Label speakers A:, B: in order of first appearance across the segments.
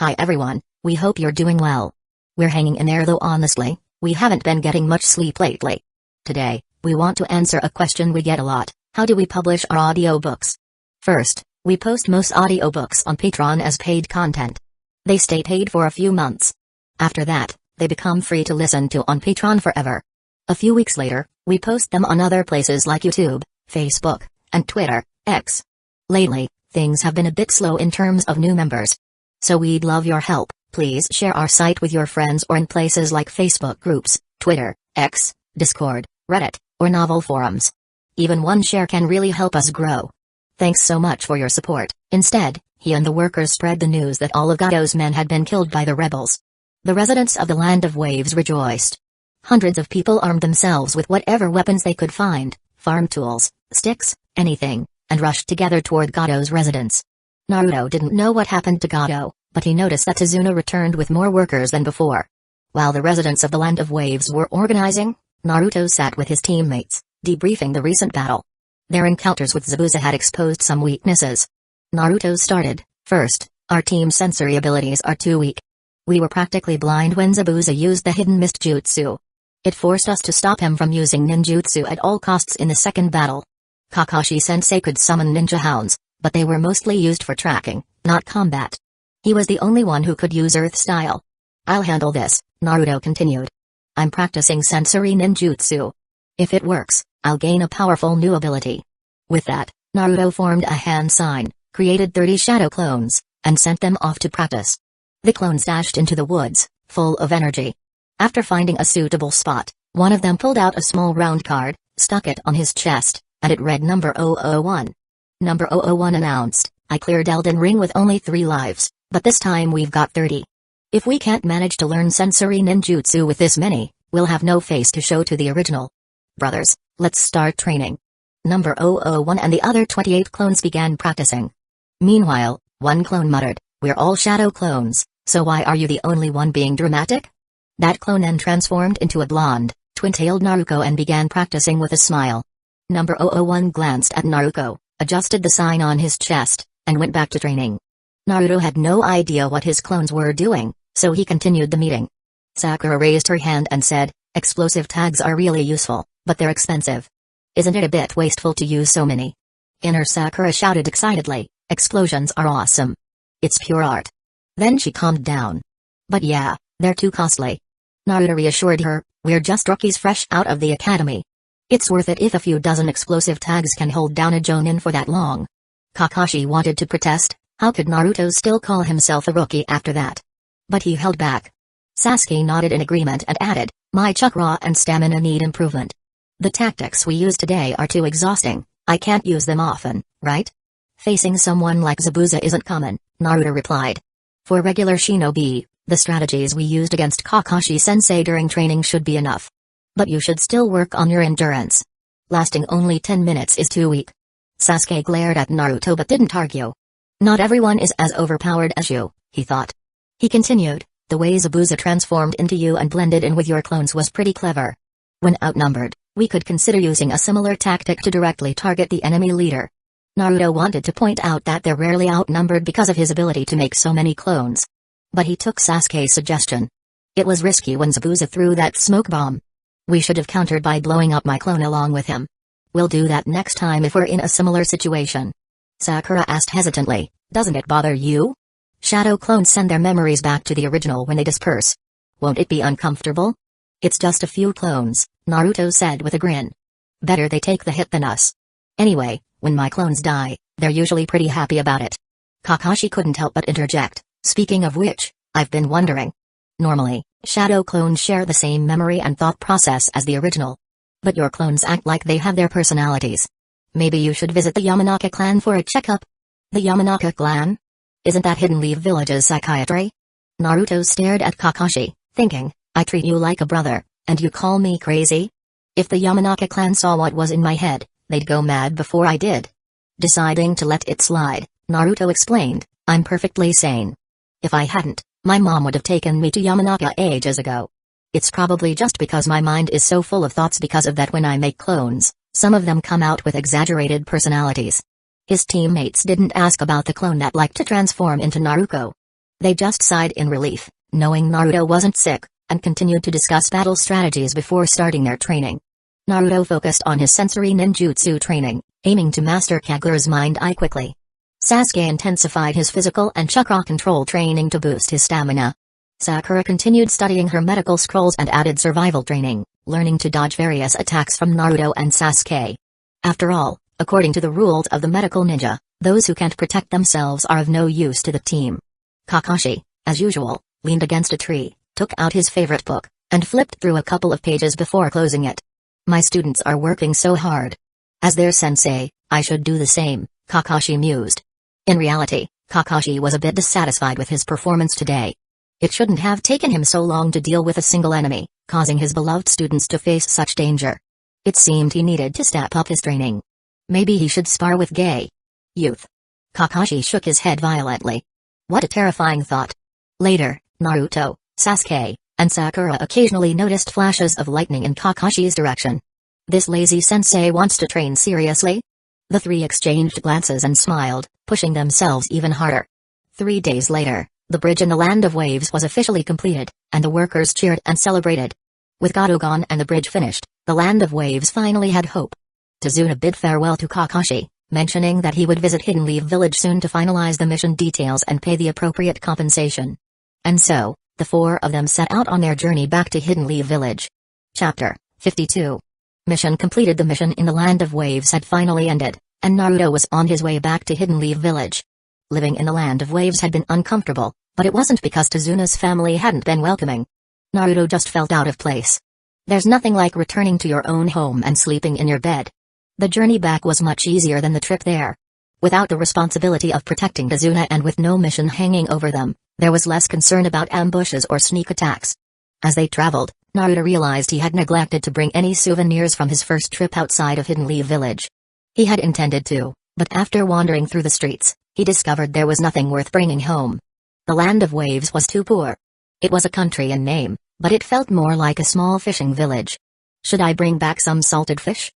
A: Hi everyone, we hope you're doing well. We're hanging in there though honestly, we haven't been getting much sleep lately. Today, we want to answer a question we get a lot: how do we publish our audiobooks? First, we post most audiobooks on Patreon as paid content. They stay paid for a few months. After that, they become free to listen to on Patreon forever. A few weeks later, we post them on other places like YouTube, Facebook, and Twitter, X. Lately, things have been a bit slow in terms of new members. So we'd love your help. Please share our site with your friends or in places like Facebook groups, Twitter, X, Discord, Reddit, or novel forums. Even one share can really help us grow. Thanks so much for your support. Instead, he and the workers spread the news that all of Gado's men had been killed by the rebels. The residents of the Land of Waves rejoiced. Hundreds of people armed themselves with whatever weapons they could find, farm tools, sticks, anything, and rushed together toward Gado's residence. Naruto didn't know what happened to Gado, but he noticed that Tazuna returned with more workers than before. While the residents of the Land of Waves were organizing, Naruto sat with his teammates, debriefing the recent battle. Their encounters with Zabuza had exposed some weaknesses. Naruto started. First, our team's sensory abilities are too weak. We were practically blind when Zabuza used the hidden mist jutsu. It forced us to stop him from using ninjutsu at all costs in the second battle. Kakashi-sensei could summon ninja hounds, but they were mostly used for tracking, not combat. He was the only one who could use Earth Style. I'll handle this, Naruto continued. I'm practicing sensory ninjutsu. If it works, I'll gain a powerful new ability. With that, Naruto formed a hand sign, created 30 shadow clones, and sent them off to practice. The clones dashed into the woods, full of energy. After finding a suitable spot, one of them pulled out a small round card, stuck it on his chest, and it read number 001. Number 001 announced, I cleared Elden Ring with only 3 lives, but this time we've got 30. If we can't manage to learn sensory ninjutsu with this many, we'll have no face to show to the original. Brothers, let's start training. Number 001 and the other 28 clones began practicing. Meanwhile, one clone muttered, we're all shadow clones, so why are you the only one being dramatic? That clone then transformed into a blonde, twin-tailed Naruto and began practicing with a smile. Number 001 glanced at Naruto, adjusted the sign on his chest, and went back to training. Naruto had no idea what his clones were doing, so he continued the meeting. Sakura raised her hand and said, explosive tags are really useful, but they're expensive. Isn't it a bit wasteful to use so many? Inner Sakura shouted excitedly, explosions are awesome. It's pure art. Then she calmed down. But yeah, they're too costly. Naruto reassured her, we're just rookies fresh out of the academy. It's worth it if a few dozen explosive tags can hold down a jonin for that long. Kakashi wanted to protest, how could Naruto still call himself a rookie after that? But he held back. Sasuke nodded in agreement and added, my chakra and stamina need improvement. The tactics we use today are too exhausting, I can't use them often, right? Facing someone like Zabuza isn't common, Naruto replied. For regular shinobi, the strategies we used against Kakashi-sensei during training should be enough. But you should still work on your endurance. Lasting only 10 minutes is too weak. Sasuke glared at Naruto but didn't argue. Not everyone is as overpowered as you, he thought. He continued, the way Zabuza transformed into you and blended in with your clones was pretty clever. When outnumbered, we could consider using a similar tactic to directly target the enemy leader. Naruto wanted to point out that they're rarely outnumbered because of his ability to make so many clones. But he took Sasuke's suggestion. It was risky when Zabuza threw that smoke bomb. We should have countered by blowing up my clone along with him. We'll do that next time if we're in a similar situation. Sakura asked hesitantly, doesn't it bother you? Shadow clones send their memories back to the original when they disperse. Won't it be uncomfortable? It's just a few clones, Naruto said with a grin. Better they take the hit than us. Anyway, when my clones die, they're usually pretty happy about it. Kakashi couldn't help but interject, speaking of which, I've been wondering. Normally, shadow clones share the same memory and thought process as the original. But your clones act like they have their personalities. Maybe you should visit the Yamanaka clan for a checkup. The Yamanaka clan? Isn't that Hidden Leaf Village's psychiatry? Naruto stared at Kakashi, thinking, I treat you like a brother, and you call me crazy? If the Yamanaka clan saw what was in my head, they'd go mad before I did. Deciding to let it slide, Naruto explained, I'm perfectly sane. If I hadn't, my mom would have taken me to Yamanaka ages ago. It's probably just because my mind is so full of thoughts because of that when I make clones, some of them come out with exaggerated personalities. His teammates didn't ask about the clone that liked to transform into Naruto. They just sighed in relief, knowing Naruto wasn't sick, and continued to discuss battle strategies before starting their training. Naruto focused on his sensory ninjutsu training, aiming to master Kagura's mind-eye quickly. Sasuke intensified his physical and chakra control training to boost his stamina. Sakura continued studying her medical scrolls and added survival training, learning to dodge various attacks from Naruto and Sasuke. After all, according to the rules of the medical ninja, those who can't protect themselves are of no use to the team. Kakashi, as usual, leaned against a tree, took out his favorite book, and flipped through a couple of pages before closing it. My students are working so hard. As their sensei, I should do the same, Kakashi mused. In reality, Kakashi was a bit dissatisfied with his performance today. It shouldn't have taken him so long to deal with a single enemy, causing his beloved students to face such danger. It seemed he needed to step up his training. Maybe he should spar with gay youth. Kakashi shook his head violently. What a terrifying thought. Later, Naruto, Sasuke, and Sakura occasionally noticed flashes of lightning in Kakashi's direction. This lazy sensei wants to train seriously? The three exchanged glances and smiled, pushing themselves even harder. 3 days later, the bridge in the Land of Waves was officially completed, and the workers cheered and celebrated. With Gato gone and the bridge finished, the Land of Waves finally had hope. Tazuna bid farewell to Kakashi, mentioning that he would visit Hidden Leaf Village soon to finalize the mission details and pay the appropriate compensation. And so, the four of them set out on their journey back to Hidden Leaf Village. Chapter 52. Mission completed. The mission in the Land of Waves had finally ended, and Naruto was on his way back to Hidden Leaf Village. Living in the Land of Waves had been uncomfortable, but it wasn't because Tazuna's family hadn't been welcoming. Naruto just felt out of place. There's nothing like returning to your own home and sleeping in your bed. The journey back was much easier than the trip there. Without the responsibility of protecting Tazuna and with no mission hanging over them, there was less concern about ambushes or sneak attacks. As they traveled, Naruto realized he had neglected to bring any souvenirs from his first trip outside of Hidden Leaf Village. He had intended to, but after wandering through the streets, he discovered there was nothing worth bringing home. The Land of Waves was too poor. It was a country in name, but it felt more like a small fishing village. Should I bring back some salted fish?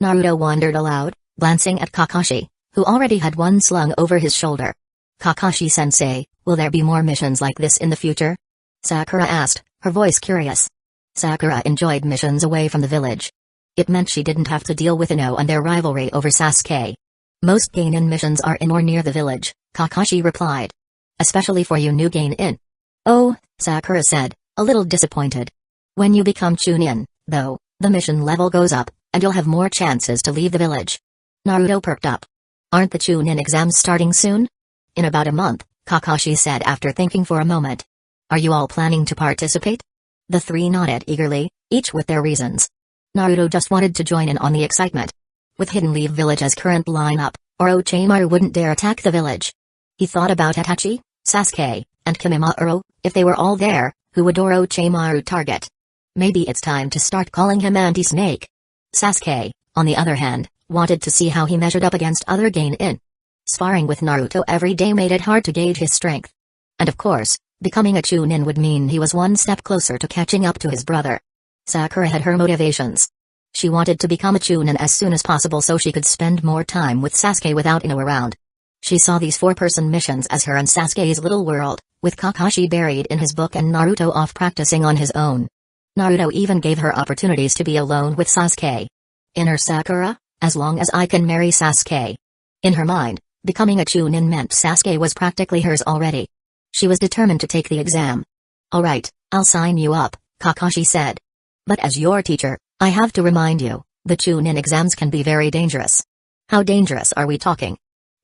A: Naruto wondered aloud, glancing at Kakashi, who already had one slung over his shoulder. Kakashi-sensei, will there be more missions like this in the future? Sakura asked, her voice curious. Sakura enjoyed missions away from the village. It meant she didn't have to deal with Ino and their rivalry over Sasuke. Most Genin missions are in or near the village, Kakashi replied. Especially for you new Genin. Oh, Sakura said, a little disappointed. When you become Chunin, though, the mission level goes up, and you'll have more chances to leave the village. Naruto perked up. Aren't the Chunin exams starting soon? In about a month, Kakashi said after thinking for a moment. Are you all planning to participate? The three nodded eagerly, each with their reasons. Naruto just wanted to join in on the excitement. With Hidden Leaf Village as current lineup, Orochimaru wouldn't dare attack the village. He thought about Itachi, Sasuke, and Kimimaro. If they were all there, who would Orochimaru target? Maybe it's time to start calling him Anti-Snake. Sasuke, on the other hand, wanted to see how he measured up against other Genin. Sparring with Naruto every day made it hard to gauge his strength. And of course, becoming a Chunin would mean he was one step closer to catching up to his brother. Sakura had her motivations. She wanted to become a Chunin as soon as possible so she could spend more time with Sasuke without Ino around. She saw these four-person missions as her and Sasuke's little world, with Kakashi buried in his book and Naruto off practicing on his own. Naruto even gave her opportunities to be alone with Sasuke. In her Sakura, as long as I can marry Sasuke. In her mind, becoming a Chunin meant Sasuke was practically hers already. She was determined to take the exam. Alright, I'll sign you up, Kakashi said. But as your teacher, I have to remind you, the Chunin exams can be very dangerous. How dangerous are we talking?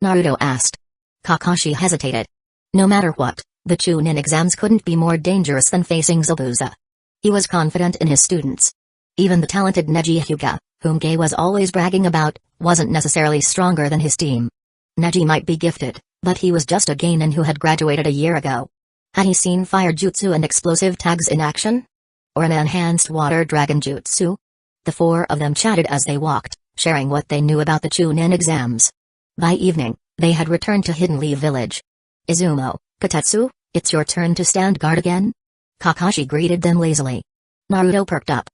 A: Naruto asked. Kakashi hesitated. No matter what, the Chunin exams couldn't be more dangerous than facing Zabuza. He was confident in his students. Even the talented Neji Hyuga, whom Gay was always bragging about, wasn't necessarily stronger than his team. Neji might be gifted, but he was just a Genin who had graduated a year ago. Had he seen fire jutsu and explosive tags in action? Or an enhanced water dragon jutsu? The four of them chatted as they walked, sharing what they knew about the Chunin exams. By evening, they had returned to Hidden Leaf Village. Izumo, Kotetsu, it's your turn to stand guard again? Kakashi greeted them lazily. Naruto perked up.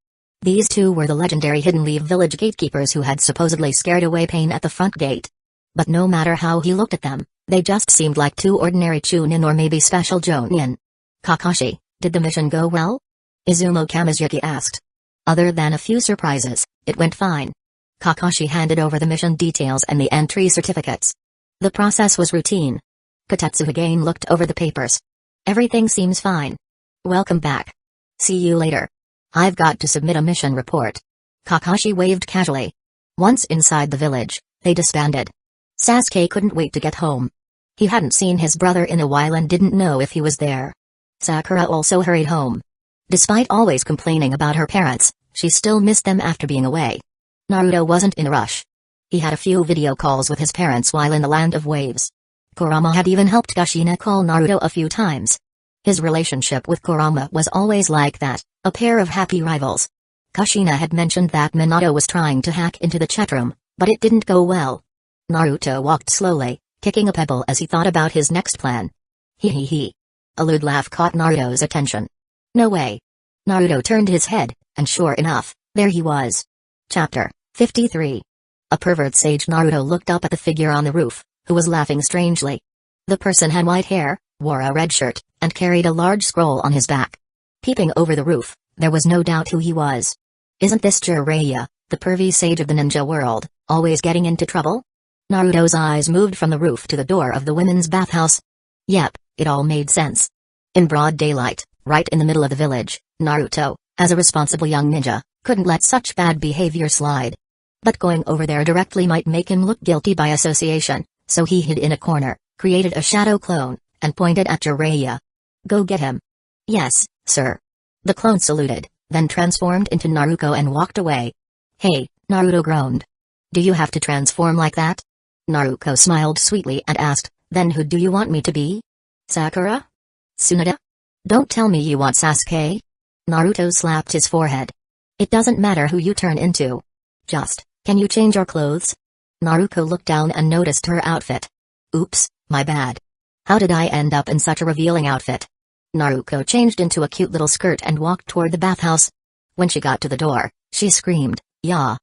A: These two were the legendary Hidden Leaf Village gatekeepers who had supposedly scared away pain at the front gate. But no matter how he looked at them, they just seemed like two ordinary chunin or maybe special jonin. Kakashi, did the mission go well? Izumo Kamizuki asked. Other than a few surprises, it went fine. Kakashi handed over the mission details and the entry certificates. The process was routine. Kotetsu again looked over the papers. Everything seems fine. Welcome back. See you later. I've got to submit a mission report. Kakashi waved casually. Once inside the village, they disbanded. Sasuke couldn't wait to get home. He hadn't seen his brother in a while and didn't know if he was there. Sakura also hurried home. Despite always complaining about her parents, she still missed them after being away. Naruto wasn't in a rush. He had a few video calls with his parents while in the Land of Waves. Kurama had even helped Kushina call Naruto a few times. His relationship with Kurama was always like that, a pair of happy rivals. Kushina had mentioned that Minato was trying to hack into the chat room, but it didn't go well. Naruto walked slowly, kicking a pebble as he thought about his next plan. Hee. A lewd laugh caught Naruto's attention. No way. Naruto turned his head, and sure enough, there he was. Chapter 53. A pervert sage. Naruto looked up at the figure on the roof, who was laughing strangely. The person had white hair, wore a red shirt, and carried a large scroll on his back. Peeping over the roof, there was no doubt who he was. Isn't this Jiraiya, the pervy sage of the ninja world, always getting into trouble? Naruto's eyes moved from the roof to the door of the women's bathhouse. Yep, it all made sense. In broad daylight, right in the middle of the village, Naruto, as a responsible young ninja, couldn't let such bad behavior slide. But going over there directly might make him look guilty by association, so he hid in a corner, created a shadow clone, and pointed at Jiraiya. Go get him. Yes, sir. The clone saluted, then transformed into Naruto and walked away. Hey, Naruto groaned. Do you have to transform like that? Naruto smiled sweetly and asked, then who do you want me to be? Sakura? Tsunade? Don't tell me you want Sasuke? Naruto slapped his forehead. It doesn't matter who you turn into. Just, can you change your clothes? Naruto looked down and noticed her outfit. Oops, my bad. How did I end up in such a revealing outfit? Naruto changed into a cute little skirt and walked toward the bathhouse. When she got to the door, she screamed, "Yeah!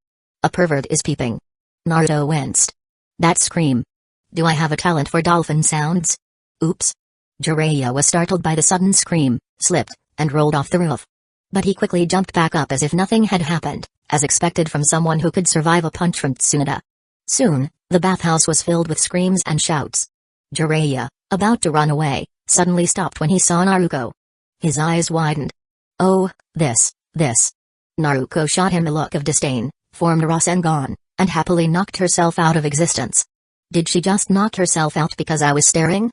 A: A pervert is peeping." Naruto winced. That scream. Do I have a talent for dolphin sounds? Oops. Jiraiya was startled by the sudden scream, slipped, and rolled off the roof. But he quickly jumped back up as if nothing had happened, as expected from someone who could survive a punch from Tsunade. Soon, the bathhouse was filled with screams and shouts. Jiraiya, about to run away, suddenly stopped when he saw Naruto. His eyes widened. Oh, this. Naruto shot him a look of disdain, formed a Rasengan, and happily knocked herself out of existence. Did she just knock herself out because I was staring?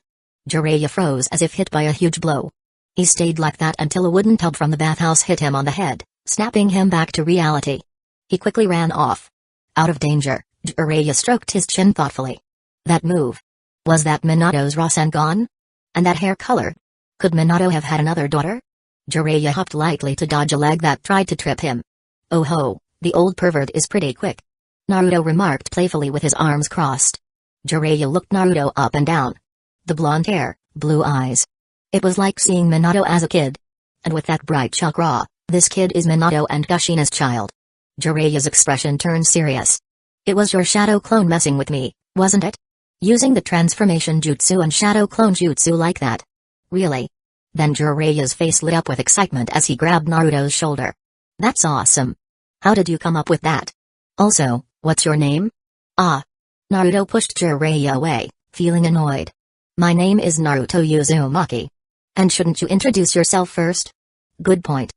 A: Jiraiya froze as if hit by a huge blow. He stayed like that until a wooden tub from the bathhouse hit him on the head, snapping him back to reality. He quickly ran off. Out of danger, Jiraiya stroked his chin thoughtfully. That move. Was that Minato's Rasengan? And that hair color? Could Minato have had another daughter? Jiraiya hopped lightly to dodge a leg that tried to trip him. Oh ho, the old pervert is pretty quick. Naruto remarked playfully with his arms crossed. Jiraiya looked Naruto up and down. The blonde hair, blue eyes. It was like seeing Minato as a kid. And with that bright chakra, this kid is Minato and Kushina's child. Jiraiya's expression turned serious. It was your shadow clone messing with me, wasn't it? Using the transformation jutsu and shadow clone jutsu like that. Really? Then Jiraiya's face lit up with excitement as he grabbed Naruto's shoulder. That's awesome. How did you come up with that? Also, what's your name? Ah. Naruto pushed Jiraiya away, feeling annoyed. My name is Naruto Uzumaki. And shouldn't you introduce yourself first? Good point.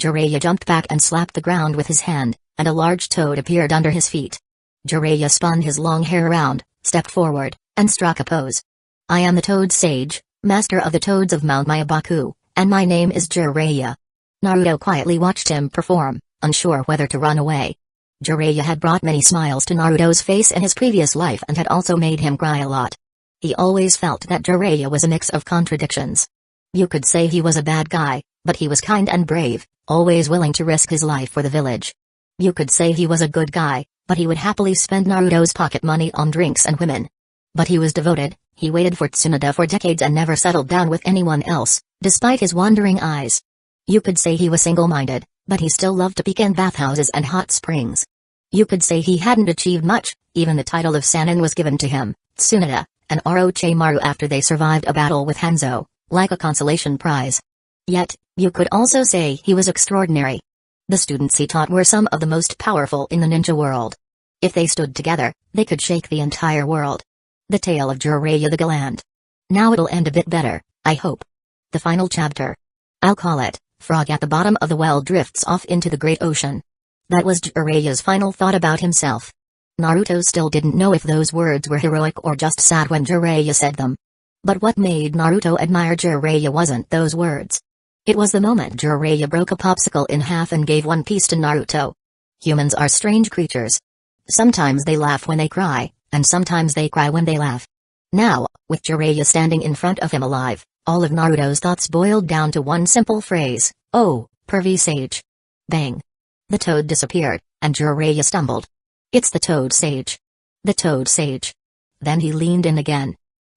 A: Jiraiya jumped back and slapped the ground with his hand, and a large toad appeared under his feet. Jiraiya spun his long hair around, stepped forward, and struck a pose. I am the Toad Sage, master of the Toads of Mount Mayabaku, and my name is Jiraiya. Naruto quietly watched him perform, unsure whether to run away. Jiraiya had brought many smiles to Naruto's face in his previous life and had also made him cry a lot. He always felt that Jiraiya was a mix of contradictions. You could say he was a bad guy, but he was kind and brave, always willing to risk his life for the village. You could say he was a good guy, but he would happily spend Naruto's pocket money on drinks and women. But he was devoted, he waited for Tsunade for decades and never settled down with anyone else, despite his wandering eyes. You could say he was single-minded, but he still loved to peek in bathhouses and hot springs. You could say he hadn't achieved much, even the title of Sannin was given to him, Tsunade, and Orochimaru after they survived a battle with Hanzo, like a consolation prize. Yet, you could also say he was extraordinary. The students he taught were some of the most powerful in the ninja world. If they stood together, they could shake the entire world. The tale of Jiraiya the Gallant. Now it'll end a bit better, I hope. The final chapter. I'll call it, Frog at the Bottom of the Well drifts off into the great ocean. That was Jiraiya's final thought about himself. Naruto still didn't know if those words were heroic or just sad when Jiraiya said them. But what made Naruto admire Jiraiya wasn't those words. It was the moment Jiraiya broke a popsicle in half and gave one piece to Naruto. Humans are strange creatures. Sometimes they laugh when they cry, and sometimes they cry when they laugh. Now, with Jiraiya standing in front of him alive, all of Naruto's thoughts boiled down to one simple phrase, "Oh, pervy sage." Bang. The toad disappeared, and Jiraiya stumbled. It's the Toad Sage. The Toad Sage. Then he leaned in again.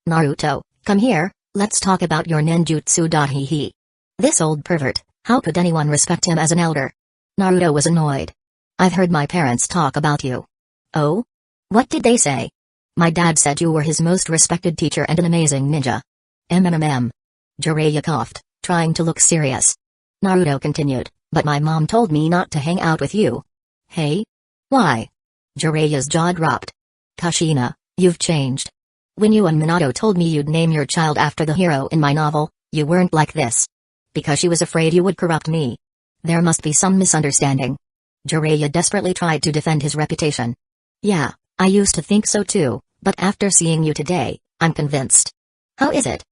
A: Naruto, come here, let's talk about your ninjutsu. Hee hee. This old pervert, how could anyone respect him as an elder? Naruto was annoyed. I've heard my parents talk about you. Oh? What did they say? My dad said you were his most respected teacher and an amazing ninja. MMM. Jiraiya coughed, trying to look serious. Naruto continued, but my mom told me not to hang out with you. Hey? Why? Jiraiya's jaw dropped. Kushina, you've changed. When you and Minato told me you'd name your child after the hero in my novel, you weren't like this. Because she was afraid you would corrupt me. There must be some misunderstanding. Jiraiya desperately tried to defend his reputation. Yeah, I used to think so too, but after seeing you today, I'm convinced. How is it?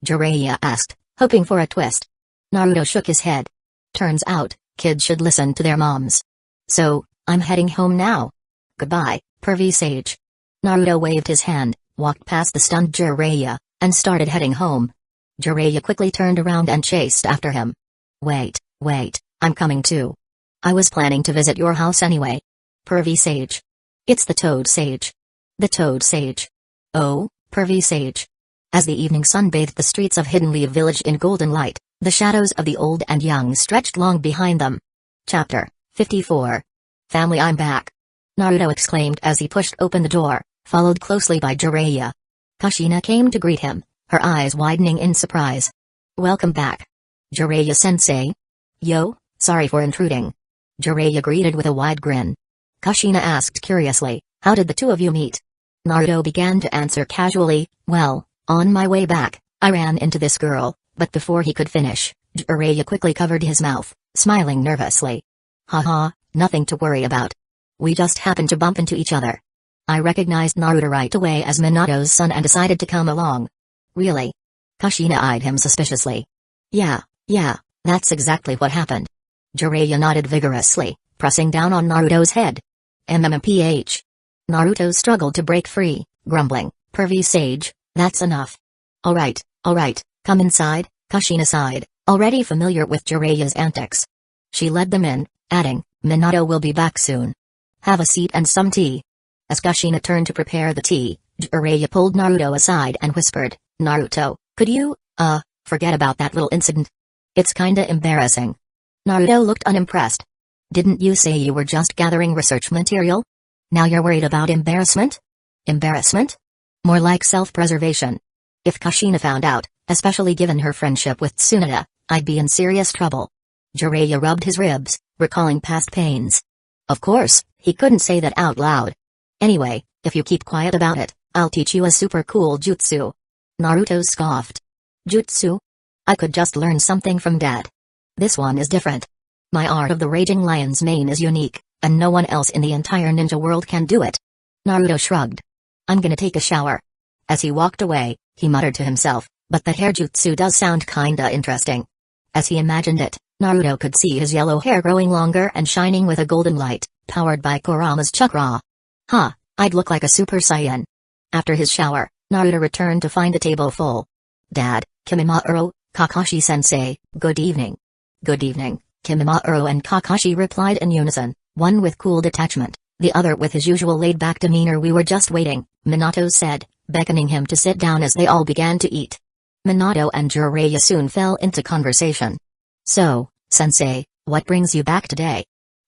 A: Jiraiya asked, hoping for a twist. Naruto shook his head. Turns out, kids should listen to their moms. So, I'm heading home now. Goodbye, pervy sage. Naruto waved his hand, walked past the stunned Jiraiya, and started heading home. Jiraiya quickly turned around and chased after him. Wait, I'm coming too. I was planning to visit your house anyway. Pervy sage. It's the Toad Sage. The Toad Sage. Oh, pervy sage. As the evening sun bathed the streets of Hidden Leaf Village in golden light, the shadows of the old and young stretched long behind them. Chapter 54. Family, I'm back. Naruto exclaimed as he pushed open the door, followed closely by Jiraiya. Kushina came to greet him, her eyes widening in surprise. Welcome back. Jiraiya-sensei. Yo, sorry for intruding. Jiraiya greeted with a wide grin. Kushina asked curiously, how did the two of you meet? Naruto began to answer casually, well, on my way back, I ran into this girl, but before he could finish, Jiraiya quickly covered his mouth, smiling nervously. Haha, nothing to worry about. We just happened to bump into each other. I recognized Naruto right away as Minato's son and decided to come along. Really? Kushina eyed him suspiciously. Yeah, that's exactly what happened. Jiraiya nodded vigorously, pressing down on Naruto's head. MMPH. Naruto struggled to break free, grumbling, pervy sage, that's enough. Alright, come inside, Kushina sighed, already familiar with Jiraiya's antics. She led them in, adding, Minato will be back soon. Have a seat and some tea. As Kushina turned to prepare the tea, Jiraiya pulled Naruto aside and whispered, Naruto, could you, forget about that little incident? It's kinda embarrassing. Naruto looked unimpressed. Didn't you say you were just gathering research material? Now you're worried about embarrassment? Embarrassment? More like self-preservation. If Kushina found out, especially given her friendship with Tsunade, I'd be in serious trouble. Jiraiya rubbed his ribs, recalling past pains. Of course, he couldn't say that out loud. Anyway, if you keep quiet about it, I'll teach you a super cool jutsu. Naruto scoffed. Jutsu? I could just learn something from Dad. This one is different. My art of the Raging Lion's mane is unique, and no one else in the entire ninja world can do it. Naruto shrugged. I'm gonna take a shower. As he walked away, he muttered to himself, but that hair jutsu does sound kinda interesting. As he imagined it, Naruto could see his yellow hair growing longer and shining with a golden light, powered by Kurama's chakra. I'd look like a Super Saiyan. After his shower, Naruto returned to find the table full. Dad, Kimimaro, Kakashi-sensei, good evening. Good evening, Kimimaro and Kakashi replied in unison, one with cool detachment, the other with his usual laid-back demeanor. We were just waiting, Minato said, beckoning him to sit down as they all began to eat. Minato and Jiraiya soon fell into conversation. So, sensei, what brings you back today?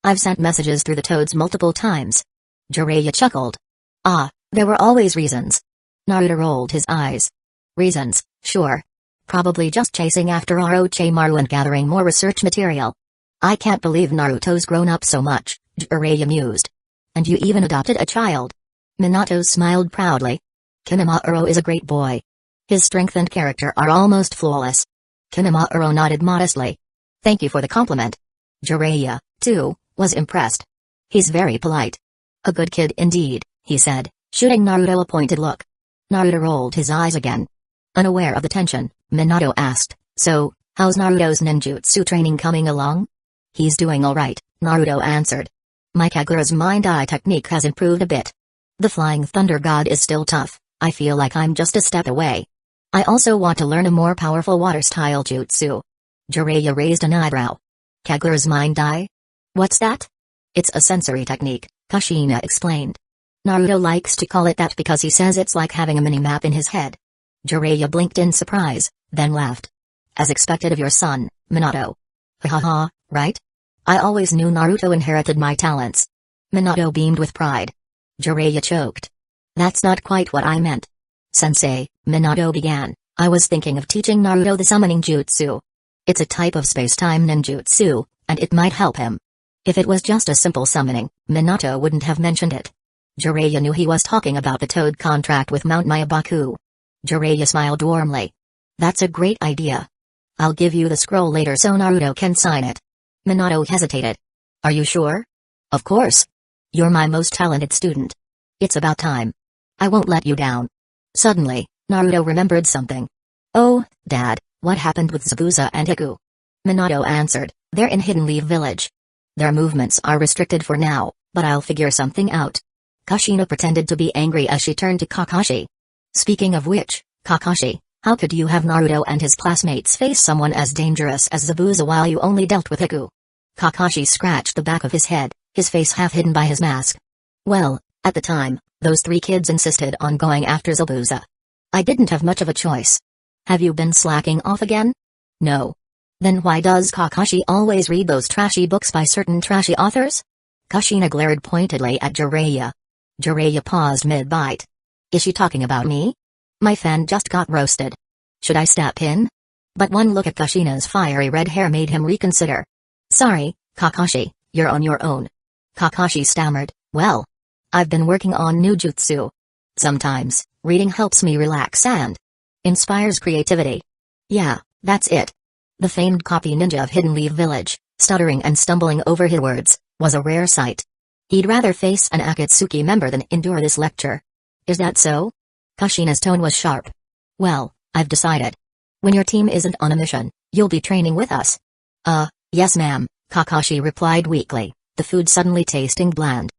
A: I've sent messages through the toads multiple times. Jiraiya chuckled. Ah, there were always reasons. Naruto rolled his eyes. Reasons, sure. Probably just chasing after Orochimaru and gathering more research material. I can't believe Naruto's grown up so much, Jiraiya mused. And you even adopted a child. Minato smiled proudly. Kimimaro is a great boy. His strength and character are almost flawless. Kimimaro nodded modestly. Thank you for the compliment. Jiraiya, too, was impressed. He's very polite. A good kid indeed, he said, shooting Naruto a pointed look. Naruto rolled his eyes again. Unaware of the tension, Minato asked, so, how's Naruto's ninjutsu training coming along? He's doing alright, Naruto answered. My Kagura's mind-eye technique has improved a bit. The Flying Thunder God is still tough, I feel like I'm just a step away. I also want to learn a more powerful water-style jutsu. Jiraiya raised an eyebrow. Kagura's mind-eye? What's that? It's a sensory technique, Kushina explained. Naruto likes to call it that because he says it's like having a mini-map in his head. Jiraiya blinked in surprise, then laughed. As expected of your son, Minato. Ha ha ha, right? I always knew Naruto inherited my talents. Minato beamed with pride. Jiraiya choked. That's not quite what I meant. Sensei, Minato began, I was thinking of teaching Naruto the summoning jutsu. It's a type of space-time ninjutsu, and it might help him. If it was just a simple summoning, Minato wouldn't have mentioned it. Jiraiya knew he was talking about the Toad contract with Mount Myabaku. Jiraiya smiled warmly. That's a great idea. I'll give you the scroll later so Naruto can sign it. Minato hesitated. Are you sure? Of course. You're my most talented student. It's about time. I won't let you down. Suddenly, Naruto remembered something. Oh, Dad, what happened with Zabuza and Hiku? Minato answered, they're in Hidden Leaf Village. Their movements are restricted for now, but I'll figure something out. Kushina pretended to be angry as she turned to Kakashi. Speaking of which, Kakashi, how could you have Naruto and his classmates face someone as dangerous as Zabuza while you only dealt with Hiku? Kakashi scratched the back of his head, his face half hidden by his mask. Well, at the time, those three kids insisted on going after Zabuza. I didn't have much of a choice. Have you been slacking off again? No. Then why does Kakashi always read those trashy books by certain trashy authors? Kushina glared pointedly at Jiraiya. Jiraiya paused mid-bite. Is she talking about me? My fan just got roasted. Should I step in? But one look at Kushina's fiery red hair made him reconsider. Sorry, Kakashi, you're on your own. Kakashi stammered, well, I've been working on new jutsu. Sometimes, reading helps me relax and inspires creativity. Yeah, that's it. The famed copy ninja of Hidden Leaf Village, stuttering and stumbling over his words, was a rare sight. He'd rather face an Akatsuki member than endure this lecture. Is that so? Kushina's tone was sharp. Well, I've decided. When your team isn't on a mission, you'll be training with us. Yes ma'am, Kakashi replied weakly, the food suddenly tasting bland.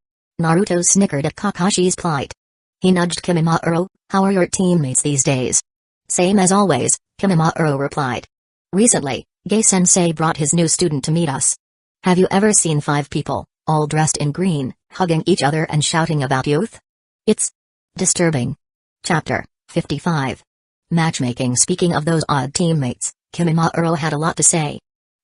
A: Naruto snickered at Kakashi's plight. He nudged Kimimaro, how are your teammates these days? Same as always, Kimimaro replied. Recently, Gai-sensei brought his new student to meet us. Have you ever seen 5 people, all dressed in green, hugging each other and shouting about youth? It's disturbing. Chapter 55. Matchmaking. Speaking of those odd teammates, Kimimaro had a lot to say.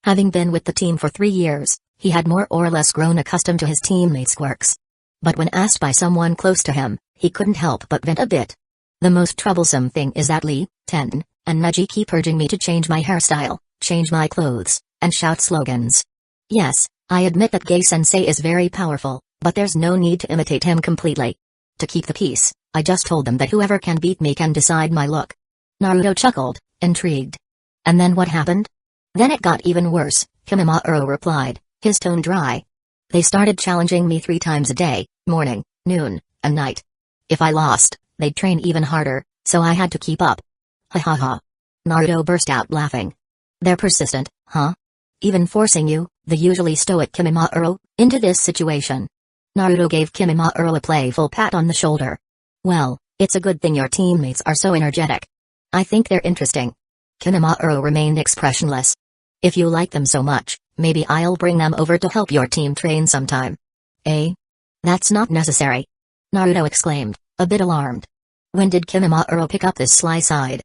A: Having been with the team for 3 years, he had more or less grown accustomed to his teammates' quirks. But when asked by someone close to him, he couldn't help but vent a bit. The most troublesome thing is that Lee, Ten, and Neji keep urging me to change my hairstyle, change my clothes, and shout slogans. Yes, I admit that Gai-sensei is very powerful, but there's no need to imitate him completely. To keep the peace, I just told them that whoever can beat me can decide my look. Naruto chuckled, intrigued. And then what happened? Then it got even worse, Kimimaro replied, his tone dry. They started challenging me 3 times a day, morning, noon, and night. If I lost, they'd train even harder, so I had to keep up. Ha ha ha. Naruto burst out laughing. They're persistent, huh? Even forcing you, the usually stoic Kimimaro, into this situation. Naruto gave Kimimaro a playful pat on the shoulder. Well, it's a good thing your teammates are so energetic. I think they're interesting. Kimimaro remained expressionless. If you like them so much, maybe I'll bring them over to help your team train sometime. Eh? That's not necessary. Naruto exclaimed, a bit alarmed. When did Kimimaro pick up this sly side?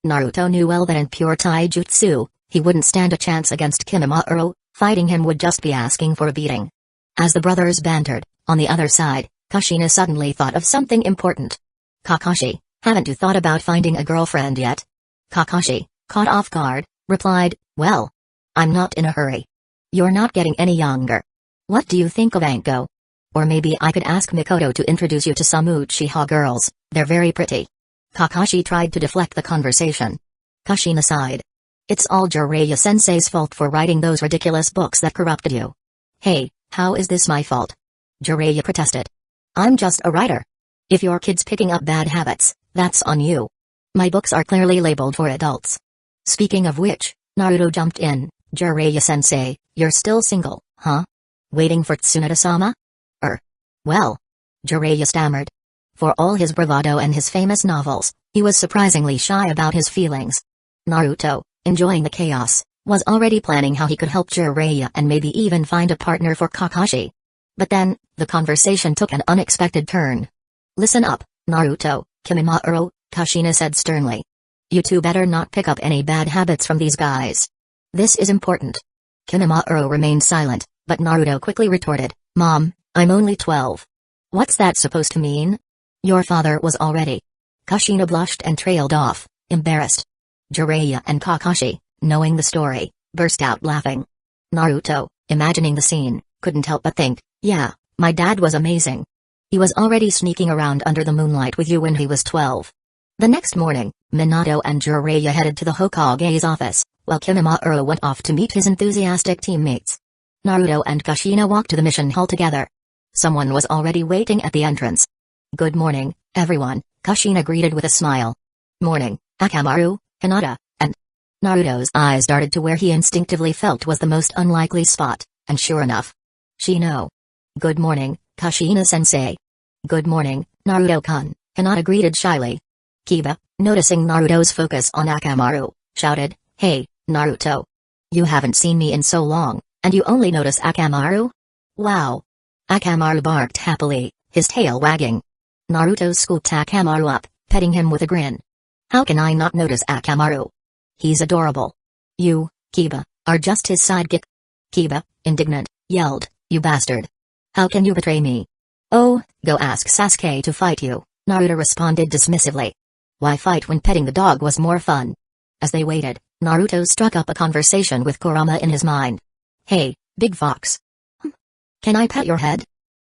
A: Naruto knew well that in pure taijutsu, he wouldn't stand a chance against Kimimaro, fighting him would just be asking for a beating. As the brothers bantered, on the other side, Kushina suddenly thought of something important. Kakashi, haven't you thought about finding a girlfriend yet? Kakashi, caught off guard, replied, well, I'm not in a hurry. You're not getting any younger. What do you think of Anko? Or maybe I could ask Mikoto to introduce you to some Uchiha girls, they're very pretty. Kakashi tried to deflect the conversation. Kushina sighed. It's all Jiraiya-sensei's fault for writing those ridiculous books that corrupted you. Hey, how is this my fault? Jiraiya protested. I'm just a writer. If your kid's picking up bad habits, that's on you. My books are clearly labeled for adults. Speaking of which, Naruto jumped in. Jiraiya-sensei, you're still single, huh? Waiting for Tsunade-sama? Well. Jiraiya stammered. For all his bravado and his famous novels, he was surprisingly shy about his feelings. Naruto, enjoying the chaos, was already planning how he could help Jiraiya and maybe even find a partner for Kakashi. But then, the conversation took an unexpected turn. Listen up, Naruto, Kimimaro, Kushina said sternly. You two better not pick up any bad habits from these guys. This is important. Kimimaro remained silent, but Naruto quickly retorted, Mom, I'm only 12. What's that supposed to mean? Your father was already. Kushina blushed and trailed off, embarrassed. Jiraiya and Kakashi, knowing the story, burst out laughing. Naruto, imagining the scene, couldn't help but think, yeah, my dad was amazing. He was already sneaking around under the moonlight with you when he was 12. The next morning, Minato and Jiraiya headed to the Hokage's office, while Kimimaro went off to meet his enthusiastic teammates. Naruto and Kushina walked to the mission hall together. Someone was already waiting at the entrance. Good morning, everyone, Kushina greeted with a smile. Morning, Akamaru, Hinata, and Naruto's eyes darted to where he instinctively felt was the most unlikely spot, and sure enough. Shino. Good morning, Kushina-sensei. Good morning, Naruto-kun, Hinata greeted shyly. Kiba, noticing Naruto's focus on Akamaru, shouted, Hey, Naruto. You haven't seen me in so long, and you only notice Akamaru? Wow. Akamaru barked happily, his tail wagging. Naruto scooped Akamaru up, petting him with a grin. How can I not notice Akamaru? He's adorable. You, Kiba, are just his sidekick. Kiba, indignant, yelled, You bastard. How can you betray me? Oh, go ask Sasuke to fight you, Naruto responded dismissively. Why fight when petting the dog was more fun? As they waited, Naruto struck up a conversation with Kurama in his mind. Hey, Big Fox. Can I pet your head?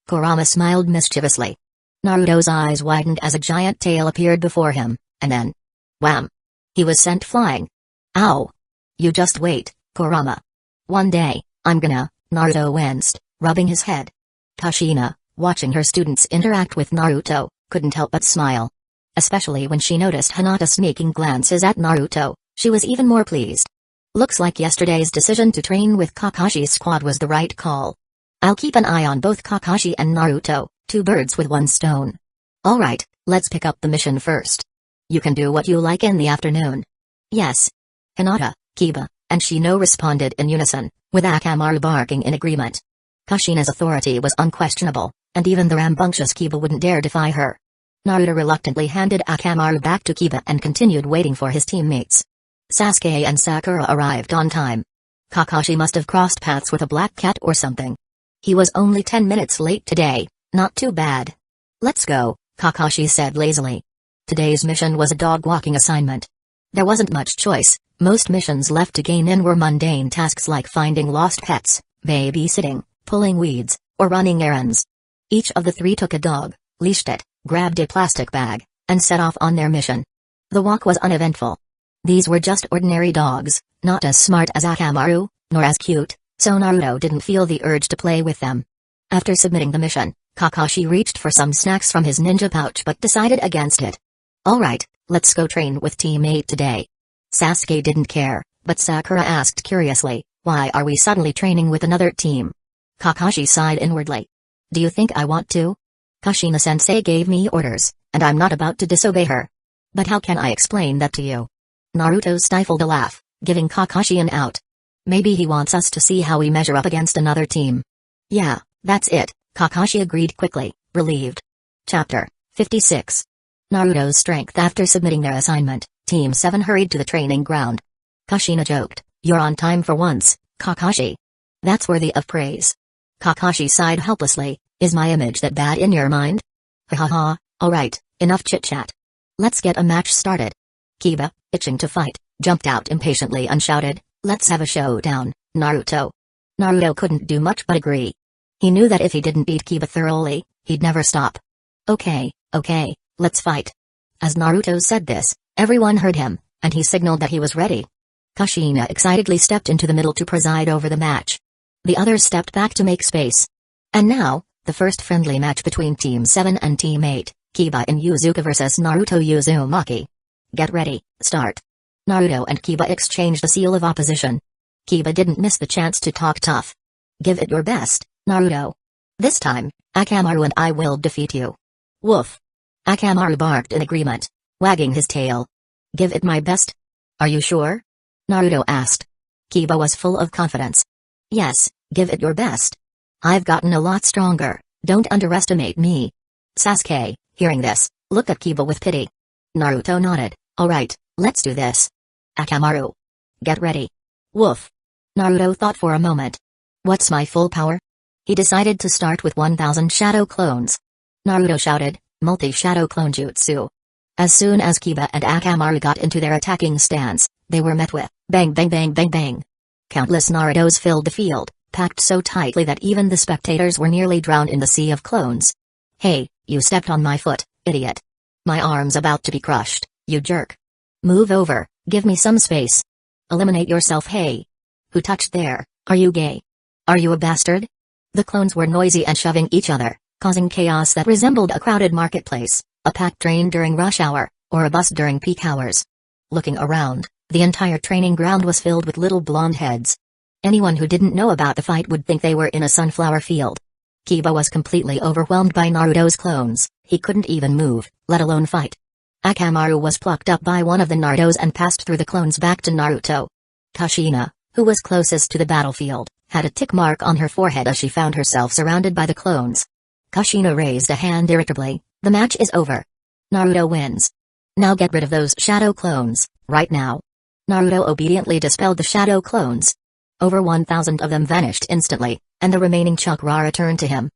A: Kurama smiled mischievously. Naruto's eyes widened as a giant tail appeared before him, and then... wham! He was sent flying. Ow! You just wait, Kurama. One day, I'm gonna... Naruto winced, rubbing his head. Kushina, watching her students interact with Naruto, couldn't help but smile. Especially when she noticed Hinata sneaking glances at Naruto, she was even more pleased. Looks like yesterday's decision to train with Kakashi's squad was the right call. I'll keep an eye on both Kakashi and Naruto, two birds with one stone. Alright, let's pick up the mission first. You can do what you like in the afternoon. Yes. Hinata, Kiba, and Shino responded in unison, with Akamaru barking in agreement. Kushina's authority was unquestionable, and even the rambunctious Kiba wouldn't dare defy her. Naruto reluctantly handed Akamaru back to Kiba and continued waiting for his teammates. Sasuke and Sakura arrived on time. Kakashi must have crossed paths with a black cat or something. He was only 10 minutes late today, not too bad. Let's go, Kakashi said lazily. Today's mission was a dog walking assignment. There wasn't much choice, most missions left to gain in were mundane tasks like finding lost pets, babysitting, pulling weeds, or running errands. Each of the three took a dog, leashed it, grabbed a plastic bag, and set off on their mission. The walk was uneventful. These were just ordinary dogs, not as smart as Akamaru, nor as cute, so Naruto didn't feel the urge to play with them. After submitting the mission, Kakashi reached for some snacks from his ninja pouch but decided against it. Alright, let's go train with Team 8 today. Sasuke didn't care, but Sakura asked curiously, why are we suddenly training with another team? Kakashi sighed inwardly. Do you think I want to? Kushina-sensei gave me orders, and I'm not about to disobey her. But how can I explain that to you? Naruto stifled a laugh, giving Kakashi an out. Maybe he wants us to see how we measure up against another team. Yeah, that's it, Kakashi agreed quickly, relieved. Chapter 56. Naruto's strength. After submitting their assignment, Team 7 hurried to the training ground. Kushina joked, You're on time for once, Kakashi. That's worthy of praise. Kakashi sighed helplessly. Is my image that bad in your mind? Ha ha ha, alright, enough chit-chat. Let's get a match started. Kiba, itching to fight, jumped out impatiently and shouted, let's have a showdown, Naruto. Naruto couldn't do much but agree. He knew that if he didn't beat Kiba thoroughly, he'd never stop. Okay, let's fight. As Naruto said this, everyone heard him, and he signaled that he was ready. Kushina excitedly stepped into the middle to preside over the match. The others stepped back to make space. And now, the first friendly match between Team 7 and Team 8, Kiba and Yuzuka vs Naruto Uzumaki. Get ready, start. Naruto and Kiba exchanged a seal of opposition. Kiba didn't miss the chance to talk tough. Give it your best, Naruto. This time, Akamaru and I will defeat you. Woof. Akamaru barked in agreement, wagging his tail. Give it my best? Are you sure? Naruto asked. Kiba was full of confidence. Yes, give it your best. I've gotten a lot stronger, don't underestimate me. Sasuke, hearing this, looked at Kiba with pity. Naruto nodded, alright, let's do this. Akamaru. Get ready. Woof. Naruto thought for a moment. What's my full power? He decided to start with 1000 shadow clones. Naruto shouted, multi-shadow clone jutsu. As soon as Kiba and Akamaru got into their attacking stance, they were met with bang bang bang bang bang. Countless Narutos filled the field, packed so tightly that even the spectators were nearly drowned in the sea of clones. Hey, you stepped on my foot, idiot. My arm's about to be crushed, you jerk. Move over, give me some space. Eliminate yourself, hey. Who touched there? Are you gay? Are you a bastard? The clones were noisy and shoving each other, causing chaos that resembled a crowded marketplace, a packed train during rush hour, or a bus during peak hours. Looking around, the entire training ground was filled with little blonde heads. Anyone who didn't know about the fight would think they were in a sunflower field. Kiba was completely overwhelmed by Naruto's clones, he couldn't even move, let alone fight. Akamaru was plucked up by one of the Narutos and passed through the clones back to Naruto. Kushina, who was closest to the battlefield, had a tick mark on her forehead as she found herself surrounded by the clones. Kushina raised a hand irritably, the match is over. Naruto wins. Now get rid of those shadow clones, right now. Naruto obediently dispelled the shadow clones. Over 1000 of them vanished instantly, and the remaining chakra returned to him.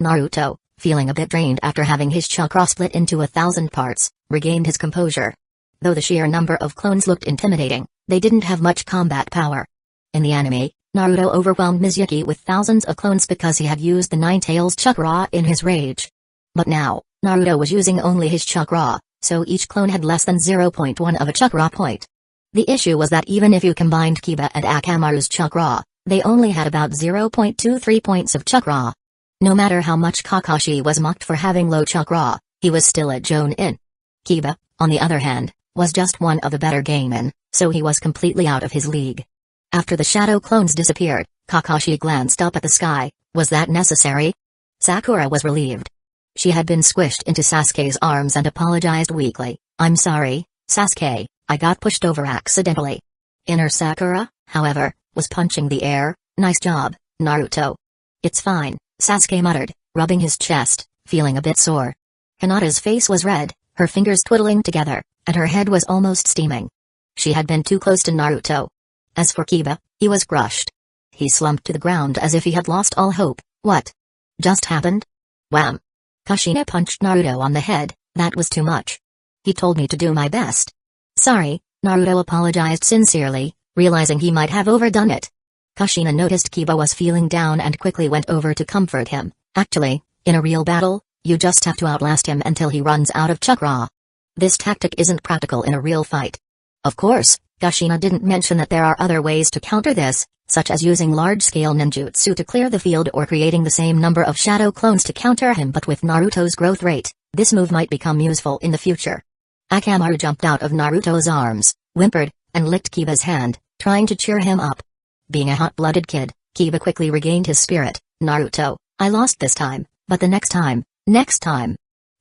A: Naruto, feeling a bit drained after having his chakra split into 1000 parts, regained his composure. Though the sheer number of clones looked intimidating, they didn't have much combat power. In the anime, Naruto overwhelmed Mizuki with thousands of clones because he had used the Nine-Tails chakra in his rage. But now, Naruto was using only his chakra, so each clone had less than 0.1 of a chakra point. The issue was that even if you combined Kiba and Akamaru's chakra, they only had about 0.23 points of chakra. No matter how much Kakashi was mocked for having low chakra, he was still a Jonin. Kiba, on the other hand, was just one of the better gamen, so he was completely out of his league. After the shadow clones disappeared, Kakashi glanced up at the sky. Was that necessary? Sakura was relieved. She had been squished into Sasuke's arms and apologized weakly. I'm sorry, Sasuke, I got pushed over accidentally. Inner Sakura, however, was punching the air. Nice job, Naruto. It's fine, Sasuke muttered, rubbing his chest, feeling a bit sore. Hinata's face was red, her fingers twiddling together, and her head was almost steaming. She had been too close to Naruto. As for Kiba, he was crushed. He slumped to the ground as if he had lost all hope. What just happened? Wham! Kushina punched Naruto on the head. That was too much. He told me to do my best. Sorry, Naruto apologized sincerely, realizing he might have overdone it. Kushina noticed Kiba was feeling down and quickly went over to comfort him. Actually, in a real battle, you just have to outlast him until he runs out of chakra. This tactic isn't practical in a real fight. Of course, Kushina didn't mention that there are other ways to counter this, such as using large-scale ninjutsu to clear the field or creating the same number of shadow clones to counter him, but with Naruto's growth rate, this move might become useful in the future. Akamaru jumped out of Naruto's arms, whimpered, and licked Kiba's hand, trying to cheer him up. Being a hot-blooded kid, Kiba quickly regained his spirit. Naruto, I lost this time, but the next time.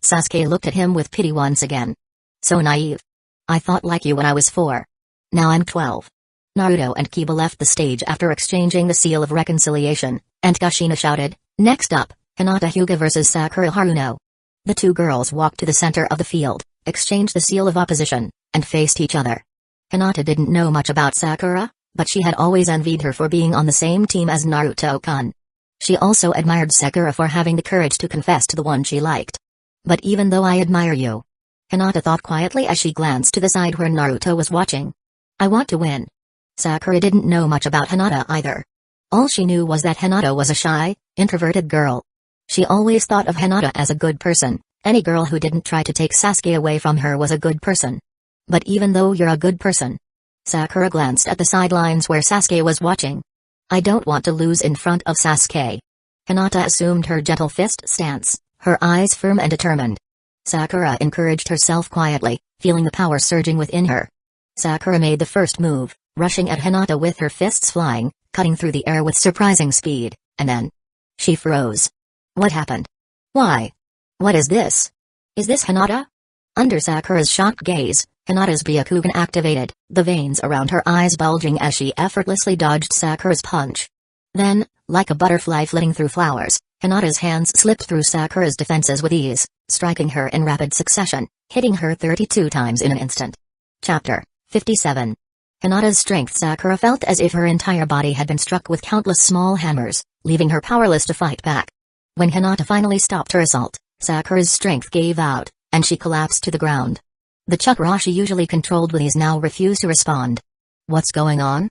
A: Sasuke looked at him with pity once again. So naive. I thought like you when I was 4. Now I'm 12. Naruto and Kiba left the stage after exchanging the seal of reconciliation, and Kushina shouted, next up, Hinata Hyuga vs Sakura Haruno. The two girls walked to the center of the field, exchanged the seal of opposition, and faced each other. Hinata didn't know much about Sakura, but she had always envied her for being on the same team as Naruto-kun. She also admired Sakura for having the courage to confess to the one she liked. But even though I admire you, Hinata thought quietly as she glanced to the side where Naruto was watching. I want to win. Sakura didn't know much about Hinata either. All she knew was that Hinata was a shy, introverted girl. She always thought of Hinata as a good person. Any girl who didn't try to take Sasuke away from her was a good person. But even though you're a good person, Sakura glanced at the sidelines where Sasuke was watching. I don't want to lose in front of Sasuke. Hinata assumed her gentle fist stance, her eyes firm and determined. Sakura encouraged herself quietly, feeling the power surging within her. Sakura made the first move, rushing at Hinata with her fists flying, cutting through the air with surprising speed, and then she froze. What happened? Why? What is this? Is this Hinata? Under Sakura's shocked gaze, Hinata's Byakugan activated, the veins around her eyes bulging as she effortlessly dodged Sakura's punch. Then, like a butterfly flitting through flowers, Hinata's hands slipped through Sakura's defenses with ease, striking her in rapid succession, hitting her 32 times in an instant. Chapter 57. Hinata's strength. Sakura felt as if her entire body had been struck with countless small hammers, leaving her powerless to fight back. When Hinata finally stopped her assault, Sakura's strength gave out, and she collapsed to the ground. The chakra she usually controlled with ease now refused to respond. What's going on?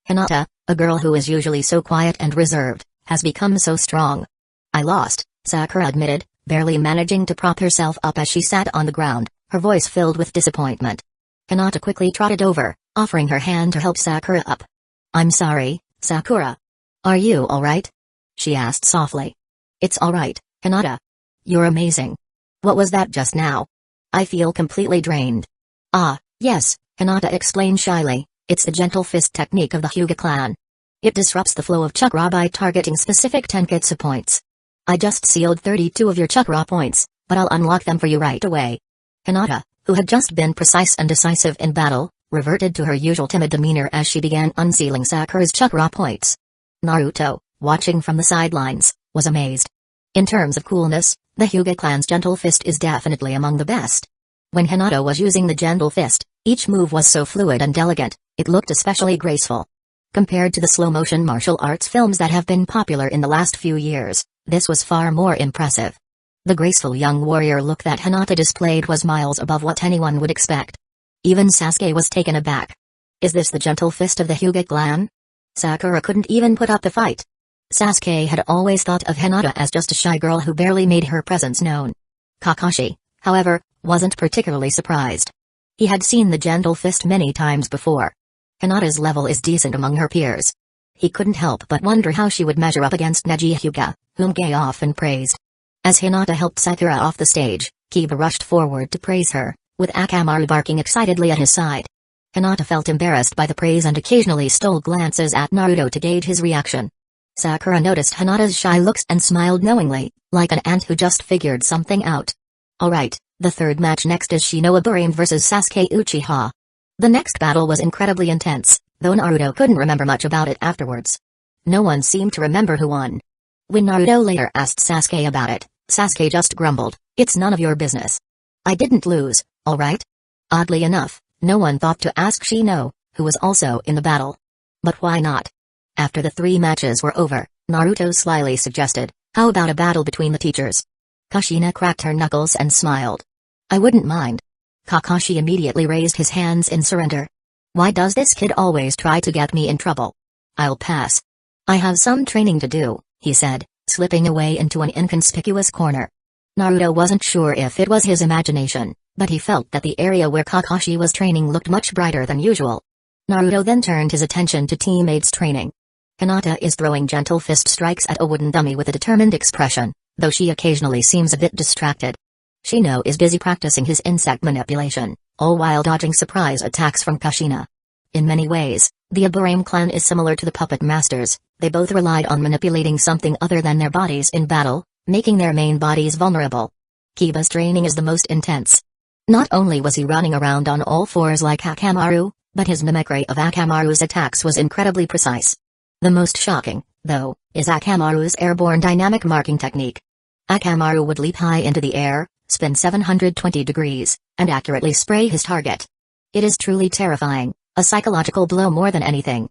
A: Hinata, a girl who is usually so quiet and reserved, has become so strong. I lost, Sakura admitted, barely managing to prop herself up as she sat on the ground, her voice filled with disappointment. Hinata quickly trotted over, offering her hand to help Sakura up. I'm sorry, Sakura. Are you alright? She asked softly. It's alright, Hinata. You're amazing. What was that just now? I feel completely drained. Ah, yes, Hinata explained shyly, it's the gentle fist technique of the Hyuga clan. It disrupts the flow of chakra by targeting specific tenketsu points. I just sealed 32 of your chakra points, but I'll unlock them for you right away. Hinata, who had just been precise and decisive in battle, reverted to her usual timid demeanor as she began unsealing Sakura's chakra points. Naruto, watching from the sidelines, was amazed. In terms of coolness, the Hyuga clan's gentle fist is definitely among the best. When Hinata was using the gentle fist, each move was so fluid and elegant, it looked especially graceful. Compared to the slow-motion martial arts films that have been popular in the last few years, this was far more impressive. The graceful young warrior look that Hinata displayed was miles above what anyone would expect. Even Sasuke was taken aback. Is this the gentle fist of the Hyuga clan? Sakura couldn't even put up a fight. Sasuke had always thought of Hinata as just a shy girl who barely made her presence known. Kakashi, however, wasn't particularly surprised. He had seen the gentle fist many times before. Hinata's level is decent among her peers. He couldn't help but wonder how she would measure up against Neji Hyuga, whom Gai often praised. As Hinata helped Sakura off the stage, Kiba rushed forward to praise her, with Akamaru barking excitedly at his side. Hinata felt embarrassed by the praise and occasionally stole glances at Naruto to gauge his reaction. Sakura noticed Hinata's shy looks and smiled knowingly, like an ant who just figured something out. Alright, the third match next is Shinoa Burin vs Sasuke Uchiha. The next battle was incredibly intense, though Naruto couldn't remember much about it afterwards. No one seemed to remember who won. When Naruto later asked Sasuke about it, Sasuke just grumbled, "It's none of your business. I didn't lose, alright?" Oddly enough, no one thought to ask Shino, who was also in the battle. But why not? After the 3 matches were over, Naruto slyly suggested, how about a battle between the teachers? Kushina cracked her knuckles and smiled. I wouldn't mind. Kakashi immediately raised his hands in surrender. Why does this kid always try to get me in trouble? I'll pass. I have some training to do, he said, slipping away into an inconspicuous corner. Naruto wasn't sure if it was his imagination, but he felt that the area where Kakashi was training looked much brighter than usual. Naruto then turned his attention to teammates' training. Hinata is throwing gentle fist strikes at a wooden dummy with a determined expression, though she occasionally seems a bit distracted. Shino is busy practicing his insect manipulation, all while dodging surprise attacks from Kushina. In many ways, the Aburame clan is similar to the puppet masters. They both relied on manipulating something other than their bodies in battle, making their main bodies vulnerable. Kiba's training is the most intense. Not only was he running around on all fours like Akamaru, but his mimicry of Akamaru's attacks was incredibly precise. The most shocking, though, is Akamaru's airborne dynamic marking technique. Akamaru would leap high into the air, spin 720 degrees, and accurately spray his target. It is truly terrifying, a psychological blow more than anything.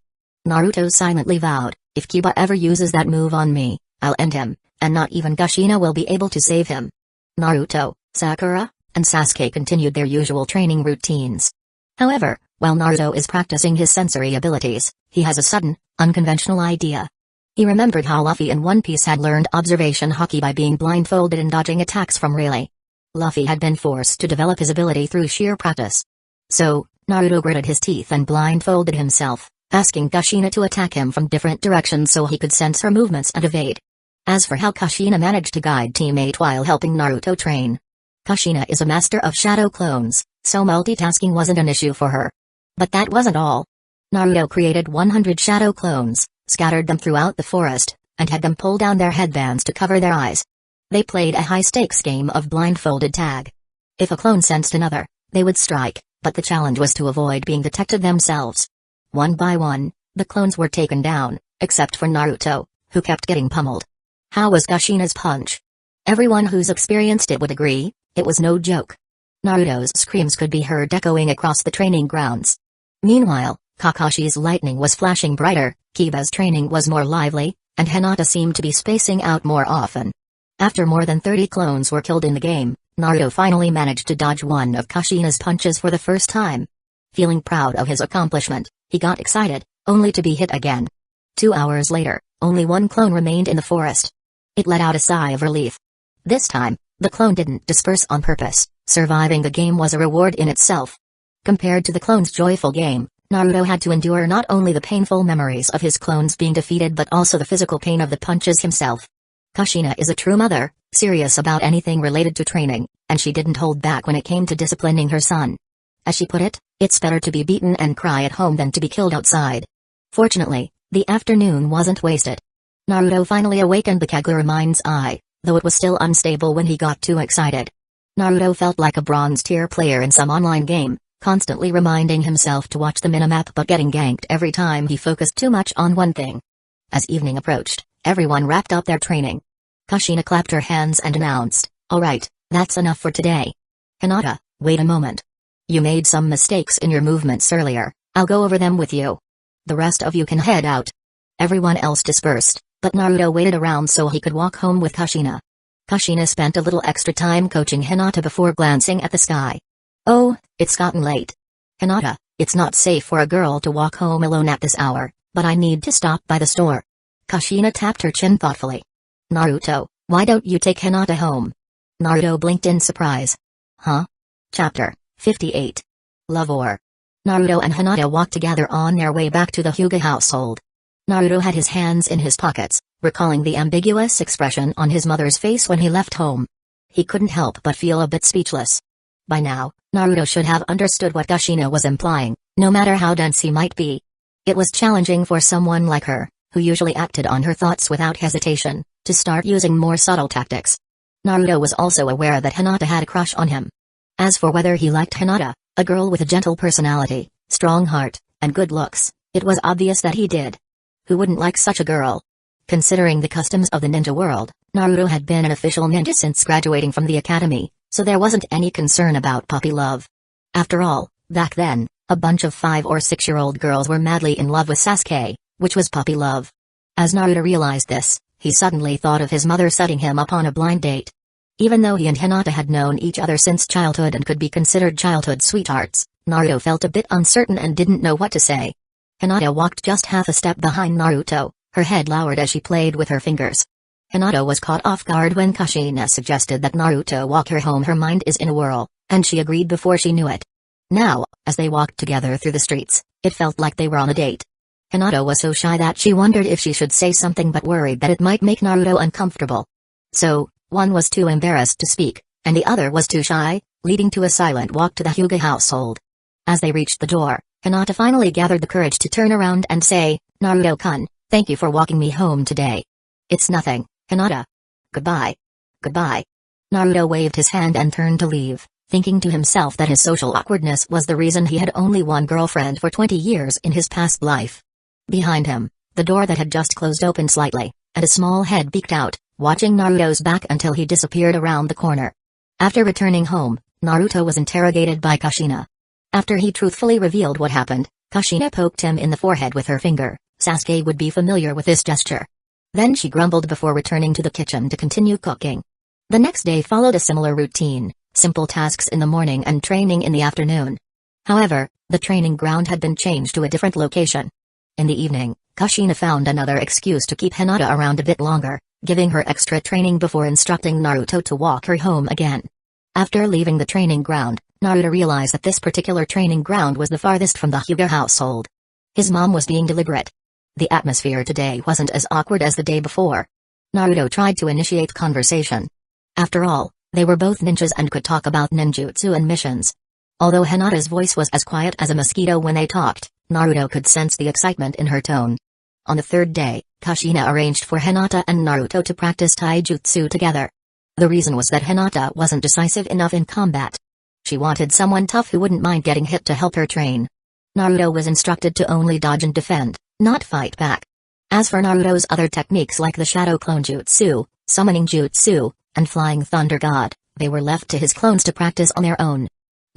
A: Naruto silently vowed, if Kiba ever uses that move on me, I'll end him, and not even Kushina will be able to save him. Naruto, Sakura, and Sasuke continued their usual training routines. However, while Naruto is practicing his sensory abilities, he has a sudden, unconventional idea. He remembered how Luffy in One Piece had learned observation haki by being blindfolded and dodging attacks from Rayleigh. Luffy had been forced to develop his ability through sheer practice. So, Naruto gritted his teeth and blindfolded himself, asking Kushina to attack him from different directions so he could sense her movements and evade. As for how Kushina managed to guide teammate while helping Naruto train. Kushina is a master of shadow clones, so multitasking wasn't an issue for her. But that wasn't all. Naruto created 100 shadow clones, scattered them throughout the forest, and had them pull down their headbands to cover their eyes. They played a high-stakes game of blindfolded tag. If a clone sensed another, they would strike, but the challenge was to avoid being detected themselves. One by one, the clones were taken down, except for Naruto, who kept getting pummeled. How was Kushina's punch? Everyone who's experienced it would agree, it was no joke. Naruto's screams could be heard echoing across the training grounds. Meanwhile, Kakashi's lightning was flashing brighter, Kiba's training was more lively, and Hinata seemed to be spacing out more often. After more than 30 clones were killed in the game, Naruto finally managed to dodge one of Kushina's punches for the first time. Feeling proud of his accomplishment, he got excited, only to be hit again. 2 hours later, only one clone remained in the forest. It let out a sigh of relief. This time, the clone didn't disperse on purpose, surviving the game was a reward in itself. Compared to the clone's joyful game, Naruto had to endure not only the painful memories of his clones being defeated but also the physical pain of the punches himself. Kushina is a true mother, serious about anything related to training, and she didn't hold back when it came to disciplining her son. As she put it, it's better to be beaten and cry at home than to be killed outside. Fortunately, the afternoon wasn't wasted. Naruto finally awakened the Kagura mind's eye, though it was still unstable when he got too excited. Naruto felt like a bronze-tier player in some online game, constantly reminding himself to watch the minimap but getting ganked every time he focused too much on one thing. As evening approached, everyone wrapped up their training. Kushina clapped her hands and announced, "Alright, that's enough for today. Hinata, wait a moment. You made some mistakes in your movements earlier, I'll go over them with you. The rest of you can head out." Everyone else dispersed, but Naruto waited around so he could walk home with Kushina. Kushina spent a little extra time coaching Hinata before glancing at the sky. "Oh, it's gotten late. Hinata, it's not safe for a girl to walk home alone at this hour, but I need to stop by the store." Kushina tapped her chin thoughtfully. "Naruto, why don't you take Hinata home?" Naruto blinked in surprise. Huh? Chapter 58. Love War. Naruto and Hinata walked together on their way back to the Hyuga household. Naruto had his hands in his pockets, recalling the ambiguous expression on his mother's face when he left home. He couldn't help but feel a bit speechless. By now, Naruto should have understood what Kushina was implying, no matter how dense he might be. It was challenging for someone like her, who usually acted on her thoughts without hesitation, to start using more subtle tactics. Naruto was also aware that Hinata had a crush on him. As for whether he liked Hinata, a girl with a gentle personality, strong heart, and good looks, it was obvious that he did. Who wouldn't like such a girl? Considering the customs of the ninja world, Naruto had been an official ninja since graduating from the academy, so there wasn't any concern about puppy love. After all, back then, a bunch of 5 or 6-year-old girls were madly in love with Sasuke, which was puppy love. As Naruto realized this, he suddenly thought of his mother setting him up on a blind date. Even though he and Hinata had known each other since childhood and could be considered childhood sweethearts, Naruto felt a bit uncertain and didn't know what to say. Hinata walked just half a step behind Naruto, her head lowered as she played with her fingers. Hinata was caught off guard when Kushina suggested that Naruto walk her home. Her mind is in a whirl, and she agreed before she knew it. Now, as they walked together through the streets, it felt like they were on a date. Hinata was so shy that she wondered if she should say something but worried that it might make Naruto uncomfortable. So, one was too embarrassed to speak, and the other was too shy, leading to a silent walk to the Hyuga household. As they reached the door, Hinata finally gathered the courage to turn around and say, "Naruto-kun, thank you for walking me home today." "It's nothing, Hinata. Goodbye." "Goodbye." Naruto waved his hand and turned to leave, thinking to himself that his social awkwardness was the reason he had only one girlfriend for 20 years in his past life. Behind him, the door that had just closed opened slightly, and a small head peeked out, watching Naruto's back until he disappeared around the corner. After returning home, Naruto was interrogated by Kushina. After he truthfully revealed what happened, Kushina poked him in the forehead with her finger. Sasuke would be familiar with this gesture. Then she grumbled before returning to the kitchen to continue cooking. The next day followed a similar routine, simple tasks in the morning and training in the afternoon. However, the training ground had been changed to a different location. In the evening, Kushina found another excuse to keep Hinata around a bit longer, giving her extra training before instructing Naruto to walk her home again. After leaving the training ground, Naruto realized that this particular training ground was the farthest from the Hyuga household. His mom was being deliberate. The atmosphere today wasn't as awkward as the day before. Naruto tried to initiate conversation. After all, they were both ninjas and could talk about ninjutsu and missions. Although Hinata's voice was as quiet as a mosquito when they talked, Naruto could sense the excitement in her tone. On the third day, Kushina arranged for Hinata and Naruto to practice taijutsu together. The reason was that Hinata wasn't decisive enough in combat. She wanted someone tough who wouldn't mind getting hit to help her train. Naruto was instructed to only dodge and defend, not fight back. As for Naruto's other techniques like the Shadow Clone Jutsu, Summoning Jutsu, and Flying Thunder God, they were left to his clones to practice on their own.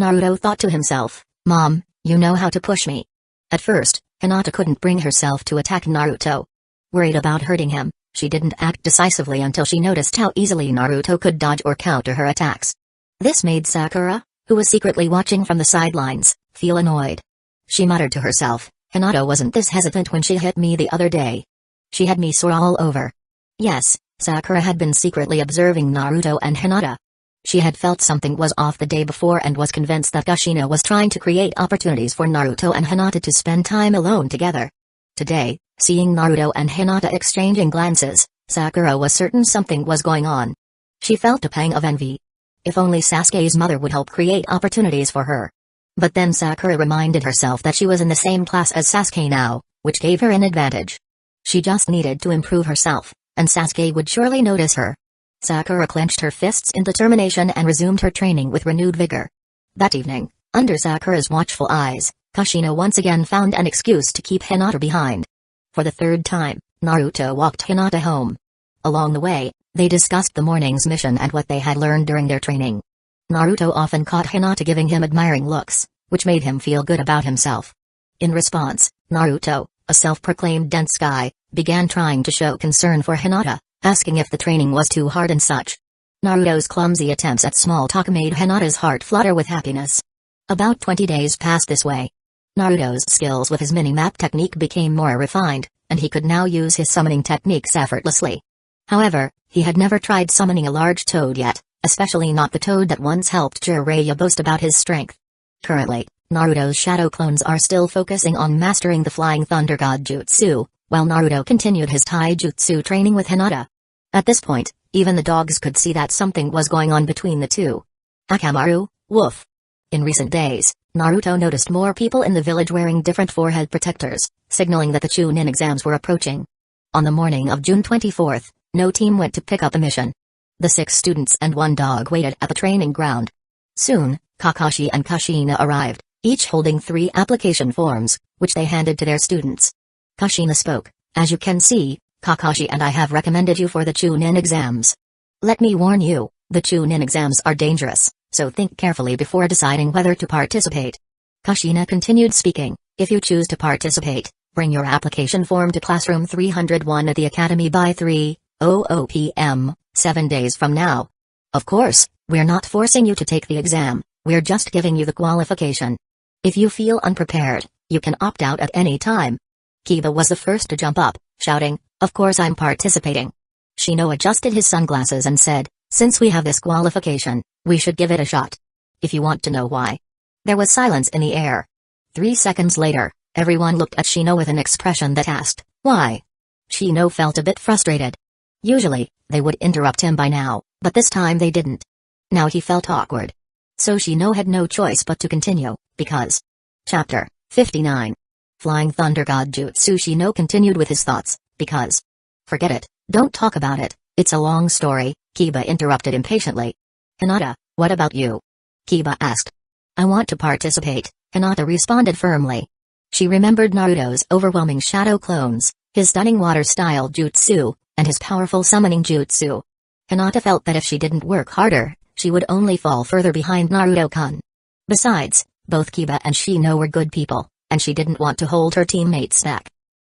A: Naruto thought to himself, "Mom, you know how to push me." At first, Hinata couldn't bring herself to attack Naruto. Worried about hurting him, she didn't act decisively until she noticed how easily Naruto could dodge or counter her attacks. This made Sakura, who was secretly watching from the sidelines, feel annoyed. She muttered to herself, "Hinata wasn't this hesitant when she hit me the other day. She had me sore all over." Yes, Sakura had been secretly observing Naruto and Hinata. She had felt something was off the day before and was convinced that Kushina was trying to create opportunities for Naruto and Hinata to spend time alone together. Today, seeing Naruto and Hinata exchanging glances, Sakura was certain something was going on. She felt a pang of envy. If only Sasuke's mother would help create opportunities for her. But then Sakura reminded herself that she was in the same class as Sasuke now, which gave her an advantage. She just needed to improve herself, and Sasuke would surely notice her. Sakura clenched her fists in determination and resumed her training with renewed vigor. That evening, under Sakura's watchful eyes, Kushina once again found an excuse to keep Hinata behind. For the third time, Naruto walked Hinata home. Along the way, they discussed the morning's mission and what they had learned during their training. Naruto often caught Hinata giving him admiring looks, which made him feel good about himself. In response, Naruto, a self-proclaimed dense guy, began trying to show concern for Hinata, asking if the training was too hard and such. Naruto's clumsy attempts at small talk made Hinata's heart flutter with happiness. About 20 days passed this way. Naruto's skills with his mini-map technique became more refined, and he could now use his summoning techniques effortlessly. However, he had never tried summoning a large toad yet, especially not the toad that once helped Jiraiya boast about his strength. Currently, Naruto's shadow clones are still focusing on mastering the Flying Thunder God Jutsu, while Naruto continued his taijutsu training with Hinata. At this point, even the dogs could see that something was going on between the two. Akamaru, woof. In recent days, Naruto noticed more people in the village wearing different forehead protectors, signaling that the Chunin exams were approaching. On the morning of June 24th, no team went to pick up a mission. The 6 students and 1 dog waited at the training ground. Soon, Kakashi and Kushina arrived, each holding 3 application forms, which they handed to their students. Kushina spoke, "As you can see, Kakashi and I have recommended you for the Chunin exams. Let me warn you, the Chunin exams are dangerous, so think carefully before deciding whether to participate." Kushina continued speaking, "If you choose to participate, bring your application form to classroom 301 at the academy by 3:00 p.m., 7 days from now. Of course, we're not forcing you to take the exam, we're just giving you the qualification. If you feel unprepared, you can opt out at any time." Kiba was the first to jump up, shouting, "Of course I'm participating." Shino adjusted his sunglasses and said, "Since we have this qualification, we should give it a shot. If you want to know why." There was silence in the air. 3 seconds later, everyone looked at Shino with an expression that asked, "Why?" Shino felt a bit frustrated. Usually, they would interrupt him by now, but this time they didn't. Now he felt awkward. So Shino had no choice but to continue, because... Chapter 59. Flying Thunder God Jutsu. Shino continued with his thoughts, because... Forget it, don't talk about it, it's a long story, Kiba interrupted impatiently. "Hinata, what about you?" Kiba asked. "I want to participate," Hinata responded firmly. She remembered Naruto's overwhelming shadow clones, his stunning water-style jutsu, and his powerful summoning jutsu. Hinata felt that if she didn't work harder, she would only fall further behind Naruto-kun. Besides, both Kiba and Shino were good people, and she didn't want to hold her teammates back.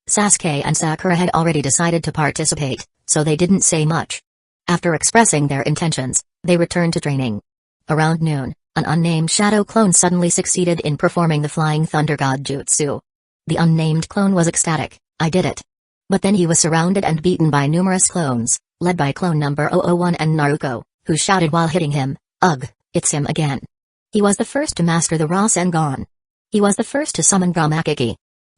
A: Sasuke and Sakura had already decided to participate, so they didn't say much. After expressing their intentions, they returned to training. Around noon, an unnamed shadow clone suddenly succeeded in performing the Flying Thunder God Jutsu. The unnamed clone was ecstatic. "I did it." But then he was surrounded and beaten by numerous clones, led by clone number 001 and Naruto, who shouted while hitting him, "Ugh, it's him again." He was the first to master the Rasengan. He was the first to summon Ramakiki.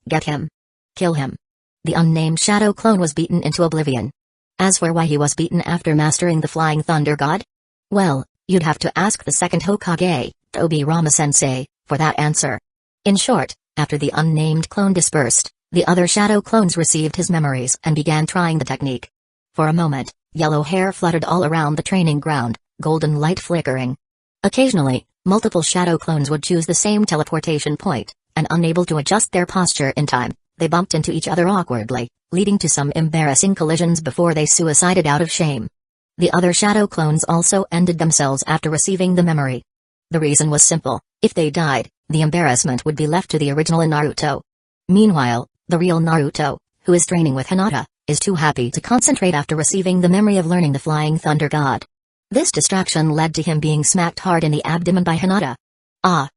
A: Get him. Kill him. The unnamed shadow clone was beaten into oblivion. As for why he was beaten after mastering the Flying Thunder God? Well, you'd have to ask the second Hokage, Tobirama-sensei, for that answer. In short, after the unnamed clone dispersed, the other shadow clones received his memories and began trying the technique. For a moment, yellow hair fluttered all around the training ground, golden light flickering. Occasionally, multiple shadow clones would choose the same teleportation point, and unable to adjust their posture in time, they bumped into each other awkwardly, leading to some embarrassing collisions before they suicided out of shame. The other shadow clones also ended themselves after receiving the memory. The reason was simple: if they died, the embarrassment would be left to the original Naruto. Meanwhile, the real Naruto, who is training with Hinata, is too happy to concentrate after receiving the memory of learning the Flying Thunder God. This distraction led to him being smacked hard in the abdomen by Hinata. Ah!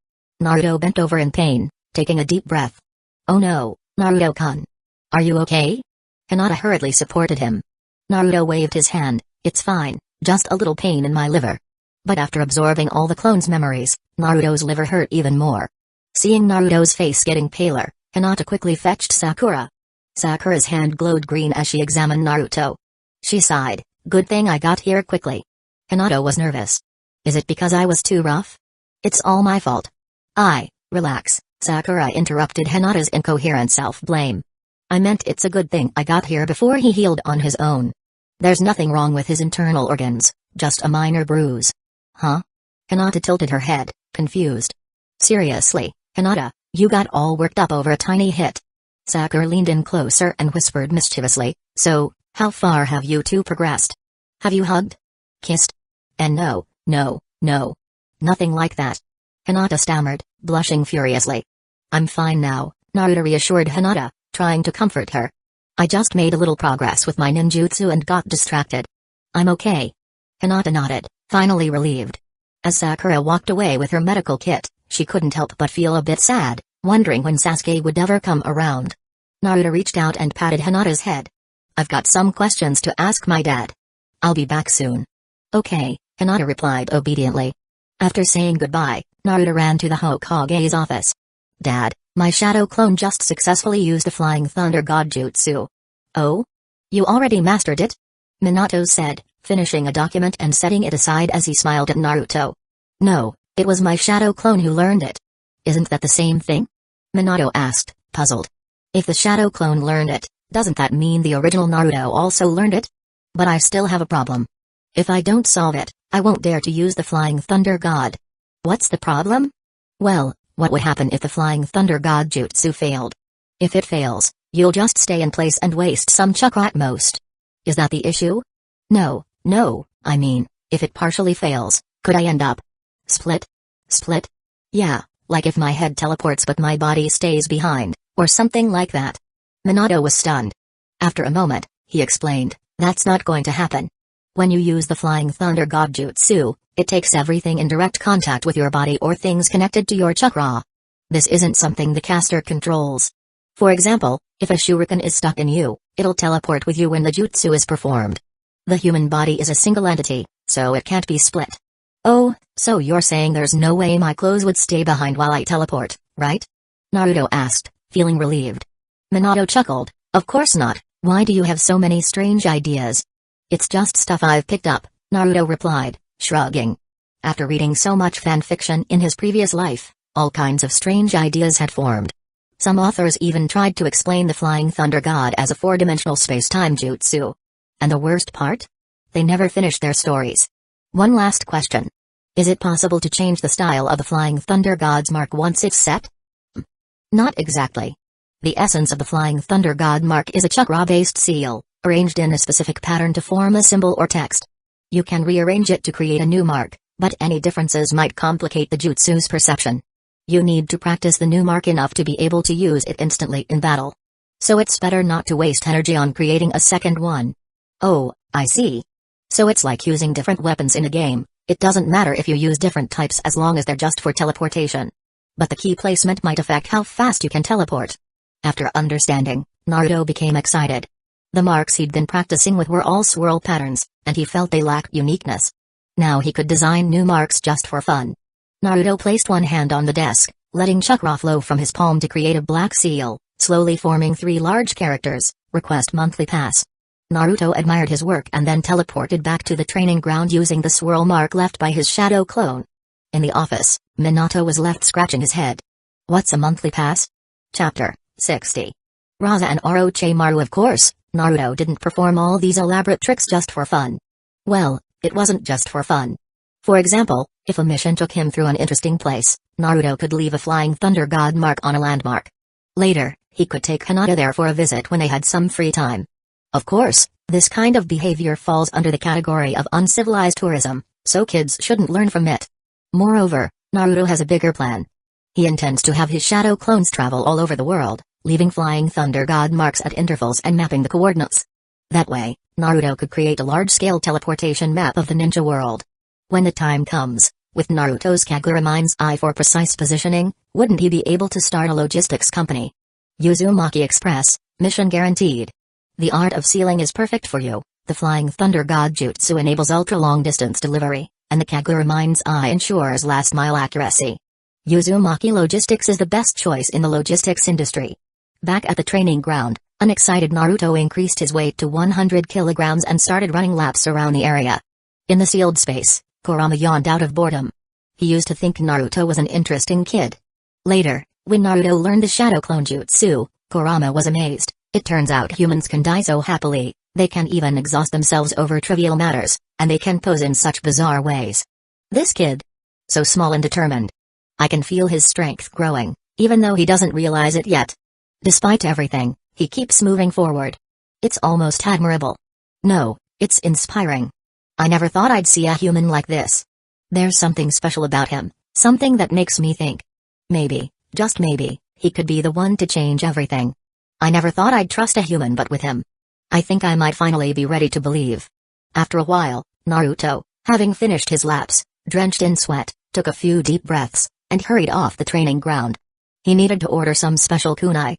A: Naruto bent over in pain, taking a deep breath. "Oh no, Naruto-kun. Are you okay?" Hinata hurriedly supported him. Naruto waved his hand. "It's fine, just a little pain in my liver." But after absorbing all the clones' memories, Naruto's liver hurt even more. Seeing Naruto's face getting paler, Hinata quickly fetched Sakura. Sakura's hand glowed green as she examined Naruto. She sighed, "Good thing I got here quickly." Hinata was nervous. "Is it because I was too rough?" "It's all my fault." Relax," Sakura interrupted Hinata's incoherent self-blame. "I meant it's a good thing I got here before he healed on his own. There's nothing wrong with his internal organs, just a minor bruise." "Huh?" Hinata tilted her head, confused. "Seriously, Hinata, you got all worked up over a tiny hit." Sakura leaned in closer and whispered mischievously, "So, how far have you two progressed? Have you hugged? Kissed?" "And no, nothing like that." Hinata stammered, blushing furiously. "I'm fine now," Naruto reassured Hinata, trying to comfort her. "I just made a little progress with my ninjutsu and got distracted. I'm okay." Hinata nodded, finally relieved. As Sakura walked away with her medical kit, she couldn't help but feel a bit sad, wondering when Sasuke would ever come around. Naruto reached out and patted Hinata's head. "I've got some questions to ask my dad. I'll be back soon." "Okay," Hinata replied obediently. After saying goodbye, Naruto ran to the Hokage's office. "Dad, my shadow clone just successfully used the Flying Thunder God Jutsu." "Oh? You already mastered it?" Minato said, finishing a document and setting it aside as he smiled at Naruto. "No, it was my shadow clone who learned it." "Isn't that the same thing?" Minato asked, puzzled. "If the shadow clone learned it, doesn't that mean the original Naruto also learned it? But I still have a problem. If I don't solve it, I won't dare to use the Flying Thunder God." "What's the problem?" "Well, what would happen if the Flying Thunder God Jutsu failed? If it fails, you'll just stay in place and waste some chakra at most. Is that the issue?" No, I mean, if it partially fails, could I end up split? Split? Yeah, like if my head teleports but my body stays behind, or something like that." Minato was stunned. After a moment, he explained, "That's not going to happen. When you use the Flying Thunder God Jutsu, it takes everything in direct contact with your body or things connected to your chakra. This isn't something the caster controls. For example, if a shuriken is stuck in you, it'll teleport with you when the jutsu is performed. The human body is a single entity, so it can't be split." "Oh, so you're saying there's no way my clothes would stay behind while I teleport, right?" Naruto asked, feeling relieved. Minato chuckled, "Of course not. Why do you have so many strange ideas?" "It's just stuff I've picked up," Naruto replied, shrugging. After reading so much fan fiction in his previous life, all kinds of strange ideas had formed. Some authors even tried to explain the Flying Thunder God as a four-dimensional space-time jutsu. And the worst part? They never finished their stories. One last question. Is it possible to change the style of the Flying Thunder God's mark once it's set? Not exactly. The essence of the Flying Thunder God mark is a chakra-based seal, arranged in a specific pattern to form a symbol or text. You can rearrange it to create a new mark, but any differences might complicate the jutsu's perception. You need to practice the new mark enough to be able to use it instantly in battle. So it's better not to waste energy on creating a second one. Oh, I see. So it's like using different weapons in a game. It doesn't matter if you use different types as long as they're just for teleportation. But the key placement might affect how fast you can teleport. After understanding, Naruto became excited. The marks he'd been practicing with were all swirl patterns, and he felt they lacked uniqueness. Now he could design new marks just for fun. Naruto placed one hand on the desk, letting chakra flow from his palm to create a black seal, slowly forming 3 large characters, request monthly pass. Naruto admired his work and then teleported back to the training ground using the swirl mark left by his shadow clone. In the office, Minato was left scratching his head. What's a monthly pass? Chapter 60. Raza and Orochimaru. Of course, Naruto didn't perform all these elaborate tricks just for fun. Well, it wasn't just for fun. For example, if a mission took him through an interesting place, Naruto could leave a flying thunder god mark on a landmark. Later, he could take Hinata there for a visit when they had some free time. Of course, this kind of behavior falls under the category of uncivilized tourism, so kids shouldn't learn from it. Moreover, Naruto has a bigger plan. He intends to have his shadow clones travel all over the world, leaving flying thunder god marks at intervals and mapping the coordinates. That way, Naruto could create a large-scale teleportation map of the ninja world. When the time comes, with Naruto's Kagura mind's eye for precise positioning, wouldn't he be able to start a logistics company? Uzumaki Express, mission guaranteed. The art of sealing is perfect for you. The flying thunder god jutsu enables ultra-long distance delivery, and the Kagura mind's eye ensures last-mile accuracy. Uzumaki Logistics is the best choice in the logistics industry. Back at the training ground, unexcited Naruto increased his weight to 100 kilograms and started running laps around the area. In the sealed space, Kurama yawned out of boredom. He used to think Naruto was an interesting kid. Later, when Naruto learned the shadow clone jutsu, Kurama was amazed. It turns out humans can die so happily, they can even exhaust themselves over trivial matters, and they can pose in such bizarre ways. This kid, so small and determined. I can feel his strength growing, even though he doesn't realize it yet. Despite everything, he keeps moving forward. It's almost admirable. No, it's inspiring. I never thought I'd see a human like this. There's something special about him, something that makes me think. Maybe, just maybe, he could be the one to change everything. I never thought I'd trust a human, but with him, I think I might finally be ready to believe. After a while, Naruto, having finished his laps, drenched in sweat, took a few deep breaths, and hurried off the training ground. He needed to order some special kunai.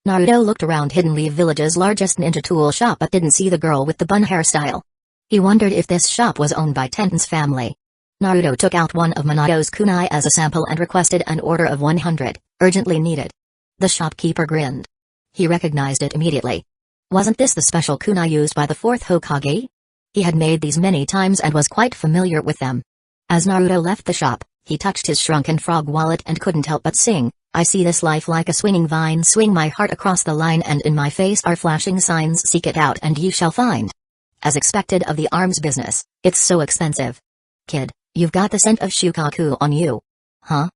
A: Naruto looked around Hidden Leaf Village's largest ninja tool shop but didn't see the girl with the bun hairstyle. He wondered if this shop was owned by Tenten's family. Naruto took out one of Minato's kunai as a sample and requested an order of 100, urgently needed. The shopkeeper grinned. He recognized it immediately. Wasn't this the special kunai used by the 4th Hokage? He had made these many times and was quite familiar with them. As Naruto left the shop, he touched his shrunken frog wallet and couldn't help but sing, I see this life like a swinging vine, swing my heart across the line, and in my face are flashing signs, seek it out and you shall find. As expected of the arms business, it's so expensive. Kid, you've got the scent of Shukaku on you. Huh?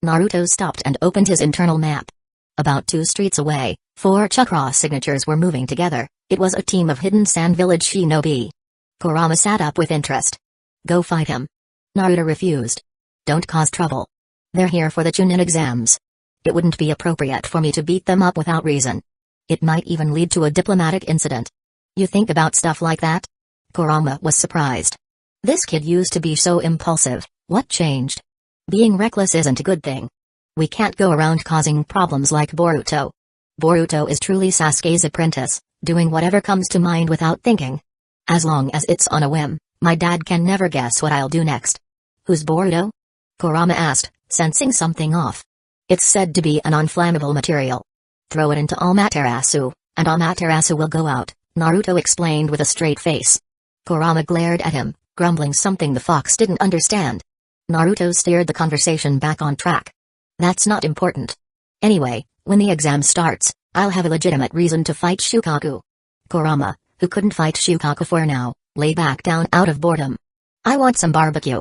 A: Naruto stopped and opened his internal map. About 2 streets away, 4 chakra signatures were moving together. It was a team of Hidden Sand Village shinobi. Kurama sat up with interest. Go fight him. Naruto refused. Don't cause trouble. They're here for the Chunin exams. It wouldn't be appropriate for me to beat them up without reason. It might even lead to a diplomatic incident. You think about stuff like that? Kurama was surprised. This kid used to be so impulsive, what changed? Being reckless isn't a good thing. We can't go around causing problems like Boruto. Boruto is truly Sasuke's apprentice, doing whatever comes to mind without thinking. As long as it's on a whim, my dad can never guess what I'll do next. Who's Boruto? Kurama asked, sensing something off. It's said to be an unflammable material. Throw it into Amaterasu, and Amaterasu will go out, Naruto explained with a straight face. Kurama glared at him, grumbling something the fox didn't understand. Naruto steered the conversation back on track. That's not important. Anyway, when the exam starts, I'll have a legitimate reason to fight Shukaku. Kurama, who couldn't fight Shukaku for now, lay back down out of boredom. I want some barbecue.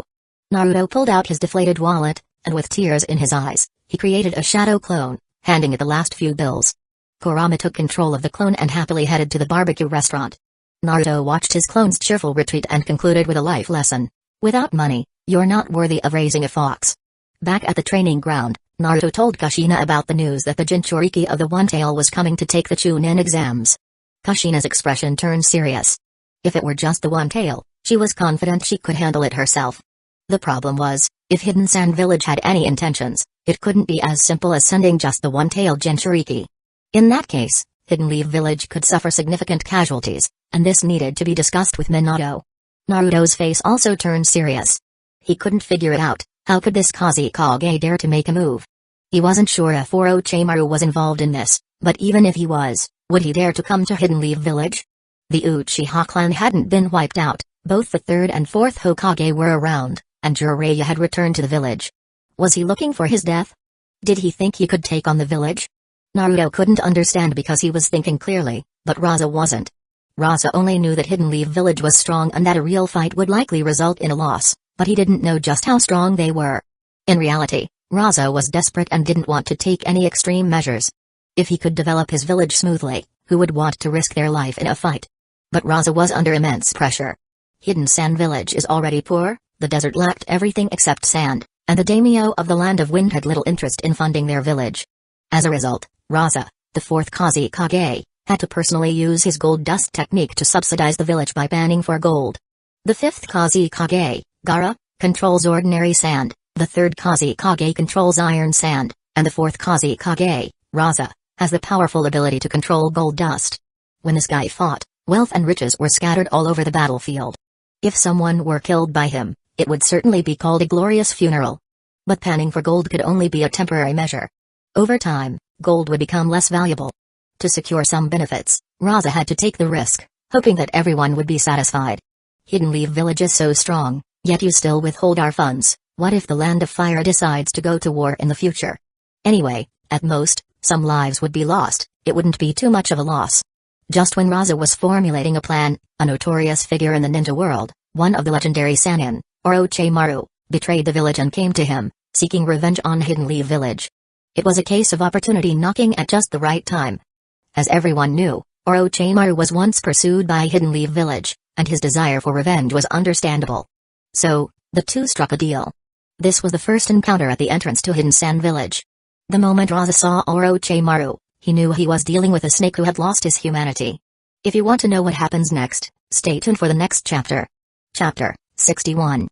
A: Naruto pulled out his deflated wallet, and with tears in his eyes, he created a shadow clone, handing it the last few bills. Kurama took control of the clone and happily headed to the barbecue restaurant. Naruto watched his clone's cheerful retreat and concluded with a life lesson. Without money, you're not worthy of raising a fox. Back at the training ground, Naruto told Kushina about the news that the Jinchuriki of the One Tail was coming to take the Chunin exams. Kushina's expression turned serious. If it were just the One Tail, she was confident she could handle it herself. The problem was, if Hidden Sand Village had any intentions, it couldn't be as simple as sending just the one-tailed Jinchuriki. In that case, Hidden Leaf Village could suffer significant casualties, and this needed to be discussed with Minato. Naruto's face also turned serious. He couldn't figure it out. How could this Kazekage dare to make a move? He wasn't sure if Orochimaru was involved in this, but even if he was, would he dare to come to Hidden Leaf Village? The Uchiha clan hadn't been wiped out, both the third and fourth Hokage were around, and Jiraiya had returned to the village. Was he looking for his death? Did he think he could take on the village? Naruto couldn't understand because he was thinking clearly, but Raza wasn't. Raza only knew that Hidden Leaf Village was strong and that a real fight would likely result in a loss, but he didn't know just how strong they were. In reality, Raza was desperate and didn't want to take any extreme measures. If he could develop his village smoothly, who would want to risk their life in a fight? But Raza was under immense pressure. Hidden Sand Village is already poor, the desert lacked everything except sand, and the daimyo of the Land of Wind had little interest in funding their village. As a result, Raza, the fourth Kazekage, had to personally use his gold dust technique to subsidize the village by panning for gold. The fifth Kazekage, Gaara, controls ordinary sand, the third Kazekage controls iron sand, and the fourth Kazekage, Raza, has the powerful ability to control gold dust. When this guy fought, wealth and riches were scattered all over the battlefield. If someone were killed by him, it would certainly be called a glorious funeral. But panning for gold could only be a temporary measure. Over time, gold would become less valuable. To secure some benefits, Raza had to take the risk, hoping that everyone would be satisfied. Hidden Leaf Village is so strong, yet you still withhold our funds. What if the Land of Fire decides to go to war in the future? Anyway, at most, some lives would be lost, it wouldn't be too much of a loss. Just when Raza was formulating a plan, a notorious figure in the ninja world, one of the legendary Sannin, Orochimaru, betrayed the village and came to him, seeking revenge on Hidden Leaf Village. It was a case of opportunity knocking at just the right time. As everyone knew, Orochimaru was once pursued by Hidden Leaf Village, and his desire for revenge was understandable. So, the two struck a deal. This was the first encounter at the entrance to Hidden Sand Village. The moment Raza saw Orochimaru, he knew he was dealing with a snake who had lost his humanity. If you want to know what happens next, stay tuned for the next chapter. Chapter 61.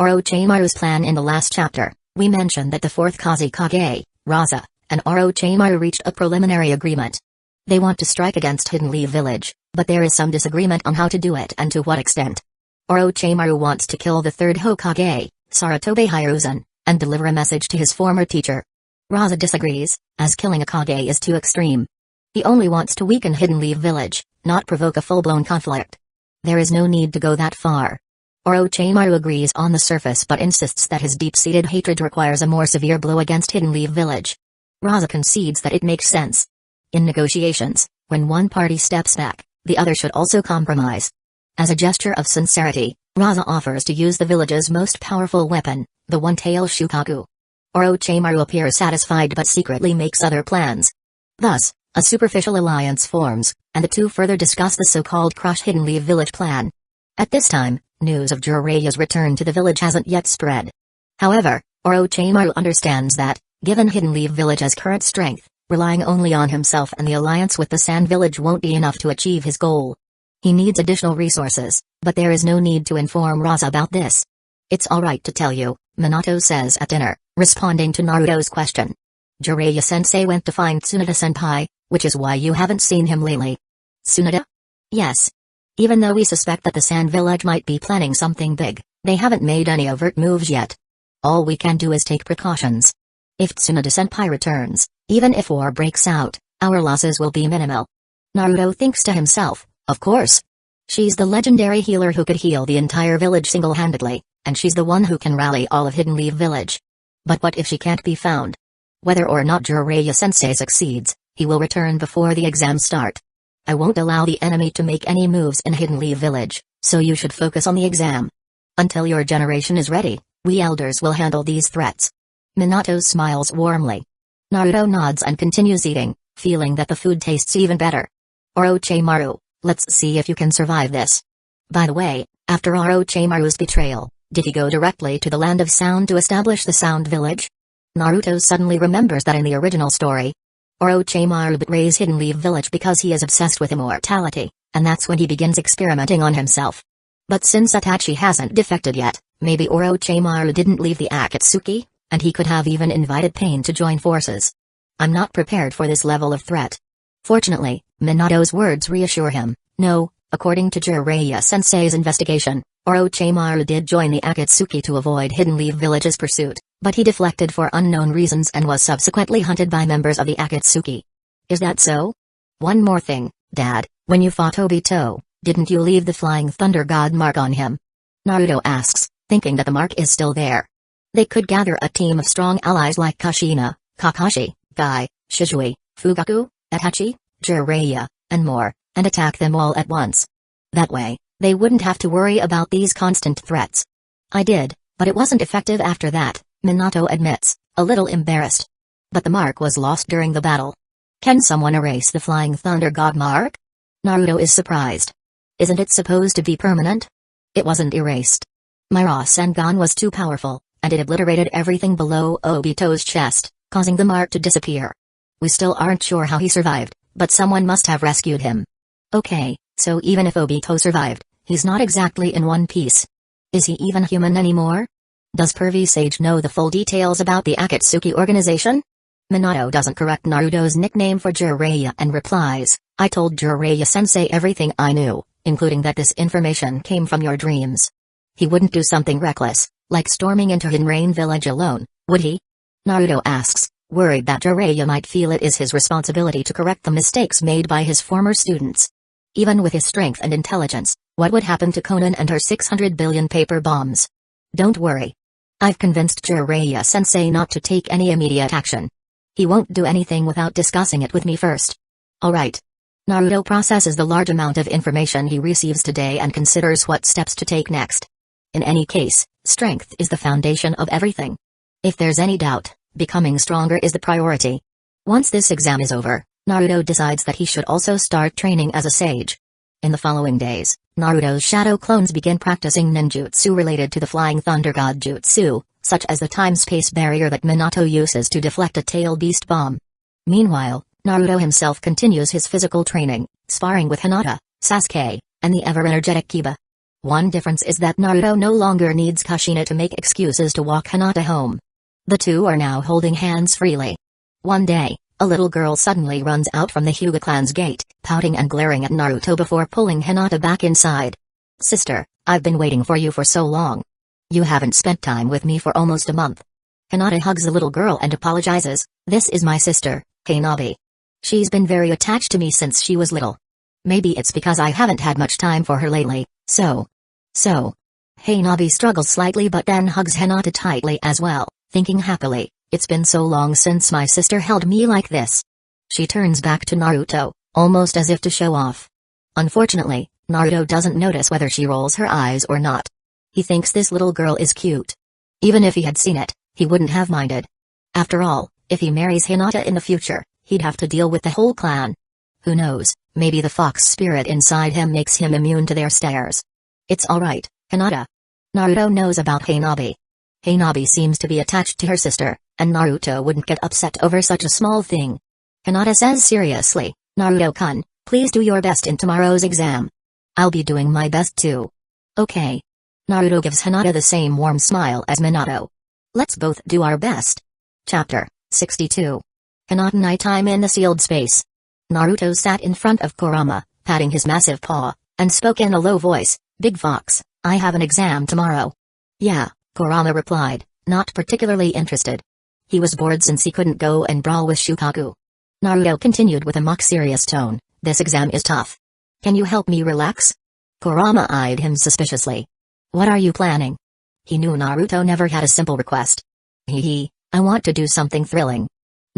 A: Orochimaru's plan. In the last chapter, we mentioned that the fourth Kazekage, Raza, and Orochimaru reached a preliminary agreement. They want to strike against Hidden Leaf Village, but there is some disagreement on how to do it and to what extent. Orochimaru wants to kill the third Hokage, Sarutobi Hiruzen, and deliver a message to his former teacher. Raza disagrees, as killing a Kage is too extreme. He only wants to weaken Hidden Leaf Village, not provoke a full-blown conflict. There is no need to go that far. Orochimaru agrees on the surface but insists that his deep-seated hatred requires a more severe blow against Hidden Leaf Village. Raza concedes that it makes sense. In negotiations, when one party steps back, the other should also compromise. As a gesture of sincerity, Raza offers to use the village's most powerful weapon, the one-tail Shukaku. Orochimaru appears satisfied but secretly makes other plans. Thus, a superficial alliance forms, and the two further discuss the so-called Crush Hidden Leaf Village plan. At this time, news of Jiraiya's return to the village hasn't yet spread. However, Orochimaru understands that, given Hidden Leaf Village's current strength, relying only on himself and the alliance with the Sand Village won't be enough to achieve his goal. He needs additional resources, but there is no need to inform Raza about this. It's alright to tell you, Minato says at dinner, responding to Naruto's question. Jiraiya-sensei went to find Tsunade-senpai, which is why you haven't seen him lately. Tsunade? Yes. Even though we suspect that the Sand Village might be planning something big, they haven't made any overt moves yet. All we can do is take precautions. If Tsunade-senpai returns, even if war breaks out, our losses will be minimal. Naruto thinks to himself, of course. She's the legendary healer who could heal the entire village single-handedly, and she's the one who can rally all of Hidden Leaf Village. But what if she can't be found? Whether or not Jiraiya-sensei succeeds, he will return before the exams start. I won't allow the enemy to make any moves in Hidden Leaf Village, so you should focus on the exam. Until your generation is ready, we elders will handle these threats. Minato smiles warmly. Naruto nods and continues eating, feeling that the food tastes even better. Orochimaru, let's see if you can survive this. By the way, after Orochimaru's betrayal, did he go directly to the Land of Sound to establish the Sound Village? Naruto suddenly remembers that in the original story, Orochimaru betrays Hidden Leaf Village because he is obsessed with immortality, and that's when he begins experimenting on himself. But since Itachi hasn't defected yet, maybe Orochimaru didn't leave the Akatsuki, and he could have even invited Pain to join forces. I'm not prepared for this level of threat. Fortunately, Minato's words reassure him. No, according to Jiraiya-sensei's investigation, Orochimaru did join the Akatsuki to avoid Hidden Leaf Village's pursuit, but he deflected for unknown reasons and was subsequently hunted by members of the Akatsuki. Is that so? One more thing, Dad, when you fought Obito, didn't you leave the Flying Thunder God mark on him? Naruto asks, thinking that the mark is still there. They could gather a team of strong allies like Kushina, Kakashi, Guy, Shizui, Fugaku, Itachi, Jiraiya, and more, and attack them all at once. That way, they wouldn't have to worry about these constant threats. I did, but it wasn't effective after that, Minato admits, a little embarrassed. But the mark was lost during the battle. Can someone erase the Flying Thunder God mark? Naruto is surprised. Isn't it supposed to be permanent? It wasn't erased. My Rasengan was too powerful, and it obliterated everything below Obito's chest, causing the mark to disappear. We still aren't sure how he survived, but someone must have rescued him. Okay, so even if Obito survived, he's not exactly in one piece. Is he even human anymore? Does Pervy Sage know the full details about the Akatsuki organization? Minato doesn't correct Naruto's nickname for Jiraiya and replies, I told Jiraiya-sensei everything I knew, including that this information came from your dreams. He wouldn't do something reckless, like storming into Hidden Rain Village alone, would he? Naruto asks, worried that Jiraiya might feel it is his responsibility to correct the mistakes made by his former students. Even with his strength and intelligence, what would happen to Konan and her 600 billion paper bombs? Don't worry. I've convinced Jiraiya-sensei not to take any immediate action. He won't do anything without discussing it with me first. Alright. Naruto processes the large amount of information he receives today and considers what steps to take next. In any case, strength is the foundation of everything. If there's any doubt, becoming stronger is the priority. Once this exam is over, Naruto decides that he should also start training as a sage. In the following days, Naruto's shadow clones begin practicing ninjutsu related to the Flying Thunder God Jutsu, such as the time-space barrier that Minato uses to deflect a tail beast bomb. Meanwhile, Naruto himself continues his physical training, sparring with Hinata, Sasuke, and the ever-energetic Kiba. One difference is that Naruto no longer needs Kushina to make excuses to walk Hinata home. The two are now holding hands freely. One day, a little girl suddenly runs out from the Hyuga clan's gate, pouting and glaring at Naruto before pulling Hinata back inside. Sister, I've been waiting for you for so long. You haven't spent time with me for almost a month. Hinata hugs the little girl and apologizes, this is my sister, Hanabi. She's been very attached to me since she was little. Maybe it's because I haven't had much time for her lately, so. Hanabi struggles slightly but then hugs Hinata tightly as well, thinking happily, it's been so long since my sister held me like this. She turns back to Naruto, almost as if to show off. Unfortunately, Naruto doesn't notice whether she rolls her eyes or not. He thinks this little girl is cute. Even if he had seen it, he wouldn't have minded. After all, if he marries Hinata in the future, he'd have to deal with the whole clan. Who knows, maybe the fox spirit inside him makes him immune to their stares. It's alright, Hinata. Naruto knows about Hanabi. Hanabi seems to be attached to her sister, and Naruto wouldn't get upset over such a small thing. Hinata says seriously, Naruto-kun, please do your best in tomorrow's exam. I'll be doing my best too. Okay. Naruto gives Hinata the same warm smile as Minato. Let's both do our best. Chapter 62. Hinata nighttime in the sealed space. Naruto sat in front of Kurama, patting his massive paw, and spoke in a low voice, Big Fox, I have an exam tomorrow. Yeah, Kurama replied, not particularly interested. He was bored since he couldn't go and brawl with Shukaku. Naruto continued with a mock-serious tone, this exam is tough. Can you help me relax? Kurama eyed him suspiciously. What are you planning? He knew Naruto never had a simple request. Hee, I want to do something thrilling.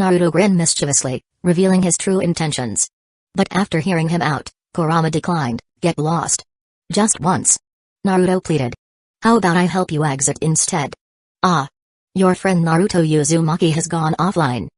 A: Naruto grinned mischievously, revealing his true intentions. But after hearing him out, Kurama declined, get lost. Just once. Naruto pleaded. How about I help you exit instead? Ah. Your friend Naruto Uzumaki has gone offline.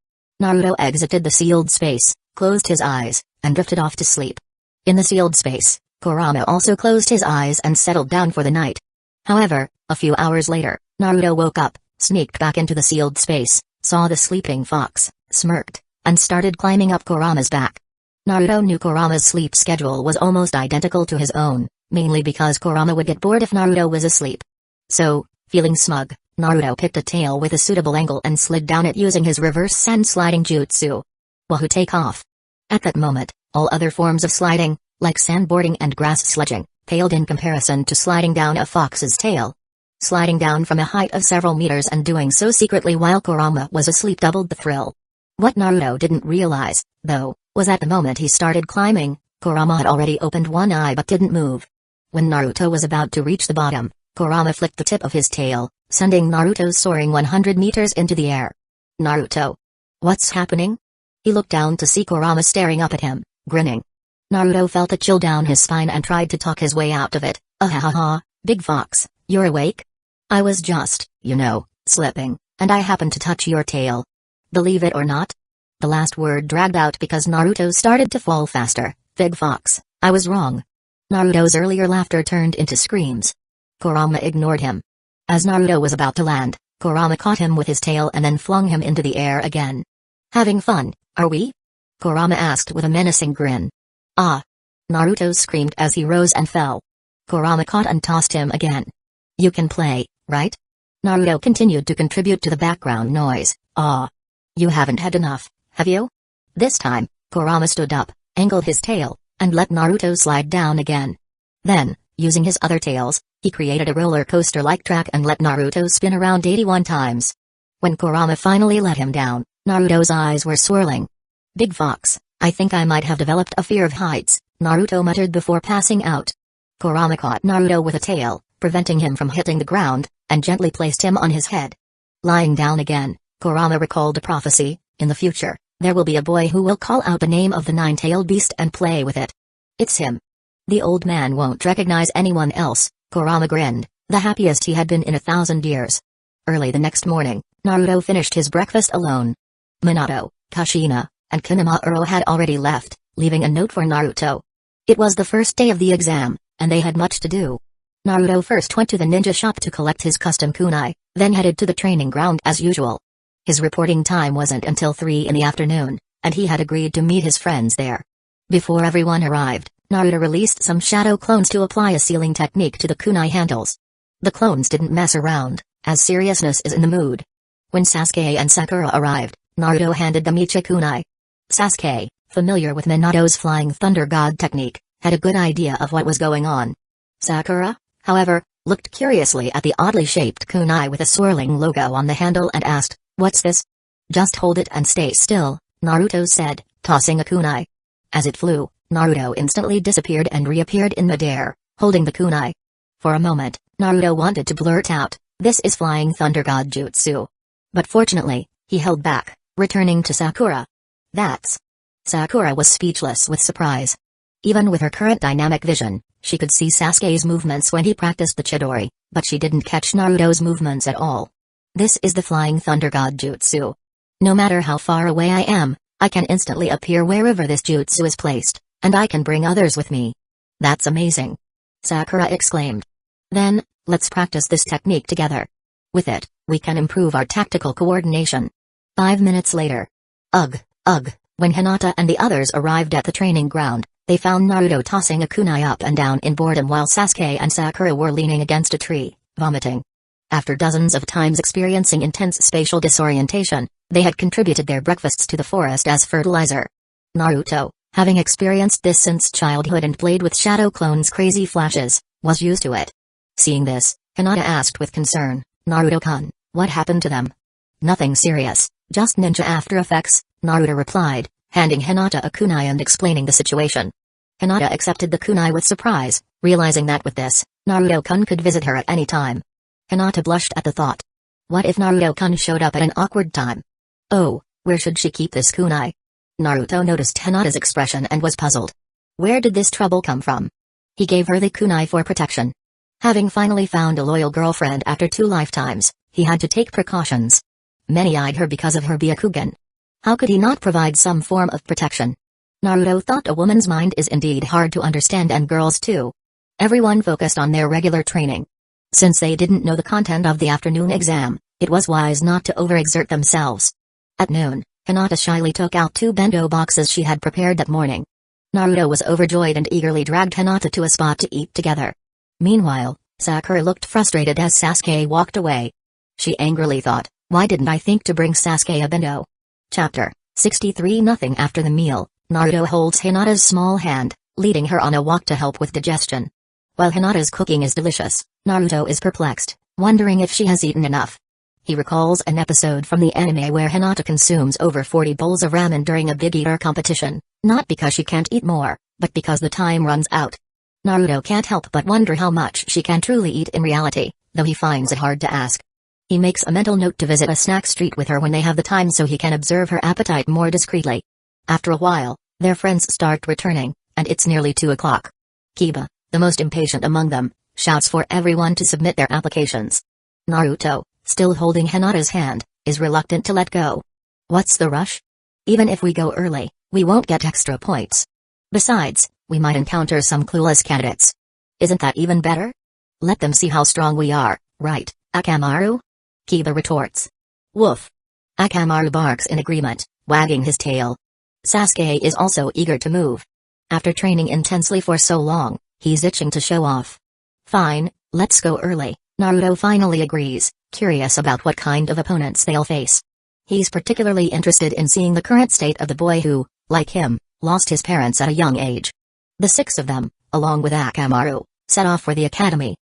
A: Naruto exited the sealed space, closed his eyes, and drifted off to sleep. In the sealed space, Kurama also closed his eyes and settled down for the night. However, a few hours later, Naruto woke up, sneaked back into the sealed space, saw the sleeping fox, smirked, and started climbing up Kurama's back. Naruto knew Kurama's sleep schedule was almost identical to his own, mainly because Kurama would get bored if Naruto was asleep. So, feeling smug, Naruto picked a tail with a suitable angle and slid down it using his reverse sand sliding jutsu. Wahoo take off. At that moment, all other forms of sliding, like sandboarding and grass sledging, paled in comparison to sliding down a fox's tail. Sliding down from a height of several meters and doing so secretly while Kurama was asleep doubled the thrill. What Naruto didn't realize, though, was at the moment he started climbing, Kurama had already opened one eye but didn't move. When Naruto was about to reach the bottom, Kurama flicked the tip of his tail, sending Naruto soaring 100 meters into the air. Naruto. What's happening? He looked down to see Kurama staring up at him, grinning. Naruto felt a chill down his spine and tried to talk his way out of it. Ahahaha, Big Fox, you're awake? I was just, slipping, and I happened to touch your tail. Believe it or not? The last word dragged out because Naruto started to fall faster. Big Fox, I was wrong. Naruto's earlier laughter turned into screams. Kurama ignored him. As Naruto was about to land, Kurama caught him with his tail and then flung him into the air again. Having fun, are we? Kurama asked with a menacing grin. Ah! Naruto screamed as he rose and fell. Kurama caught and tossed him again. You can play, right? Naruto continued to contribute to the background noise. Ah! You haven't had enough, have you? This time, Kurama stood up, angled his tail, and let Naruto slide down again. Then, using his other tails, he created a roller coaster-like track and let Naruto spin around 81 times. When Kurama finally let him down, Naruto's eyes were swirling. Big Fox, I think I might have developed a fear of heights, Naruto muttered before passing out. Kurama caught Naruto with a tail, preventing him from hitting the ground, and gently placed him on his head. Lying down again, Kurama recalled a prophecy. In the future, there will be a boy who will call out the name of the nine-tailed beast and play with it. It's him. The old man won't recognize anyone else, Kurama grinned, the happiest he had been in 1,000 years. Early the next morning, Naruto finished his breakfast alone. Minato, Kushina, and Kinamaru had already left, leaving a note for Naruto. It was the first day of the exam, and they had much to do. Naruto first went to the ninja shop to collect his custom kunai, then headed to the training ground as usual. His reporting time wasn't until 3 in the afternoon, and he had agreed to meet his friends there. Before everyone arrived, Naruto released some shadow clones to apply a sealing technique to the kunai handles. The clones didn't mess around, as seriousness is in the mood. When Sasuke and Sakura arrived, Naruto handed them each a kunai. Sasuke, familiar with Minato's Flying Thunder God technique, had a good idea of what was going on. Sakura, however, looked curiously at the oddly shaped kunai with a swirling logo on the handle and asked, "What's this?" "Just hold it and stay still," Naruto said, tossing a kunai. As it flew, Naruto instantly disappeared and reappeared in midair, holding the kunai. For a moment, Naruto wanted to blurt out, "This is Flying Thunder God Jutsu." But fortunately, he held back, returning to Sakura. "That's..." Sakura was speechless with surprise. Even with her current dynamic vision, she could see Sasuke's movements when he practiced the Chidori, but she didn't catch Naruto's movements at all. "This is the Flying Thunder God Jutsu. No matter how far away I am, I can instantly appear wherever this jutsu is placed, and I can bring others with me. That's amazing!" Sakura exclaimed. "Then, let's practice this technique together. With it, we can improve our tactical coordination." 5 minutes later. Ugh. When Hinata and the others arrived at the training ground, they found Naruto tossing a kunai up and down in boredom while Sasuke and Sakura were leaning against a tree, vomiting. After dozens of times experiencing intense spatial disorientation, they had contributed their breakfasts to the forest as fertilizer. Naruto, having experienced this since childhood and played with shadow clones' crazy flashes, was used to it. Seeing this, Hinata asked with concern, "Naruto-kun, what happened to them?" "Nothing serious, just ninja after effects," Naruto replied, handing Hinata a kunai and explaining the situation. Hinata accepted the kunai with surprise, realizing that with this, Naruto-kun could visit her at any time. Hinata blushed at the thought. What if Naruto-kun showed up at an awkward time? Oh, where should she keep this kunai? Naruto noticed Hinata's expression and was puzzled. Where did this trouble come from? He gave her the kunai for protection. Having finally found a loyal girlfriend after 2 lifetimes, he had to take precautions. Many eyed her because of her Byakugan. How could he not provide some form of protection? Naruto thought a woman's mind is indeed hard to understand, and girls too. Everyone focused on their regular training. Since they didn't know the content of the afternoon exam, It was wise not to overexert themselves. At noon, Hinata shyly took out 2 bento boxes she had prepared that morning. Naruto was overjoyed and eagerly dragged Hinata to a spot to eat together. Meanwhile, Sakura looked frustrated as Sasuke walked away. She angrily thought, why didn't I think to bring Sasuke a bento? Chapter 63. Nothing after the meal, Naruto holds Hinata's small hand, leading her on a walk to help with digestion. While Hinata's cooking is delicious, Naruto is perplexed, wondering if she has eaten enough. He recalls an episode from the anime where Hinata consumes over 40 bowls of ramen during a big eater competition, not because she can't eat more, but because the time runs out. Naruto can't help but wonder how much she can truly eat in reality, though he finds it hard to ask. He makes a mental note to visit a snack street with her when they have the time so he can observe her appetite more discreetly. After a while, their friends start returning, and it's nearly 2 o'clock. Kiba, the most impatient among them, shouts for everyone to submit their applications. Naruto, still holding Hinata's hand, is reluctant to let go. What's the rush? Even if we go early, we won't get extra points. Besides, we might encounter some clueless candidates. Isn't that even better? Let them see how strong we are, right, Akamaru? Kiba retorts. Woof. Akamaru barks in agreement, wagging his tail. Sasuke is also eager to move. After training intensely for so long, he's itching to show off. Fine, let's go early, Naruto finally agrees, curious about what kind of opponents they'll face. He's particularly interested in seeing the current state of the boy who, like him, lost his parents at a young age. The 6 of them, along with Akamaru, set off for the academy.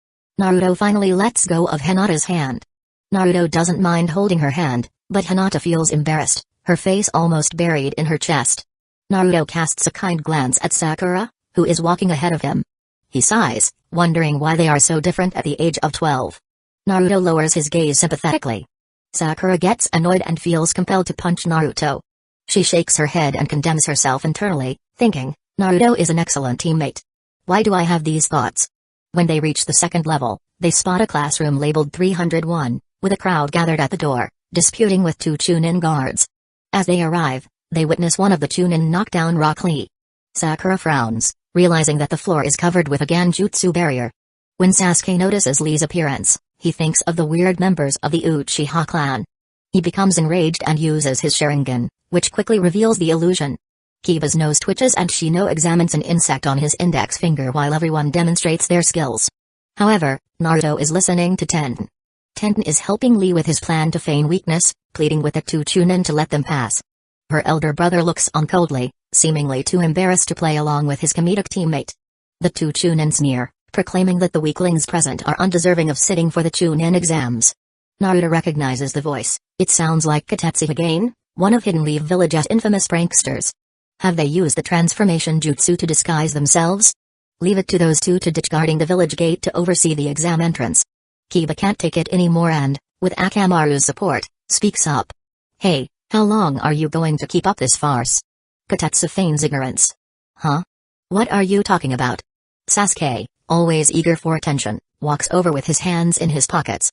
A: Naruto finally lets go of Hinata's hand. Naruto doesn't mind holding her hand, but Hinata feels embarrassed, her face almost buried in her chest. Naruto casts a kind glance at Sakura, who is walking ahead of him. He sighs, wondering why they are so different at the age of 12. Naruto lowers his gaze sympathetically. Sakura gets annoyed and feels compelled to punch Naruto. She shakes her head and condemns herself internally, thinking, Naruto is an excellent teammate. Why do I have these thoughts? When they reach the 2nd level, they spot a classroom labeled 301, with a crowd gathered at the door, disputing with 2 Chunin guards. As they arrive, they witness one of the Chunin knock down Rock Lee. Sakura frowns, realizing that the floor is covered with a Genjutsu barrier. When Sasuke notices Lee's appearance, he thinks of the weird members of the Uchiha clan. He becomes enraged and uses his Sharingan, which quickly reveals the illusion. Kiba's nose twitches and Shino examines an insect on his index finger while everyone demonstrates their skills. However, Naruto is listening to Tenten. Tenten is helping Lee with his plan to feign weakness, pleading with the 2 Chunin to let them pass. Her elder brother looks on coldly, seemingly too embarrassed to play along with his comedic teammate. The 2 Chunin sneer, proclaiming that the weaklings present are undeserving of sitting for the Chunin exams. Naruto recognizes the voice. It sounds like Kotetsu again, one of Hidden Leaf Village's infamous pranksters. Have they used the transformation jutsu to disguise themselves? Leave it to those 2 to ditch guarding the village gate to oversee the exam entrance. Kiba can't take it anymore and, with Akamaru's support, speaks up. Hey, how long are you going to keep up this farce? Kotetsu feigns ignorance. Huh? What are you talking about? Sasuke, always eager for attention, walks over with his hands in his pockets.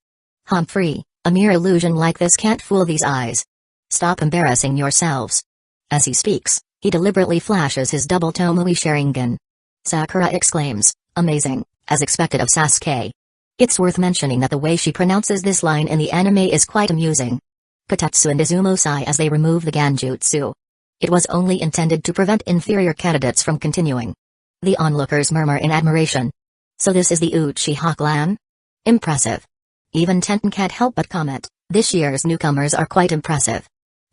A: Humphrey, a mere illusion like this can't fool these eyes. Stop embarrassing yourselves. As he speaks, he deliberately flashes his double Tomoe Sharingan. Sakura exclaims, amazing, as expected of Sasuke. It's worth mentioning that the way she pronounces this line in the anime is quite amusing. Kotetsu and Izumo sigh as they remove the Genjutsu. It was only intended to prevent inferior candidates from continuing. The onlookers murmur in admiration. So this is the Uchiha clan? Impressive. Even Tenten can't help but comment, this year's newcomers are quite impressive.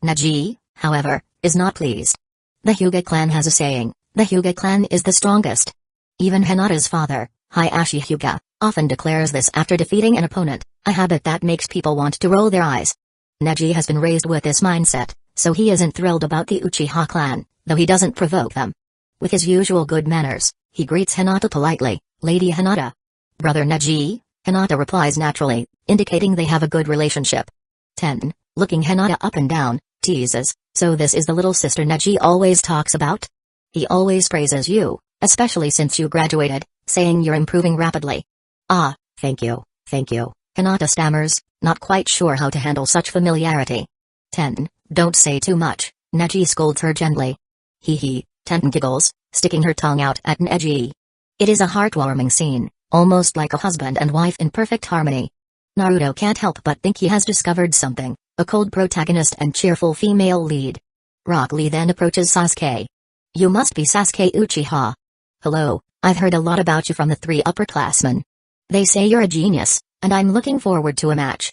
A: Neji, however, is not pleased. The Hyuga clan has a saying, the Hyuga clan is the strongest. Even Hinata's father, Hayashi Hyuga, often declares this after defeating an opponent, a habit that makes people want to roll their eyes. Neji has been raised with this mindset, so he isn't thrilled about the Uchiha clan, though he doesn't provoke them. With his usual good manners, he greets Hinata politely, Lady Hinata. Brother Neji, Hinata replies naturally, indicating they have a good relationship. Tenten, looking Hinata up and down, teases, so this is the little sister Neji always talks about? He always praises you, especially since you graduated, saying you're improving rapidly. Ah, thank you, Hinata stammers, not quite sure how to handle such familiarity. Tenten, don't say too much, Neji scolds her gently. Hee, Tenten giggles, sticking her tongue out at Neji. It is a heartwarming scene, almost like a husband and wife in perfect harmony. Naruto can't help but think he has discovered something, a cold protagonist and cheerful female lead. Rock Lee then approaches Sasuke. You must be Sasuke Uchiha. Hello, I've heard a lot about you from the 3 upperclassmen. They say you're a genius, and I'm looking forward to a match.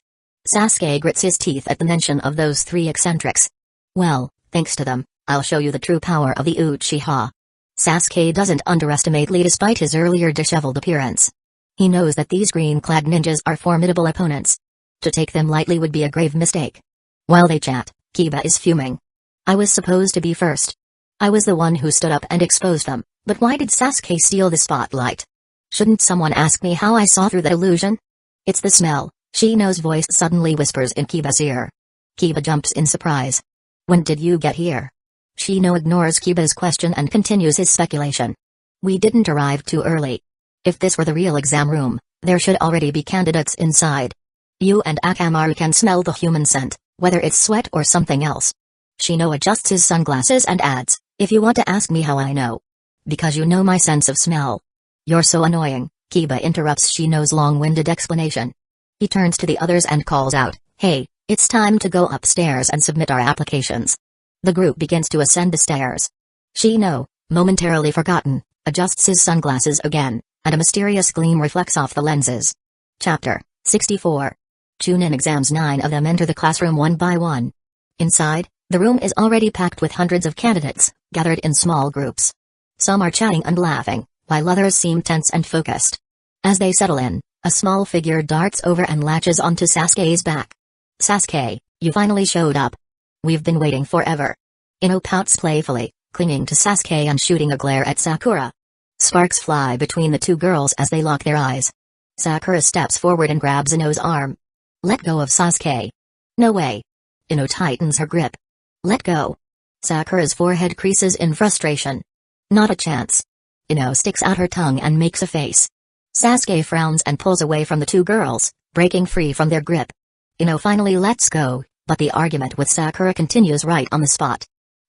A: Sasuke grits his teeth at the mention of those 3 eccentrics. Well, thanks to them, I'll show you the true power of the Uchiha. Sasuke doesn't underestimate Lee despite his earlier disheveled appearance. He knows that these green-clad ninjas are formidable opponents. To take them lightly would be a grave mistake. While they chat, Kiba is fuming. I was supposed to be first. I was the one who stood up and exposed them, but why did Sasuke steal the spotlight? Shouldn't someone ask me how I saw through that illusion? It's the smell, Shino's voice suddenly whispers in Kiba's ear. Kiba jumps in surprise. When did you get here? Shino ignores Kiba's question and continues his speculation. We didn't arrive too early. If this were the real exam room, there should already be candidates inside. You and Akamaru can smell the human scent, whether it's sweat or something else. Shino adjusts his sunglasses and adds, if you want to ask me how I know. Because you know my sense of smell. You're so annoying, Kiba interrupts Shino's long-winded explanation. He turns to the others and calls out, hey, it's time to go upstairs and submit our applications. The group begins to ascend the stairs. Shino, momentarily forgotten, adjusts his sunglasses again, and a mysterious gleam reflects off the lenses. Chapter 64. Chunin exams. 9 of them enter the classroom one by one. Inside, the room is already packed with hundreds of candidates, gathered in small groups. Some are chatting and laughing, while others seem tense and focused. As they settle in, a small figure darts over and latches onto Sasuke's back. Sasuke, you finally showed up. We've been waiting forever. Ino pouts playfully, clinging to Sasuke and shooting a glare at Sakura. Sparks fly between the 2 girls as they lock their eyes. Sakura steps forward and grabs Ino's arm. Let go of Sasuke. No way. Ino tightens her grip. Let go. Sakura's forehead creases in frustration. Not a chance. Ino sticks out her tongue and makes a face. Sasuke frowns and pulls away from the 2 girls, breaking free from their grip. Ino finally lets go, but the argument with Sakura continues right on the spot.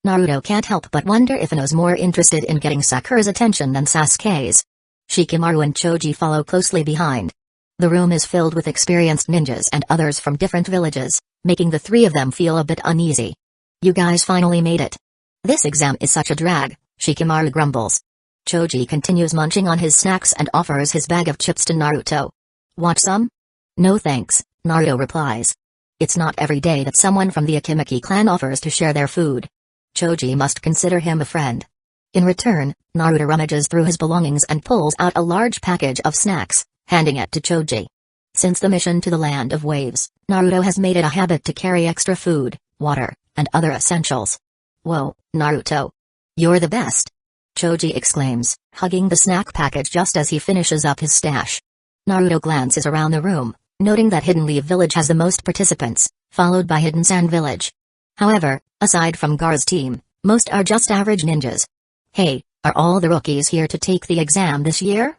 A: Naruto can't help but wonder if Ino's more interested in getting Sakura's attention than Sasuke's. Shikamaru and Choji follow closely behind. The room is filled with experienced ninjas and others from different villages, making the 3 of them feel a bit uneasy. You guys finally made it. This exam is such a drag, Shikamaru grumbles. Choji continues munching on his snacks and offers his bag of chips to Naruto. Want some? No thanks, Naruto replies. It's not every day that someone from the Akimiki clan offers to share their food. Choji must consider him a friend. In return, Naruto rummages through his belongings and pulls out a large package of snacks, handing it to Choji. Since the mission to the Land of Waves, Naruto has made it a habit to carry extra food, water, and other essentials. Whoa, Naruto. You're the best. Choji exclaims, hugging the snack package just as he finishes up his stash. Naruto glances around the room, noting that Hidden Leaf Village has the most participants, followed by Hidden Sand Village. However, aside from Gar's team, most are just average ninjas. Hey, are all the rookies here to take the exam this year?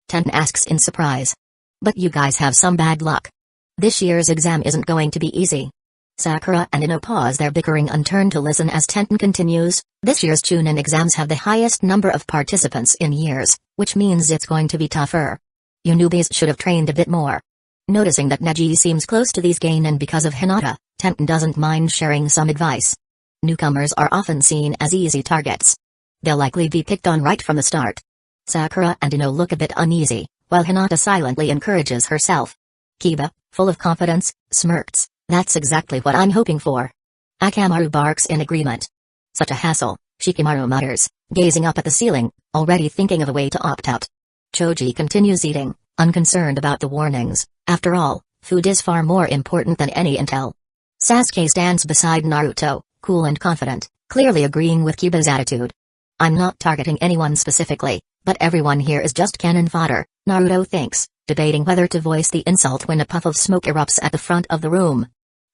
A: Tenten asks in surprise. But you guys have some bad luck. This year's exam isn't going to be easy. Sakura and Ino pause their bickering and turn to listen as Tenten continues. This year's Chunin exams have the highest number of participants in years, which means it's going to be tougher. You newbies should have trained a bit more. Noticing that Neji seems close to these gains because of Hinata, Tenten doesn't mind sharing some advice. Newcomers are often seen as easy targets. They'll likely be picked on right from the start. Sakura and Ino look a bit uneasy, while Hinata silently encourages herself. Kiba, full of confidence, smirks. That's exactly what I'm hoping for. Akamaru barks in agreement. Such a hassle, Shikamaru mutters, gazing up at the ceiling, already thinking of a way to opt out. Choji continues eating, unconcerned about the warnings. After all, food is far more important than any intel. Sasuke stands beside Naruto, cool and confident, clearly agreeing with Kiba's attitude. I'm not targeting anyone specifically, but everyone here is just cannon fodder, Naruto thinks, debating whether to voice the insult when a puff of smoke erupts at the front of the room.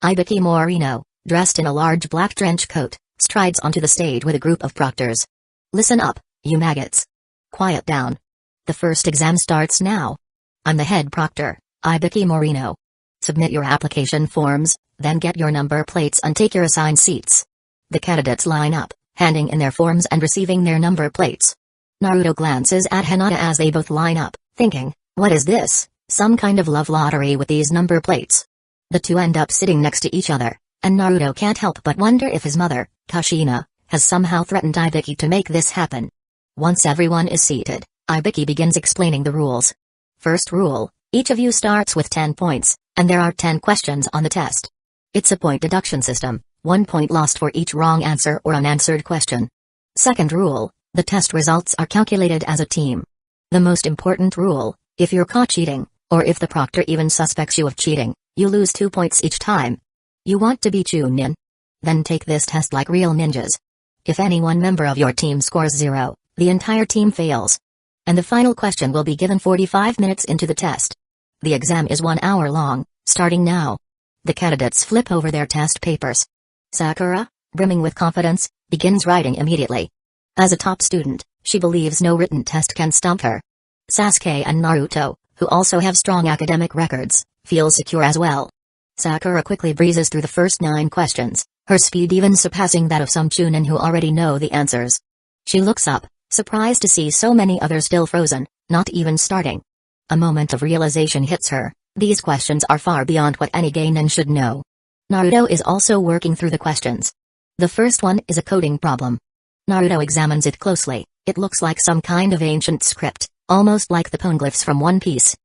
A: Ibiki Morino, dressed in a large black trench coat, strides onto the stage with a group of proctors. Listen up, you maggots. Quiet down. The first exam starts now. I'm the head proctor, Ibiki Morino. Submit your application forms, then get your number plates and take your assigned seats. The candidates line up, handing in their forms and receiving their number plates. Naruto glances at Hinata as they both line up, thinking, what is this, Some kind of love lottery with these number plates. The two end up sitting next to each other, and Naruto can't help but wonder if his mother, Kushina, has somehow threatened Ibiki to make this happen. Once everyone is seated, Ibiki begins explaining the rules. First rule, each of you starts with 10 points, and there are 10 questions on the test. It's a point deduction system, 1 point lost for each wrong answer or unanswered question. Second rule, the test results are calculated as a team. The most important rule, if you're caught cheating, or if the proctor even suspects you of cheating, you lose 2 points each time. You want to be Chunin? Then take this test like real ninjas. If any one member of your team scores 0, the entire team fails. And the final question will be given 45 minutes into the test. The exam is 1 hour long, starting now. The candidates flip over their test papers. Sakura, brimming with confidence, begins writing immediately. As a top student, she believes no written test can stump her. Sasuke and Naruto, who also have strong academic records, feel secure as well. Sakura quickly breezes through the first 9 questions, her speed even surpassing that of some Chunin who already know the answers. She looks up, surprised to see so many others still frozen, not even starting. A moment of realization hits her. These questions are far beyond what any genin should know. Naruto is also working through the questions. The first one is a coding problem. Naruto examines it closely. It looks like some kind of ancient script, almost like the poneglyphs from One Piece.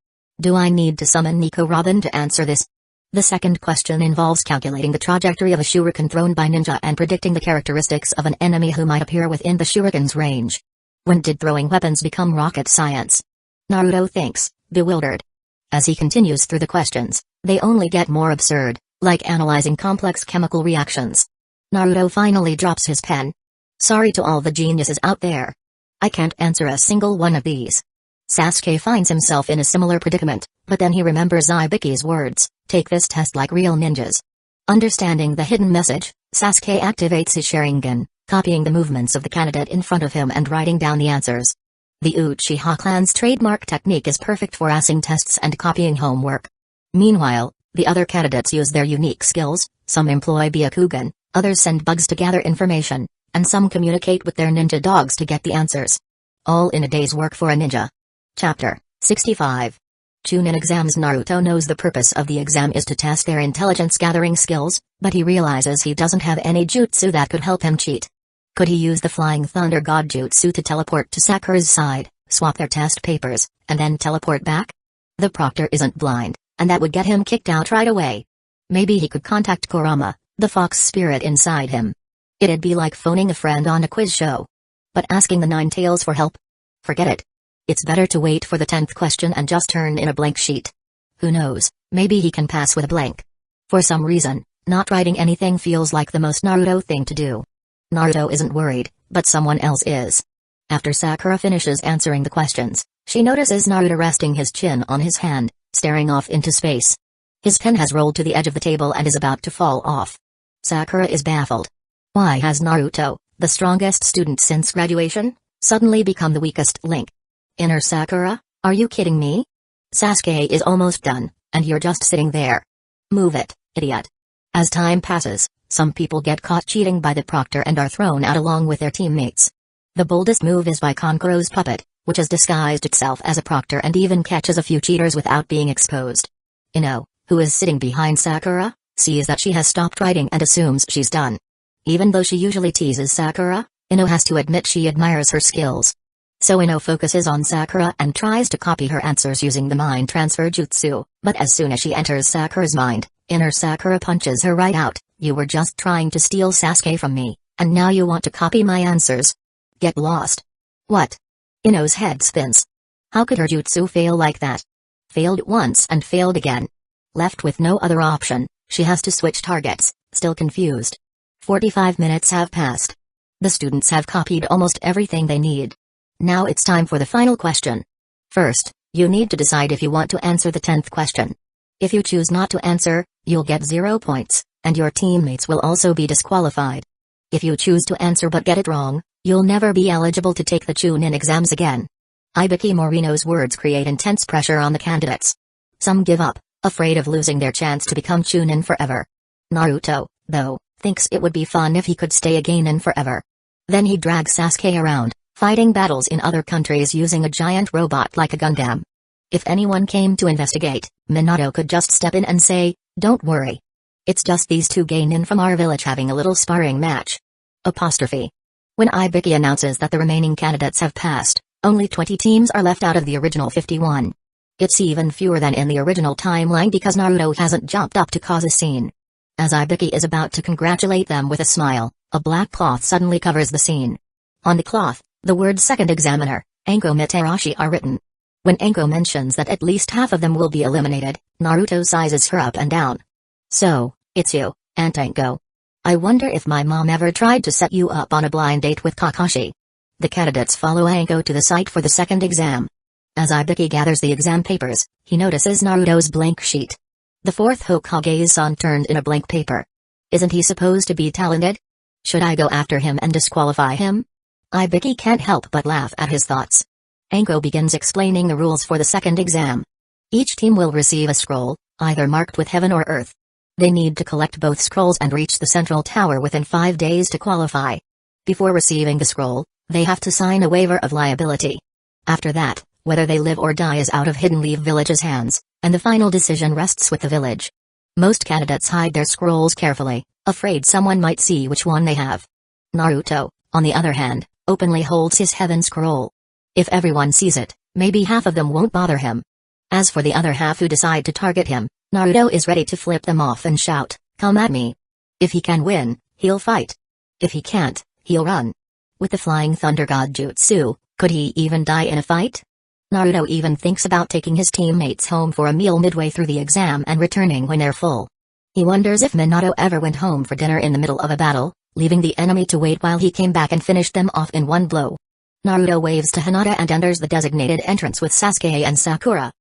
A: Do I need to summon Nico Robin to answer this? The second question involves calculating the trajectory of a shuriken thrown by ninja and predicting the characteristics of an enemy who might appear within the shuriken's range. When did throwing weapons become rocket science? Naruto thinks, bewildered. As he continues through the questions, they only get more absurd, like analyzing complex chemical reactions. Naruto finally drops his pen. Sorry to all the geniuses out there. I can't answer a single one of these. Sasuke finds himself in a similar predicament, but then he remembers Ibiki's words, take this test like real ninjas. Understanding the hidden message, Sasuke activates his Sharingan, copying the movements of the candidate in front of him and writing down the answers. The Uchiha clan's trademark technique is perfect for assing tests and copying homework. Meanwhile, the other candidates use their unique skills, some employ Byakugan, others send bugs to gather information, and some communicate with their ninja dogs to get the answers. All in a day's work for a ninja. Chapter 65. Chunin exams. Naruto knows the purpose of the exam is to test their intelligence-gathering skills, but he realizes he doesn't have any jutsu that could help him cheat. Could he use the Flying Thunder God Jutsu to teleport to Sakura's side, swap their test papers, and then teleport back? The proctor isn't blind, and that would get him kicked out right away. Maybe he could contact Kurama, the fox spirit inside him. It'd be like phoning a friend on a quiz show. But asking the Nine Tails for help? Forget it. It's better to wait for the 10th question and just turn in a blank sheet. Who knows, maybe he can pass with a blank. For some reason, not writing anything feels like the most Naruto thing to do. Naruto isn't worried, but someone else is. After Sakura finishes answering the questions, she notices Naruto resting his chin on his hand, staring off into space. His pen has rolled to the edge of the table and is about to fall off. Sakura is baffled. Why has Naruto, the strongest student since graduation, suddenly become the weakest link? Inner Sakura, are you kidding me? Sasuke is almost done, and you're just sitting there. Move it, idiot. As time passes, some people get caught cheating by the proctor and are thrown out along with their teammates. The boldest move is by Konkuro's puppet, which has disguised itself as a proctor and even catches a few cheaters without being exposed. Ino, who is sitting behind Sakura, sees that she has stopped writing and assumes she's done. Even though she usually teases Sakura, Ino has to admit she admires her skills. So Ino focuses on Sakura and tries to copy her answers using the mind transfer jutsu, but as soon as she enters Sakura's mind, Inner Sakura punches her right out. You were just trying to steal Sasuke from me, and now you want to copy my answers? Get lost. What? Ino's head spins. How could her jutsu fail like that? Failed once and failed again. Left with no other option, she has to switch targets, still confused. 45 minutes have passed. The students have copied almost everything they need. Now it's time for the final question. First, you need to decide if you want to answer the 10th question. If you choose not to answer, you'll get 0 points, and your teammates will also be disqualified. If you choose to answer but get it wrong, you'll never be eligible to take the Chunin exams again. Ibiki Morino's words create intense pressure on the candidates. Some give up, afraid of losing their chance to become Chunin forever. Naruto, though, thinks it would be fun if he could stay a genin forever. Then he drags Sasuke around, fighting battles in other countries using a giant robot like a Gundam. If anyone came to investigate, Minato could just step in and say, "Don't worry. It's just these two genin from our village having a little sparring match." Apostrophe. When Ibiki announces that the remaining candidates have passed, only 20 teams are left out of the original 51. It's even fewer than in the original timeline because Naruto hasn't jumped up to cause a scene. As Ibiki is about to congratulate them with a smile, a black cloth suddenly covers the scene. On the cloth, the words "Second Examiner, Anko Mitarashi" are written. When Anko mentions that at least half of them will be eliminated, Naruto sizes her up and down. "So, it's you, Aunt Anko. I wonder if my mom ever tried to set you up on a blind date with Kakashi." The candidates follow Anko to the site for the second exam. As Ibiki gathers the exam papers, he notices Naruto's blank sheet. The fourth Hokage's son turned in a blank paper. Isn't he supposed to be talented? Should I go after him and disqualify him? Ibiki can't help but laugh at his thoughts. Anko begins explaining the rules for the second exam. Each team will receive a scroll, either marked with heaven or earth. They need to collect both scrolls and reach the central tower within 5 days to qualify. Before receiving the scroll, they have to sign a waiver of liability. After that, whether they live or die is out of Hidden Leaf Village's hands, and the final decision rests with the village. Most candidates hide their scrolls carefully, afraid someone might see which one they have. Naruto, on the other hand, openly holds his heaven scroll. If everyone sees it, maybe half of them won't bother him. As for the other half who decide to target him, Naruto is ready to flip them off and shout, "Come at me." If he can win, he'll fight. If he can't, he'll run. With the Flying Thunder God Jutsu, could he even die in a fight? Naruto even thinks about taking his teammates home for a meal midway through the exam and returning when they're full. He wonders if Minato ever went home for dinner in the middle of a battle, leaving the enemy to wait while he came back and finished them off in one blow. Naruto waves to Hinata and enters the designated entrance with Sasuke and Sakura.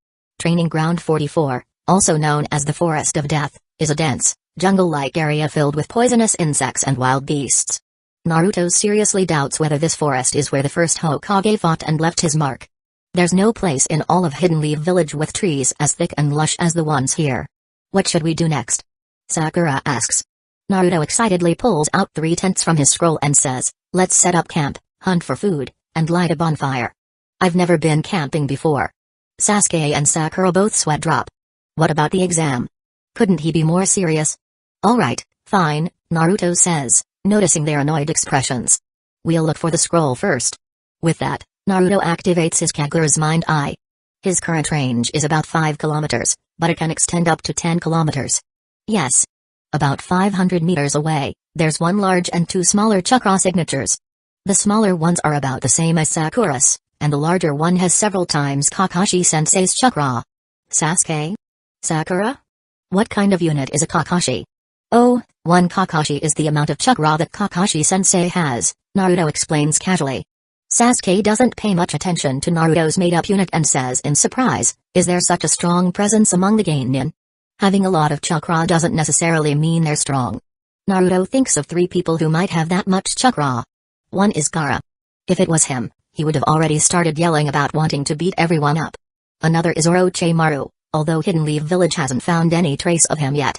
A: Training Ground 44, also known as the Forest of Death, is a dense, jungle-like area filled with poisonous insects and wild beasts. Naruto seriously doubts whether this forest is where the first Hokage fought and left his mark. There's no place in all of Hidden Leaf Village with trees as thick and lush as the ones here. What should we do next? Sakura asks. Naruto excitedly pulls out 3 tents from his scroll and says, "Let's set up camp, hunt for food, and light a bonfire." I've never been camping before. Sasuke and Sakura both sweat drop. What about the exam? Couldn't he be more serious? Alright, fine, Naruto says, noticing their annoyed expressions. We'll look for the scroll first. With that, Naruto activates his Kagura's Mind Eye. His current range is about 5 kilometers, but it can extend up to 10 kilometers. Yes. About 500 meters away, there's one large and 2 smaller chakra signatures. The smaller ones are about the same as Sakura's, and the larger one has several times Kakashi-sensei's chakra. Sasuke? Sakura? What kind of unit is a Kakashi? Oh, 1 Kakashi is the amount of chakra that Kakashi-sensei has, Naruto explains casually. Sasuke doesn't pay much attention to Naruto's made-up unit and says in surprise, is there such a strong presence among the genin? Having a lot of chakra doesn't necessarily mean they're strong. Naruto thinks of 3 people who might have that much chakra. One is Gaara. If it was him, he would have already started yelling about wanting to beat everyone up. Another is Orochimaru, although Hidden Leaf Village hasn't found any trace of him yet.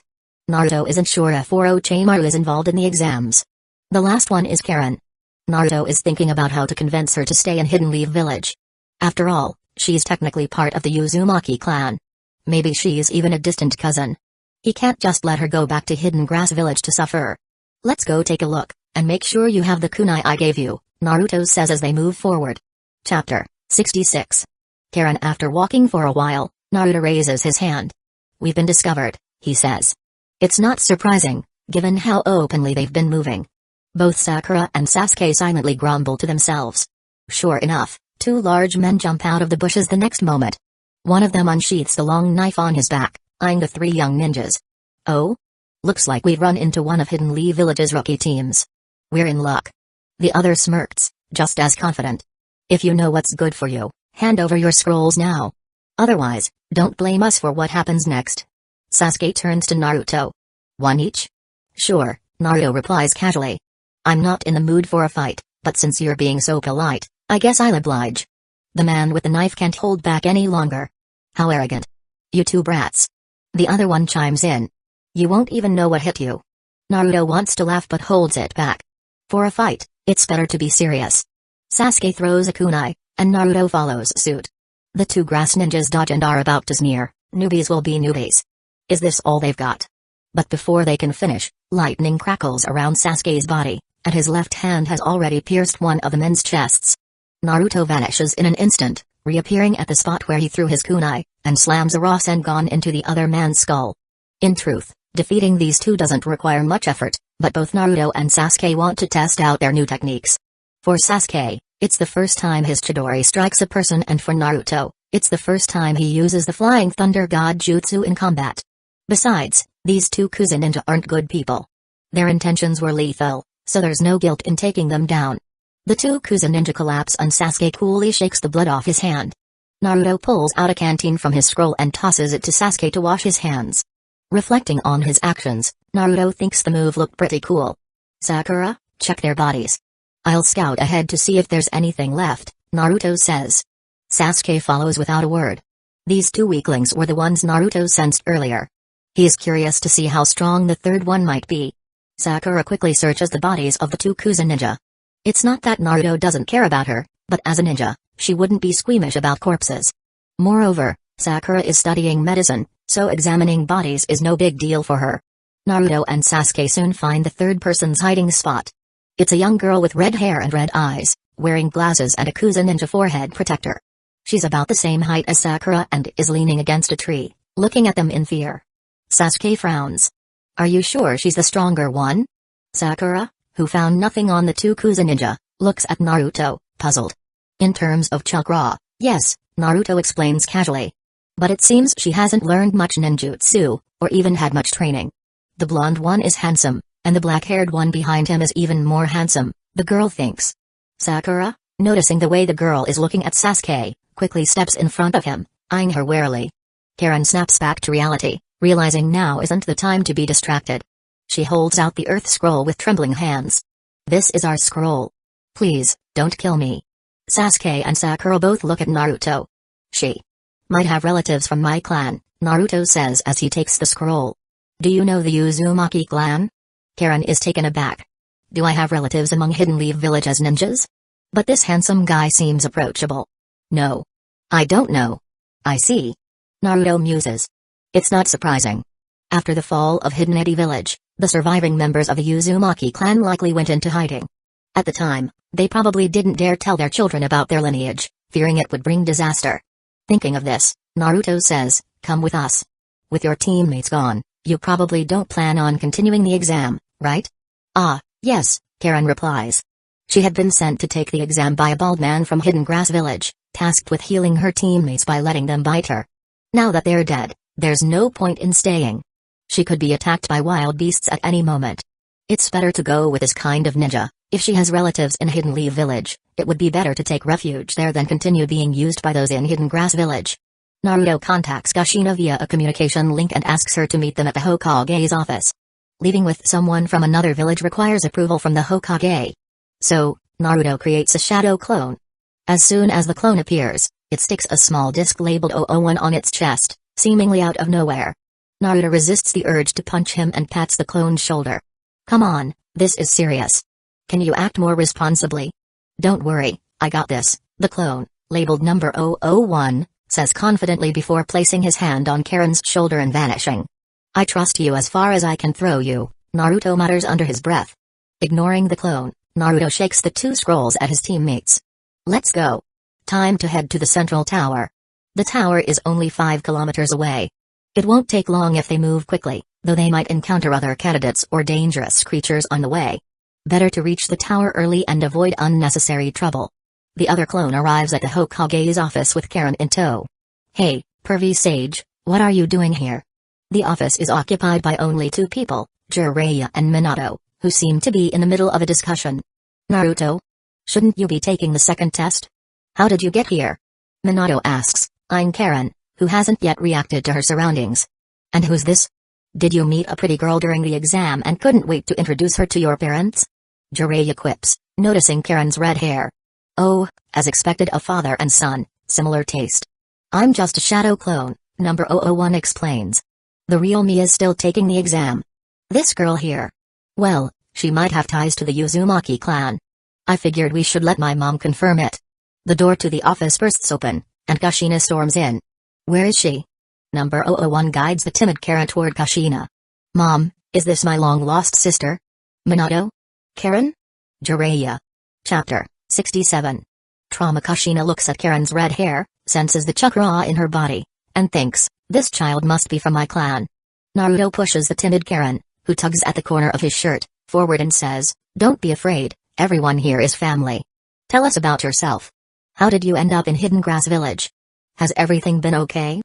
A: Naruto isn't sure if Orochimaru is involved in the exams. The last one is Karen. Naruto is thinking about how to convince her to stay in Hidden Leaf Village. After all, she's technically part of the Uzumaki clan. Maybe she's even a distant cousin. He can't just let her go back to Hidden Grass Village to suffer. Let's go take a look, and make sure you have the kunai I gave you, Naruto says as they move forward. Chapter 66. Karen. After walking for a while, Naruto raises his hand. We've been discovered, he says. It's not surprising, given how openly they've been moving. Both Sakura and Sasuke silently grumble to themselves. Sure enough, 2 large men jump out of the bushes the next moment. One of them unsheaths the long knife on his back, eyeing the 3 young ninjas. Oh? Looks like we've run into one of Hidden Leaf Village's rookie teams. We're in luck. The other smirks, just as confident. If you know what's good for you, hand over your scrolls now. Otherwise, don't blame us for what happens next. Sasuke turns to Naruto. 1 each? Sure, Naruto replies casually. I'm not in the mood for a fight, but since you're being so polite, I guess I'll oblige. The man with the knife can't hold back any longer. How arrogant. You 2 brats. The other one chimes in. You won't even know what hit you. Naruto wants to laugh but holds it back. For a fight, it's better to be serious. Sasuke throws a kunai, and Naruto follows suit. The two grass ninjas dodge and are about to sneer. Newbies will be newbies. Is this all they've got? But before they can finish, lightning crackles around Sasuke's body, and his left hand has already pierced one of the men's chests. Naruto vanishes in an instant, reappearing at the spot where he threw his kunai, and slams a Rasengan into the other man's skull. In truth, defeating these two doesn't require much effort, but both Naruto and Sasuke want to test out their new techniques. For Sasuke, it's the first time his Chidori strikes a person, and for Naruto, it's the first time he uses the Flying Thunder God Jutsu in combat. Besides, these two Kuza ninja aren't good people. Their intentions were lethal, so there's no guilt in taking them down. The two Kuza ninja collapse and Sasuke coolly shakes the blood off his hand. Naruto pulls out a canteen from his scroll and tosses it to Sasuke to wash his hands. Reflecting on his actions, Naruto thinks the move looked pretty cool. Sakura, check their bodies. I'll scout ahead to see if there's anything left, Naruto says. Sasuke follows without a word. These two weaklings were the ones Naruto sensed earlier. He is curious to see how strong the third one might be. Sakura quickly searches the bodies of the two Kuza ninja. It's not that Naruto doesn't care about her, but as a ninja, she wouldn't be squeamish about corpses. Moreover, Sakura is studying medicine, so examining bodies is no big deal for her. Naruto and Sasuke soon find the third person's hiding spot. It's a young girl with red hair and red eyes, wearing glasses and a Kuza ninja forehead protector. She's about the same height as Sakura and is leaning against a tree, looking at them in fear. Sasuke frowns. Are you sure she's the stronger one? Sakura, who found nothing on the two Kuza ninja, looks at Naruto, puzzled. In terms of chakra, yes, Naruto explains casually. But it seems she hasn't learned much ninjutsu, or even had much training. The blonde one is handsome, and the black-haired one behind him is even more handsome, the girl thinks. Sakura, noticing the way the girl is looking at Sasuke, quickly steps in front of him, eyeing her warily. Karen snaps back to reality, realizing now isn't the time to be distracted. She holds out the earth scroll with trembling hands. This is our scroll. Please, don't kill me. Sasuke and Sakura both look at Naruto. She might have relatives from my clan, Naruto says as he takes the scroll. Do you know the Uzumaki clan? Karen is taken aback. Do I have relatives among Hidden Leaf Village as ninjas? But this handsome guy seems approachable. No. I don't know. I see. Naruto muses. It's not surprising. After the fall of Hidden Eddy Village, the surviving members of the Uzumaki clan likely went into hiding. At the time, they probably didn't dare tell their children about their lineage, fearing it would bring disaster. Thinking of this, Naruto says, come with us. With your teammates gone, you probably don't plan on continuing the exam, right? Ah, yes, Karen replies. She had been sent to take the exam by a bald man from Hidden Grass Village, tasked with healing her teammates by letting them bite her. Now that they're dead, there's no point in staying. She could be attacked by wild beasts at any moment. It's better to go with this kind of ninja. If she has relatives in Hidden Leaf Village, it would be better to take refuge there than continue being used by those in Hidden Grass Village. Naruto contacts Kushina via a communication link and asks her to meet them at the Hokage's office. Leaving with someone from another village requires approval from the Hokage. So, Naruto creates a shadow clone. As soon as the clone appears, it sticks a small disc labeled 001 on its chest, seemingly out of nowhere. Naruto resists the urge to punch him and pats the clone's shoulder. Come on, this is serious. Can you act more responsibly? Don't worry, I got this, the clone, labeled number 001, says confidently before placing his hand on Karen's shoulder and vanishing. I trust you as far as I can throw you, Naruto mutters under his breath. Ignoring the clone, Naruto shakes the two scrolls at his teammates. Let's go. Time to head to the central tower. The tower is only 5 kilometers away. It won't take long if they move quickly, though they might encounter other candidates or dangerous creatures on the way. Better to reach the tower early and avoid unnecessary trouble. The other clone arrives at the Hokage's office with Karen in tow. Hey, pervy sage, what are you doing here? The office is occupied by only 2 people, Jiraiya and Minato, who seem to be in the middle of a discussion. Naruto? Shouldn't you be taking the second test? How did you get here? Minato asks, eyeing Karen, who hasn't yet reacted to her surroundings. And who's this? Did you meet a pretty girl during the exam and couldn't wait to introduce her to your parents? Jiraiya quips, noticing Karen's red hair. Oh, as expected, a father and son, similar taste. I'm just a shadow clone, number 001 explains. The real me is still taking the exam. This girl here. Well, she might have ties to the Uzumaki clan. I figured we should let my mom confirm it. The door to the office bursts open, and Kushina storms in. Where is she? Number 001 guides the timid Karen toward Kushina. Mom, is this my long-lost sister? Minato? Karen? Jiraiya. Chapter 67. Trauma. Kushina looks at Karen's red hair, senses the chakra in her body, and thinks, this child must be from my clan. Naruto pushes the timid Karen, who tugs at the corner of his shirt, forward and says, don't be afraid, everyone here is family. Tell us about yourself. How did you end up in Hidden Grass Village? Has everything been okay?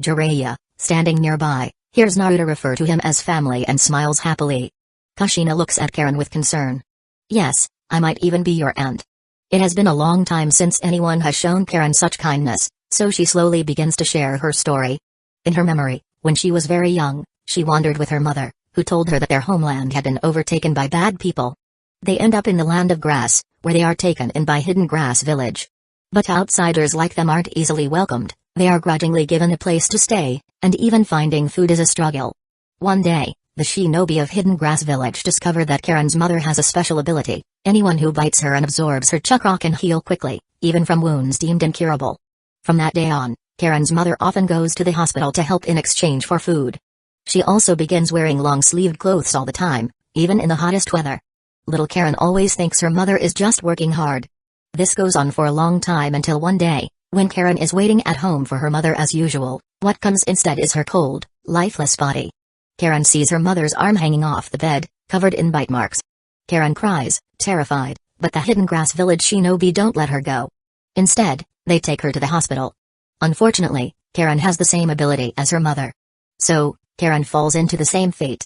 A: Jiraiya, standing nearby, hears Naruto refer to him as family and smiles happily. Kushina looks at Karen with concern. Yes, I might even be your aunt. It has been a long time since anyone has shown Karen such kindness, so she slowly begins to share her story. In her memory, when she was very young, she wandered with her mother, who told her that their homeland had been overtaken by bad people. They end up in the land of grass, where they are taken in by Hidden Grass Village. But outsiders like them aren't easily welcomed, they are grudgingly given a place to stay, and even finding food is a struggle. One day, the shinobi of Hidden Grass Village discovered that Karen's mother has a special ability. Anyone who bites her and absorbs her chakra can heal quickly, even from wounds deemed incurable. From that day on, Karen's mother often goes to the hospital to help in exchange for food. She also begins wearing long-sleeved clothes all the time, even in the hottest weather. Little Karen always thinks her mother is just working hard. This goes on for a long time until one day, when Karen is waiting at home for her mother as usual, what comes instead is her cold, lifeless body. Karen sees her mother's arm hanging off the bed, covered in bite marks. Karen cries, terrified, but the Hidden Grass Village shinobi don't let her go. Instead, they take her to the hospital. Unfortunately, Karen has the same ability as her mother. So, Karen falls into the same fate.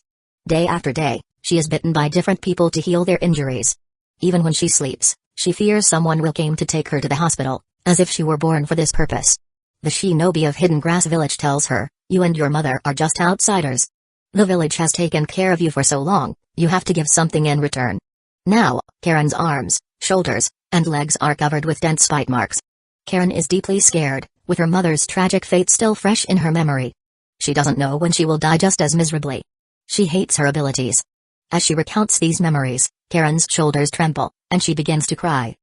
A: Day after day, she is bitten by different people to heal their injuries. Even when she sleeps, she fears someone will come to take her to the hospital, as if she were born for this purpose. The shinobi of Hidden Grass Village tells her, you and your mother are just outsiders. The village has taken care of you for so long, you have to give something in return. Now, Karen's arms, shoulders, and legs are covered with dense bite marks. Karen is deeply scared, with her mother's tragic fate still fresh in her memory. She doesn't know when she will die just as miserably. She hates her abilities. As she recounts these memories, Karen's shoulders tremble, and she begins to cry.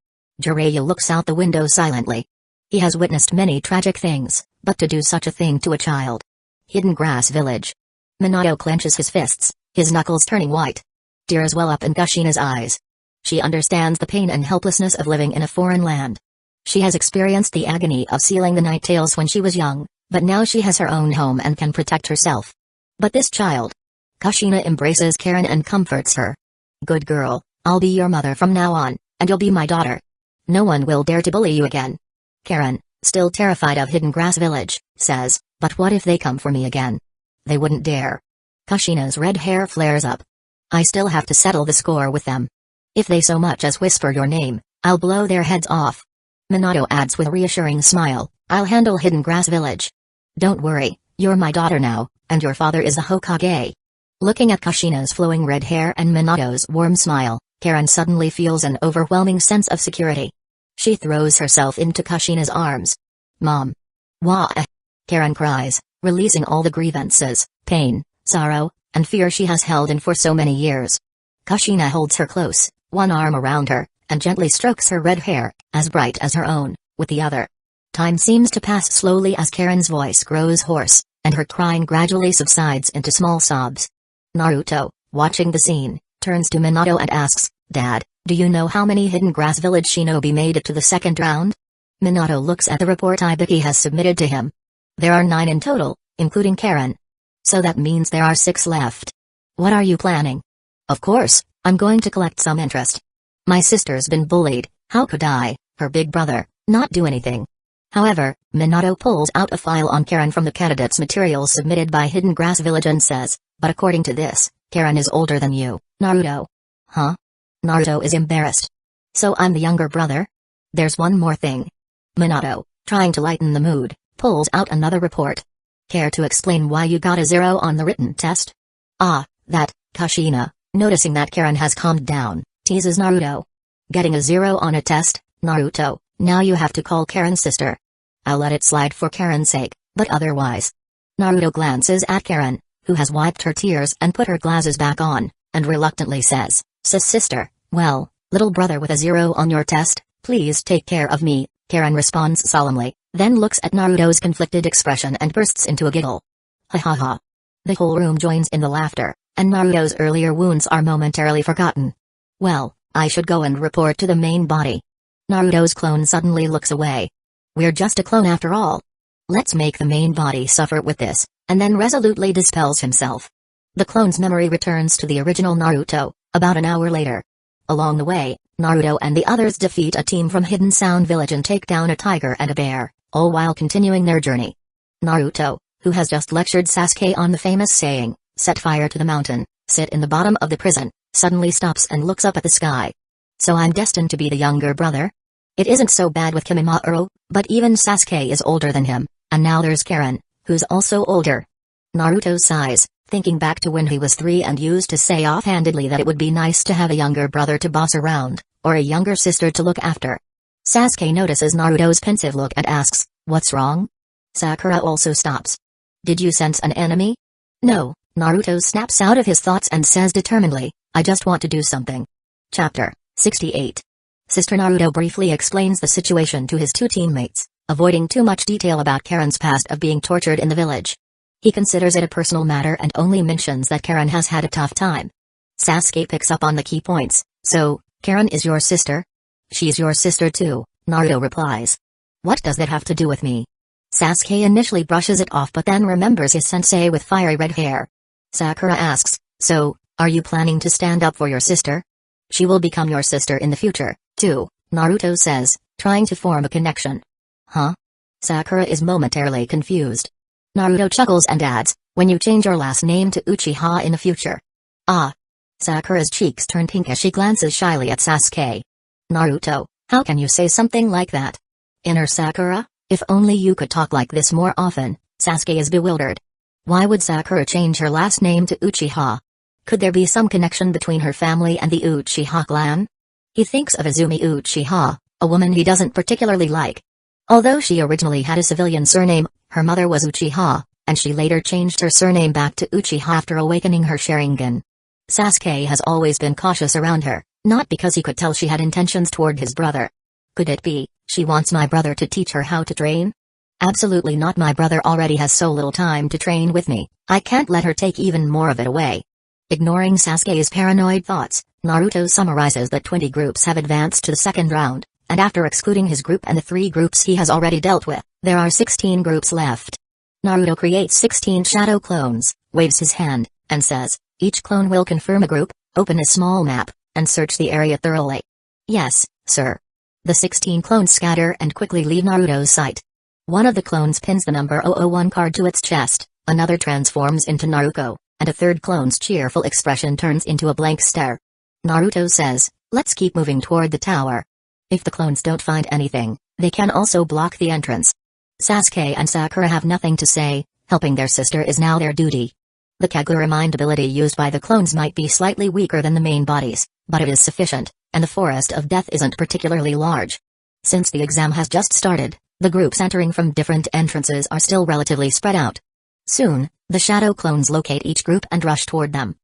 A: Jiraiya looks out the window silently. He has witnessed many tragic things, but to do such a thing to a child. Hidden Grass Village. Minato clenches his fists, his knuckles turning white. Tears well up in Kushina's eyes. She understands the pain and helplessness of living in a foreign land. She has experienced the agony of sealing the night tales when she was young, but now she has her own home and can protect herself. But this child. Kushina embraces Karen and comforts her. Good girl, I'll be your mother from now on, and you'll be my daughter. No one will dare to bully you again. Karen, still terrified of Hidden Grass Village, says, but what if they come for me again? They wouldn't dare. Kushina's red hair flares up. I still have to settle the score with them. If they so much as whisper your name, I'll blow their heads off. Minato adds with a reassuring smile, I'll handle Hidden Grass Village. Don't worry, you're my daughter now, and your father is the Hokage. Looking at Kushina's flowing red hair and Minato's warm smile, Karen suddenly feels an overwhelming sense of security. She throws herself into Kushina's arms. Mom. Wah! Karen cries, releasing all the grievances, pain, sorrow, and fear she has held in for so many years. Kushina holds her close, one arm around her, and gently strokes her red hair, as bright as her own, with the other. Time seems to pass slowly as Karen's voice grows hoarse, and her crying gradually subsides into small sobs. Naruto, watching the scene, turns to Minato and asks, Dad, do you know how many Hidden Grass Village shinobi made it to the second round? Minato looks at the report Ibiki has submitted to him. There are 9 in total, including Karen. So that means there are 6 left. What are you planning? Of course, I'm going to collect some interest. My sister's been bullied, how could I, her big brother, not do anything? However, Minato pulls out a file on Karen from the candidates' materials submitted by Hidden Grass Village and says, but according to this, Karen is older than you, Naruto. Huh? Naruto is embarrassed. So I'm the younger brother? There's one more thing. Minato, trying to lighten the mood, pulls out another report. Care to explain why you got a 0 on the written test? Ah, that, Kushina, noticing that Karen has calmed down, teases Naruto. Getting a 0 on a test, Naruto, now you have to call Karen's sister. I'll let it slide for Karen's sake, but otherwise. Naruto glances at Karen, who has wiped her tears and put her glasses back on, and reluctantly says, Sister, well, little brother with a 0 on your test, please take care of me. Karen responds solemnly, then looks at Naruto's conflicted expression and bursts into a giggle. Ha ha ha. The whole room joins in the laughter, and Naruto's earlier wounds are momentarily forgotten. Well, I should go and report to the main body. Naruto's clone suddenly looks away. We're just a clone after all. Let's make the main body suffer with this, and then resolutely dispels himself. The clone's memory returns to the original Naruto, about an hour later. Along the way, Naruto and the others defeat a team from Hidden Sound Village and take down a tiger and a bear, all while continuing their journey. Naruto, who has just lectured Sasuke on the famous saying, "Set fire to the mountain, sit in the bottom of the prison," suddenly stops and looks up at the sky. So I'm destined to be the younger brother? It isn't so bad with Kimimaro, but even Sasuke is older than him, and now there's Karen, who's also older. Naruto sighs, thinking back to when he was 3 and used to say offhandedly that it would be nice to have a younger brother to boss around, or a younger sister to look after. Sasuke notices Naruto's pensive look and asks, "What's wrong?" Sakura also stops. "Did you sense an enemy?" "No," Naruto snaps out of his thoughts and says determinedly, "I just want to do something." Chapter 68. Sister Naruto briefly explains the situation to his 2 teammates, avoiding too much detail about Karen's past of being tortured in the village. He considers it a personal matter and only mentions that Karen has had a tough time. Sasuke picks up on the key points. "So, Karen is your sister?" "She's your sister too," Naruto replies. "What does that have to do with me?" Sasuke initially brushes it off but then remembers his sensei with fiery red hair. Sakura asks, "So, are you planning to stand up for your sister?" "She will become your sister in the future, too," Naruto says, trying to form a connection. "Huh?" Sakura is momentarily confused. Naruto chuckles and adds, "When you change your last name to Uchiha in the future." "Ah." Sakura's cheeks turn pink as she glances shyly at Sasuke. "Naruto, how can you say something like that?" Inner Sakura, if only you could talk like this more often. Sasuke is bewildered. Why would Sakura change her last name to Uchiha? Could there be some connection between her family and the Uchiha clan? He thinks of Izumi Uchiha, a woman he doesn't particularly like. Although she originally had a civilian surname, her mother was Uchiha, and she later changed her surname back to Uchiha after awakening her Sharingan. Sasuke has always been cautious around her, not because he could tell she had intentions toward his brother. Could it be, she wants my brother to teach her how to train? Absolutely not, my brother already has so little time to train with me, I can't let her take even more of it away. Ignoring Sasuke's paranoid thoughts, Naruto summarizes that 20 groups have advanced to the second round, and after excluding his group and the 3 groups he has already dealt with, there are 16 groups left. Naruto creates 16 shadow clones, waves his hand, and says, "Each clone will confirm a group, open a small map, and search the area thoroughly." "Yes, sir." The 16 clones scatter and quickly leave Naruto's sight. One of the clones pins the number 001 card to its chest, another transforms into Naruto, and a third clone's cheerful expression turns into a blank stare. Naruto says, "Let's keep moving toward the tower. If the clones don't find anything, they can also block the entrance." Sasuke and Sakura have nothing to say, helping their sister is now their duty. The Kagura mind ability used by the clones might be slightly weaker than the main bodies, but it is sufficient, and the forest of death isn't particularly large. Since the exam has just started, the groups entering from different entrances are still relatively spread out. Soon, the shadow clones locate each group and rush toward them.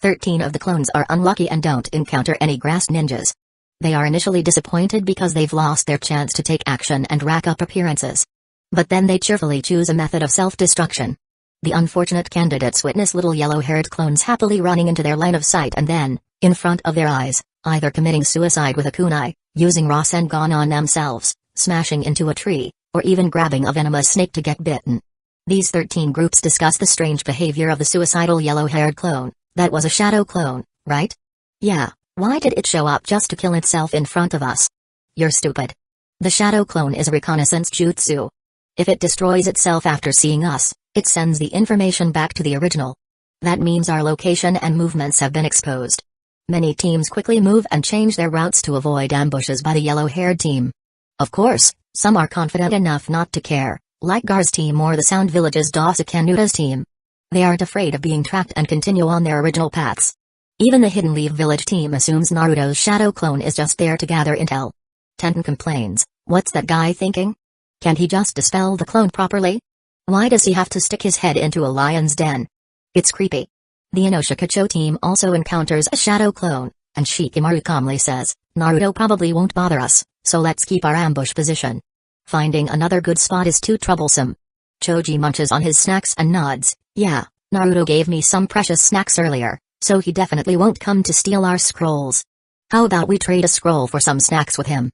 A: 13 of the clones are unlucky and don't encounter any grass ninjas. They are initially disappointed because they've lost their chance to take action and rack up appearances. But then they cheerfully choose a method of self-destruction. The unfortunate candidates witness little yellow-haired clones happily running into their line of sight and then, in front of their eyes, either committing suicide with a kunai, using Rasengan on themselves, smashing into a tree, or even grabbing a venomous snake to get bitten. These 13 groups discuss the strange behavior of the suicidal yellow-haired clone. That was a shadow clone, right? Yeah, why did it show up just to kill itself in front of us? You're stupid. The shadow clone is a reconnaissance jutsu. If it destroys itself after seeing us, it sends the information back to the original. That means our location and movements have been exposed. Many teams quickly move and change their routes to avoid ambushes by the yellow-haired team. Of course, some are confident enough not to care, like Gar's team or the Sound Village's Dosakanuda's team. They aren't afraid of being tracked and continue on their original paths. Even the Hidden Leaf Village team assumes Naruto's shadow clone is just there to gather intel. Tenten complains, "What's that guy thinking? Can't he just dispel the clone properly? Why does he have to stick his head into a lion's den? It's creepy." The Inoshikacho team also encounters a shadow clone, and Shikamaru calmly says, "Naruto probably won't bother us, so let's keep our ambush position." Finding another good spot is too troublesome. Choji munches on his snacks and nods. Yeah, Naruto gave me some precious snacks earlier, so he definitely won't come to steal our scrolls. How about we trade a scroll for some snacks with him?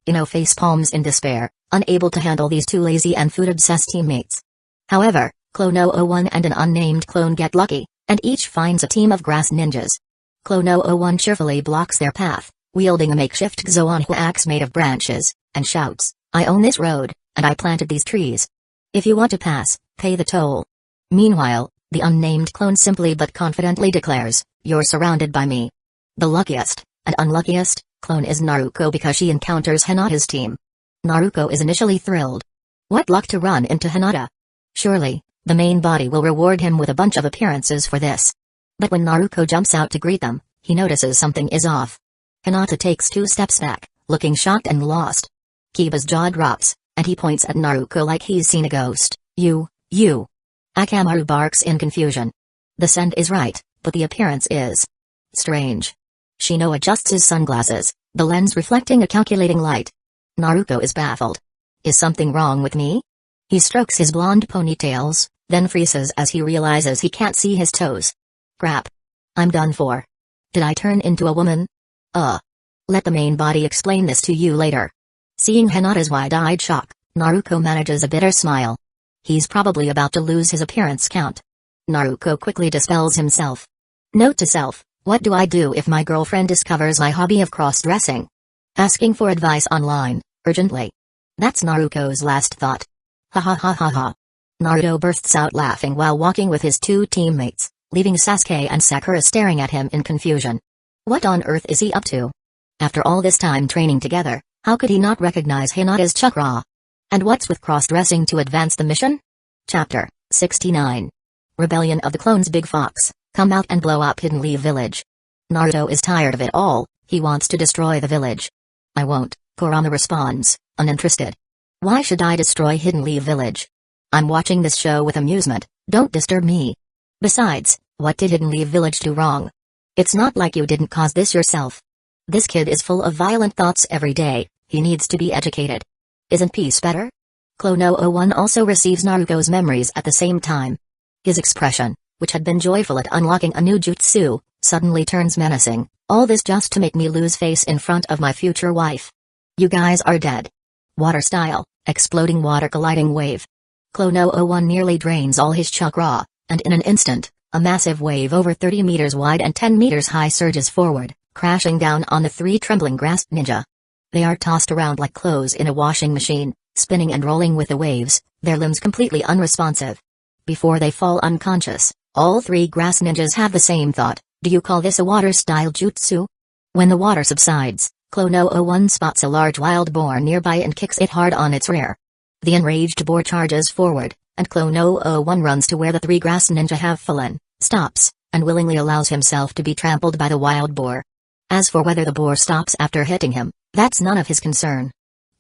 A: Ino facepalms in despair, unable to handle these two lazy and food-obsessed teammates. However, Clone 001 and an unnamed clone get lucky, and each finds a team of grass ninjas. Clone 001 cheerfully blocks their path, wielding a makeshift Xoanhu axe made of branches, and shouts, "I own this road, and I planted these trees. If you want to pass, pay the toll." Meanwhile, the unnamed clone simply but confidently declares, "You're surrounded by me." The luckiest, and unluckiest, clone is Naruto because she encounters Hinata's team. Naruto is initially thrilled. What luck to run into Hinata. Surely, the main body will reward him with a bunch of appearances for this. But when Naruto jumps out to greet them, he notices something is off. Hinata takes 2 steps back, looking shocked and lost. Kiba's jaw drops, and he points at Naruto like he's seen a ghost. You. Akamaru barks in confusion. The scent is right, but the appearance is strange. Shino adjusts his sunglasses, the lens reflecting a calculating light. Naruto is baffled. Is something wrong with me? He strokes his blonde ponytails, then freezes as he realizes he can't see his toes. Crap. I'm done for. Did I turn into a woman? Let the main body explain this to you later. Seeing Hinata's wide-eyed shock, Naruto manages a bitter smile. He's probably about to lose his appearance count. Naruto quickly dispels himself. Note to self, what do I do if my girlfriend discovers my hobby of cross-dressing? Asking for advice online, urgently. That's Naruto's last thought. Ha ha ha ha ha. Naruto bursts out laughing while walking with his 2 teammates, leaving Sasuke and Sakura staring at him in confusion. What on earth is he up to? After all this time training together, how could he not recognize Hinata's chakra? And what's with cross-dressing to advance the mission? Chapter 69. Rebellion of the Clones. Big Fox, come out and blow up Hidden Leaf Village. Naruto is tired of it all, he wants to destroy the village. I won't, Kurama responds, uninterested. Why should I destroy Hidden Leaf Village? I'm watching this show with amusement, don't disturb me. Besides, what did Hidden Leaf Village do wrong? It's not like you didn't cause this yourself. This kid is full of violent thoughts every day, he needs to be educated. Isn't peace better? Clone 001 also receives Naruto's memories at the same time. His expression, which had been joyful at unlocking a new jutsu, suddenly turns menacing. All this just to make me lose face in front of my future wife. You guys are dead. Water style, exploding water colliding wave. Clone 001 nearly drains all his chakra, and in an instant, a massive wave over 30 meters wide and 10 meters high surges forward, crashing down on the 3 trembling grass ninja. They are tossed around like clothes in a washing machine, spinning and rolling with the waves, their limbs completely unresponsive. Before they fall unconscious, all 3 grass ninjas have the same thought, do you call this a water-style jutsu? When the water subsides, Clone 001 spots a large wild boar nearby and kicks it hard on its rear. The enraged boar charges forward, and Clone 001 runs to where the 3 grass ninja have fallen, stops, and willingly allows himself to be trampled by the wild boar. As for whether the boar stops after hitting him, that's none of his concern.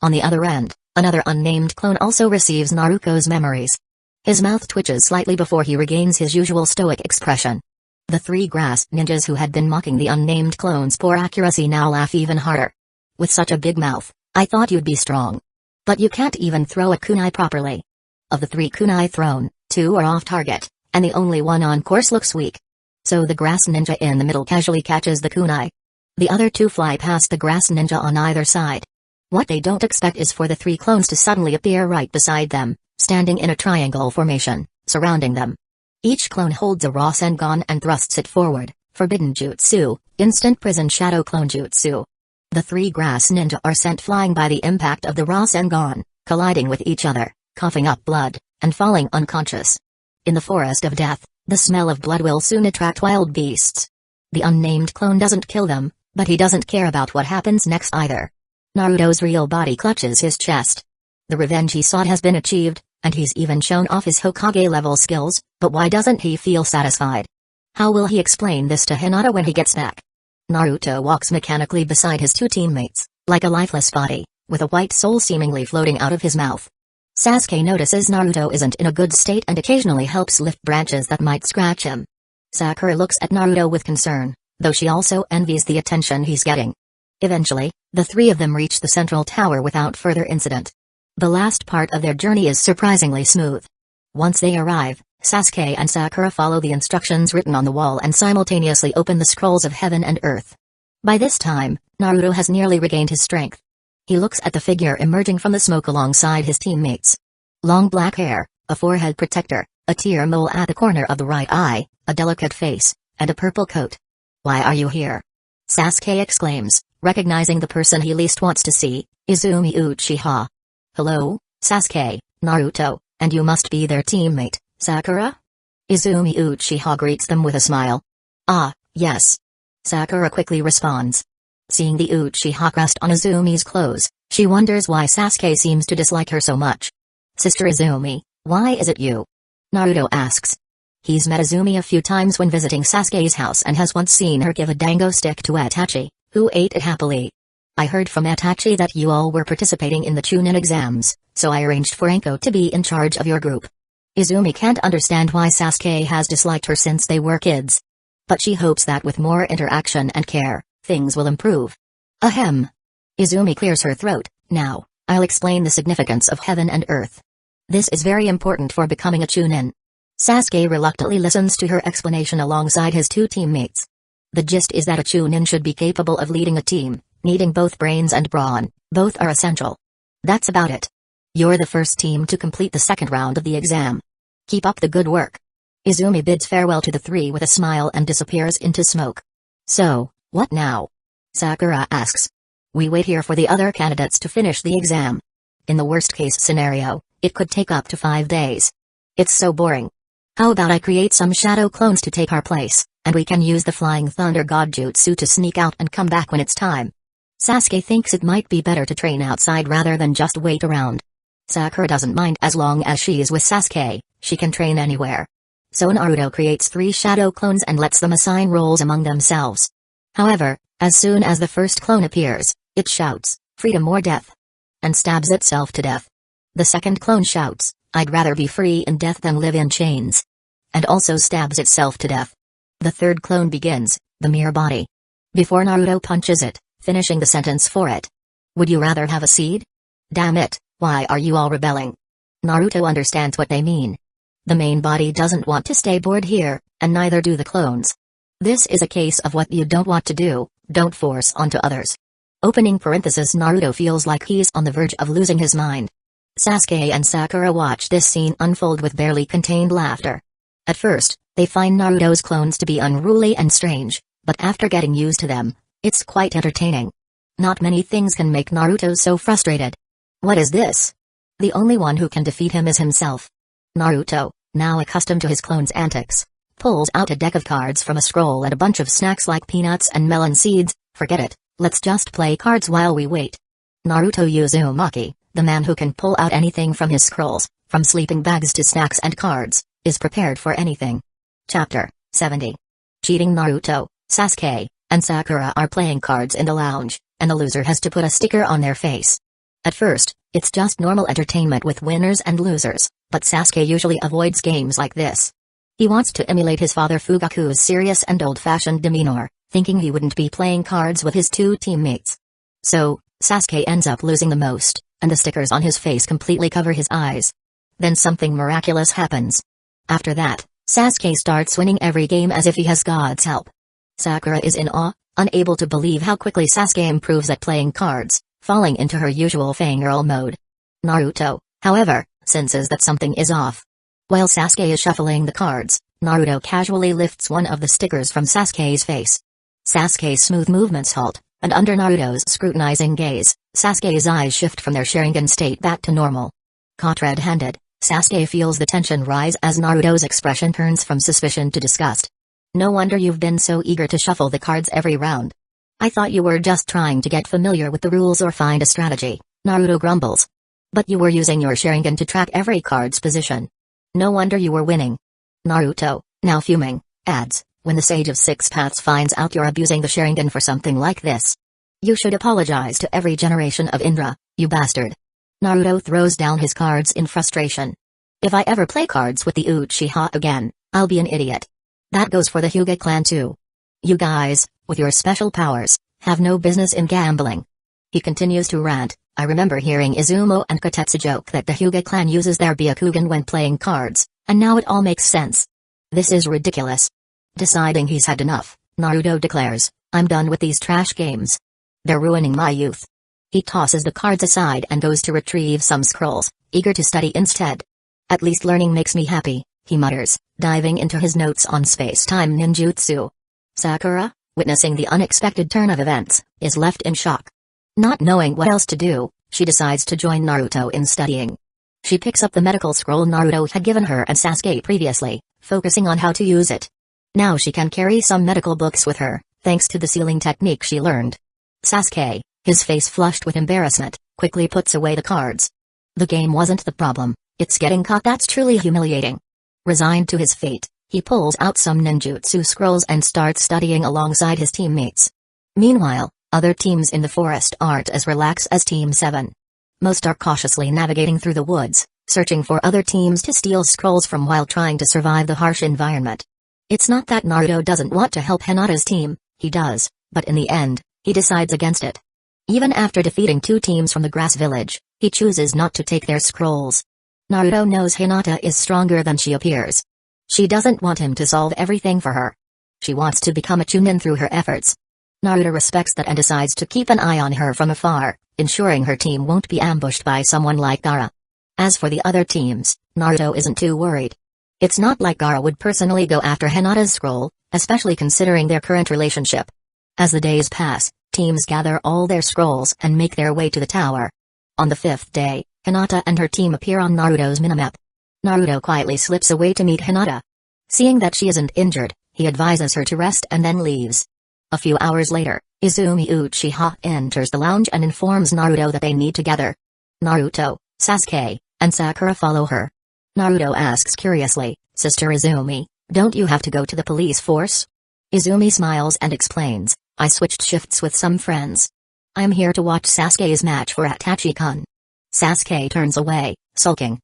A: On the other end, another unnamed clone also receives Naruto's memories. His mouth twitches slightly before he regains his usual stoic expression. The 3 grass ninjas who had been mocking the unnamed clone's poor accuracy now laugh even harder. With such a big mouth, I thought you'd be strong. But you can't even throw a kunai properly. Of the 3 kunai thrown, 2 are off target, and the only one on course looks weak. So the grass ninja in the middle casually catches the kunai. The other 2 fly past the grass ninja on either side. What they don't expect is for the 3 clones to suddenly appear right beside them, standing in a triangle formation, surrounding them. Each clone holds a Rasengan and thrusts it forward, forbidden jutsu, instant prison shadow clone jutsu. The 3 grass ninja are sent flying by the impact of the Rasengan, colliding with each other, coughing up blood, and falling unconscious. In the forest of death, the smell of blood will soon attract wild beasts. The unnamed clone doesn't kill them, but he doesn't care about what happens next either. Naruto's real body clutches his chest. The revenge he sought has been achieved, and he's even shown off his Hokage-level skills, but why doesn't he feel satisfied? How will he explain this to Hinata when he gets back? Naruto walks mechanically beside his 2 teammates, like a lifeless body, with a white soul seemingly floating out of his mouth. Sasuke notices Naruto isn't in a good state and occasionally helps lift branches that might scratch him. Sakura looks at Naruto with concern, though she also envies the attention he's getting. Eventually, the 3 of them reach the central tower without further incident. The last part of their journey is surprisingly smooth. Once they arrive, Sasuke and Sakura follow the instructions written on the wall and simultaneously open the scrolls of heaven and earth. By this time, Naruto has nearly regained his strength. He looks at the figure emerging from the smoke alongside his teammates. Long black hair, a forehead protector, a tear mole at the corner of the right eye, a delicate face, and a purple coat. "Why are you here?" Sasuke exclaims, recognizing the person he least wants to see, Izumi Uchiha. "Hello, Sasuke, Naruto, and you must be their teammate, Sakura?" Izumi Uchiha greets them with a smile. "Ah, yes." Sakura quickly responds. Seeing the Uchiha crest on Izumi's clothes, she wonders why Sasuke seems to dislike her so much. "Sister Izumi, why is it you?" Naruto asks. He's met Izumi a few times when visiting Sasuke's house and has once seen her give a dango stick to Itachi, who ate it happily. "I heard from Itachi that you all were participating in the Chunin exams, so I arranged for Anko to be in charge of your group." Izumi can't understand why Sasuke has disliked her since they were kids. But she hopes that with more interaction and care, things will improve. Ahem. Izumi clears her throat. "Now, I'll explain the significance of heaven and earth. This is very important for becoming a Chunin." Sasuke reluctantly listens to her explanation alongside his two teammates. The gist is that a Chunin should be capable of leading a team, needing both brains and brawn. Both are essential. That's about it. You're the first team to complete the second round of the exam. Keep up the good work. Izumi bids farewell to the three with a smile and disappears into smoke. "So, what now?" Sakura asks. "We wait here for the other candidates to finish the exam. In the worst-case scenario, it could take up to 5 days. It's so boring. How about I create some shadow clones to take our place, and we can use the Flying Thunder God Jutsu to sneak out and come back when it's time." Sasuke thinks it might be better to train outside rather than just wait around. Sakura doesn't mind as long as she is with Sasuke, she can train anywhere. So Naruto creates 3 shadow clones and lets them assign roles among themselves. However, as soon as the first clone appears, it shouts, "Freedom or death," and stabs itself to death. The second clone shouts, "I'd rather be free in death than live in chains," and also stabs itself to death. The third clone begins, "The mere body," before Naruto punches it, finishing the sentence for it. "Would you rather have a seed? Damn it, why are you all rebelling?" Naruto understands what they mean. The main body doesn't want to stay bored here, and neither do the clones. This is a case of what you don't want to do, don't force onto others. Opening parenthesis. Naruto feels like he's on the verge of losing his mind. Sasuke and Sakura watch this scene unfold with barely contained laughter. At first, they find Naruto's clones to be unruly and strange, but after getting used to them, it's quite entertaining. Not many things can make Naruto so frustrated. What is this? The only one who can defeat him is himself. Naruto, now accustomed to his clones' antics, pulls out a deck of cards from a scroll and a bunch of snacks like peanuts and melon seeds. "Forget it, let's just play cards while we wait." Naruto Uzumaki, the man who can pull out anything from his scrolls, from sleeping bags to snacks and cards, is prepared for anything. Chapter 70. Cheating. Naruto, Sasuke, and Sakura are playing cards in the lounge, and the loser has to put a sticker on their face. At first, it's just normal entertainment with winners and losers, but Sasuke usually avoids games like this. He wants to emulate his father Fugaku's serious and old-fashioned demeanor, thinking he wouldn't be playing cards with his two teammates. So, Sasuke ends up losing the most, and the stickers on his face completely cover his eyes. Then something miraculous happens. After that, Sasuke starts winning every game as if he has God's help. Sakura is in awe, unable to believe how quickly Sasuke improves at playing cards, falling into her usual fangirl mode. Naruto, however, senses that something is off. While Sasuke is shuffling the cards, Naruto casually lifts one of the stickers from Sasuke's face. Sasuke's smooth movements halt, and under Naruto's scrutinizing gaze, Sasuke's eyes shift from their Sharingan state back to normal. Caught red-handed, Sasuke feels the tension rise as Naruto's expression turns from suspicion to disgust. "No wonder you've been so eager to shuffle the cards every round. I thought you were just trying to get familiar with the rules or find a strategy," Naruto grumbles. "But you were using your Sharingan to track every card's position. No wonder you were winning." Naruto, now fuming, adds, "When the Sage of Six Paths finds out you're abusing the Sharingan for something like this, you should apologize to every generation of Indra, you bastard." Naruto throws down his cards in frustration. "If I ever play cards with the Uchiha again, I'll be an idiot. That goes for the Hyuga clan too. You guys, with your special powers, have no business in gambling." He continues to rant, I remember hearing Izumo and Kotetsu joke that the Hyuga clan uses their Byakugan when playing cards, and now it all makes sense. This is ridiculous. Deciding he's had enough, Naruto declares, I'm done with these trash games. They're ruining my youth. He tosses the cards aside and goes to retrieve some scrolls, eager to study instead. At least learning makes me happy, he mutters, diving into his notes on space-time ninjutsu. Sakura, witnessing the unexpected turn of events, is left in shock. Not knowing what else to do, she decides to join Naruto in studying. She picks up the medical scroll Naruto had given her and Sasuke previously, focusing on how to use it. Now she can carry some medical books with her, thanks to the sealing technique she learned. Sasuke, his face flushed with embarrassment, quickly puts away the cards. The game wasn't the problem, it's getting caught that's truly humiliating. Resigned to his fate, he pulls out some ninjutsu scrolls and starts studying alongside his teammates. Meanwhile, other teams in the forest aren't as relaxed as Team 7. Most are cautiously navigating through the woods, searching for other teams to steal scrolls from while trying to survive the harsh environment. It's not that Naruto doesn't want to help Hinata's team, he does, but in the end, he decides against it. Even after defeating 2 teams from the grass village, he chooses not to take their scrolls. Naruto knows Hinata is stronger than she appears. She doesn't want him to solve everything for her. She wants to become a Chunin through her efforts. Naruto respects that and decides to keep an eye on her from afar, ensuring her team won't be ambushed by someone like Gaara. As for the other teams, Naruto isn't too worried. It's not like Gaara would personally go after Hinata's scroll, especially considering their current relationship. As the days pass, teams gather all their scrolls and make their way to the tower. On the 5th day, Hinata and her team appear on Naruto's minimap. Naruto quietly slips away to meet Hinata. Seeing that she isn't injured, he advises her to rest and then leaves. A few hours later, Izumi Uchiha enters the lounge and informs Naruto that they need to gather. Naruto, Sasuke, and Sakura follow her. Naruto asks curiously, Sister Izumi, don't you have to go to the police force? Izumi smiles and explains, I switched shifts with some friends. I'm here to watch Sasuke's match for Itachi-kun. Sasuke turns away, sulking.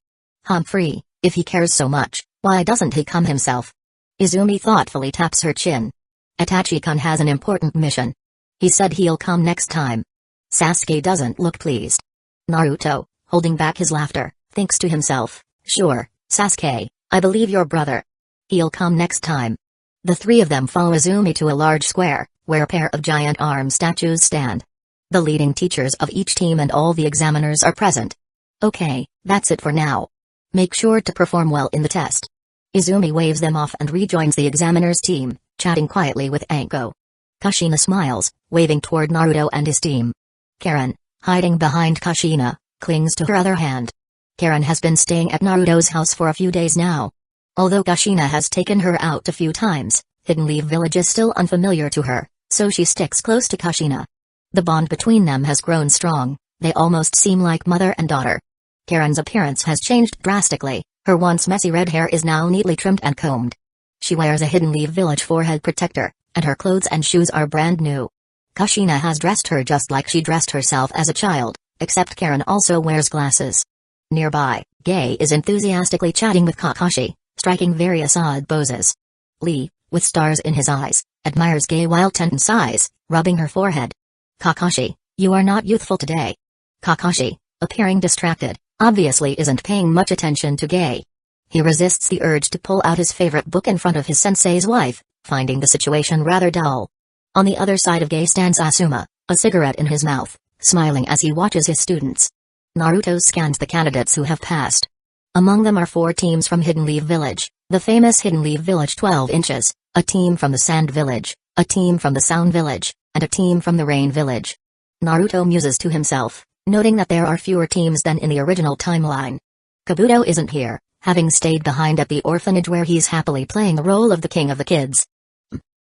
A: Humphrey, if he cares so much, why doesn't he come himself? Izumi thoughtfully taps her chin. Itachi-kun has an important mission. He said he'll come next time. Sasuke doesn't look pleased. Naruto, holding back his laughter, thinks to himself, sure, Sasuke, I believe your brother. He'll come next time. The 3 of them follow Izumi to a large square, where a pair of giant arm statues stand. The leading teachers of each team and all the examiners are present. Okay, that's it for now. Make sure to perform well in the test. Izumi waves them off and rejoins the examiner's team, chatting quietly with Anko. Kushina smiles, waving toward Naruto and his team. Karen, hiding behind Kushina, clings to her other hand. Karen has been staying at Naruto's house for a few days now. Although Kushina has taken her out a few times, Hidden Leaf Village is still unfamiliar to her, so she sticks close to Kushina. The bond between them has grown strong, they almost seem like mother and daughter. Karen's appearance has changed drastically, her once messy red hair is now neatly trimmed and combed. She wears a Hidden Leaf Village forehead protector, and her clothes and shoes are brand new. Kushina has dressed her just like she dressed herself as a child, except Karen also wears glasses. Nearby, Gay is enthusiastically chatting with Kakashi, striking various odd poses. Lee, with stars in his eyes, admires Gay while Tenten sighs, rubbing her forehead. Kakashi, you are not youthful today. Kakashi, appearing distracted, obviously isn't paying much attention to Gay. He resists the urge to pull out his favorite book in front of his sensei's wife, finding the situation rather dull. On the other side of Gay stands Asuma, a cigarette in his mouth, smiling as he watches his students. Naruto scans the candidates who have passed. Among them are 4 teams from Hidden Leaf Village, the famous Hidden Leaf Village 12 inches, a team from the Sand Village, a team from the Sound Village, and a team from the Rain Village. Naruto muses to himself, noting that there are fewer teams than in the original timeline. Kabuto isn't here, having stayed behind at the orphanage where he's happily playing the role of the king of the kids.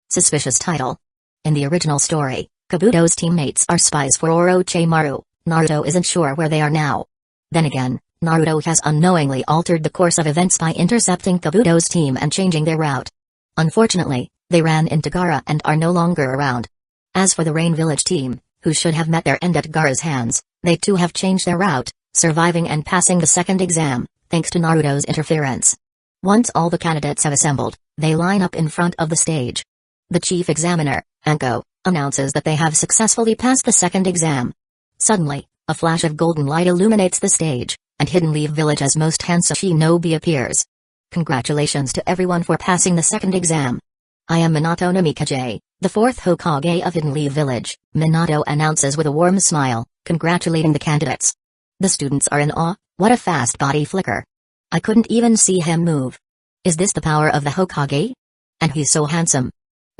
A: Suspicious title. In the original story, Kabuto's teammates are spies for Orochimaru. Naruto isn't sure where they are now. Then again, Naruto has unknowingly altered the course of events by intercepting Kabuto's team and changing their route. Unfortunately, they ran into Gaara and are no longer around. As for the Rain Village team, who should have met their end at Gaara's hands, they too have changed their route, surviving and passing the second exam, thanks to Naruto's interference. Once all the candidates have assembled, they line up in front of the stage. The chief examiner, Anko, announces that they have successfully passed the second exam. Suddenly, A flash of golden light illuminates the stage, and Hidden Leaf Village's most handsome shinobi appears. Congratulations to everyone for passing the second exam. I am Minato Namikaze, the fourth Hokage of Hidden Leaf Village, Minato announces with a warm smile, congratulating the candidates. The students are in awe. What a fast body flicker. I couldn't even see him move. Is this the power of the Hokage? And he's so handsome.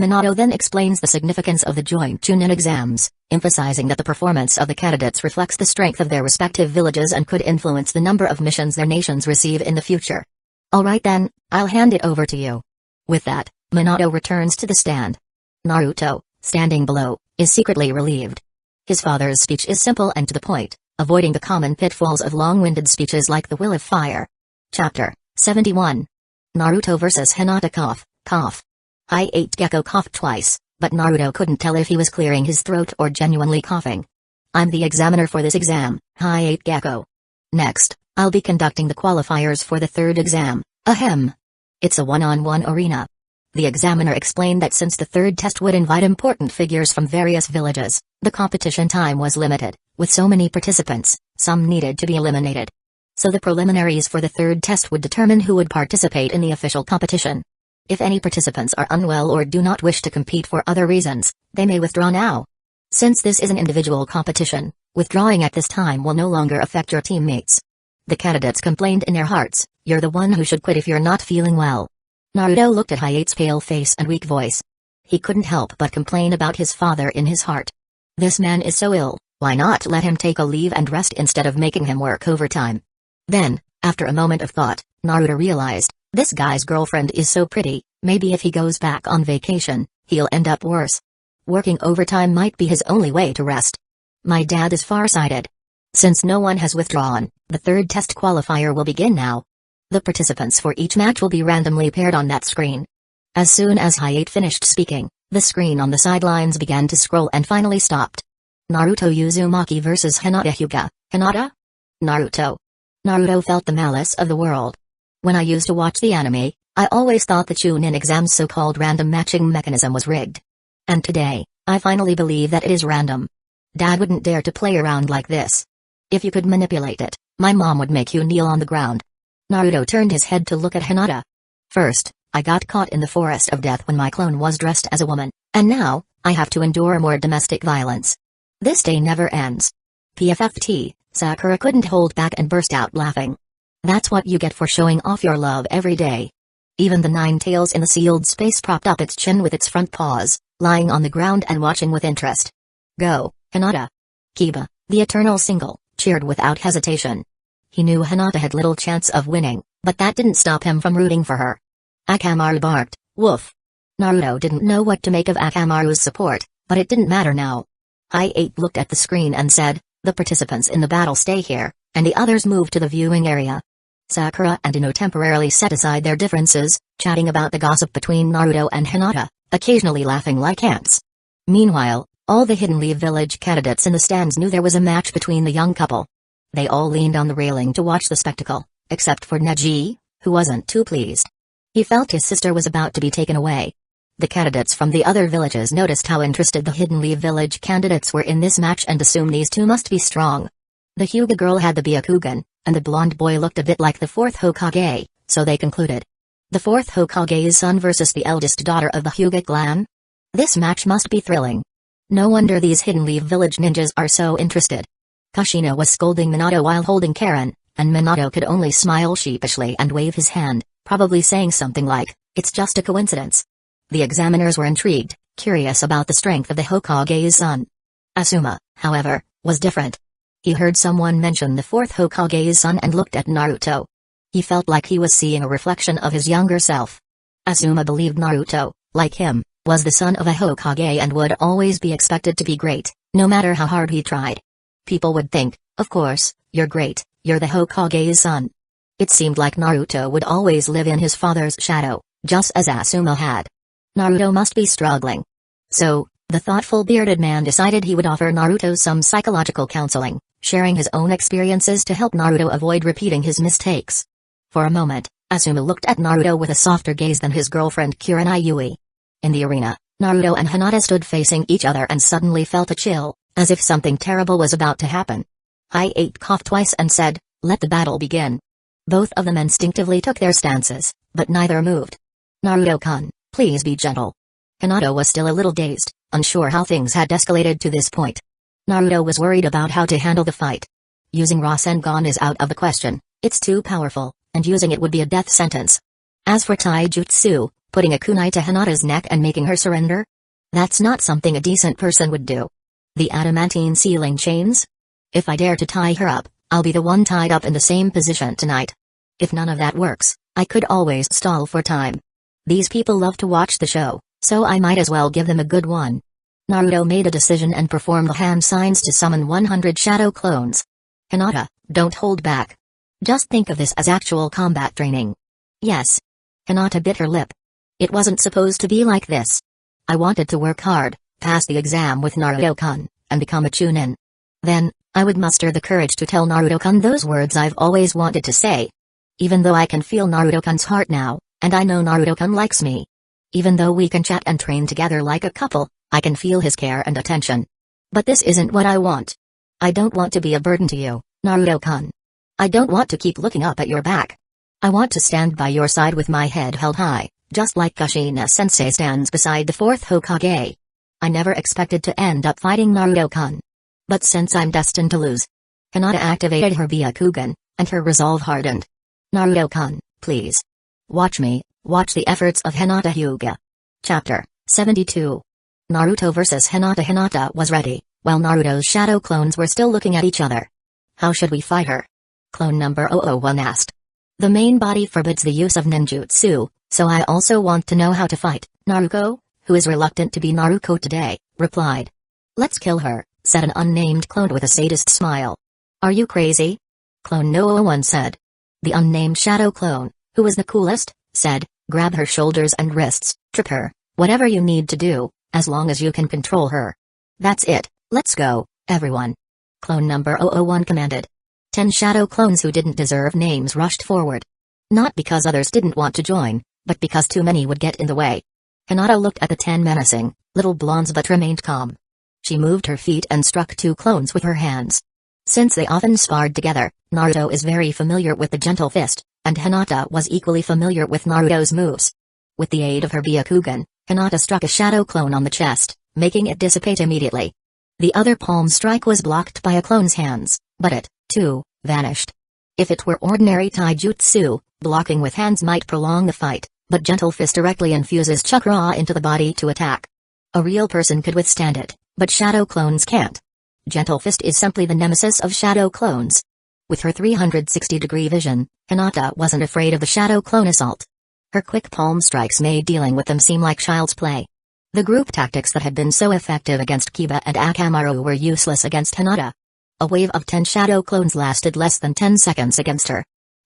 A: Minato then explains the significance of the joint Chunin exams, emphasizing that the performance of the candidates reflects the strength of their respective villages and could influence the number of missions their nations receive in the future. Alright then, I'll hand it over to you. With that, Minato returns to the stand. Naruto, standing below, is secretly relieved. His father's speech is simple and to the point, avoiding the common pitfalls of long-winded speeches like the Will of Fire. Chapter 71. Naruto vs Hinata. Cough. I-8 Gecko coughed twice, but Naruto couldn't tell if he was clearing his throat or genuinely coughing. I'm the examiner for this exam, I-8 Gecko. Next, I'll be conducting the qualifiers for the third exam, ahem. It's a one-on-one arena. The examiner explained that since the third test would invite important figures from various villages, the competition time was limited. With so many participants, some needed to be eliminated. So the preliminaries for the third test would determine who would participate in the official competition. If any participants are unwell or do not wish to compete for other reasons, they may withdraw now. Since this is an individual competition, withdrawing at this time will no longer affect your teammates. The candidates complained in their hearts, you're the one who should quit if you're not feeling well. Naruto looked at Hi-8's pale face and weak voice. He couldn't help but complain about his father in his heart. This man is so ill, why not let him take a leave and rest instead of making him work overtime? Then, after a moment of thought, Naruto realized, this guy's girlfriend is so pretty, maybe if he goes back on vacation, he'll end up worse. Working overtime might be his only way to rest. My dad is far-sighted. Since no one has withdrawn, the third test qualifier will begin now. The participants for each match will be randomly paired on that screen. As soon as Hi-8 finished speaking, the screen on the sidelines began to scroll and finally stopped. Naruto Uzumaki vs Hinata. Hyuga. Hinata? Naruto. Naruto felt the malice of the world. When I used to watch the anime, I always thought the Chunin exam's so-called random matching mechanism was rigged. And today, I finally believe that it is random. Dad wouldn't dare to play around like this. If you could manipulate it, my mom would make you kneel on the ground. Naruto turned his head to look at Hinata. First, I got caught in the forest of death when my clone was dressed as a woman, and now, I have to endure more domestic violence. This day never ends. PFFT, Sakura couldn't hold back and burst out laughing. That's what you get for showing off your love every day. Even the nine tails in the sealed space propped up its chin with its front paws, lying on the ground and watching with interest. Go, Hinata. Kiba, the eternal single, cheered without hesitation. He knew Hinata had little chance of winning, but that didn't stop him from rooting for her. Akamaru barked, woof. Naruto didn't know what to make of Akamaru's support, but it didn't matter now. I-8 looked at the screen and said, the participants in the battle stay here, and the others move to the viewing area. Sakura and Ino temporarily set aside their differences, chatting about the gossip between Naruto and Hinata, occasionally laughing like ants. Meanwhile, all the Hidden Leaf Village candidates in the stands knew there was a match between the young couple. They all leaned on the railing to watch the spectacle, except for Neji, who wasn't too pleased. He felt his sister was about to be taken away. The candidates from the other villages noticed how interested the Hidden Leaf Village candidates were in this match and assumed these two must be strong. The Hyuga girl had the Byakugan, and the blonde boy looked a bit like the fourth Hokage, so they concluded. The fourth Hokage's son versus the eldest daughter of the Hyuga clan? This match must be thrilling. No wonder these Hidden Leaf Village ninjas are so interested. Kushina was scolding Minato while holding Karen, and Minato could only smile sheepishly and wave his hand, probably saying something like, it's just a coincidence. The examiners were intrigued, curious about the strength of the Hokage's son. Asuma, however, was different. He heard someone mention the fourth Hokage's son and looked at Naruto. He felt like he was seeing a reflection of his younger self. Asuma believed Naruto, like him, was the son of a Hokage and would always be expected to be great, no matter how hard he tried. People would think, of course, you're great, you're the Hokage's son. It seemed like Naruto would always live in his father's shadow, just as Asuma had. Naruto must be struggling. So, the thoughtful bearded man decided he would offer Naruto some psychological counseling, sharing his own experiences to help Naruto avoid repeating his mistakes. For a moment, Asuma looked at Naruto with a softer gaze than his girlfriend Kurenai Yui. In the arena, Naruto and Hinata stood facing each other and suddenly felt a chill, as if something terrible was about to happen. I-8 coughed twice and said, "Let the battle begin." Both of them instinctively took their stances, but neither moved. "Naruto-kun, please be gentle." Hinata was still a little dazed, unsure how things had escalated to this point. Naruto was worried about how to handle the fight. Using Rasengan is out of the question, it's too powerful, and using it would be a death sentence. As for taijutsu, putting a kunai to Hinata's neck and making her surrender? That's not something a decent person would do. The adamantine ceiling chains? If I dare to tie her up, I'll be the one tied up in the same position tonight. If none of that works, I could always stall for time. These people love to watch the show, so I might as well give them a good one. Naruto made a decision and performed the hand signs to summon 100 shadow clones. Hinata, don't hold back. Just think of this as actual combat training. Yes. Hinata bit her lip. It wasn't supposed to be like this. I wanted to work hard, pass the exam with Naruto-kun, and become a chunin. Then, I would muster the courage to tell Naruto-kun those words I've always wanted to say. Even though I can feel Naruto-kun's heart now, and I know Naruto-kun likes me. Even though we can chat and train together like a couple, I can feel his care and attention. But this isn't what I want. I don't want to be a burden to you, Naruto-kun. I don't want to keep looking up at your back. I want to stand by your side with my head held high, just like Kushina-sensei stands beside the fourth Hokage. I never expected to end up fighting Naruto-kun. But since I'm destined to lose. Hinata activated her Byakugan, and her resolve hardened. Naruto-kun, please. Watch me, watch the efforts of Hinata Hyuga. Chapter 72. Naruto vs Hinata. Hinata was ready, while Naruto's shadow clones were still looking at each other. How should we fight her? Clone number 001 asked. The main body forbids the use of ninjutsu, so I also want to know how to fight. Naruto, who is reluctant to be Naruto today, replied. Let's kill her, said an unnamed clone with a sadist smile. Are you crazy? Clone 001 said. The unnamed shadow clone, who was the coolest, said, grab her shoulders and wrists, trip her, whatever you need to do, as long as you can control her. That's it, let's go, everyone. Clone number 001 commanded. 10 shadow clones who didn't deserve names rushed forward. Not because others didn't want to join, but because too many would get in the way. Hinata looked at the 10 menacing, little blondes but remained calm. She moved her feet and struck 2 clones with her hands. Since they often sparred together, Naruto is very familiar with the gentle fist, and Hinata was equally familiar with Naruto's moves. With the aid of her Byakugan, Hinata struck a shadow clone on the chest, making it dissipate immediately. The other palm strike was blocked by a clone's hands, but it, too, vanished. If it were ordinary taijutsu, blocking with hands might prolong the fight, but gentle fist directly infuses chakra into the body to attack. A real person could withstand it, but shadow clones can't. Gentle fist is simply the nemesis of shadow clones. With her 360-degree vision, Hinata wasn't afraid of the shadow clone assault. Her quick palm strikes made dealing with them seem like child's play. The group tactics that had been so effective against Kiba and Akamaru were useless against Hinata. A wave of 10 shadow clones lasted less than 10 seconds against her.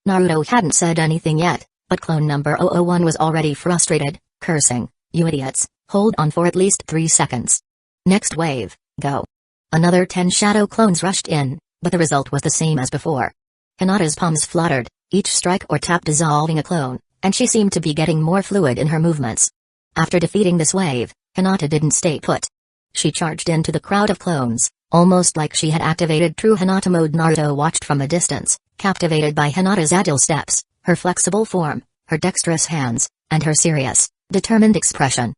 A: Naruto hadn't said anything yet, but clone number 001 was already frustrated, cursing, "You idiots, hold on for at least 3 seconds. Next wave, go." Another 10 shadow clones rushed in, but the result was the same as before. Hinata's palms fluttered, each strike or tap dissolving a clone, and she seemed to be getting more fluid in her movements. After defeating this wave, Hinata didn't stay put. She charged into the crowd of clones, almost like she had activated true Hinata mode. Naruto watched from a distance, captivated by Hinata's agile steps, her flexible form, her dexterous hands, and her serious, determined expression.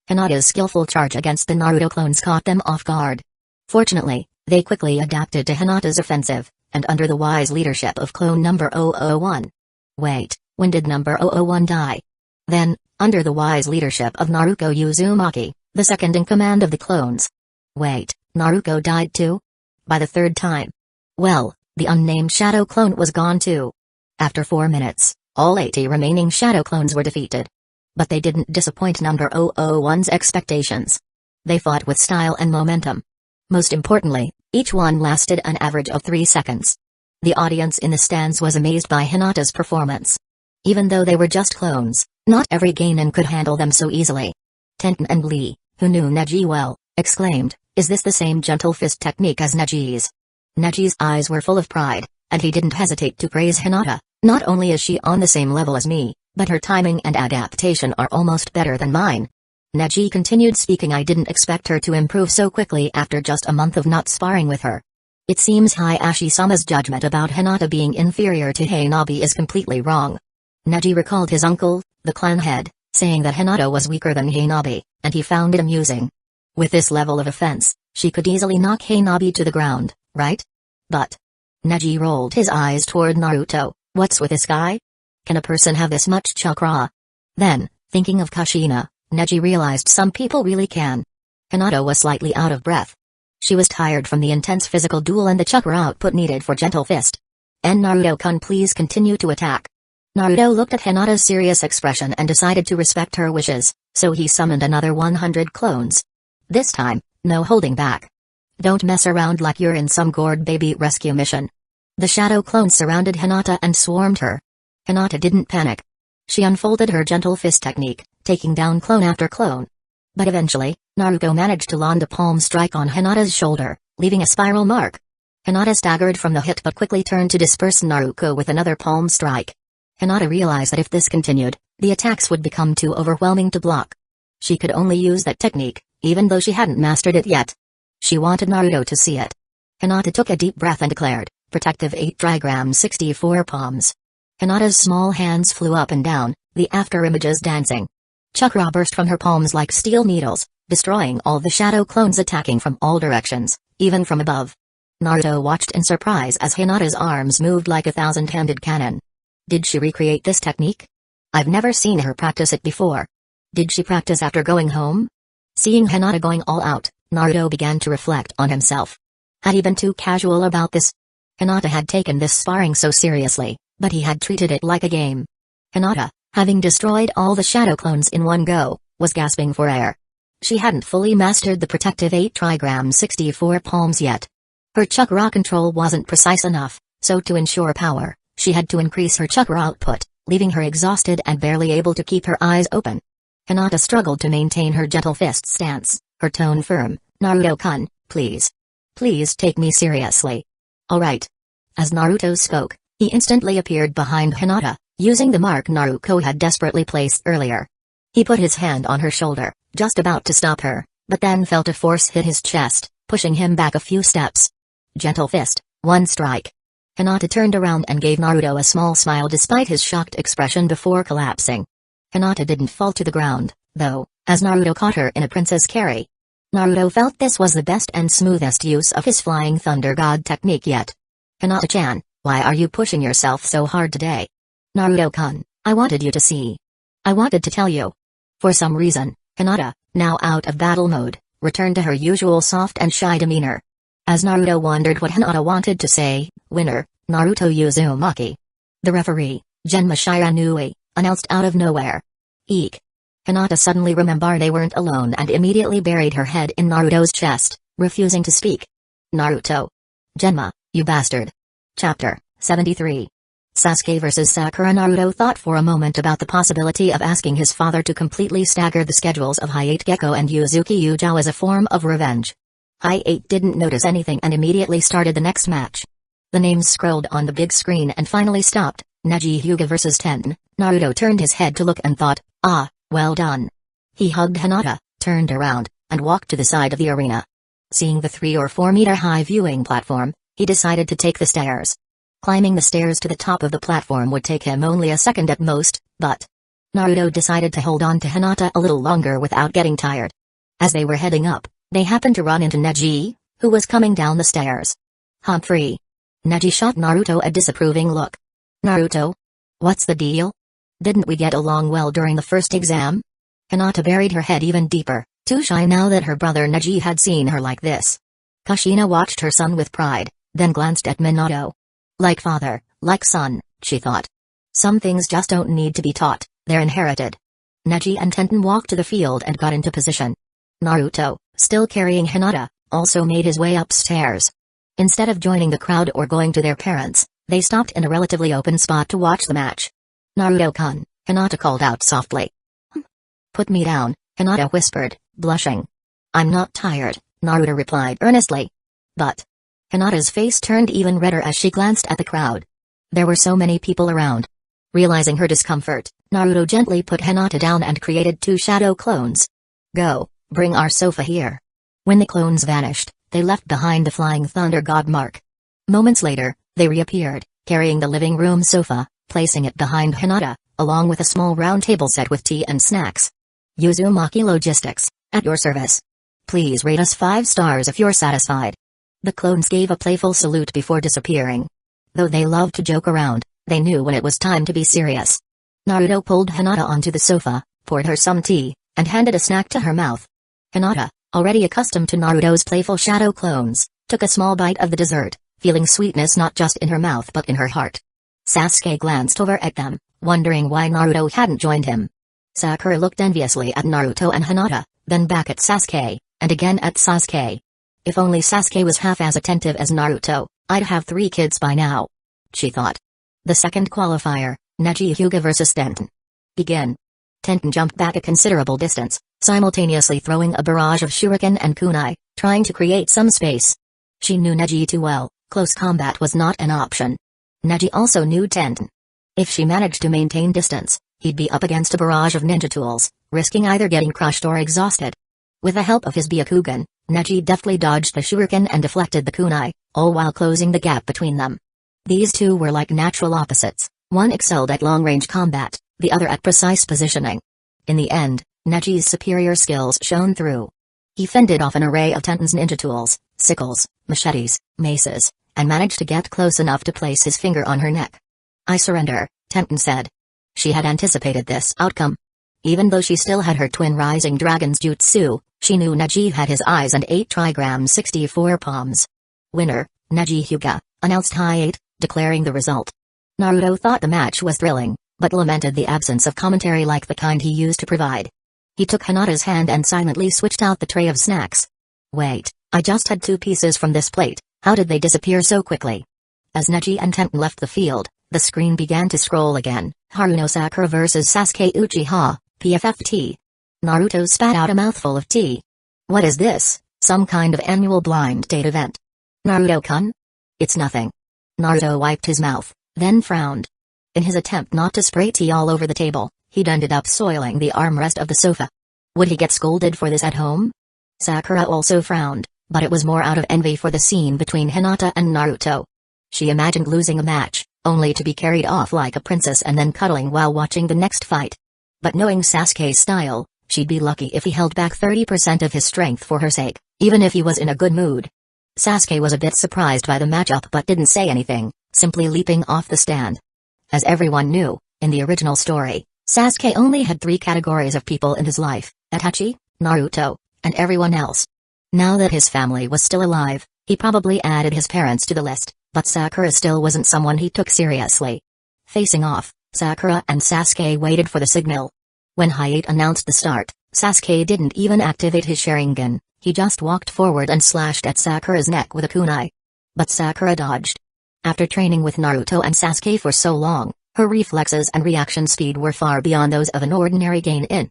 A: Hinata's skillful charge against the Naruto clones caught them off guard. Fortunately, they quickly adapted to Hinata's offensive, and under the wise leadership of clone number 001. Wait, when did number 001 die? Then, under the wise leadership of Naruto Uzumaki, the second in command of the clones. Wait, Naruto died too? By the 3rd time. Well, the unnamed shadow clone was gone too. After 4 minutes, all 80 remaining shadow clones were defeated. But they didn't disappoint number 001's expectations. They fought with style and momentum. Most importantly, each one lasted an average of 3 seconds. The audience in the stands was amazed by Hinata's performance. Even though they were just clones, not every genin could handle them so easily. Tenten and Lee, who knew Neji well, exclaimed, "Is this the same gentle fist technique as Neji's?" Neji's eyes were full of pride, and he didn't hesitate to praise Hinata. "Not only is she on the same level as me, but her timing and adaptation are almost better than mine." Neji continued speaking. "I didn't expect her to improve so quickly after just a month of not sparring with her. It seems Hayashi-sama's judgment about Hinata being inferior to Hanabi is completely wrong. Neji recalled his uncle, the clan head, saying that Hinata was weaker than Hanabi, and he found it amusing. With this level of offense, she could easily knock Hanabi to the ground, right? But Neji rolled his eyes toward Naruto. What's with this guy? Can a person have this much chakra? Then, thinking of Kushina, Neji realized some people really can. Hinata was slightly out of breath. She was tired from the intense physical duel and the chakra output needed for Gentle Fist. Naruto-kun, please continue to attack. Naruto looked at Hinata's serious expression and decided to respect her wishes, so he summoned another 100 clones. This time, no holding back. Don't mess around like you're in some gourd baby rescue mission. The shadow clones surrounded Hinata and swarmed her. Hinata didn't panic. She unfolded her Gentle Fist technique, taking down clone after clone. But eventually, Naruto managed to land a palm strike on Hinata's shoulder, leaving a spiral mark. Hinata staggered from the hit but quickly turned to disperse Naruto with another palm strike. Hinata realized that if this continued, the attacks would become too overwhelming to block. She could only use that technique, even though she hadn't mastered it yet. She wanted Naruto to see it. Hinata took a deep breath and declared, "Protective 8 trigram 64 palms." Hinata's small hands flew up and down, the after-images dancing. Chakra burst from her palms like steel needles, destroying all the shadow clones attacking from all directions, even from above. Naruto watched in surprise as Hinata's arms moved like a thousand-handed cannon. Did she recreate this technique? I've never seen her practice it before. Did she practice after going home? Seeing Hinata going all out, Naruto began to reflect on himself. Had he been too casual about this? Hinata had taken this sparring so seriously, but he had treated it like a game. Hinata, having destroyed all the shadow clones in one go, was gasping for air. She hadn't fully mastered the protective 8 trigram 64 palms yet. Her chakra control wasn't precise enough, so to ensure power, she had to increase her chakra output, leaving her exhausted and barely able to keep her eyes open. Hinata struggled to maintain her Gentle Fist stance, her tone firm. "Naruto-kun, please. Please take me seriously." "Alright." As Naruto spoke, he instantly appeared behind Hinata, using the mark Naruto had desperately placed earlier. He put his hand on her shoulder, just about to stop her, but then felt a force hit his chest, pushing him back a few steps. Gentle Fist, 1 strike. Hinata turned around and gave Naruto a small smile despite his shocked expression before collapsing. Hinata didn't fall to the ground, though, as Naruto caught her in a princess carry. Naruto felt this was the best and smoothest use of his Flying Thunder God technique yet. "Hinata-chan, why are you pushing yourself so hard today?" "Naruto-kun, I wanted you to see. I wanted to tell you." For some reason, Hinata, now out of battle mode, returned to her usual soft and shy demeanor. As Naruto wondered what Hinata wanted to say, winner, Naruto Uzumaki. The referee, Genma Shiranui, announced out of nowhere. Eek. Hinata suddenly remembered they weren't alone and immediately buried her head in Naruto's chest, refusing to speak. "Naruto. Genma, you bastard." Chapter 73. Sasuke vs. Sakura. Naruto thought for a moment about the possibility of asking his father to completely stagger the schedules of Hayate Gecko and Yuzuki Yujao as a form of revenge. Hayate didn't notice anything and immediately started the next match. The names scrolled on the big screen and finally stopped. Neji Hyuga vs. Ten. Naruto turned his head to look and thought, "Ah, well done." He hugged Hinata, turned around, and walked to the side of the arena. Seeing the 3 or 4 meter high viewing platform, he decided to take the stairs. Climbing the stairs to the top of the platform would take him only a second at most, but Naruto decided to hold on to Hinata a little longer without getting tired. As they were heading up, they happened to run into Neji, who was coming down the stairs. "Humphrey." Neji shot Naruto a disapproving look. "Naruto? What's the deal? Didn't we get along well during the first exam?" Hinata buried her head even deeper, too shy now that her brother Neji had seen her like this. Kushina watched her son with pride, then glanced at Minato. Like father, like son, she thought. Some things just don't need to be taught, they're inherited. Neji and Tenten walked to the field and got into position. Naruto, still carrying Hinata, also made his way upstairs. Instead of joining the crowd or going to their parents, they stopped in a relatively open spot to watch the match. "Naruto-kun," Hinata called out softly. "Put me down," Hinata whispered, blushing. "I'm not tired," Naruto replied earnestly. But Hinata's face turned even redder as she glanced at the crowd. There were so many people around. Realizing her discomfort, Naruto gently put Hinata down and created 2 shadow clones. "Go, bring our sofa here." When the clones vanished, They left behind the flying thunder god mark. Moments later, they reappeared, carrying the living room sofa, placing it behind Hinata, along with a small round table set with tea and snacks. Uzumaki Logistics, at your service. Please rate us 5 stars if you're satisfied. The clones gave a playful salute before disappearing. Though they loved to joke around, they knew when it was time to be serious. Naruto pulled Hinata onto the sofa, poured her some tea, and handed a snack to her mouth. Hinata, already accustomed to Naruto's playful shadow clones, took a small bite of the dessert, feeling sweetness not just in her mouth but in her heart. Sasuke glanced over at them, wondering why Naruto hadn't joined him. Sakura looked enviously at Naruto and Hinata, then back at Sasuke, and again at Sasuke. If only Sasuke was half as attentive as Naruto, I'd have 3 kids by now, she thought. The second qualifier, Neji Hyuga vs Tenten. Begin. Tenten jumped back a considerable distance, simultaneously throwing a barrage of shuriken and kunai, trying to create some space. She knew Neji too well, close combat was not an option. Neji also knew Tenten. If she managed to maintain distance, he'd be up against a barrage of ninja tools, risking either getting crushed or exhausted. With the help of his Byakugan, Neji deftly dodged the shuriken and deflected the kunai, all while closing the gap between them. These two were like natural opposites, one excelled at long-range combat, the other at precise positioning. In the end, Neji's superior skills shone through. He fended off an array of Tenten's ninja tools, sickles, machetes, maces, and managed to get close enough to place his finger on her neck. "I surrender," Tenten said. She had anticipated this outcome. Even though she still had her twin rising dragon's jutsu, she knew Neji had his eyes and 8 trigrams 64 palms. "Winner, Neji Hyuga," announced High-8, declaring the result. Naruto thought the match was thrilling, but lamented the absence of commentary like the kind he used to provide. He took Hinata's hand and silently switched out the tray of snacks. "Wait, I just had 2 pieces from this plate, how did they disappear so quickly?" As Neji and Tenten left the field, the screen began to scroll again. Haruno Sakura vs Sasuke Uchiha, PFFT. Naruto spat out a mouthful of tea. "What is this, some kind of annual blind date event?" "Naruto-kun? It's nothing." Naruto wiped his mouth, then frowned. In his attempt not to spray tea all over the table, he'd ended up soiling the armrest of the sofa. Would he get scolded for this at home? Sakura also frowned, but it was more out of envy for the scene between Hinata and Naruto. She imagined losing a match, only to be carried off like a princess and then cuddling while watching the next fight. But knowing Sasuke's style, she'd be lucky if he held back 30% of his strength for her sake, even if he was in a good mood. Sasuke was a bit surprised by the matchup but didn't say anything, simply leaping off the stand. As everyone knew, in the original story, Sasuke only had 3 categories of people in his life: Itachi, Naruto, and everyone else. Now that his family was still alive, he probably added his parents to the list, but Sakura still wasn't someone he took seriously. Facing off, Sakura and Sasuke waited for the signal. When High-8 announced the start, Sasuke didn't even activate his Sharingan, he just walked forward and slashed at Sakura's neck with a kunai. But Sakura dodged. After training with Naruto and Sasuke for so long, her reflexes and reaction speed were far beyond those of an ordinary Genin.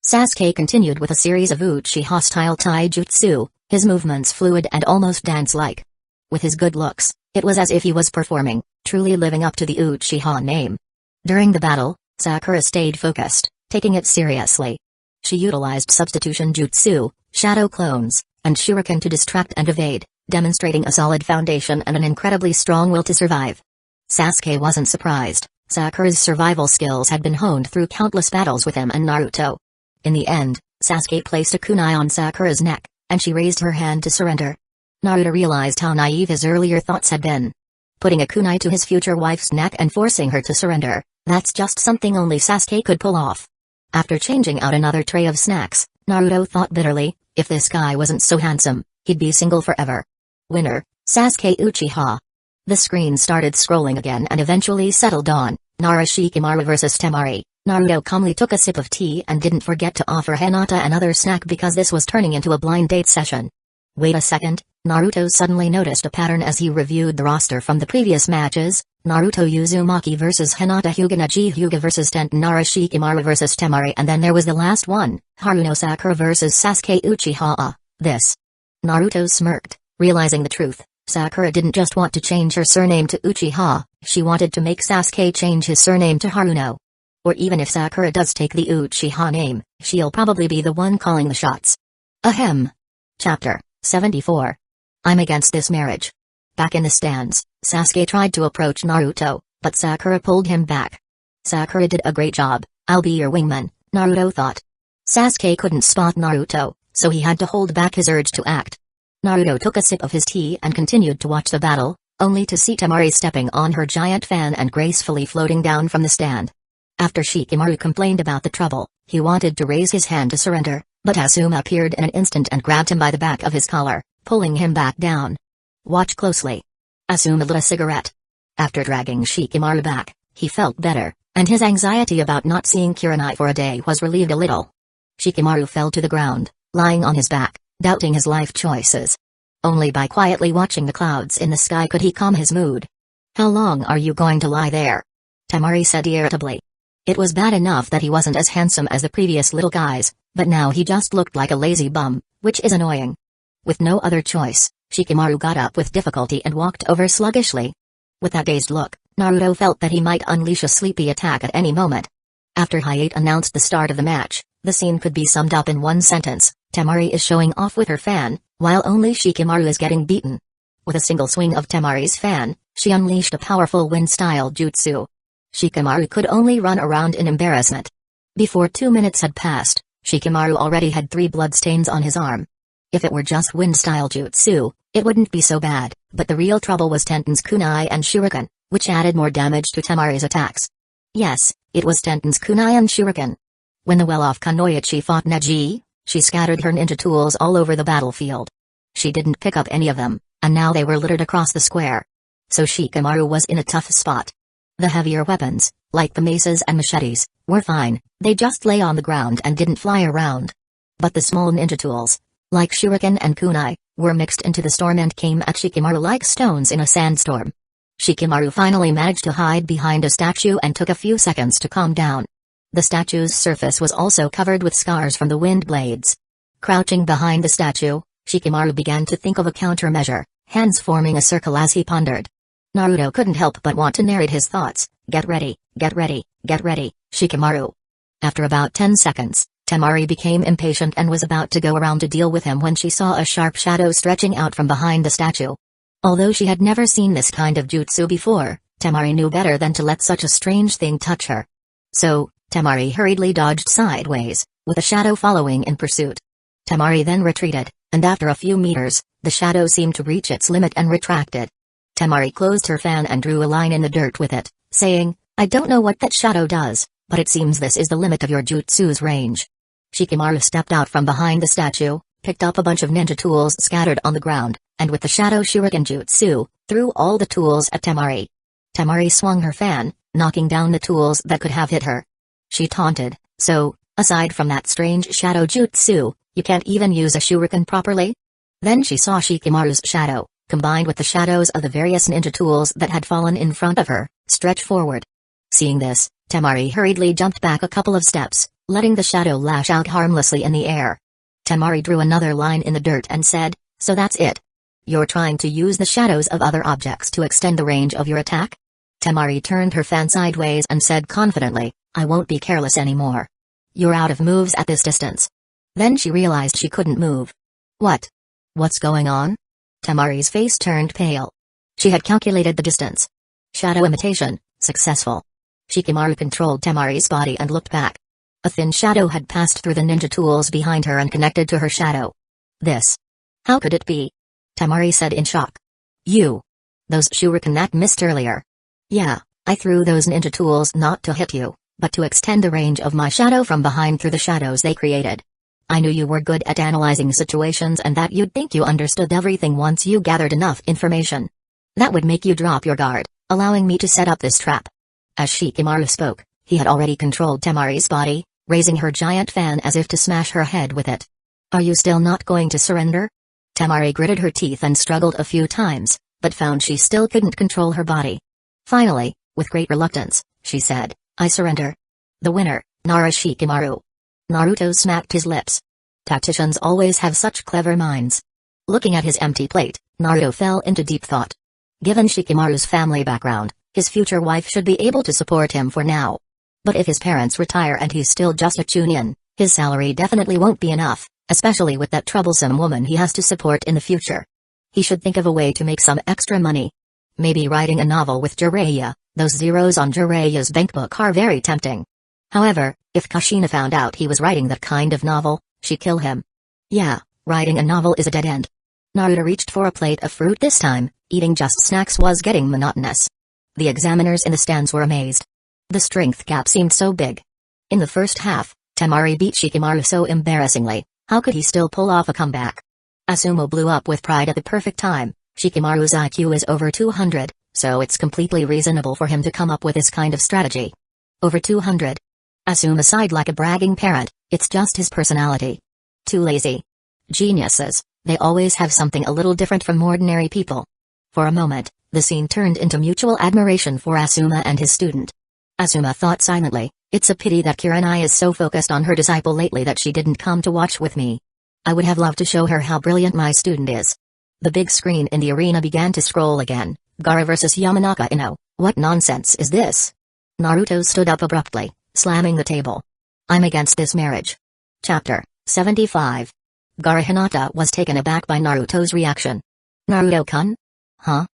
A: Sasuke continued with a series of Uchiha-style taijutsu, his movements fluid and almost dance-like. With his good looks, it was as if he was performing, truly living up to the Uchiha name. During the battle, Sakura stayed focused, taking it seriously. She utilized substitution jutsu, shadow clones, and shuriken to distract and evade, demonstrating a solid foundation and an incredibly strong will to survive. Sasuke wasn't surprised. Sakura's survival skills had been honed through countless battles with him and Naruto. In the end, Sasuke placed a kunai on Sakura's neck, and she raised her hand to surrender. Naruto realized how naive his earlier thoughts had been. Putting a kunai to his future wife's neck and forcing her to surrender, that's just something only Sasuke could pull off. After changing out another tray of snacks, Naruto thought bitterly, if this guy wasn't so handsome, he'd be single forever. Winner, Sasuke Uchiha. The screen started scrolling again and eventually settled on Narashikimaru vs Temari. Naruto calmly took a sip of tea and didn't forget to offer Hinata another snack because this was turning into a blind date session. Wait a second, Naruto suddenly noticed a pattern as he reviewed the roster from the previous matches: Naruto Uzumaki vs Hinata, Hyuga Neji Hyuga vs Tenten, Narashikimaru vs Temari, and then there was the last one, Haruno Sakura vs Sasuke Uchiha. This. Naruto smirked, realizing the truth. Sakura didn't just want to change her surname to Uchiha, she wanted to make Sasuke change his surname to Haruno. Or even if Sakura does take the Uchiha name, she'll probably be the one calling the shots. Ahem. Chapter 74. I'm against this marriage. Back in the stands, Sasuke tried to approach Naruto, but Sakura pulled him back. Sakura did a great job, I'll be your wingman, Naruto thought. Sasuke couldn't spot Naruto, so he had to hold back his urge to act. Naruto took a sip of his tea and continued to watch the battle, only to see Temari stepping on her giant fan and gracefully floating down from the stand. After Shikamaru complained about the trouble, he wanted to raise his hand to surrender, but Asuma appeared in an instant and grabbed him by the back of his collar, pulling him back down. Watch closely. Asuma lit a cigarette. After dragging Shikamaru back, he felt better, and his anxiety about not seeing Kurenai for a day was relieved a little. Shikamaru fell to the ground, lying on his back, doubting his life choices. Only by quietly watching the clouds in the sky could he calm his mood. How long are you going to lie there? Temari said irritably. It was bad enough that he wasn't as handsome as the previous little guys, but now he just looked like a lazy bum, which is annoying. With no other choice, Shikamaru got up with difficulty and walked over sluggishly. With that dazed look, Naruto felt that he might unleash a sleepy attack at any moment. After Hayate announced the start of the match, the scene could be summed up in one sentence: Temari is showing off with her fan, while only Shikamaru is getting beaten. With a single swing of Temari's fan, she unleashed a powerful wind-style jutsu. Shikamaru could only run around in embarrassment. Before 2 minutes had passed, Shikamaru already had 3 bloodstains on his arm. If it were just wind-style jutsu, it wouldn't be so bad, but the real trouble was Tenten's kunai and shuriken, which added more damage to Temari's attacks. Yes, it was Tenten's kunai and shuriken. When the well-off Kunoichi fought Neji, she scattered her ninja tools all over the battlefield. She didn't pick up any of them, and now they were littered across the square. So Shikamaru was in a tough spot. The heavier weapons, like the maces and machetes, were fine, they just lay on the ground and didn't fly around. But the small ninja tools, like shuriken and kunai, were mixed into the storm and came at Shikamaru like stones in a sandstorm. Shikamaru finally managed to hide behind a statue and took a few seconds to calm down. The statue's surface was also covered with scars from the wind blades. Crouching behind the statue, Shikamaru began to think of a countermeasure, hands forming a circle as he pondered. Naruto couldn't help but want to narrate his thoughts. Get ready, get ready, get ready, Shikamaru. After about 10 seconds, Temari became impatient and was about to go around to deal with him when she saw a sharp shadow stretching out from behind the statue. Although she had never seen this kind of jutsu before, Temari knew better than to let such a strange thing touch her. So, Temari hurriedly dodged sideways, with a shadow following in pursuit. Temari then retreated, and after a few meters, the shadow seemed to reach its limit and retracted. Temari closed her fan and drew a line in the dirt with it, saying, I don't know what that shadow does, but it seems this is the limit of your jutsu's range. Shikamaru stepped out from behind the statue, picked up a bunch of ninja tools scattered on the ground, and with the shadow shuriken jutsu, threw all the tools at Temari. Temari swung her fan, knocking down the tools that could have hit her. She taunted, so, aside from that strange shadow jutsu, you can't even use a shuriken properly? Then she saw Shikamaru's shadow, combined with the shadows of the various ninja tools that had fallen in front of her, stretch forward. Seeing this, Temari hurriedly jumped back a couple of steps, letting the shadow lash out harmlessly in the air. Temari drew another line in the dirt and said, so that's it. You're trying to use the shadows of other objects to extend the range of your attack? Temari turned her fan sideways and said confidently, I won't be careless anymore. You're out of moves at this distance. Then she realized she couldn't move. What? What's going on? Temari's face turned pale. She had calculated the distance. Shadow imitation, successful. Shikamaru controlled Temari's body and looked back. A thin shadow had passed through the ninja tools behind her and connected to her shadow. This. How could it be? Temari said in shock. You. Those shuriken that missed earlier. Yeah, I threw those ninja tools not to hit you, but to extend the range of my shadow from behind through the shadows they created. I knew you were good at analyzing situations and that you'd think you understood everything once you gathered enough information. That would make you drop your guard, allowing me to set up this trap. As Shikamaru spoke, he had already controlled Temari's body, raising her giant fan as if to smash her head with it. Are you still not going to surrender? Temari gritted her teeth and struggled a few times, but found she still couldn't control her body. Finally, with great reluctance, she said, I surrender. The winner, Nara Shikamaru. Naruto smacked his lips. Tacticians always have such clever minds. Looking at his empty plate, Naruto fell into deep thought. Given Shikamaru's family background, his future wife should be able to support him for now. But if his parents retire and he's still just a chunin, his salary definitely won't be enough, especially with that troublesome woman he has to support in the future. He should think of a way to make some extra money. Maybe writing a novel with Jiraiya. Those zeros on Jiraiya's bankbook are very tempting. However, if Kushina found out he was writing that kind of novel, she'd kill him. Yeah, writing a novel is a dead end. Naruto reached for a plate of fruit this time. Eating just snacks was getting monotonous. The examiners in the stands were amazed. The strength gap seemed so big. In the first half, Temari beat Shikamaru so embarrassingly. How could he still pull off a comeback? Asuma blew up with pride at the perfect time. Shikamaru's IQ is over 200, so it's completely reasonable for him to come up with this kind of strategy. Over 200. Asuma sighed like a bragging parent. It's just his personality. Too lazy. Geniuses, they always have something a little different from ordinary people. For a moment, the scene turned into mutual admiration for Asuma and his student. Asuma thought silently, it's a pity that Kurenai is so focused on her disciple lately that she didn't come to watch with me. I would have loved to show her how brilliant my student is. The big screen in the arena began to scroll again. Gaara vs Yamanaka Ino, what nonsense is this? Naruto stood up abruptly, slamming the table. I'm against this marriage. Chapter 75. Gaara Hinata was taken aback by Naruto's reaction. Naruto-kun? Huh?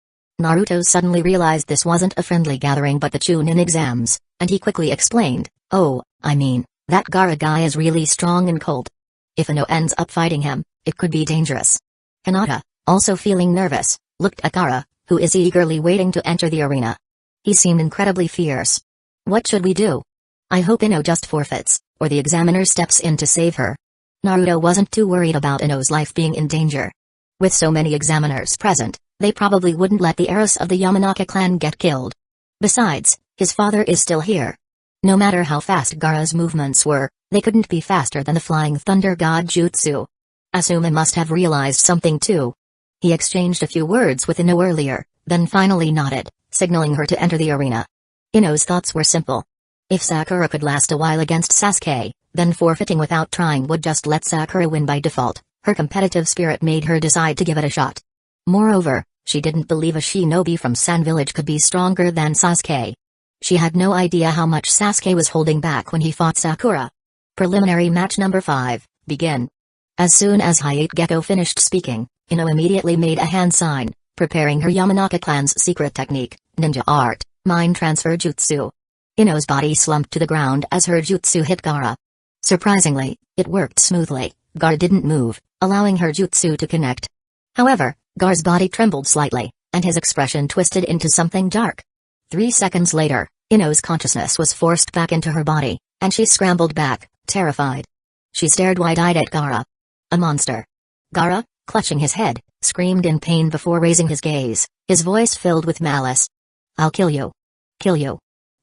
A: Naruto suddenly realized this wasn't a friendly gathering but the Chunin exams, and he quickly explained, oh, I mean, that Gaara guy is really strong and cold. If Ino ends up fighting him, it could be dangerous. Hinata, also feeling nervous, looked at Gaara, who is eagerly waiting to enter the arena. He seemed incredibly fierce. What should we do? I hope Ino just forfeits, or the examiner steps in to save her. Naruto wasn't too worried about Ino's life being in danger. With so many examiners present, they probably wouldn't let the heiress of the Yamanaka clan get killed. Besides, his father is still here. No matter how fast Gaara's movements were, they couldn't be faster than the flying thunder god jutsu. Asuma must have realized something too. He exchanged a few words with Ino earlier, then finally nodded, signaling her to enter the arena. Ino's thoughts were simple. If Sakura could last a while against Sasuke, then forfeiting without trying would just let Sakura win by default. Her competitive spirit made her decide to give it a shot. Moreover, she didn't believe a shinobi from San Village could be stronger than Sasuke. She had no idea how much Sasuke was holding back when he fought Sakura. Preliminary match number 5, begin. As soon as Hayate Gecko finished speaking, Ino immediately made a hand sign, preparing her Yamanaka clan's secret technique, ninja art, mind transfer jutsu. Ino's body slumped to the ground as her jutsu hit Gaara. Surprisingly, it worked smoothly. Gaara didn't move, allowing her jutsu to connect. However, Gaara's body trembled slightly, and his expression twisted into something dark. 3 seconds later, Ino's consciousness was forced back into her body, and she scrambled back, terrified. She stared wide-eyed at Gaara. A monster. Gaara, clutching his head, screamed in pain before raising his gaze, his voice filled with malice. I'll kill you. Kill you.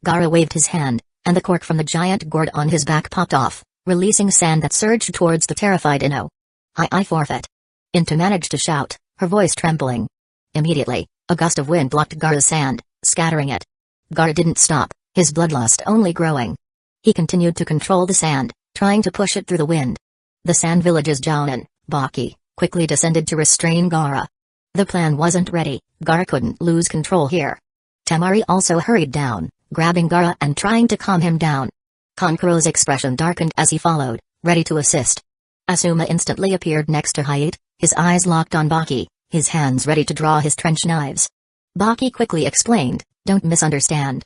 A: Gaara waved his hand, and the cork from the giant gourd on his back popped off, releasing sand that surged towards the terrified Ino. I forfeit. Into managed to shout, her voice trembling. Immediately, a gust of wind blocked Gaara's sand, scattering it. Gaara didn't stop, his bloodlust only growing. He continued to control the sand, trying to push it through the wind. The Sand Village's Jounin, Baki, quickly descended to restrain Gaara. The plan wasn't ready. Gaara couldn't lose control here. Temari also hurried down, grabbing Gaara and trying to calm him down. Kankuro's expression darkened as he followed, ready to assist. Asuma instantly appeared next to Hayate, his eyes locked on Baki, his hands ready to draw his trench knives. Baki quickly explained, don't misunderstand.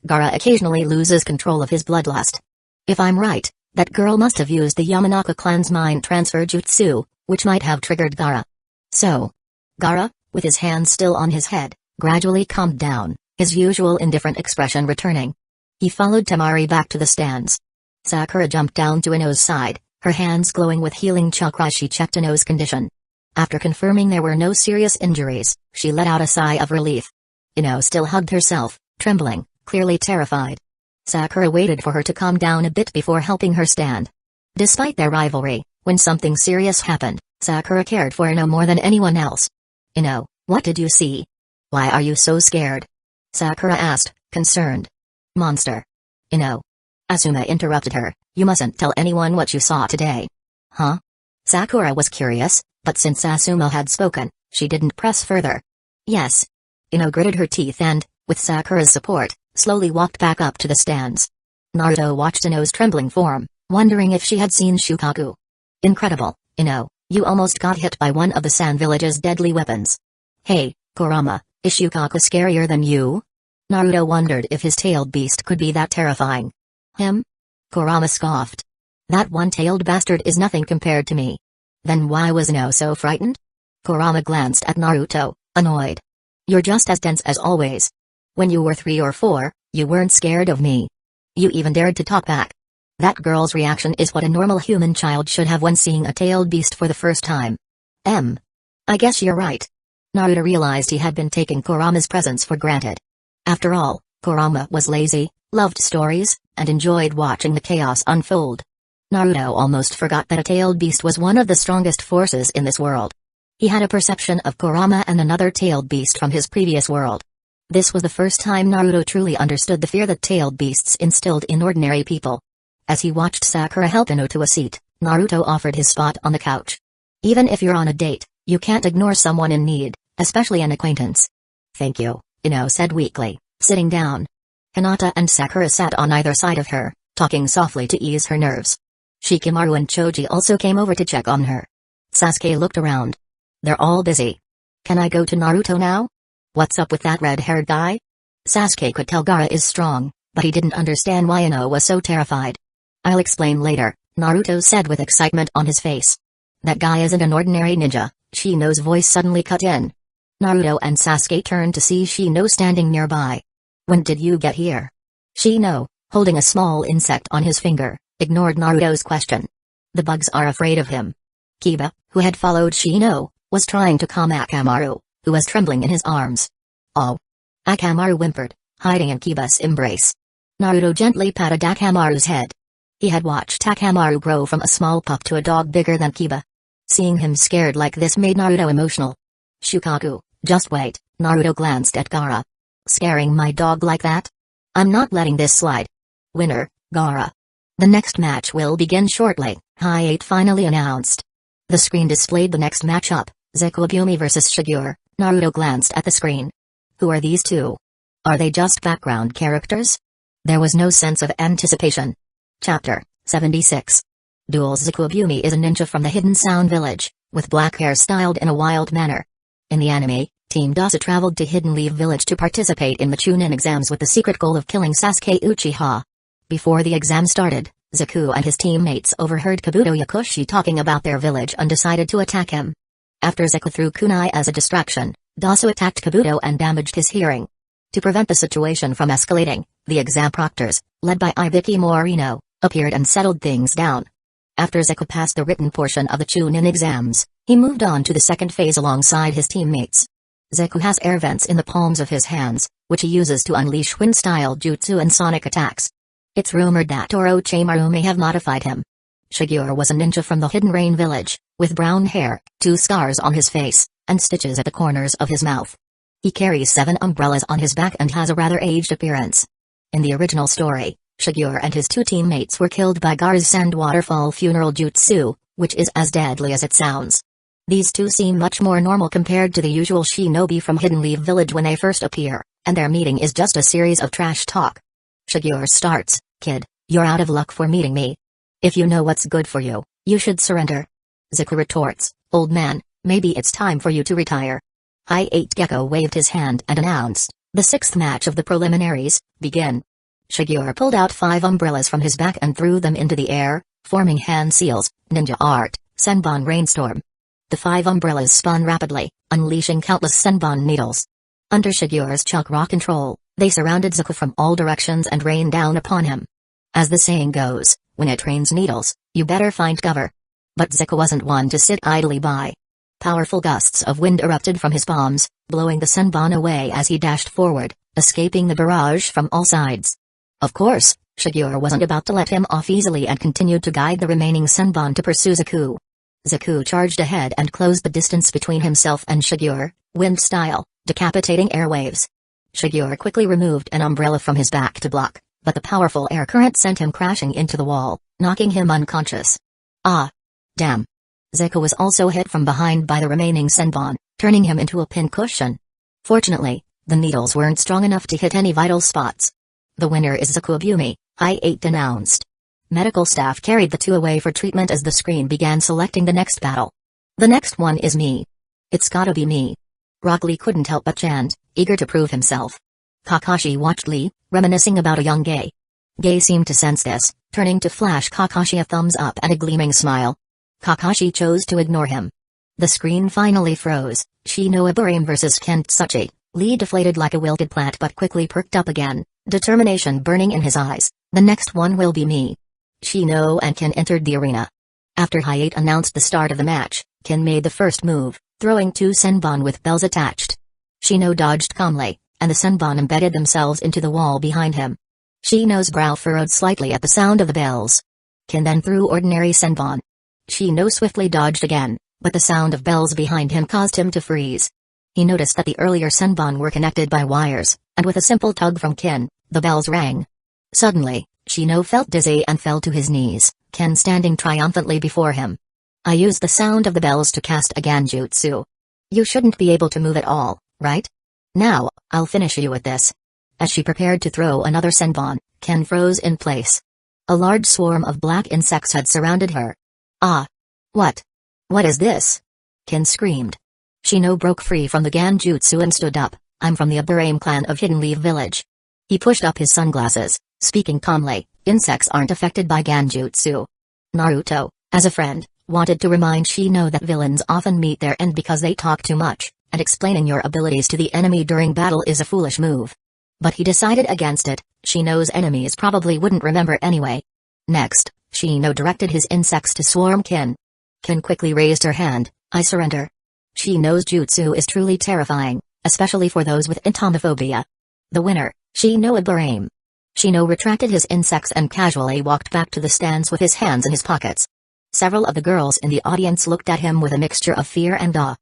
A: Gaara occasionally loses control of his bloodlust. If I'm right, that girl must have used the Yamanaka clan's mind transfer jutsu, which might have triggered Gaara. So, Gaara, with his hands still on his head, gradually calmed down, his usual indifferent expression returning. He followed Temari back to the stands. Sakura jumped down to Ino's side, her hands glowing with healing chakra as she checked Ino's condition. After confirming there were no serious injuries, she let out a sigh of relief. Ino still hugged herself, trembling, clearly terrified. Sakura waited for her to calm down a bit before helping her stand. Despite their rivalry, when something serious happened, Sakura cared for Ino more than anyone else. Ino, what did you see? Why are you so scared? Sakura asked, concerned. Monster. Ino. Asuma interrupted her, you mustn't tell anyone what you saw today. Huh? Sakura was curious, but since Asuma had spoken, she didn't press further. Yes. Ino gritted her teeth and, with Sakura's support, slowly walked back up to the stands. Naruto watched Ino's trembling form, wondering if she had seen Shukaku. Incredible, Ino, You almost got hit by one of the Sand Village's deadly weapons. Hey, Kurama, is Shukaku scarier than you? Naruto wondered if his tailed beast could be that terrifying. Him? Kurama scoffed. That one-tailed bastard is nothing compared to me. Then why was Ino so frightened? Kurama glanced at Naruto, annoyed. You're just as tense as always. When you were 3 or 4, you weren't scared of me. You even dared to talk back. That girl's reaction is what a normal human child should have when seeing a tailed beast for the first time. I guess you're right. Naruto realized he had been taking Kurama's presence for granted. After all, Kurama was lazy, loved stories, and enjoyed watching the chaos unfold. Naruto almost forgot that a tailed beast was one of the strongest forces in this world. He had a perception of Kurama and another tailed beast from his previous world. This was the first time Naruto truly understood the fear that tailed beasts instilled in ordinary people. As he watched Sakura help Ino to a seat, Naruto offered his spot on the couch. Even if you're on a date, you can't ignore someone in need, especially an acquaintance. Thank you, Ino said weakly, sitting down. Hinata and Sakura sat on either side of her, talking softly to ease her nerves. Shikamaru and Choji also came over to check on her. Sasuke looked around. They're all busy. Can I go to Naruto now? What's up with that red-haired guy? Sasuke could tell Gaara is strong, but he didn't understand why Ino was so terrified. I'll explain later, Naruto said with excitement on his face. That guy isn't an ordinary ninja, Shino's voice suddenly cut in. Naruto and Sasuke turned to see Shino standing nearby. When did you get here? Shino, holding a small insect on his finger, ignored Naruto's question. The bugs are afraid of him. Kiba, who had followed Shino, was trying to calm Akamaru, who was trembling in his arms. Oh. Akamaru whimpered, hiding in Kiba's embrace. Naruto gently patted Akamaru's head. He had watched Akamaru grow from a small pup to a dog bigger than Kiba. Seeing him scared like this made Naruto emotional. Shukaku, just wait, Naruto glanced at Gaara. Scaring my dog like that? I'm not letting this slide. Winner, Gaara. The next match will begin shortly, High 8 finally announced. The screen displayed the next matchup, Zekubumi vs Shigure. Naruto glanced at the screen. Who are these two? Are they just background characters? There was no sense of anticipation. Chapter 76. Duels. Zekubumi is a ninja from the hidden Sound Village, with black hair styled in a wild manner. In the anime, Team Dasa traveled to Hidden Leaf Village to participate in the Chunin exams with the secret goal of killing Sasuke Uchiha. Before the exam started, Zeku and his teammates overheard Kabuto Yakushi talking about their village and decided to attack him. After Zeku threw kunai as a distraction, Dasa attacked Kabuto and damaged his hearing. To prevent the situation from escalating, the exam proctors, led by Ibiki Morino, appeared and settled things down. After Zeku passed the written portion of the Chunin exams, he moved on to the second phase alongside his teammates. Zeku has air vents in the palms of his hands, which he uses to unleash wind-style jutsu and sonic attacks. It's rumored that Orochimaru may have modified him. Shigure was a ninja from the Hidden Rain Village, with brown hair, 2 scars on his face, and stitches at the corners of his mouth. He carries 7 umbrellas on his back and has a rather aged appearance. In the original story, Shigure and his 2 teammates were killed by Gaara's Sand Waterfall funeral jutsu, which is as deadly as it sounds. These 2 seem much more normal compared to the usual shinobi from Hidden Leaf Village when they first appear, and their meeting is just a series of trash talk. Shigure starts, "Kid, you're out of luck for meeting me. If you know what's good for you, you should surrender." Zeku retorts, "Old man, maybe it's time for you to retire." High 8 Gecko waved his hand and announced, "The 6th match of the preliminaries, begin." Shigure pulled out 5 umbrellas from his back and threw them into the air, forming hand seals, ninja art, Senbon rainstorm. The 5 umbrellas spun rapidly, unleashing countless Senbon needles. Under Shigure's chakra control, they surrounded Zeku from all directions and rained down upon him. As the saying goes, when it rains needles, you better find cover. But Zeku wasn't one to sit idly by. Powerful gusts of wind erupted from his palms, blowing the Senbon away as he dashed forward, escaping the barrage from all sides. Of course, Shigure wasn't about to let him off easily and continued to guide the remaining Senbon to pursue Zeku. Zeku charged ahead and closed the distance between himself and Shigure, wind-style, decapitating airwaves. Shigure quickly removed an umbrella from his back to block, but the powerful air current sent him crashing into the wall, knocking him unconscious. Ah! Damn! Zeku was also hit from behind by the remaining Senbon, turning him into a pincushion. Fortunately, the needles weren't strong enough to hit any vital spots. The winner is Zekubumi, High 8 announced. Medical staff carried the 2 away for treatment as the screen began selecting the next battle. The next one is me. It's gotta be me. Rock Lee couldn't help but chant, eager to prove himself. Kakashi watched Lee, reminiscing about a young Gay. Gay seemed to sense this, turning to flash Kakashi a thumbs up and a gleaming smile. Kakashi chose to ignore him. The screen finally froze. Shino Ibarame vs Kentsuchi. Lee deflated like a wilted plant but quickly perked up again, determination burning in his eyes. The next one will be me. Shino and Ken entered the arena. After Hayate announced the start of the match, Ken made the first move, throwing two senbon with bells attached. Shino dodged calmly, and the senbon embedded themselves into the wall behind him. Shino's brow furrowed slightly at the sound of the bells. Ken then threw ordinary senbon. Shino swiftly dodged again, but the sound of bells behind him caused him to freeze. He noticed that the earlier senbon were connected by wires, and with a simple tug from Ken, the bells rang. Suddenly, Shino felt dizzy and fell to his knees, Ken standing triumphantly before him. I used the sound of the bells to cast a Genjutsu. You shouldn't be able to move at all, right? Now, I'll finish you with this. As she prepared to throw another senbon, Ken froze in place. A large swarm of black insects had surrounded her. Ah! What? What is this? Ken screamed. Shino broke free from the Genjutsu and stood up. I'm from the Ibarame clan of Hidden Leaf Village. He pushed up his sunglasses, speaking calmly, insects aren't affected by Genjutsu. Naruto, as a friend, wanted to remind Shino that villains often meet their end because they talk too much, and explaining your abilities to the enemy during battle is a foolish move. But he decided against it. Shino's enemies probably wouldn't remember anyway. Next, Shino directed his insects to swarm Ken. Ken quickly raised her hand. I surrender. Shino's jutsu is truly terrifying, especially for those with entomophobia. The winner, Shino Ibarame. Shino retracted his insects and casually walked back to the stands with his hands in his pockets. Several of the girls in the audience looked at him with a mixture of fear and awe.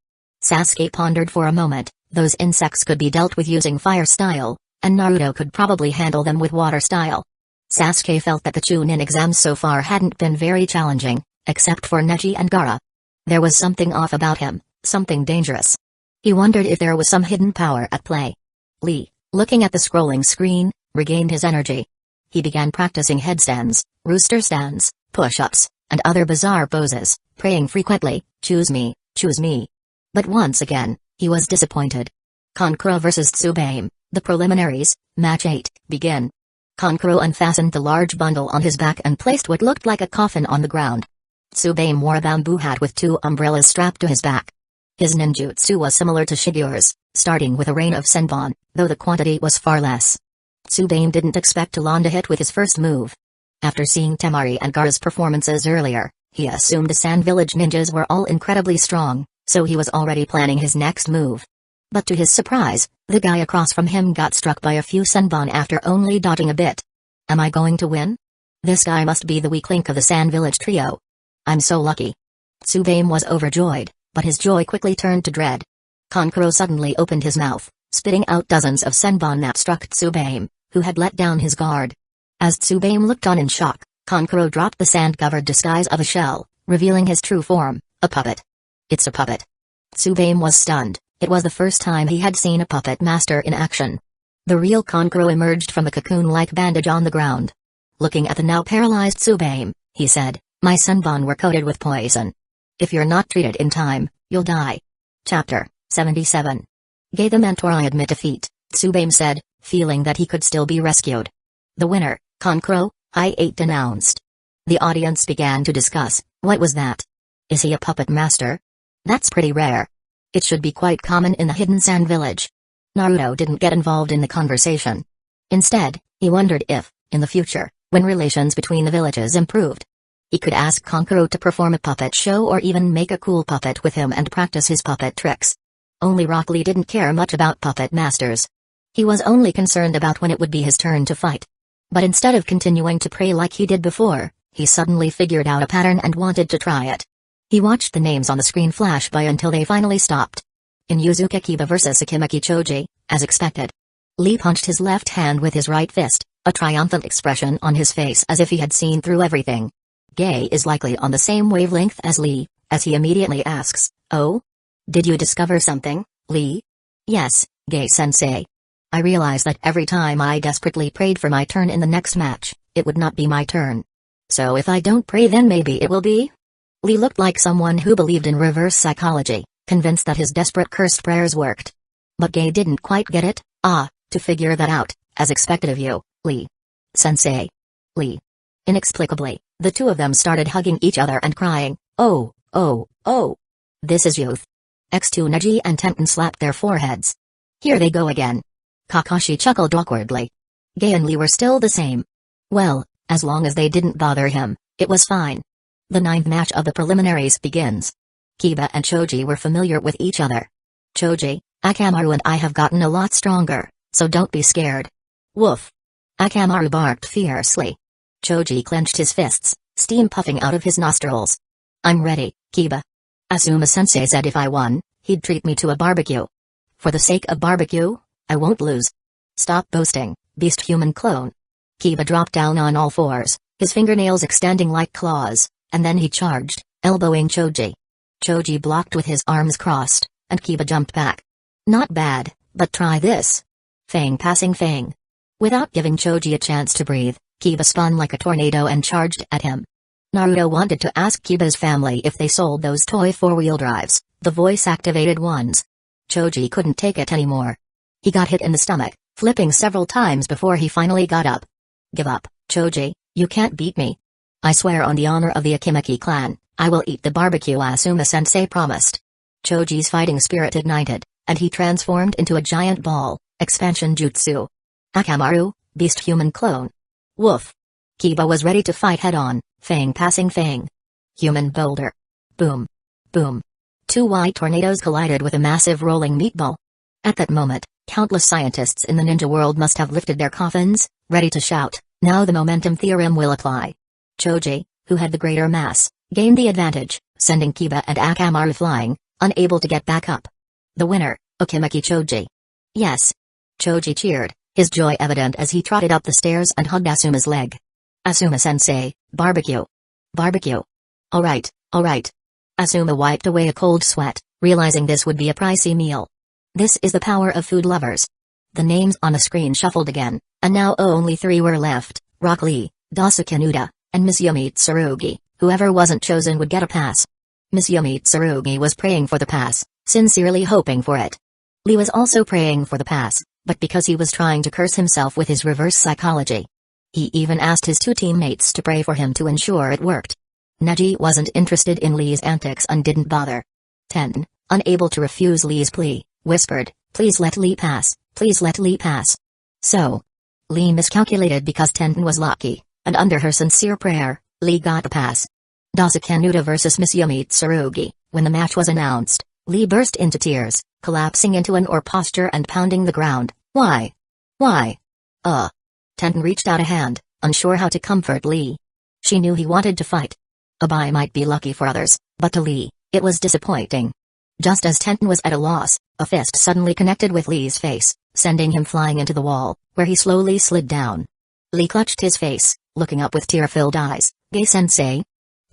A: Sasuke pondered for a moment. Those insects could be dealt with using fire style, and Naruto could probably handle them with water style. Sasuke felt that the Chunin exams so far hadn't been very challenging, except for Neji and Gaara. There was something off about him, something dangerous. He wondered if there was some hidden power at play. Lee, looking at the scrolling screen, regained his energy. He began practicing headstands, rooster stands, push-ups, and other bizarre poses, praying frequently, choose me, choose me. But once again, he was disappointed. Kankuro vs Tsubame, the preliminaries, match 8, begin. Kankuro unfastened the large bundle on his back and placed what looked like a coffin on the ground. Tsubame wore a bamboo hat with two umbrellas strapped to his back. His ninjutsu was similar to Shigio's, starting with a rain of senbon, though the quantity was far less. Tsubame didn't expect to land a hit with his first move. After seeing Temari and Gaara's performances earlier, he assumed the Sand Village ninjas were all incredibly strong, so he was already planning his next move. But to his surprise, the guy across from him got struck by a few senbon after only dodging a bit. Am I going to win? This guy must be the weak link of the Sand Village trio. I'm so lucky. Tsubame was overjoyed, but his joy quickly turned to dread. Kankuro suddenly opened his mouth, spitting out dozens of senbon that struck Tsubame, who had let down his guard. As Tsubame looked on in shock, Kankuro dropped the sand-covered disguise of a shell, revealing his true form, a puppet. It's a puppet. Tsubame was stunned. It was the first time he had seen a puppet master in action. The real Kankuro emerged from a cocoon-like bandage on the ground. Looking at the now paralyzed Tsubame, he said, my senbon were coated with poison. If you're not treated in time, you'll die. Chapter 77. Gay the mentor I admit defeat, Tsubame said, feeling that he could still be rescued. The winner, Kankuro, Hayate announced. The audience began to discuss, what was that? Is he a puppet master? That's pretty rare. It should be quite common in the Hidden Sand Village. Naruto didn't get involved in the conversation. Instead, he wondered if, in the future, when relations between the villages improved, he could ask Kankuro to perform a puppet show or even make a cool puppet with him and practice his puppet tricks. Only Rock Lee didn't care much about puppet masters. He was only concerned about when it would be his turn to fight. But instead of continuing to pray like he did before, he suddenly figured out a pattern and wanted to try it. He watched the names on the screen flash by until they finally stopped. In Yuzuka Kiba vs Akimeki Choji, as expected. Lee punched his left hand with his right fist, a triumphant expression on his face as if he had seen through everything. Gay is likely on the same wavelength as Lee, as he immediately asks, oh? Did you discover something, Lee? Yes, Gay-sensei. I realized that every time I desperately prayed for my turn in the next match, it would not be my turn. So if I don't pray then maybe it will be? Lee looked like someone who believed in reverse psychology, convinced that his desperate cursed prayers worked. But Gay didn't quite get it. To figure that out, as expected of you, Lee. Sensei. Lee. Inexplicably, the two of them started hugging each other and crying, oh, oh, oh. This is youth. X2 Neji and Tenten slapped their foreheads. Here they go again. Kakashi chuckled awkwardly. Gay and Lee were still the same. Well, as long as they didn't bother him, it was fine. The 9th match of the preliminaries begins. Kiba and Choji were familiar with each other. Choji, Akamaru and I have gotten a lot stronger, so don't be scared. Woof. Akamaru barked fiercely. Choji clenched his fists, steam puffing out of his nostrils. I'm ready, Kiba. Asuma-sensei said if I won, he'd treat me to a barbecue. For the sake of barbecue, I won't lose. Stop boasting, beast human clone. Kiba dropped down on all fours, his fingernails extending like claws, and then he charged, elbowing Choji. Choji blocked with his arms crossed, and Kiba jumped back. Not bad, but try this. Fang passing Fang. Without giving Choji a chance to breathe, Kiba spun like a tornado and charged at him. Naruto wanted to ask Kiba's family if they sold those toy four-wheel drives, the voice-activated ones. Choji couldn't take it anymore. He got hit in the stomach, flipping several times before he finally got up. Give up, Choji, you can't beat me. I swear on the honor of the Akimaki clan, I will eat the barbecue Asuma-sensei promised. Choji's fighting spirit ignited, and he transformed into a giant ball, expansion jutsu. Akamaru, beast human clone. Woof. Kiba was ready to fight head-on, Fang passing Fang. Human boulder. Boom. Boom. Two white tornadoes collided with a massive rolling meatball. At that moment, countless scientists in the ninja world must have lifted their coffins, ready to shout, now the momentum theorem will apply. Choji, who had the greater mass, gained the advantage, sending Kiba and Akamaru flying, unable to get back up. The winner, Akimaki Choji. Yes. Choji cheered, his joy evident as he trotted up the stairs and hugged Asuma's leg. Asuma-sensei, barbecue. Barbecue. Alright, alright. Asuma wiped away a cold sweat, realizing this would be a pricey meal. This is the power of food lovers. The names on the screen shuffled again, and now only 3 were left, Rock Lee, Daisuke Nuda, and Miss Yumi Tsurugi. Whoever wasn't chosen would get a pass. Miss Yumi Tsurugi was praying for the pass, sincerely hoping for it. Lee was also praying for the pass, but because he was trying to curse himself with his reverse psychology. He even asked his 2 teammates to pray for him to ensure it worked. Neji wasn't interested in Lee's antics and didn't bother. Tenten, unable to refuse Lee's plea, whispered, please let Lee pass, please let Lee pass. So, Lee miscalculated because Tenten was lucky, and under her sincere prayer, Lee got the pass. Daisuke Nuda vs Miss Yumi Tsurugi. When the match was announced, Lee burst into tears, collapsing into an oar posture and pounding the ground. Why? Why? Tenten reached out a hand, unsure how to comfort Lee. She knew he wanted to fight. A bye might be lucky for others, but to Lee, it was disappointing. Just as Tenten was at a loss, a fist suddenly connected with Lee's face, sending him flying into the wall, where he slowly slid down. Lee clutched his face, looking up with tear-filled eyes. Gay-sensei?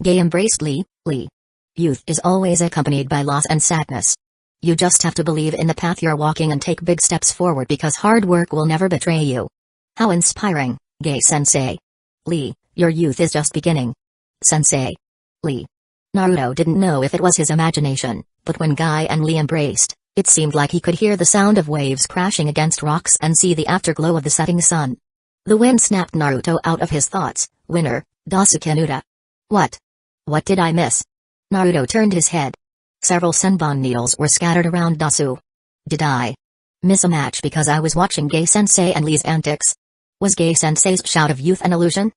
A: Gay embraced Lee. Lee. Youth is always accompanied by loss and sadness. You just have to believe in the path you're walking and take big steps forward because hard work will never betray you. How inspiring, Gay-sensei. Lee, your youth is just beginning. Sensei. Lee. Naruto didn't know if it was his imagination, but when Guy and Lee embraced, it seemed like he could hear the sound of waves crashing against rocks and see the afterglow of the setting sun. The wind snapped Naruto out of his thoughts. Winner, Daisuke Nuda. What? What did I miss? Naruto turned his head. Several senbon needles were scattered around Dasu. Did I miss a match because I was watching Gay-sensei and Lee's antics? Was Gay-sensei's shout of youth an illusion?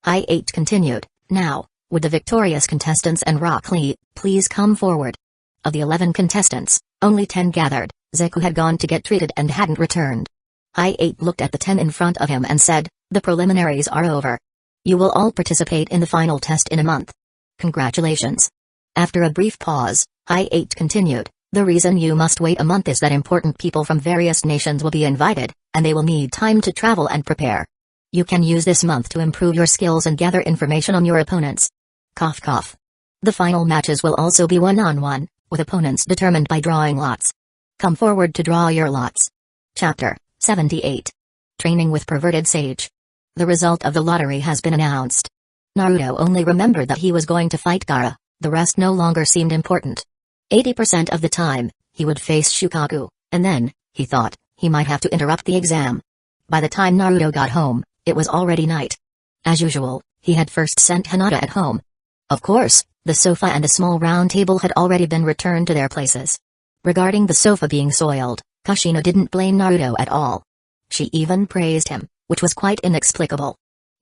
A: I-8 continued. Now, would the victorious contestants and Rock Lee please come forward? Of the 11 contestants, only 10 gathered. Zeku had gone to get treated and hadn't returned. I-8 looked at the 10 in front of him and said, the preliminaries are over. You will all participate in the final test in a month. Congratulations. After a brief pause, I-8 continued, the reason you must wait a month is that important people from various nations will be invited, and they will need time to travel and prepare. You can use this month to improve your skills and gather information on your opponents. Cough cough. The final matches will also be one-on-one, with opponents determined by drawing lots. Come forward to draw your lots. Chapter 78. Training with Perverted Sage. The result of the lottery has been announced. Naruto only remembered that he was going to fight Gaara, The rest no longer seemed important. 80% of the time, he would face Shukaku, and then, he thought, he might have to interrupt the exam. By the time Naruto got home, it was already night. As usual, he had first sent Hinata at home. Of course, the sofa and a small round table had already been returned to their places. Regarding the sofa being soiled, Kushina didn't blame Naruto at all. She even praised him, which was quite inexplicable.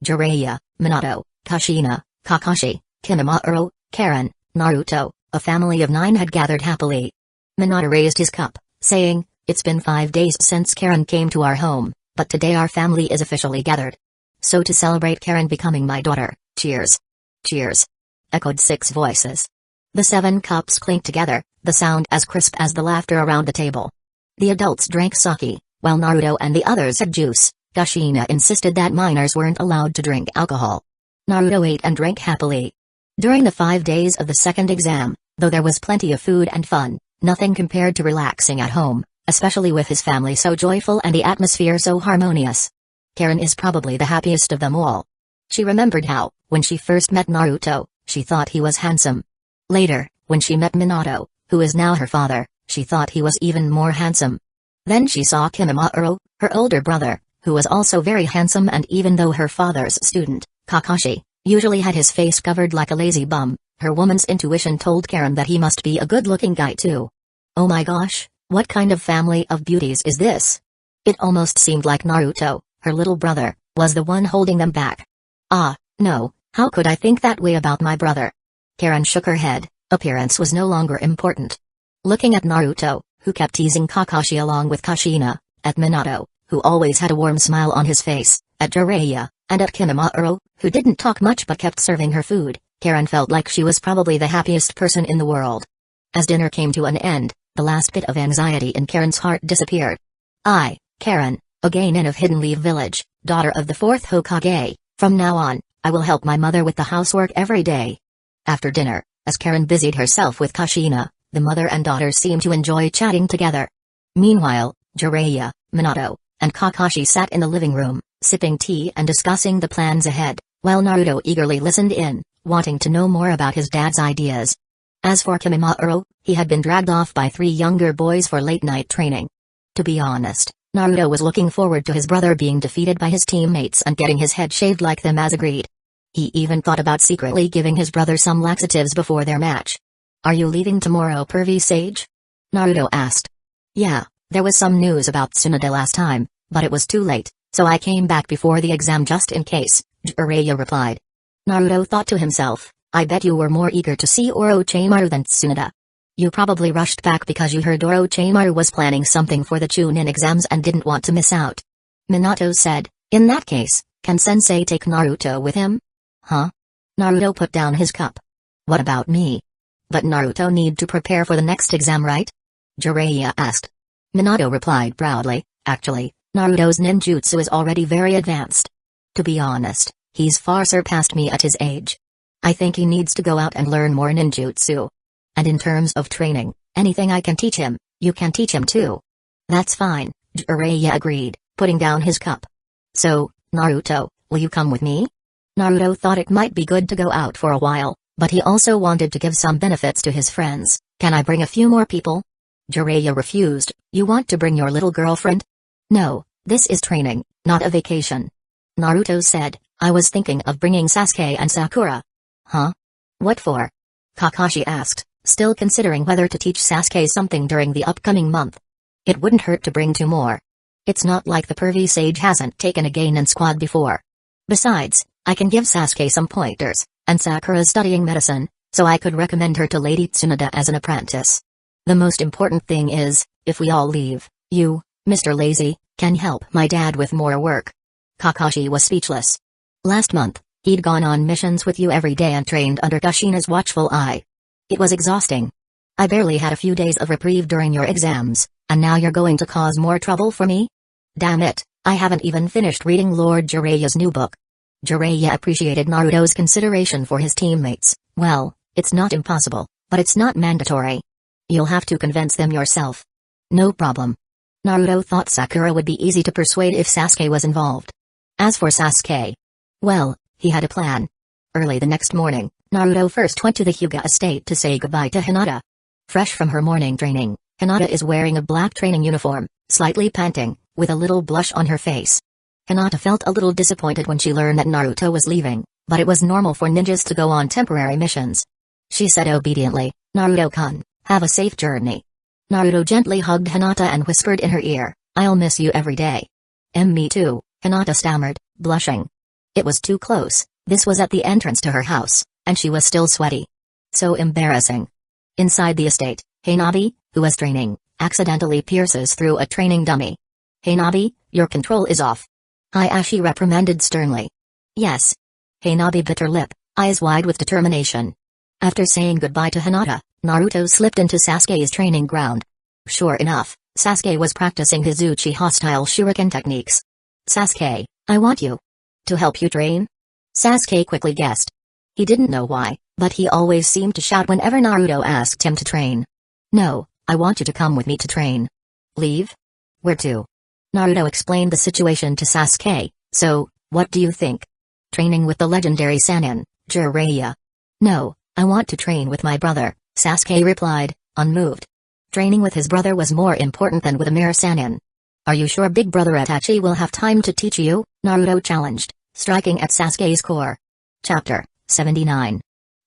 A: Jiraiya, Minato, Kushina, Kakashi, Kimimaro, Karen, Naruto, a family of 9 had gathered happily. Minato raised his cup, saying, "It's been 5 days since Karen came to our home, but today our family is officially gathered. So to celebrate Karen becoming my daughter, cheers." "Cheers," echoed 6 voices. The 7 cups clinked together, the sound as crisp as the laughter around the table. The adults drank sake, while Naruto and the others had juice. Kushina insisted that minors weren't allowed to drink alcohol. Naruto ate and drank happily. During the 5 days of the second exam, though there was plenty of food and fun, nothing compared to relaxing at home, especially with his family so joyful and the atmosphere so harmonious. Karen is probably the happiest of them all. She remembered how, when she first met Naruto, she thought he was handsome. Later, when she met Minato, who is now her father, she thought he was even more handsome. Then she saw Kimimaro, her older brother, who was also very handsome, and even though her father's student, Kakashi, usually had his face covered like a lazy bum, her woman's intuition told Karen that he must be a good-looking guy too. Oh my gosh, what kind of family of beauties is this? It almost seemed like Naruto, her little brother, was the one holding them back. Ah, no, how could I think that way about my brother? Karen shook her head, appearance was no longer important. Looking at Naruto, who kept teasing Kakashi along with Kushina, at Minato, who always had a warm smile on his face, at Jiraiya, and at Kimimaro, who didn't talk much but kept serving her food, Karen felt like she was probably the happiest person in the world. As dinner came to an end, the last bit of anxiety in Karen's heart disappeared. I, Karen, a genin of Hidden Leaf Village, daughter of the 4th Hokage, from now on, I will help my mother with the housework every day. After dinner, as Karen busied herself with Kushina, the mother and daughter seemed to enjoy chatting together. Meanwhile, Jiraiya, Minato, and Kakashi sat in the living room, sipping tea and discussing the plans ahead, while Naruto eagerly listened in, wanting to know more about his dad's ideas. As for Kimimaro, he had been dragged off by 3 younger boys for late-night training. To be honest, Naruto was looking forward to his brother being defeated by his teammates and getting his head shaved like them as agreed. He even thought about secretly giving his brother some laxatives before their match. "Are you leaving tomorrow, Pervy Sage?" Naruto asked. "Yeah, there was some news about Tsunade last time, but it was too late, so I came back before the exam just in case," Jiraiya replied. Naruto thought to himself, I bet you were more eager to see Orochimaru than Tsunade. You probably rushed back because you heard Orochimaru was planning something for the Chunin exams and didn't want to miss out. Minato said, "In that case, can Sensei take Naruto with him?" "Huh?" Naruto put down his cup. "What about me?" "But Naruto need to prepare for the next exam, right?" Jiraiya asked. Minato replied proudly, "Actually, Naruto's ninjutsu is already very advanced. To be honest, he's far surpassed me at his age. I think he needs to go out and learn more ninjutsu. And in terms of training, anything I can teach him, you can teach him too." "That's fine," Jiraiya agreed, putting down his cup. "So, Naruto, will you come with me?" Naruto thought it might be good to go out for a while, but he also wanted to give some benefits to his friends. "Can I bring a few more people?" Jiraiya refused. "You want to bring your little girlfriend?" "No, this is training, not a vacation." Naruto said, "I was thinking of bringing Sasuke and Sakura." "Huh? What for?" Kakashi asked, still considering whether to teach Sasuke something during the upcoming month. "It wouldn't hurt to bring 2 more. It's not like the Pervy Sage hasn't taken a Genin squad before. Besides, I can give Sasuke some pointers, and Sakura's studying medicine, so I could recommend her to Lady Tsunade as an apprentice. The most important thing is, if we all leave, you, Mr. Lazy, can help my dad with more work." Kakashi was speechless. Last month, he'd gone on missions with you every day and trained under Kushina's watchful eye. It was exhausting. I barely had a few days of reprieve during your exams, and now you're going to cause more trouble for me? Damn it, I haven't even finished reading Lord Jiraiya's new book. Jiraiya appreciated Naruto's consideration for his teammates. "Well, it's not impossible, but it's not mandatory. You'll have to convince them yourself." "No problem." Naruto thought Sakura would be easy to persuade if Sasuke was involved. As for Sasuke, well, he had a plan. Early the next morning, Naruto first went to the Hyuga estate to say goodbye to Hinata. Fresh from her morning training, Hinata is wearing a black training uniform, slightly panting, with a little blush on her face. Hinata felt a little disappointed when she learned that Naruto was leaving, but it was normal for ninjas to go on temporary missions. She said obediently, "Naruto-kun, have a safe journey." Naruto gently hugged Hinata and whispered in her ear, "I'll miss you every day." Me too," Hinata stammered, blushing. It was too close. This was at the entrance to her house, and she was still sweaty. So embarrassing. Inside the estate, Hanabi, who was training, accidentally pierces through a training dummy. "Hanabi, your control is off." Hayashi reprimanded sternly. "Yes." Hanabi bit her lip, eyes wide with determination. After saying goodbye to Hinata, Naruto slipped into Sasuke's training ground. Sure enough, Sasuke was practicing his Uchiha-style shuriken techniques. "Sasuke, I want you to help you train?" Sasuke quickly guessed. He didn't know why, but he always seemed to shout whenever Naruto asked him to train. "No, I want you to come with me to train." "Leave? Where to?" Naruto explained the situation to Sasuke. "So, what do you think?" "Training with the legendary Sannin, Jiraiya." "No, I want to train with my brother," Sasuke replied, unmoved. Training with his brother was more important than with a mere Sannin. "Are you sure big brother Itachi will have time to teach you?" Naruto challenged, striking at Sasuke's core. Chapter 79.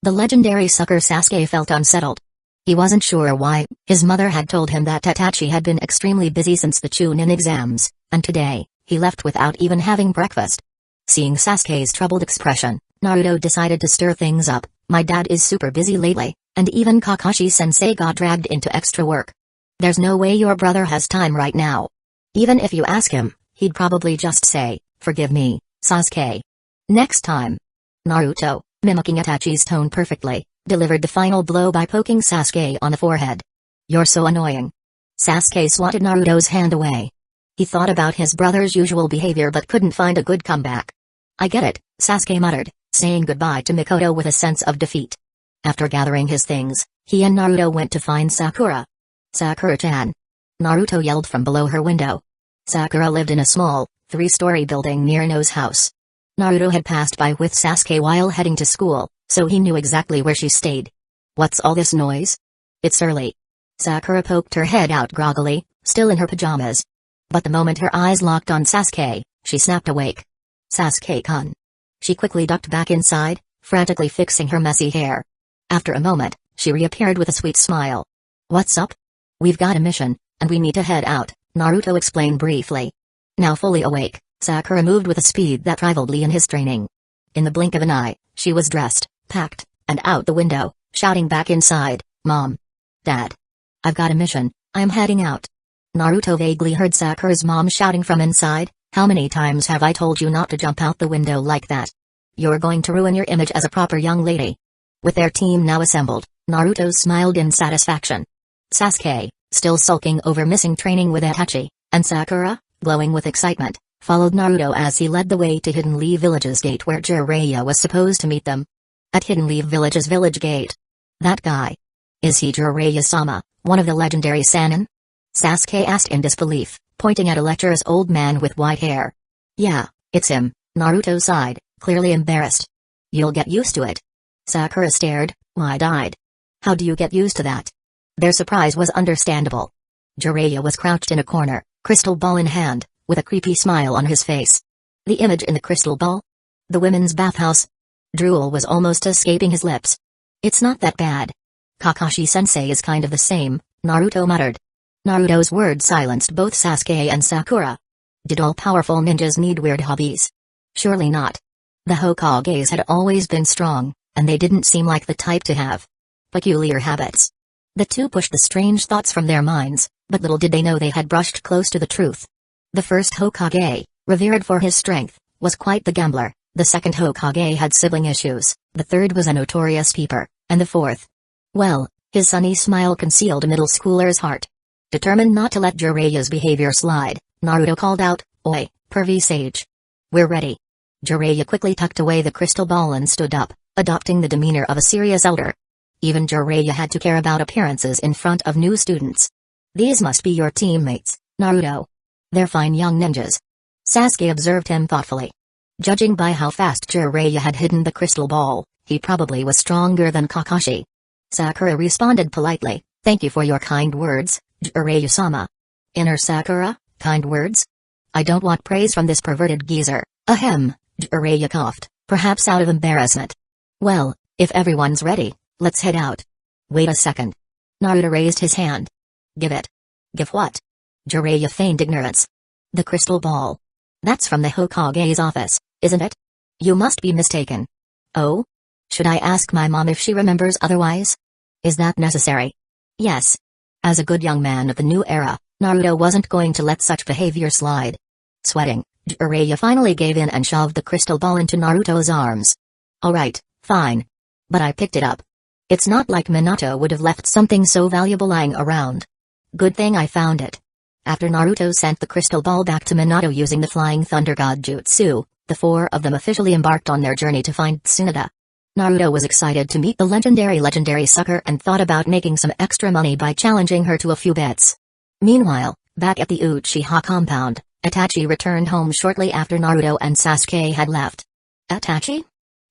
A: The legendary sucker Sasuke felt unsettled. He wasn't sure why. His mother had told him that Itachi had been extremely busy since the Chunin exams, and today, he left without even having breakfast. Seeing Sasuke's troubled expression, Naruto decided to stir things up. "My dad is super busy lately, and even Kakashi-sensei got dragged into extra work. There's no way your brother has time right now. Even if you ask him, he'd probably just say, 'Forgive me, Sasuke.'" Next time. Naruto, mimicking Itachi's tone perfectly, delivered the final blow by poking Sasuke on the forehead. "You're so annoying." Sasuke swatted Naruto's hand away. He thought about his brother's usual behavior but couldn't find a good comeback. "I get it," Sasuke muttered, saying goodbye to Mikoto with a sense of defeat. After gathering his things, he and Naruto went to find Sakura. "Sakura-chan!" Naruto yelled from below her window. Sakura lived in a small, 3-story building near Ino's house. Naruto had passed by with Sasuke while heading to school, so he knew exactly where she stayed. "What's all this noise?" "It's early." Sakura poked her head out groggily, still in her pajamas. But the moment her eyes locked on Sasuke, she snapped awake. "Sasuke-kun." She quickly ducked back inside, frantically fixing her messy hair. After a moment, she reappeared with a sweet smile. "What's up?" "We've got a mission, and we need to head out," Naruto explained briefly. Now fully awake, Sakura moved with a speed that rivaled Lee in his training. In the blink of an eye, she was dressed, packed, and out the window, shouting back inside, "Mom! Dad! I've got a mission, I'm heading out." Naruto vaguely heard Sakura's mom shouting from inside, "How many times have I told you not to jump out the window like that? You're going to ruin your image as a proper young lady." With their team now assembled, Naruto smiled in satisfaction. Sasuke, still sulking over missing training with Itachi, and Sakura, glowing with excitement, followed Naruto as he led the way to Hidden Leaf Village's gate where Jiraiya was supposed to meet them. At Hidden Leaf Village's village gate. "That guy. Is he Jiraiya-sama, one of the legendary Sannin?" Sasuke asked in disbelief, pointing at a lecherous old man with white hair. "Yeah, it's him," Naruto sighed, clearly embarrassed. "You'll get used to it." Sakura stared, wide-eyed. "How do you get used to that?" Their surprise was understandable. Jiraiya was crouched in a corner, crystal ball in hand, with a creepy smile on his face. The image in the crystal ball? The women's bathhouse? Drool was almost escaping his lips. "It's not that bad. Kakashi-sensei is kind of the same," Naruto muttered. Naruto's words silenced both Sasuke and Sakura. Did all-powerful ninjas need weird hobbies? Surely not. The Hokages had always been strong, and they didn't seem like the type to have peculiar habits. The two pushed the strange thoughts from their minds, but little did they know they had brushed close to the truth. The first Hokage, revered for his strength, was quite the gambler. The second Hokage had sibling issues, the third was a notorious peeper, and the fourth... Well, his sunny smile concealed a middle schooler's heart. Determined not to let Jiraiya's behavior slide, Naruto called out, "Oi, pervy sage. We're ready." Jiraiya quickly tucked away the crystal ball and stood up, adopting the demeanor of a serious elder. Even Jiraiya had to care about appearances in front of new students. "These must be your teammates, Naruto. They're fine young ninjas." Sasuke observed him thoughtfully. Judging by how fast Jiraiya had hidden the crystal ball, He probably was stronger than Kakashi. Sakura responded politely, "Thank you for your kind words, Jiraiya-sama." Inner Sakura, kind words? I don't want praise from this perverted geezer. Ahem, Jiraiya coughed, perhaps out of embarrassment. Well, if everyone's ready, let's head out. Wait a second. Naruto raised his hand. Give it. Give what? Jiraiya feigned ignorance. The crystal ball. That's from the Hokage's office, isn't it? You must be mistaken. Oh? Should I ask my mom if she remembers otherwise? Is that necessary? Yes. As a good young man of the new era, Naruto wasn't going to let such behavior slide. Sweating, Jiraiya finally gave in and shoved the crystal ball into Naruto's arms. Alright, fine. But I picked it up. It's not like Minato would have left something so valuable lying around. Good thing I found it. After Naruto sent the crystal ball back to Minato using the Flying Thunder God Jutsu, the four of them officially embarked on their journey to find Tsunade. Naruto was excited to meet the legendary sucker and thought about making some extra money by challenging her to a few bets. Meanwhile, back at the Uchiha compound, Itachi returned home shortly after Naruto and Sasuke had left. Itachi?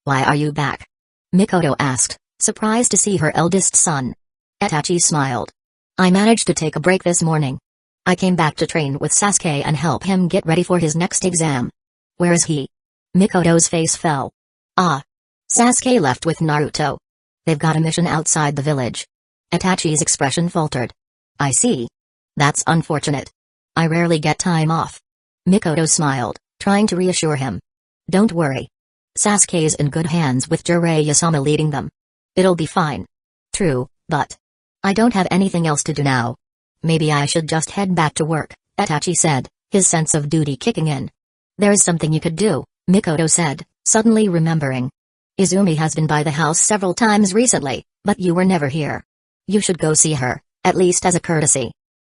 A: Why are you back? Mikoto asked, surprised to see her eldest son. Itachi smiled. I managed to take a break this morning. I came back to train with Sasuke and help him get ready for his next exam. Where is he? Mikoto's face fell. Ah. Sasuke left with Naruto. They've got a mission outside the village. Itachi's expression faltered. I see. That's unfortunate. I rarely get time off. Mikoto smiled, trying to reassure him. Don't worry. Sasuke's in good hands with Jiraiya-sama leading them. It'll be fine. True, but I don't have anything else to do now. Maybe I should just head back to work, Itachi said, his sense of duty kicking in. There is something you could do, Mikoto said, suddenly remembering. Izumi has been by the house several times recently, but you were never here. You should go see her, at least as a courtesy.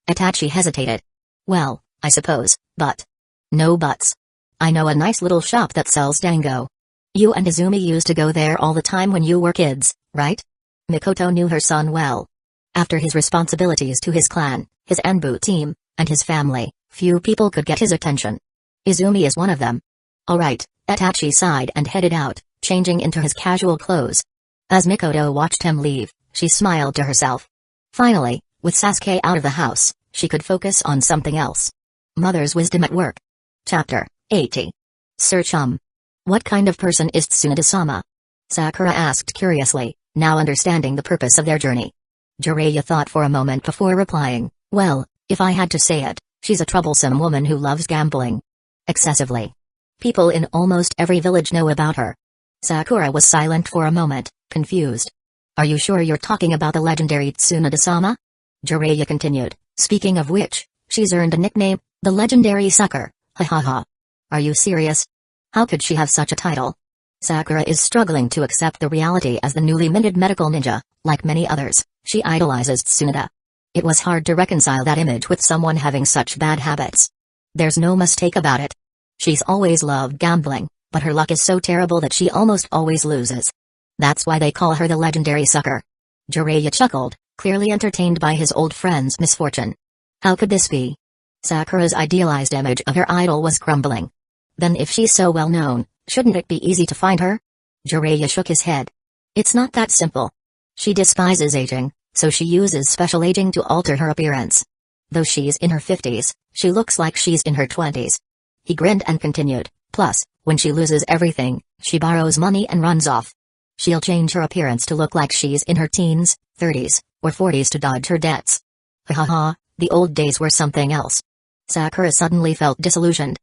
A: Itachi hesitated. Well, I suppose, but no buts. I know a nice little shop that sells dango. You and Izumi used to go there all the time when you were kids, right? Mikoto knew her son well. After his responsibilities to his clan, his Enbu team, and his family, few people could get his attention. Izumi is one of them. Alright, Itachi sighed and headed out, changing into his casual clothes. As Mikoto watched him leave, she smiled to herself. Finally, with Sasuke out of the house, she could focus on something else. Mother's wisdom at work. Chapter 80. Sir Chum. What kind of person is Tsunade-sama? Sakura asked curiously, now understanding the purpose of their journey. Jiraiya thought for a moment before replying, well, if I had to say it, she's a troublesome woman who loves gambling. Excessively. People in almost every village know about her. Sakura was silent for a moment, confused. Are you sure you're talking about the legendary Tsunade-sama? Jiraiya continued, speaking of which, she's earned a nickname, the legendary sucker, ha ha ha. Are you serious? How could she have such a title? Sakura is struggling to accept the reality as the newly minted medical ninja, like many others, she idolizes Tsunade. It was hard to reconcile that image with someone having such bad habits. There's no mistake about it. She's always loved gambling, but her luck is so terrible that she almost always loses. That's why they call her the legendary sucker. Jiraiya chuckled, clearly entertained by his old friend's misfortune. How could this be? Sakura's idealized image of her idol was crumbling. Then if she's so well known, shouldn't it be easy to find her? Jiraiya shook his head. It's not that simple. She despises aging, so she uses special aging to alter her appearance. Though she's in her 50s, she looks like she's in her 20s. He grinned and continued, plus, when she loses everything, she borrows money and runs off. She'll change her appearance to look like she's in her teens, 30s, or 40s to dodge her debts. Ha ha ha, the old days were something else. Sakura suddenly felt disillusioned.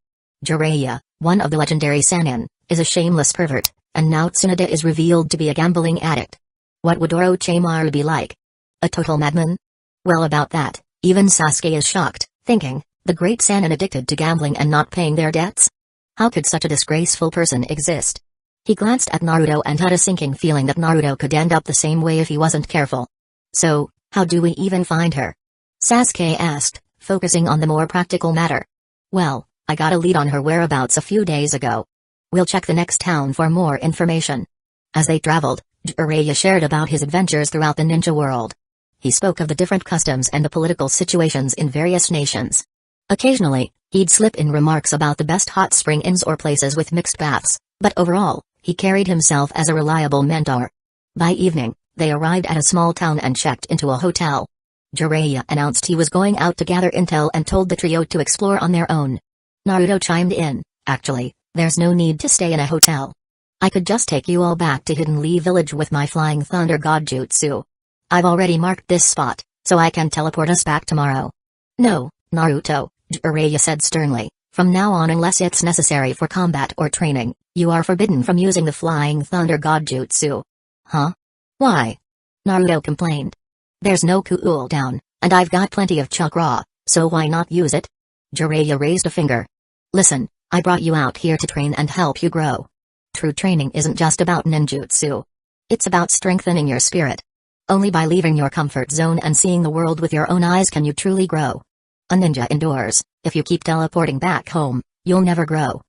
A: Jiraiya, one of the legendary Sannin, is a shameless pervert, and now Tsunade is revealed to be a gambling addict. What would Orochimaru be like? A total madman? Well, about that, even Sasuke is shocked, thinking, the great Sannin addicted to gambling and not paying their debts? How could such a disgraceful person exist? He glanced at Naruto and had a sinking feeling that Naruto could end up the same way if he wasn't careful. So, how do we even find her? Sasuke asked, focusing on the more practical matter. Well, I got a lead on her whereabouts a few days ago. We'll check the next town for more information. As they traveled, Jiraiya shared about his adventures throughout the ninja world. He spoke of the different customs and the political situations in various nations. Occasionally, he'd slip in remarks about the best hot spring inns or places with mixed baths, but overall, He carried himself as a reliable mentor. By evening, they arrived at a small town and checked into a hotel. Jiraiya announced he was going out to gather intel and told the trio to explore on their own. Naruto chimed in, "Actually, there's no need to stay in a hotel. I could just take you all back to Hidden Leaf Village with my Flying Thunder God Jutsu. I've already marked this spot, so I can teleport us back tomorrow." "No, Naruto," Jiraiya said sternly, "from now on, unless it's necessary for combat or training, you are forbidden from using the Flying Thunder God Jutsu." "Huh? Why?" Naruto complained. "There's no cooldown, and I've got plenty of chakra, so why not use it?" Jiraiya raised a finger. "Listen, I brought you out here to train and help you grow. True training isn't just about ninjutsu. It's about strengthening your spirit. Only by leaving your comfort zone and seeing the world with your own eyes can you truly grow. A ninja indoors, if you keep teleporting back home, you'll never grow."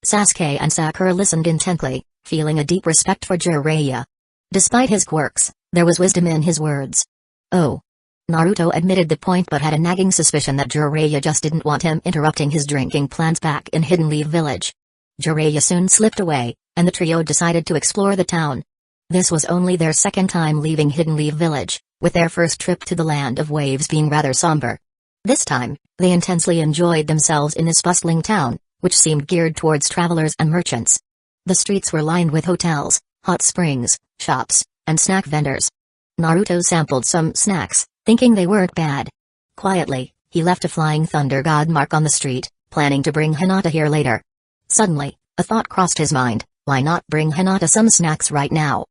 A: Sasuke and Sakura listened intently, feeling a deep respect for Jiraiya. Despite his quirks, there was wisdom in his words. Oh. Naruto admitted the point but had a nagging suspicion that Jiraiya just didn't want him interrupting his drinking plans back in Hidden Leaf Village. Jiraiya soon slipped away, and the trio decided to explore the town. This was only their second time leaving Hidden Leaf Village, with their first trip to the Land of Waves being rather somber. This time, they intensely enjoyed themselves in this bustling town, which seemed geared towards travelers and merchants. The streets were lined with hotels, hot springs, shops, and snack vendors. Naruto sampled some snacks, thinking they weren't bad. Quietly, he left a Flying Thunder God mark on the street, planning to bring Hinata here later. Suddenly, a thought crossed his mind: why not bring Hinata some snacks right now?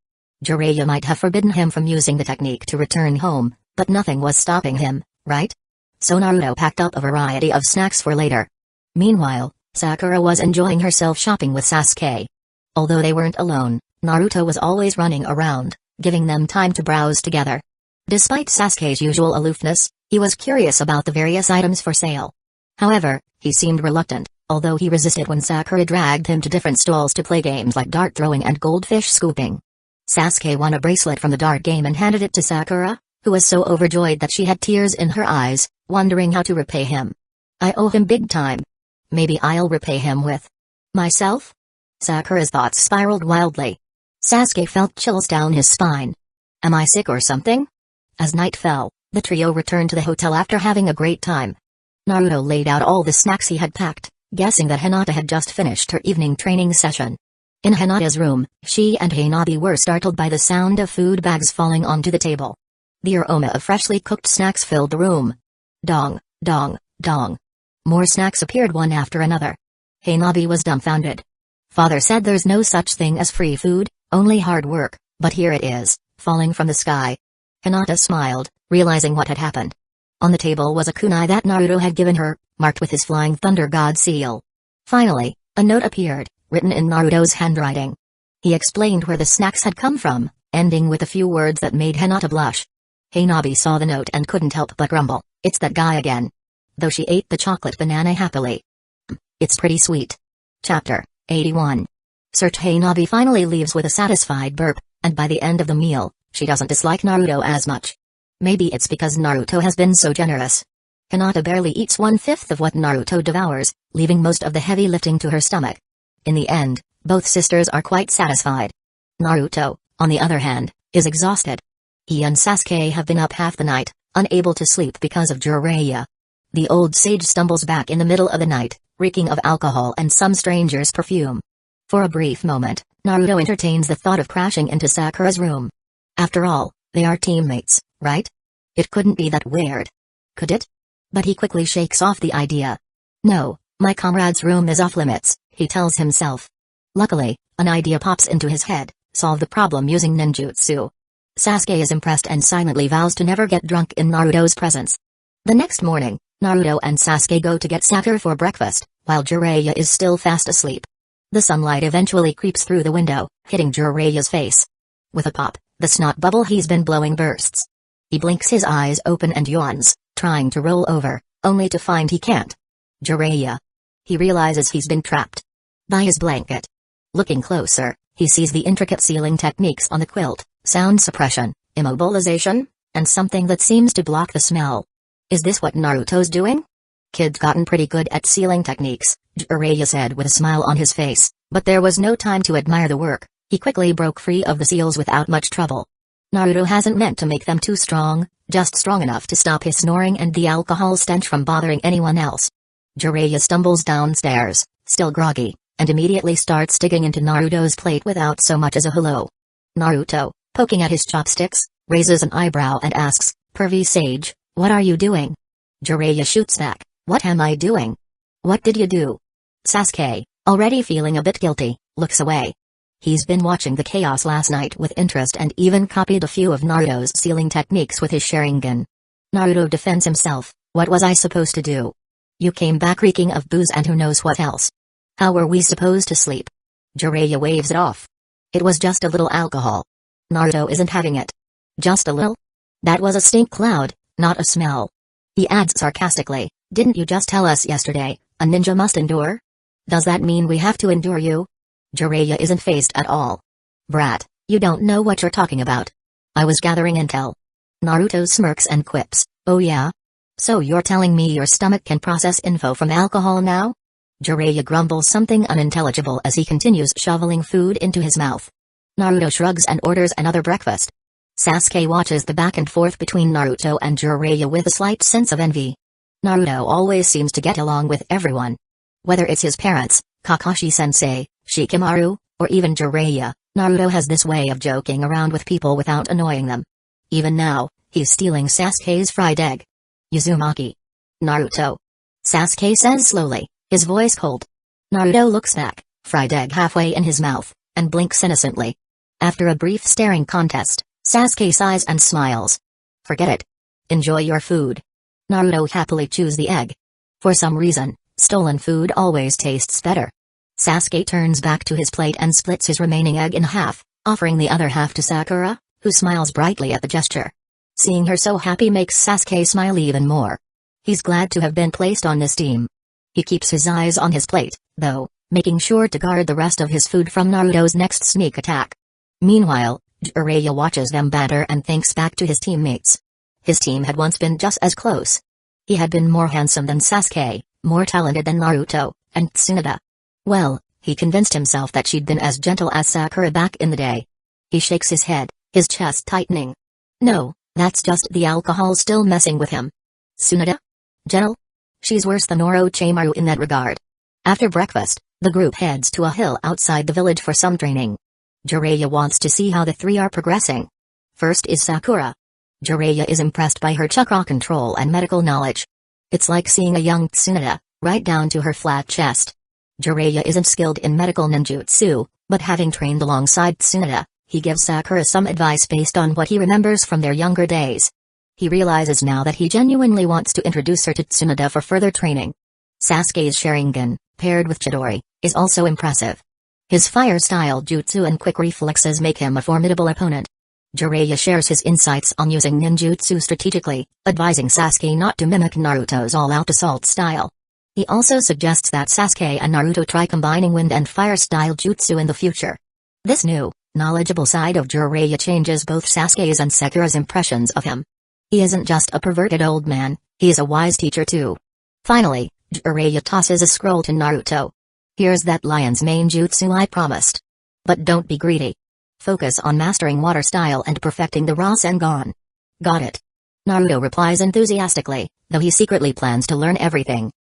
A: Jiraiya might have forbidden him from using the technique to return home, but nothing was stopping him, right? So Naruto packed up a variety of snacks for later. Meanwhile, Sakura was enjoying herself shopping with Sasuke. Although they weren't alone, Naruto was always running around, giving them time to browse together. Despite Sasuke's usual aloofness, he was curious about the various items for sale. However, he seemed reluctant, although he resisted when Sakura dragged him to different stalls to play games like dart throwing and goldfish scooping. Sasuke won a bracelet from the dart game and handed it to Sakura, who was so overjoyed that she had tears in her eyes, wondering how to repay him. "I owe him big time. Maybe I'll repay him with myself?" Sakura's thoughts spiraled wildly. Sasuke felt chills down his spine. "Am I sick or something?" As night fell, the trio returned to the hotel after having a great time. Naruto laid out all the snacks he had packed, guessing that Hinata had just finished her evening training session. In Hinata's room, she and Hanabi were startled by the sound of food bags falling onto the table. The aroma of freshly cooked snacks filled the room. Dong, dong, dong. More snacks appeared one after another. Hanabi was dumbfounded. "Father said there's no such thing as free food, only hard work, but here it is, falling from the sky." Hinata smiled, realizing what had happened. On the table was a kunai that Naruto had given her, marked with his Flying Thunder God seal. Finally, a note appeared, written in Naruto's handwriting. He explained where the snacks had come from, ending with a few words that made Hinata blush. Hanabi saw the note and couldn't help but grumble, "It's that guy again." Though she ate the chocolate banana happily. It's pretty sweet. Chapter 81. Search. Hanabi finally leaves with a satisfied burp, and by the end of the meal, she doesn't dislike Naruto as much. Maybe it's because Naruto has been so generous. Hinata barely eats 1/5 of what Naruto devours, leaving most of the heavy lifting to her stomach. In the end, both sisters are quite satisfied. Naruto, on the other hand, is exhausted. He and Sasuke have been up half the night, unable to sleep because of Jiraiya. The old sage stumbles back in the middle of the night, reeking of alcohol and some stranger's perfume. For a brief moment, Naruto entertains the thought of crashing into Sakura's room. After all, they are teammates, right? It couldn't be that weird. Could it? But he quickly shakes off the idea. "No, my comrade's room is off limits," he tells himself. Luckily, an idea pops into his head: solve the problem using ninjutsu. Sasuke is impressed and silently vows to never get drunk in Naruto's presence. The next morning, Naruto and Sasuke go to get Sakura for breakfast, while Jiraiya is still fast asleep. The sunlight eventually creeps through the window, hitting Jiraiya's face. With a pop, the snot bubble he's been blowing bursts. He blinks his eyes open and yawns, trying to roll over, only to find he can't. Jiraiya. He realizes he's been trapped by his blanket. Looking closer, he sees the intricate sealing techniques on the quilt: sound suppression, immobilization, and something that seems to block the smell. Is this what Naruto's doing? Kid's gotten pretty good at sealing techniques, Jiraiya said with a smile on his face, but there was no time to admire the work. He quickly broke free of the seals without much trouble. Naruto hasn't meant to make them too strong, just strong enough to stop his snoring and the alcohol stench from bothering anyone else. Jiraiya stumbles downstairs, still groggy, and immediately starts digging into Naruto's plate without so much as a hello. Naruto, poking at his chopsticks, raises an eyebrow and asks, "Pervy Sage, what are you doing?" Jiraiya shoots back, "What am I doing? What did you do?" Sasuke, already feeling a bit guilty, looks away. He's been watching the chaos last night with interest and even copied a few of Naruto's sealing techniques with his Sharingan. Naruto defends himself, "What was I supposed to do? You came back reeking of booze and who knows what else. How were we supposed to sleep?" Jiraiya waves it off. "It was just a little alcohol. Naruto isn't having it." "Just a little? That was a stink cloud, not a smell." He adds sarcastically, "Didn't you just tell us yesterday, a ninja must endure? Does that mean we have to endure you?" Jiraiya isn't fazed at all. "Brat, you don't know what you're talking about. I was gathering intel." Naruto smirks and quips, "Oh yeah? So you're telling me your stomach can process info from alcohol now?" Jiraiya grumbles something unintelligible as he continues shoveling food into his mouth. Naruto shrugs and orders another breakfast. Sasuke watches the back and forth between Naruto and Jiraiya with a slight sense of envy. Naruto always seems to get along with everyone. Whether it's his parents, Kakashi-sensei, Shikamaru, or even Jiraiya, Naruto has this way of joking around with people without annoying them. Even now, he's stealing Sasuke's fried egg. "Uzumaki." "Naruto." Sasuke says slowly, his voice cold. Naruto looks back, fried egg halfway in his mouth, and blinks innocently. After a brief staring contest, Sasuke sighs and smiles. "Forget it. Enjoy your food." Naruto happily chews the egg. For some reason, stolen food always tastes better. Sasuke turns back to his plate and splits his remaining egg in half, offering the other half to Sakura, who smiles brightly at the gesture. Seeing her so happy makes Sasuke smile even more. He's glad to have been placed on this team. He keeps his eyes on his plate, though, making sure to guard the rest of his food from Naruto's next sneak attack. Meanwhile, Jiraiya watches them banter and thinks back to his teammates. His team had once been just as close. He had been more handsome than Sasuke, more talented than Naruto, and Tsunade. Well, he convinced himself that she'd been as gentle as Sakura back in the day. He shakes his head, his chest tightening. No, that's just the alcohol still messing with him. Tsunade? Gentle? She's worse than Orochimaru in that regard. After breakfast, the group heads to a hill outside the village for some training. Jiraiya wants to see how the three are progressing. First is Sakura. Jiraiya is impressed by her chakra control and medical knowledge. It's like seeing a young Tsunade, right down to her flat chest. Jiraiya isn't skilled in medical ninjutsu, but having trained alongside Tsunade, he gives Sakura some advice based on what he remembers from their younger days. He realizes now that he genuinely wants to introduce her to Tsunade for further training. Sasuke's Sharingan, paired with Chidori, is also impressive. His fire-style jutsu and quick reflexes make him a formidable opponent. Jiraiya shares his insights on using ninjutsu strategically, advising Sasuke not to mimic Naruto's all-out assault style. He also suggests that Sasuke and Naruto try combining wind and fire-style jutsu in the future. This new, knowledgeable side of Jiraiya changes both Sasuke's and Sakura's impressions of him. He isn't just a perverted old man, he is a wise teacher too. Finally, Jiraiya tosses a scroll to Naruto. "Here's that lion's mane jutsu I promised. But don't be greedy. Focus on mastering water style and perfecting the Rasengan." "Got it." Naruto replies enthusiastically, though he secretly plans to learn everything.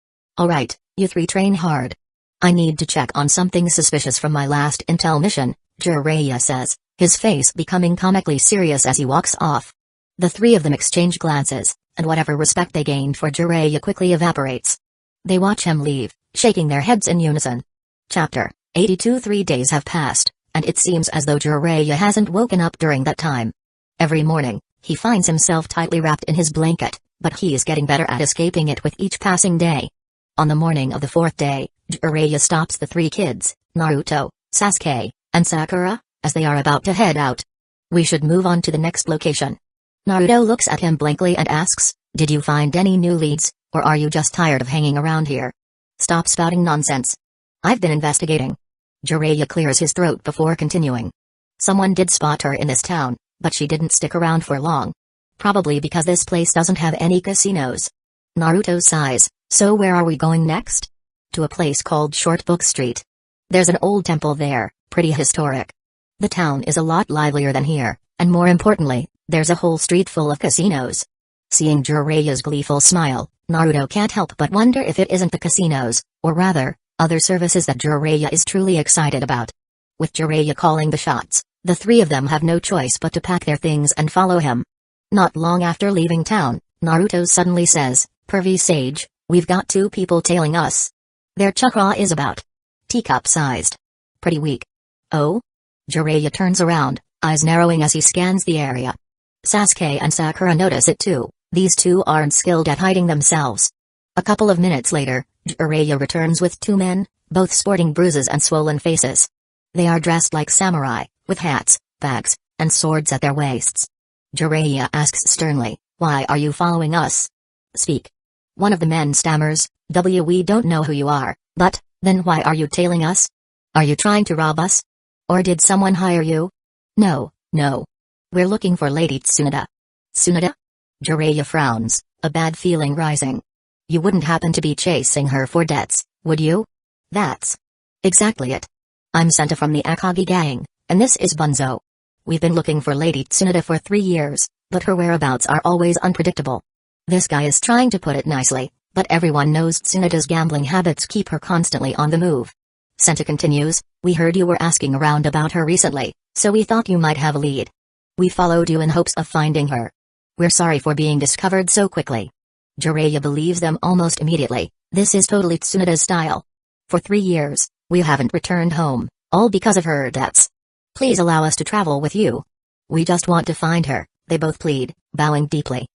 A: "Alright, you three train hard. I need to check on something suspicious from my last intel mission," Jiraiya says, his face becoming comically serious as he walks off. The three of them exchange glances, and whatever respect they gained for Jiraiya quickly evaporates. They watch him leave, shaking their heads in unison. Chapter 82. 3 days have passed, and it seems as though Jiraiya hasn't woken up during that time. Every morning, he finds himself tightly wrapped in his blanket, but he is getting better at escaping it with each passing day. On the morning of the fourth day, Jiraiya stops the three kids, Naruto, Sasuke, and Sakura, as they are about to head out. "We should move on to the next location." Naruto looks at him blankly and asks, "Did you find any new leads, or are you just tired of hanging around here? Stop spouting nonsense." "I've been investigating." Jiraiya clears his throat before continuing. "Someone did spot her in this town, but she didn't stick around for long. Probably because this place doesn't have any casinos." Naruto sighs, "So where are we going next?" "To a place called Short Book Street. There's an old temple there, pretty historic." The town is a lot livelier than here, and more importantly, there's a whole street full of casinos. Seeing Jiraiya's gleeful smile, Naruto can't help but wonder if it isn't the casinos, or rather, other services that Jiraiya is truly excited about. With Jiraiya calling the shots, the three of them have no choice but to pack their things and follow him. Not long after leaving town, Naruto suddenly says, "Pervy Sage, we've got two people tailing us. Their chakra is about teacup-sized. Pretty weak." "Oh?" Jiraiya turns around, eyes narrowing as he scans the area. Sasuke and Sakura notice it too. These two aren't skilled at hiding themselves. A couple of minutes later, Jiraiya returns with two men, both sporting bruises and swollen faces. They are dressed like samurai, with hats, bags, and swords at their waists. Jiraiya asks sternly, "Why are you following us? Speak." One of the men stammers, "We don't know who you are, but, then why are you tailing us? Are you trying to rob us? Or did someone hire you?" No. We're looking for Lady Tsunade." "Tsunade?" Jiraiya frowns, a bad feeling rising. "You wouldn't happen to be chasing her for debts, would you?" "That's exactly it. I'm Senta from the Akagi gang, and this is Bunzo. We've been looking for Lady Tsunade for 3 years, but her whereabouts are always unpredictable." This guy is trying to put it nicely, but everyone knows Tsunade's gambling habits keep her constantly on the move. Senta continues, "We heard you were asking around about her recently, so we thought you might have a lead. We followed you in hopes of finding her. We're sorry for being discovered so quickly." Jiraiya believes them almost immediately. This is totally Tsunade's style. "For 3 years, we haven't returned home, all because of her debts. Please allow us to travel with you. We just want to find her," they both plead, bowing deeply.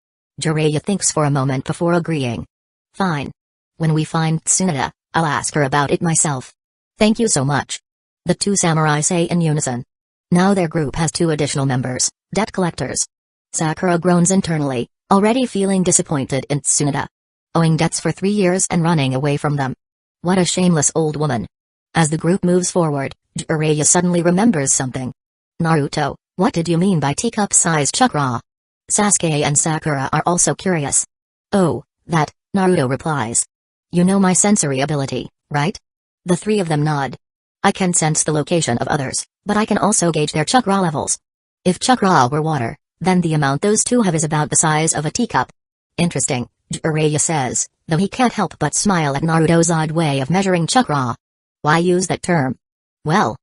A: Jiraiya thinks for a moment before agreeing. "Fine. When we find Tsunade, I'll ask her about it myself." "Thank you so much," the two samurai say in unison. Now their group has 2 additional members, debt collectors. Sakura groans internally, already feeling disappointed in Tsunade. Owing debts for 3 years and running away from them. What a shameless old woman. As the group moves forward, Jiraiya suddenly remembers something. "Naruto, what did you mean by teacup-sized chakra?" Sasuke and Sakura are also curious. "Oh, that," Naruto replies. "You know my sensory ability, right?" The 3 of them nod. "I can sense the location of others, but I can also gauge their chakra levels. If chakra were water, then the amount those two have is about the size of a teacup." "Interesting," Jiraiya says, though he can't help but smile at Naruto's odd way of measuring chakra. "Why use that term?" "Well,"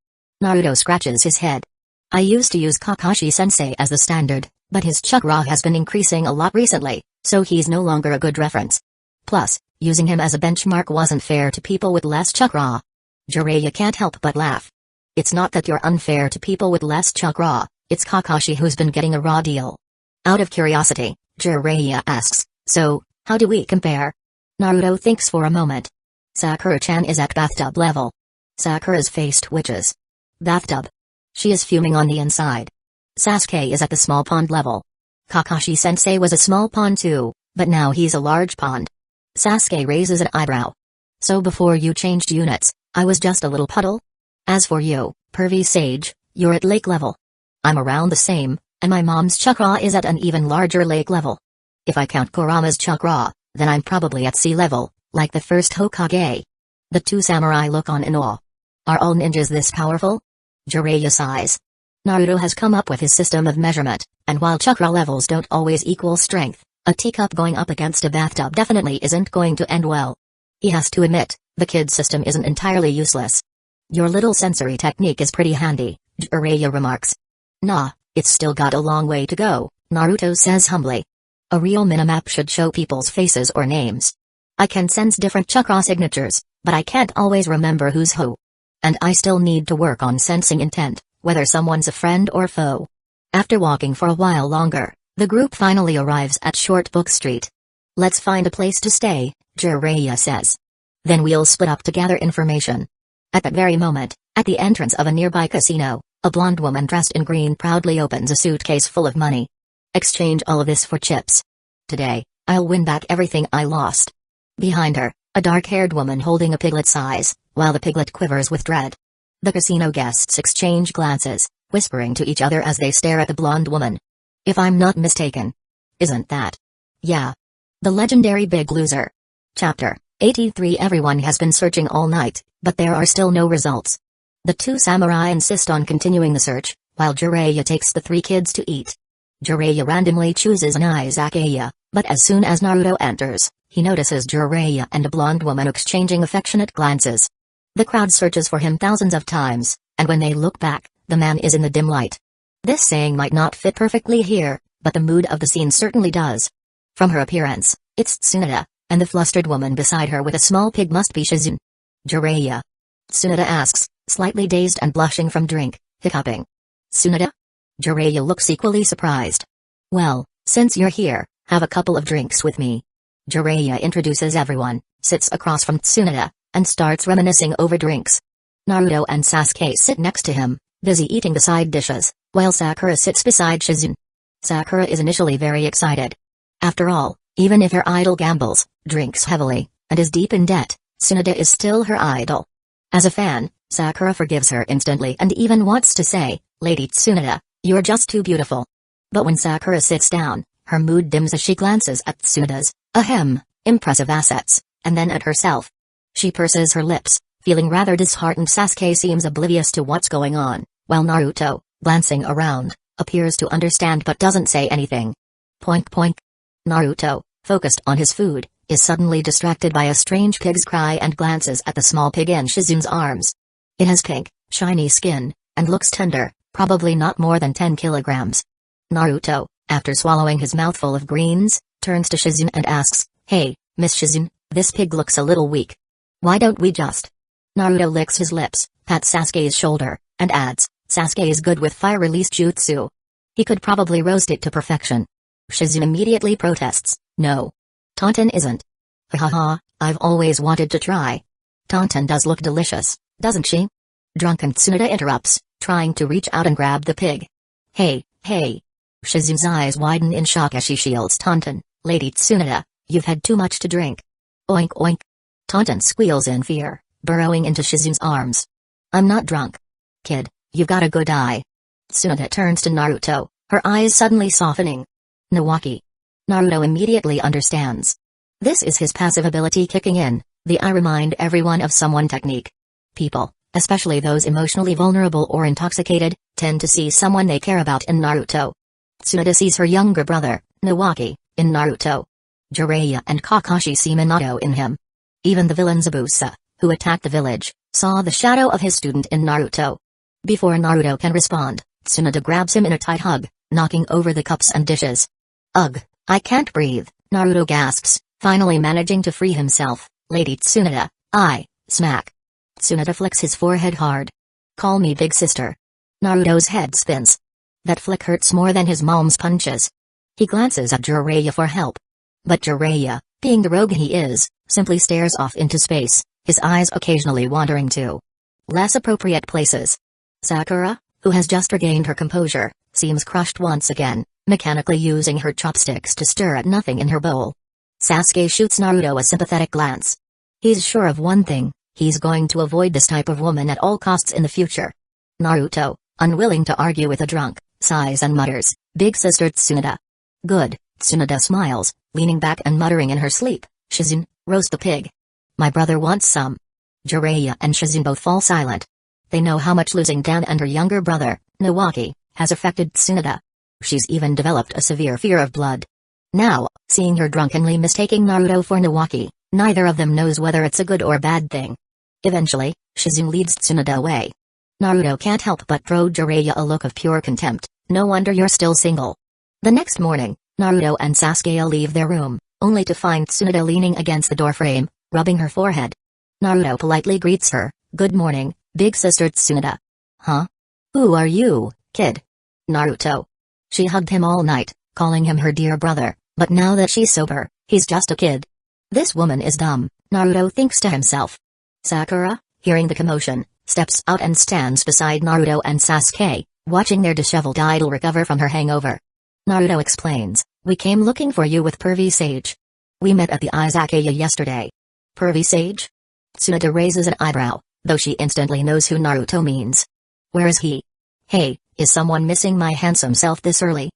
A: Naruto scratches his head. "I used to use Kakashi-sensei as the standard, but his chakra has been increasing a lot recently, so he's no longer a good reference. Plus, using him as a benchmark wasn't fair to people with less chakra." Jiraiya can't help but laugh. "It's not that you're unfair to people with less chakra, it's Kakashi who's been getting a raw deal." Out of curiosity, Jiraiya asks, "So, how do we compare?" Naruto thinks for a moment. Sakura-chan is at bathtub level. Sakura's face twitches. Bathtub. She is fuming on the inside. Sasuke is at the small pond level. Kakashi-sensei was a small pond too, but now he's a large pond. Sasuke raises an eyebrow. "So before you changed units, I was just a little puddle? As for you, Pervy Sage, you're at lake level. I'm around the same, and my mom's chakra is at an even larger lake level. If I count Kurama's chakra, then I'm probably at sea level, like the first Hokage." The 2 samurai look on in awe. Are all ninjas this powerful? Jiraiya sighs. Naruto has come up with his system of measurement, and while chakra levels don't always equal strength, a teacup going up against a bathtub definitely isn't going to end well. He has to admit, the kid's system isn't entirely useless. "Your little sensory technique is pretty handy," Jiraiya remarks. "Nah, it's still got a long way to go," Naruto says humbly. "A real minimap should show people's faces or names. I can sense different chakra signatures, but I can't always remember who's who. And I still need to work on sensing intent, whether someone's a friend or foe." After walking for a while longer, the group finally arrives at Short Book Street. "Let's find a place to stay," Jiraiya says. "Then we'll split up to gather information." At that very moment, at the entrance of a nearby casino, a blonde woman dressed in green proudly opens a suitcase full of money. "Exchange all of this for chips. Today, I'll win back everything I lost." Behind her, a dark-haired woman holding a piglet's eyes, while the piglet quivers with dread. The casino guests exchange glances, whispering to each other as they stare at the blonde woman. "If I'm not mistaken. Isn't that? Yeah. The legendary Big Loser." Chapter 83. Everyone has been searching all night, but there are still no results. The two samurai insist on continuing the search, while Jiraiya takes the three kids to eat. Jiraiya randomly chooses an izakaya, but as soon as Naruto enters, he notices Jiraiya and a blonde woman exchanging affectionate glances. The crowd searches for him thousands of times, and when they look back, the man is in the dim light. This saying might not fit perfectly here, but the mood of the scene certainly does. From her appearance, it's Tsunade, and the flustered woman beside her with a small pig must be Shizune. Jiraiya. Tsunade asks, slightly dazed and blushing from drink, hiccuping. Tsunade? Jiraiya looks equally surprised. Well, since you're here, have a couple of drinks with me. Jiraiya introduces everyone, sits across from Tsunade, and starts reminiscing over drinks. Naruto and Sasuke sit next to him, busy eating the side dishes, while Sakura sits beside Shizune. Sakura is initially very excited. After all, even if her idol gambles, drinks heavily, and is deep in debt, Tsunade is still her idol. As a fan, Sakura forgives her instantly and even wants to say, "Lady Tsunade, you're just too beautiful." But when Sakura sits down, her mood dims as she glances at Tsunade's, impressive assets, and then at herself. She purses her lips, feeling rather disheartened. Sasuke seems oblivious to what's going on, while Naruto, glancing around, appears to understand but doesn't say anything. Poink poink. Naruto, focused on his food, is suddenly distracted by a strange pig's cry and glances at the small pig in Shizune's arms. It has pink, shiny skin, and looks tender, probably not more than 10 kilograms. Naruto, after swallowing his mouthful of greens, turns to Shizune and asks, "Hey, Miss Shizune, this pig looks a little weak. Why don't we just..." Naruto licks his lips, pats Sasuke's shoulder, and adds, "Sasuke is good with fire-release jutsu. He could probably roast it to perfection." Shizune immediately protests, "No. Taunton isn't." "Hahaha, I've always wanted to try. Taunton does look delicious, doesn't she?" Drunken Tsunade interrupts, trying to reach out and grab the pig. Hey. Shizune's eyes widen in shock as she shields Taunton. "Lady Tsunade, you've had too much to drink." Oink oink. Taunton squeals in fear, burrowing into Shizune's arms. "I'm not drunk. Kid, you've got a good eye." Tsunade turns to Naruto, her eyes suddenly softening. "Nawaki." Naruto immediately understands. This is his passive ability kicking in, the "I remind everyone of someone" technique. People, especially those emotionally vulnerable or intoxicated, tend to see someone they care about in Naruto. Tsunade sees her younger brother, Nawaki, in Naruto. Jiraiya and Kakashi see Minato in him. Even the villain Zabuza, who attacked the village, saw the shadow of his student in Naruto. Before Naruto can respond, Tsunade grabs him in a tight hug, knocking over the cups and dishes. "Ugh, I can't breathe," Naruto gasps, finally managing to free himself. "Lady Tsunade, smack." Tsunade flicks his forehead hard. "Call me big sister." Naruto's head spins. That flick hurts more than his mom's punches. He glances at Jiraiya for help. But Jiraiya, being the rogue he is, simply stares off into space, his eyes occasionally wandering to less appropriate places. Sakura, who has just regained her composure, seems crushed once again, mechanically using her chopsticks to stir at nothing in her bowl. Sasuke shoots Naruto a sympathetic glance. He's sure of one thing, he's going to avoid this type of woman at all costs in the future. Naruto, unwilling to argue with a drunk, sighs and mutters, "Big sister Tsunade." "Good." Tsunade smiles, leaning back and muttering in her sleep, "Shizune, roast the pig. My brother wants some." Jiraiya and Shizune both fall silent. They know how much losing Dan and her younger brother, Nawaki, has affected Tsunade. She's even developed a severe fear of blood. Now, seeing her drunkenly mistaking Naruto for Nawaki, neither of them knows whether it's a good or bad thing. Eventually, Shizune leads Tsunade away. Naruto can't help but throw Jiraiya a look of pure contempt. "No wonder you're still single." The next morning, Naruto and Sasuke leave their room, only to find Tsunade leaning against the doorframe, rubbing her forehead. Naruto politely greets her, "Good morning, big sister Tsunade." "Huh? Who are you, kid?" "Naruto." She hugged him all night, calling him her dear brother, but now that she's sober, he's just a kid. This woman is dumb, Naruto thinks to himself. Sakura, hearing the commotion, steps out and stands beside Naruto and Sasuke, watching their disheveled idol recover from her hangover. Naruto explains, "We came looking for you with Pervy Sage. We met at the izakaya yesterday." "Pervy Sage?" Tsunade raises an eyebrow, though she instantly knows who Naruto means. "Where is he?" "Hey, is someone missing my handsome self this early?"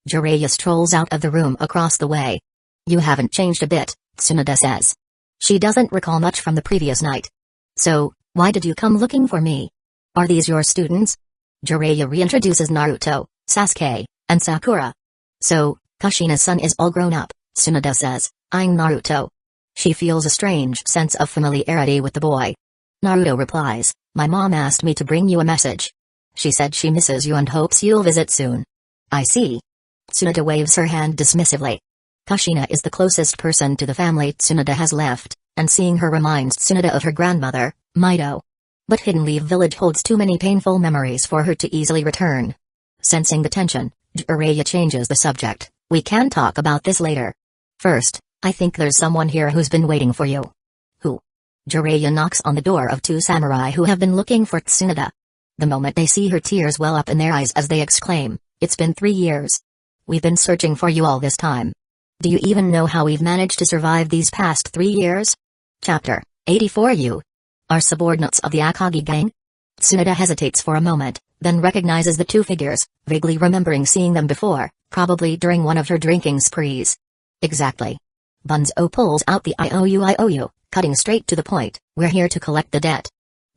A: Jiraiya strolls out of the room across the way. "You haven't changed a bit," Tsunade says. She doesn't recall much from the previous night. "So, why did you come looking for me?" Are these your students? Jiraiya reintroduces Naruto, Sasuke, and Sakura. So, Kushina's son is all grown up, Tsunade says, eyeing Naruto. She feels a strange sense of familiarity with the boy. Naruto replies, my mom asked me to bring you a message. She said she misses you and hopes you'll visit soon. I see. Tsunade waves her hand dismissively. Kushina is the closest person to the family Tsunade has left, and seeing her reminds Tsunade of her grandmother, Mido. But Hidden Leaf Village holds too many painful memories for her to easily return. Sensing the tension, Jiraiya changes the subject. We can talk about this later. First, I think there's someone here who's been waiting for you. Who? Jiraiya knocks on the door of two samurai who have been looking for Tsunade. The moment they see her, tears well up in their eyes as they exclaim, it's been 3 years. We've been searching for you all this time. Do you even know how we've managed to survive these past 3 years? Chapter 84. You are subordinates of the Akagi gang? Tsunade hesitates for a moment, then recognizes the two figures, vaguely remembering seeing them before, probably during one of her drinking sprees. Exactly. Bunzo pulls out the IOU, cutting straight to the point, we're here to collect the debt.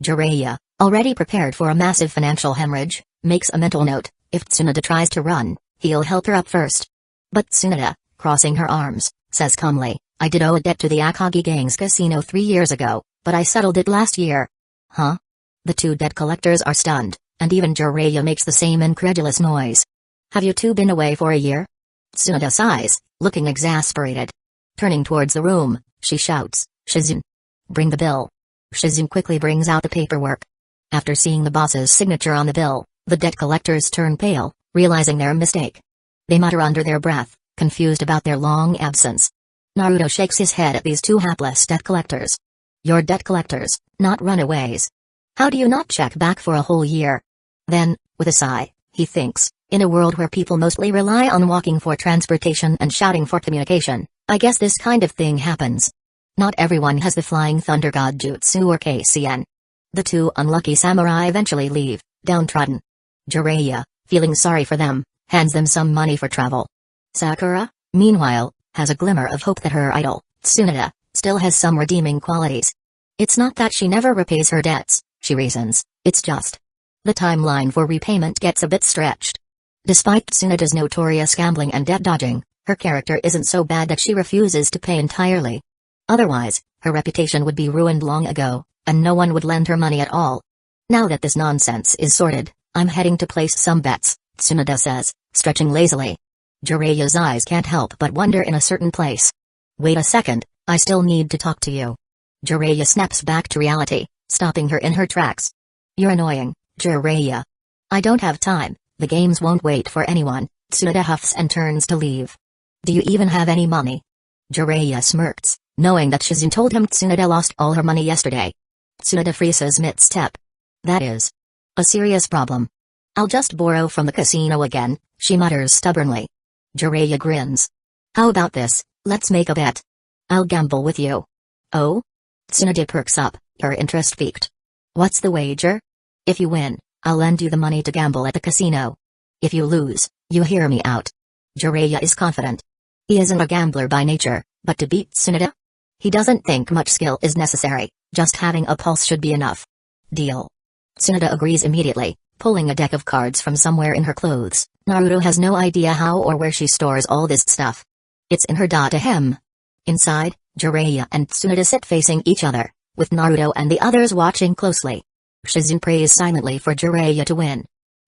A: Jiraiya, already prepared for a massive financial hemorrhage, makes a mental note, if Tsunade tries to run, he'll help her up first. But Tsunade, crossing her arms, says calmly, I did owe a debt to the Akagi gang's casino 3 years ago, but I settled it last year. Huh? The two debt collectors are stunned, and even Jiraiya makes the same incredulous noise. Have you two been away for a year? Tsunade sighs, looking exasperated. Turning towards the room, she shouts, Shizune. Bring the bill. Shizune quickly brings out the paperwork. After seeing the boss's signature on the bill, the debt collectors turn pale, realizing their mistake. They mutter under their breath, confused about their long absence. Naruto shakes his head at these two hapless debt collectors. You're debt collectors, not runaways. How do you not check back for a whole year? Then, with a sigh, he thinks, in a world where people mostly rely on walking for transportation and shouting for communication, I guess this kind of thing happens. Not everyone has the Flying Thunder God Jutsu or KCN. The two unlucky samurai eventually leave, downtrodden. Jiraiya, feeling sorry for them, hands them some money for travel. Sakura, meanwhile, has a glimmer of hope that her idol, Tsunade, still has some redeeming qualities. It's not that she never repays her debts, she reasons, it's just the timeline for repayment gets a bit stretched. Despite Tsunade's notorious gambling and debt dodging, her character isn't so bad that she refuses to pay entirely. Otherwise, her reputation would be ruined long ago, and no one would lend her money at all. Now that this nonsense is sorted, I'm heading to place some bets, Tsunade says, stretching lazily. Jiraiya's eyes can't help but wander in a certain place. Wait a second, I still need to talk to you. Jiraiya snaps back to reality, stopping her in her tracks. You're annoying, Jiraiya. I don't have time, the games won't wait for anyone, Tsunade huffs and turns to leave. Do you even have any money? Jiraiya smirks, knowing that Shizune told him Tsunade lost all her money yesterday. Tsunade freezes mid-step. That is a serious problem. I'll just borrow from the casino again, she mutters stubbornly. Jiraiya grins. How about this, let's make a bet. I'll gamble with you. Oh? Tsunade perks up, her interest piqued. What's the wager? If you win, I'll lend you the money to gamble at the casino. If you lose, you hear me out. Jiraiya is confident. He isn't a gambler by nature, but to beat Tsunade? He doesn't think much skill is necessary, just having a pulse should be enough. Deal. Tsunade agrees immediately, pulling a deck of cards from somewhere in her clothes. Naruto has no idea how or where she stores all this stuff. It's in her hem. Inside, Jiraiya and Tsunade sit facing each other, with Naruto and the others watching closely. Shizune prays silently for Jiraiya to win.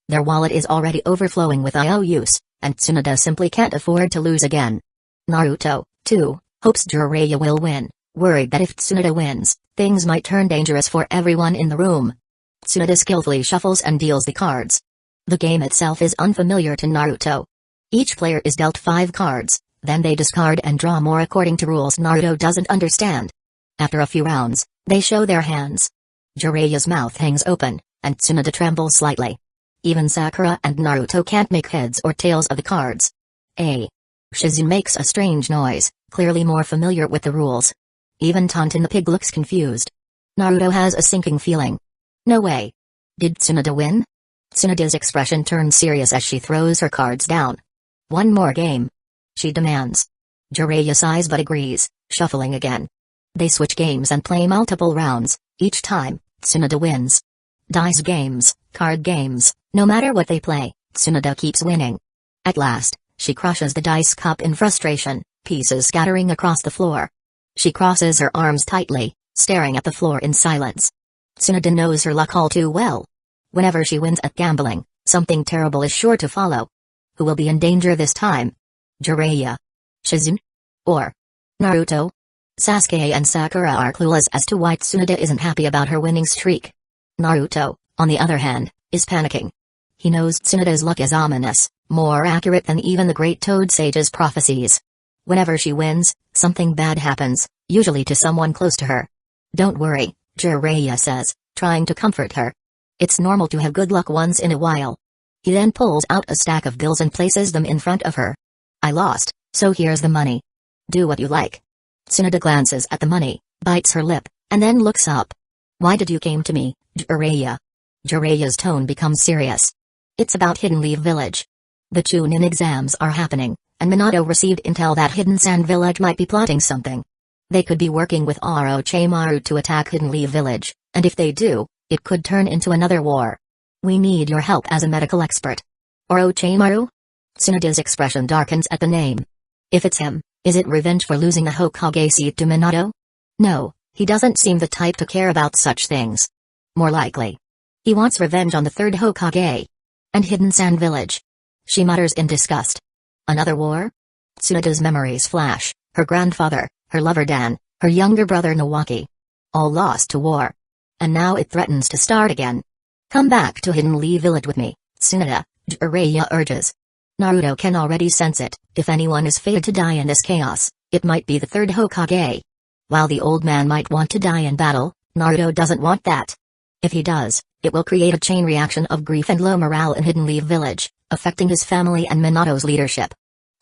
A: Their wallet is already overflowing with IOUs, and Tsunade simply can't afford to lose again. Naruto, too, hopes Jiraiya will win, worried that if Tsunade wins, things might turn dangerous for everyone in the room. Tsunade skillfully shuffles and deals the cards. The game itself is unfamiliar to Naruto. Each player is dealt 5 cards, then they discard and draw more according to rules Naruto doesn't understand. After a few rounds, they show their hands. Jiraiya's mouth hangs open, and Tsunade trembles slightly. Even Sakura and Naruto can't make heads or tails of the cards. Shizune makes a strange noise, clearly more familiar with the rules. Even Tonton the pig looks confused. Naruto has a sinking feeling. No way. Did Tsunade win? Tsunade's expression turns serious as she throws her cards down. One more game, she demands. Jiraiya sighs but agrees, shuffling again. They switch games and play multiple rounds, each time, Tsunade wins. Dice games, card games, no matter what they play, Tsunoda keeps winning. At last, she crushes the dice cup in frustration, pieces scattering across the floor. She crosses her arms tightly, staring at the floor in silence. Tsunoda knows her luck all too well. Whenever she wins at gambling, something terrible is sure to follow. Who will be in danger this time? Jiraiya? Shizune? Or Naruto? Sasuke and Sakura are clueless as to why Tsunoda isn't happy about her winning streak. Naruto, on the other hand, is panicking. He knows Tsunoda's luck is ominous, more accurate than even the great Toad Sage's prophecies. Whenever she wins, something bad happens, usually to someone close to her. Don't worry, Jiraiya says, trying to comfort her. It's normal to have good luck once in a while. He then pulls out a stack of bills and places them in front of her. I lost, so here's the money. Do what you like. Tsunoda glances at the money, bites her lip, and then looks up. Why did you came to me, Jiraiya? Jiraiya's tone becomes serious. It's about Hidden Leaf Village. The Chunin exams are happening, and Minato received intel that Hidden Sand Village might be plotting something. They could be working with Orochimaru to attack Hidden Leaf Village, and if they do, it could turn into another war. We need your help as a medical expert. Orochimaru? Tsunoda's expression darkens at the name. If it's him, is it revenge for losing the Hokage seat to Minato? No, he doesn't seem the type to care about such things. More likely, he wants revenge on the third Hokage. And Hidden Sand Village. She mutters in disgust. Another war? Tsunoda's memories flash, her grandfather, her lover Dan, her younger brother Nawaki. All lost to war. And now it threatens to start again. Come back to Hidden Leaf Village with me, Tsunoda, Jiraiya urges. Naruto can already sense it. If anyone is fated to die in this chaos, it might be the third Hokage. While the old man might want to die in battle, Naruto doesn't want that. If he does, it will create a chain reaction of grief and low morale in Hidden Leaf Village, affecting his family and Minato's leadership.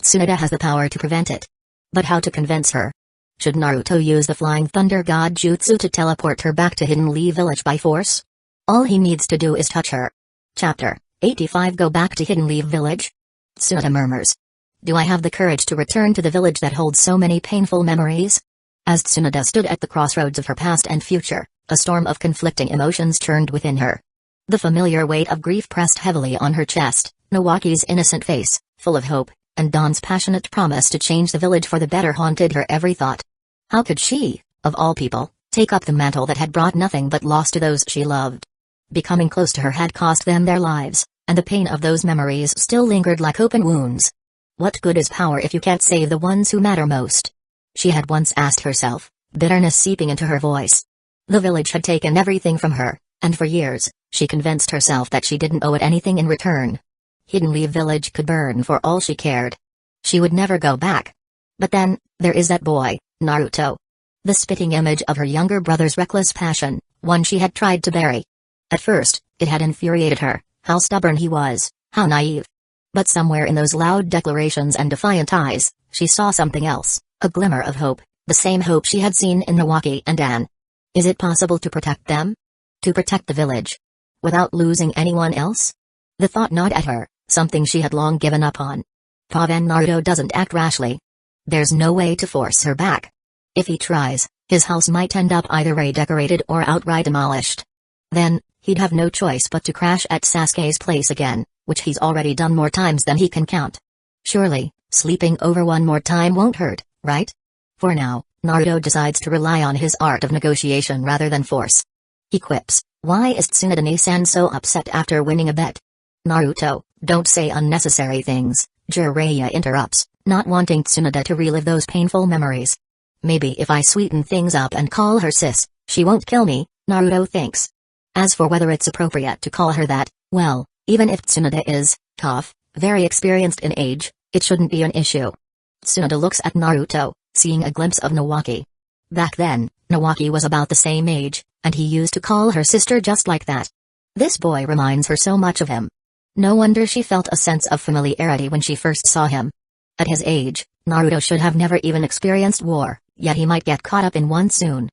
A: Tsunoda has the power to prevent it. But how to convince her? Should Naruto use the Flying Thunder God Jutsu to teleport her back to Hidden Leaf Village by force? All he needs to do is touch her. Chapter 85 Go back to Hidden Leaf Village? Tsunoda murmurs. Do I have the courage to return to the village that holds so many painful memories? As Tsunoda stood at the crossroads of her past and future, a storm of conflicting emotions churned within her. The familiar weight of grief pressed heavily on her chest, Nawaki's innocent face, full of hope, and Dawn's passionate promise to change the village for the better haunted her every thought. How could she, of all people, take up the mantle that had brought nothing but loss to those she loved? Becoming close to her had cost them their lives, and the pain of those memories still lingered like open wounds. What good is power if you can't save the ones who matter most? She had once asked herself, bitterness seeping into her voice. The village had taken everything from her, and for years, she convinced herself that she didn't owe it anything in return. Hidden Leaf Village could burn for all she cared. She would never go back. But then, there is that boy, Naruto. The spitting image of her younger brother's reckless passion, one she had tried to bury. At first, it had infuriated her, how stubborn he was, how naive. But somewhere in those loud declarations and defiant eyes, she saw something else, a glimmer of hope, the same hope she had seen in Nawaki and Dan. Is it possible to protect them? To protect the village? Without losing anyone else? The thought gnawed at her, something she had long given up on. Pavan Naruto doesn't act rashly. There's no way to force her back. If he tries, his house might end up either redecorated or outright demolished. Then, he'd have no choice but to crash at Sasuke's place again, which he's already done more times than he can count. Surely, sleeping over one more time won't hurt, right? For now, Naruto decides to rely on his art of negotiation rather than force. He quips, why is Tsunade-san so upset after winning a bet? Naruto, don't say unnecessary things, Jiraiya interrupts, not wanting Tsunade to relive those painful memories. Maybe if I sweeten things up and call her sis, she won't kill me, Naruto thinks. As for whether it's appropriate to call her that, well, even if Tsunade is, tough, very experienced in age, it shouldn't be an issue. Tsunade looks at Naruto, seeing a glimpse of Nawaki. Back then, Nawaki was about the same age, and he used to call her sister just like that. This boy reminds her so much of him. No wonder she felt a sense of familiarity when she first saw him. At his age, Naruto should have never even experienced war, yet he might get caught up in one soon.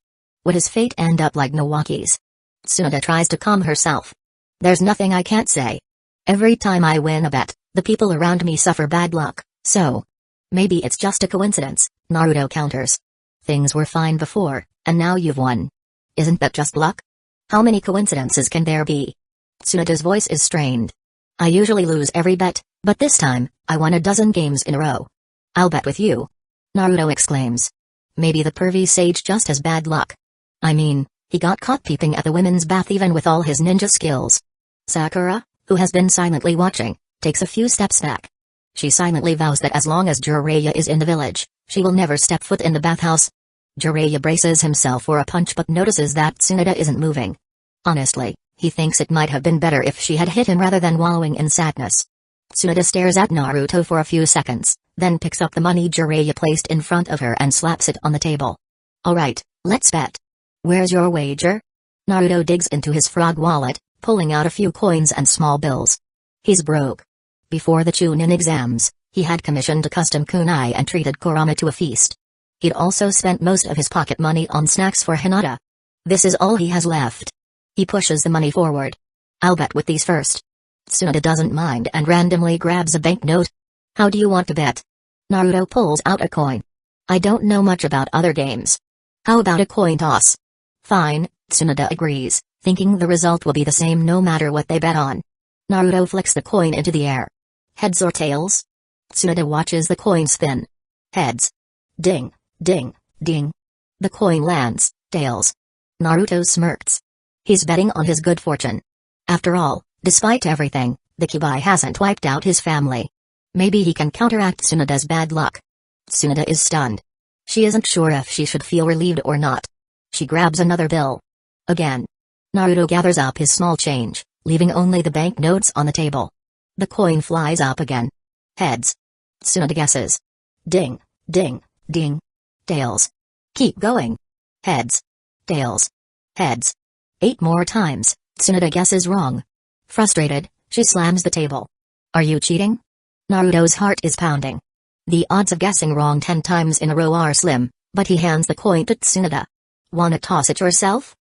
A: Would his fate end up like Nawaki's? Tsunade tries to calm herself. There's nothing I can't say. Every time I win a bet, the people around me suffer bad luck, so maybe it's just a coincidence, Naruto counters. Things were fine before, and now you've won. Isn't that just luck? How many coincidences can there be? Tsunada's voice is strained. I usually lose every bet, but this time, I won a dozen games in a row. I'll bet with you. Naruto exclaims. Maybe the pervy sage just has bad luck. I mean, he got caught peeping at the women's bath even with all his ninja skills. Sakura, who has been silently watching, takes a few steps back. She silently vows that as long as Jiraiya is in the village, she will never step foot in the bathhouse. Jiraiya braces himself for a punch but notices that Tsunade isn't moving. Honestly, he thinks it might have been better if she had hit him rather than wallowing in sadness. Tsunade stares at Naruto for a few seconds, then picks up the money Jiraiya placed in front of her and slaps it on the table. Alright, let's bet. Where's your wager? Naruto digs into his frog wallet, pulling out a few coins and small bills. He's broke. Before the Chunin exams, he had commissioned a custom kunai and treated Kurama to a feast. He'd also spent most of his pocket money on snacks for Hinata. This is all he has left. He pushes the money forward. I'll bet with these first. Tsunade doesn't mind and randomly grabs a banknote. How do you want to bet? Naruto pulls out a coin. I don't know much about other games. How about a coin toss? Fine, Tsunade agrees, thinking the result will be the same no matter what they bet on. Naruto flicks the coin into the air. Heads or tails? Tsunade watches the coin spin. Heads. Ding, ding, ding. The coin lands, tails. Naruto smirks. He's betting on his good fortune. After all, despite everything, the Kibai hasn't wiped out his family. Maybe he can counteract Tsunade's bad luck. Tsunade is stunned. She isn't sure if she should feel relieved or not. She grabs another bill. Again. Naruto gathers up his small change, leaving only the banknotes on the table. The coin flies up again. Heads. Tsunade guesses. Ding, ding, ding. Tails. Keep going. Heads. Tails. Heads. 8 more times, Tsunade guesses wrong. Frustrated, she slams the table. Are you cheating? Naruto's heart is pounding. The odds of guessing wrong 10 times in a row are slim, but he hands the coin to Tsunade. Wanna toss it yourself?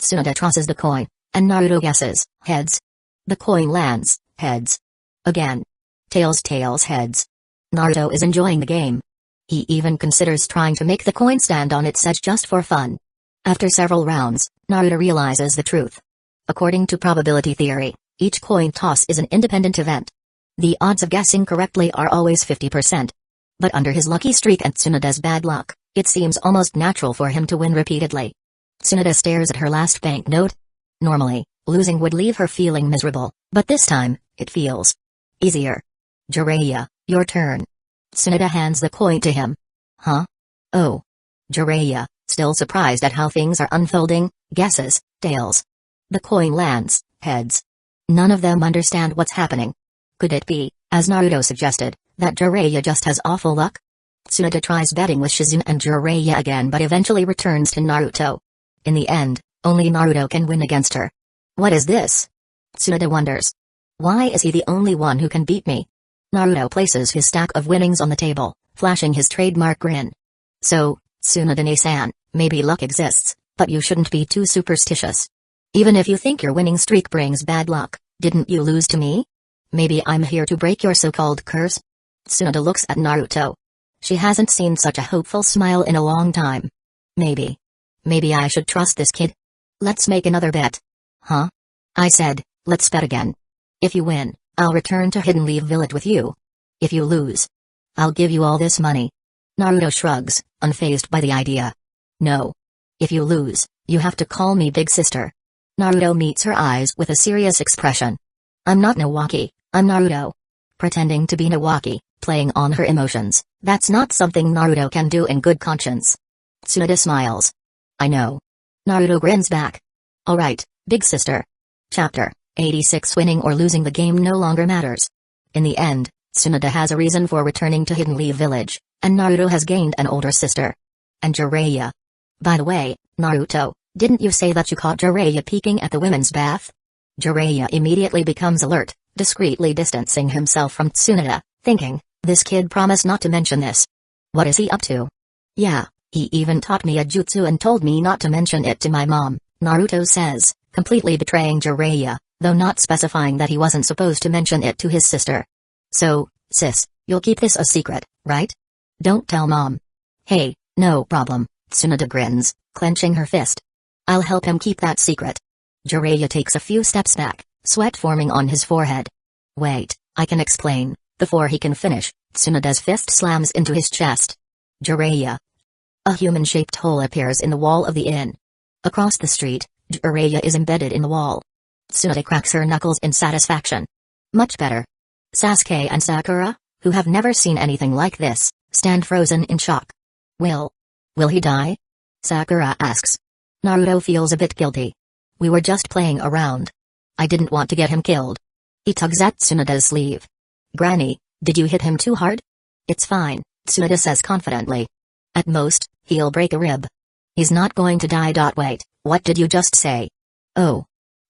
A: Tsunade tosses the coin, and Naruto guesses, heads. The coin lands, heads. Again. Tails, tails, heads. Naruto is enjoying the game. He even considers trying to make the coin stand on its edge just for fun. After several rounds, Naruto realizes the truth. According to probability theory, each coin toss is an independent event. The odds of guessing correctly are always 50%. But under his lucky streak and Tsunade's bad luck, it seems almost natural for him to win repeatedly. Tsunade stares at her last banknote. Normally, losing would leave her feeling miserable, but this time, it feels easier. Jiraiya, your turn. Tsunade hands the coin to him. Huh? Oh. Jiraiya, still surprised at how things are unfolding, guesses, tails. The coin lands, heads. None of them understand what's happening. Could it be, as Naruto suggested, that Jiraiya just has awful luck? Tsunade tries betting with Shizune and Jiraiya again but eventually returns to Naruto. In the end, only Naruto can win against her. What is this? Tsunade wonders. Why is he the only one who can beat me? Naruto places his stack of winnings on the table, flashing his trademark grin. So, Tsunade-san, maybe luck exists, but you shouldn't be too superstitious. Even if you think your winning streak brings bad luck, didn't you lose to me? Maybe I'm here to break your so-called curse? Tsunade looks at Naruto. She hasn't seen such a hopeful smile in a long time. Maybe I should trust this kid. Let's make another bet. Huh? I said, let's bet again. If you win, I'll return to Hidden Leaf Village with you. If you lose, I'll give you all this money. Naruto shrugs, unfazed by the idea. No. If you lose, you have to call me big sister. Naruto meets her eyes with a serious expression. I'm not Nawaki, I'm Naruto. Pretending to be Nawaki, playing on her emotions, that's not something Naruto can do in good conscience. Tsunade smiles. I know. Naruto grins back. Alright, big sister. Chapter 86. Winning or losing the game no longer matters. In the end, Tsunade has a reason for returning to Hidden Leaf Village, and Naruto has gained an older sister. And Jiraiya. By the way, Naruto, didn't you say that you caught Jiraiya peeking at the women's bath? Jiraiya immediately becomes alert, discreetly distancing himself from Tsunade, thinking, this kid promised not to mention this. What is he up to? Yeah, he even taught me a jutsu and told me not to mention it to my mom, Naruto says, completely betraying Jiraiya, though not specifying that he wasn't supposed to mention it to his sister. So, sis, you'll keep this a secret, right? Don't tell mom. Hey, no problem, Tsunade grins, clenching her fist. I'll help him keep that secret. Jiraiya takes a few steps back, sweat forming on his forehead. Wait, I can explain. Before he can finish, Tsunoda's fist slams into his chest. Jiraiya. A human-shaped hole appears in the wall of the inn. Across the street, Jiraiya is embedded in the wall. Tsunoda cracks her knuckles in satisfaction. Much better. Sasuke and Sakura, who have never seen anything like this, stand frozen in shock. Will he die? Sakura asks. Naruto feels a bit guilty. We were just playing around. I didn't want to get him killed. He tugs at Tsunoda's sleeve. Granny, did you hit him too hard? It's fine, Tsunoda says confidently. At most, he'll break a rib. He's not going to die. Wait, what did you just say? Oh.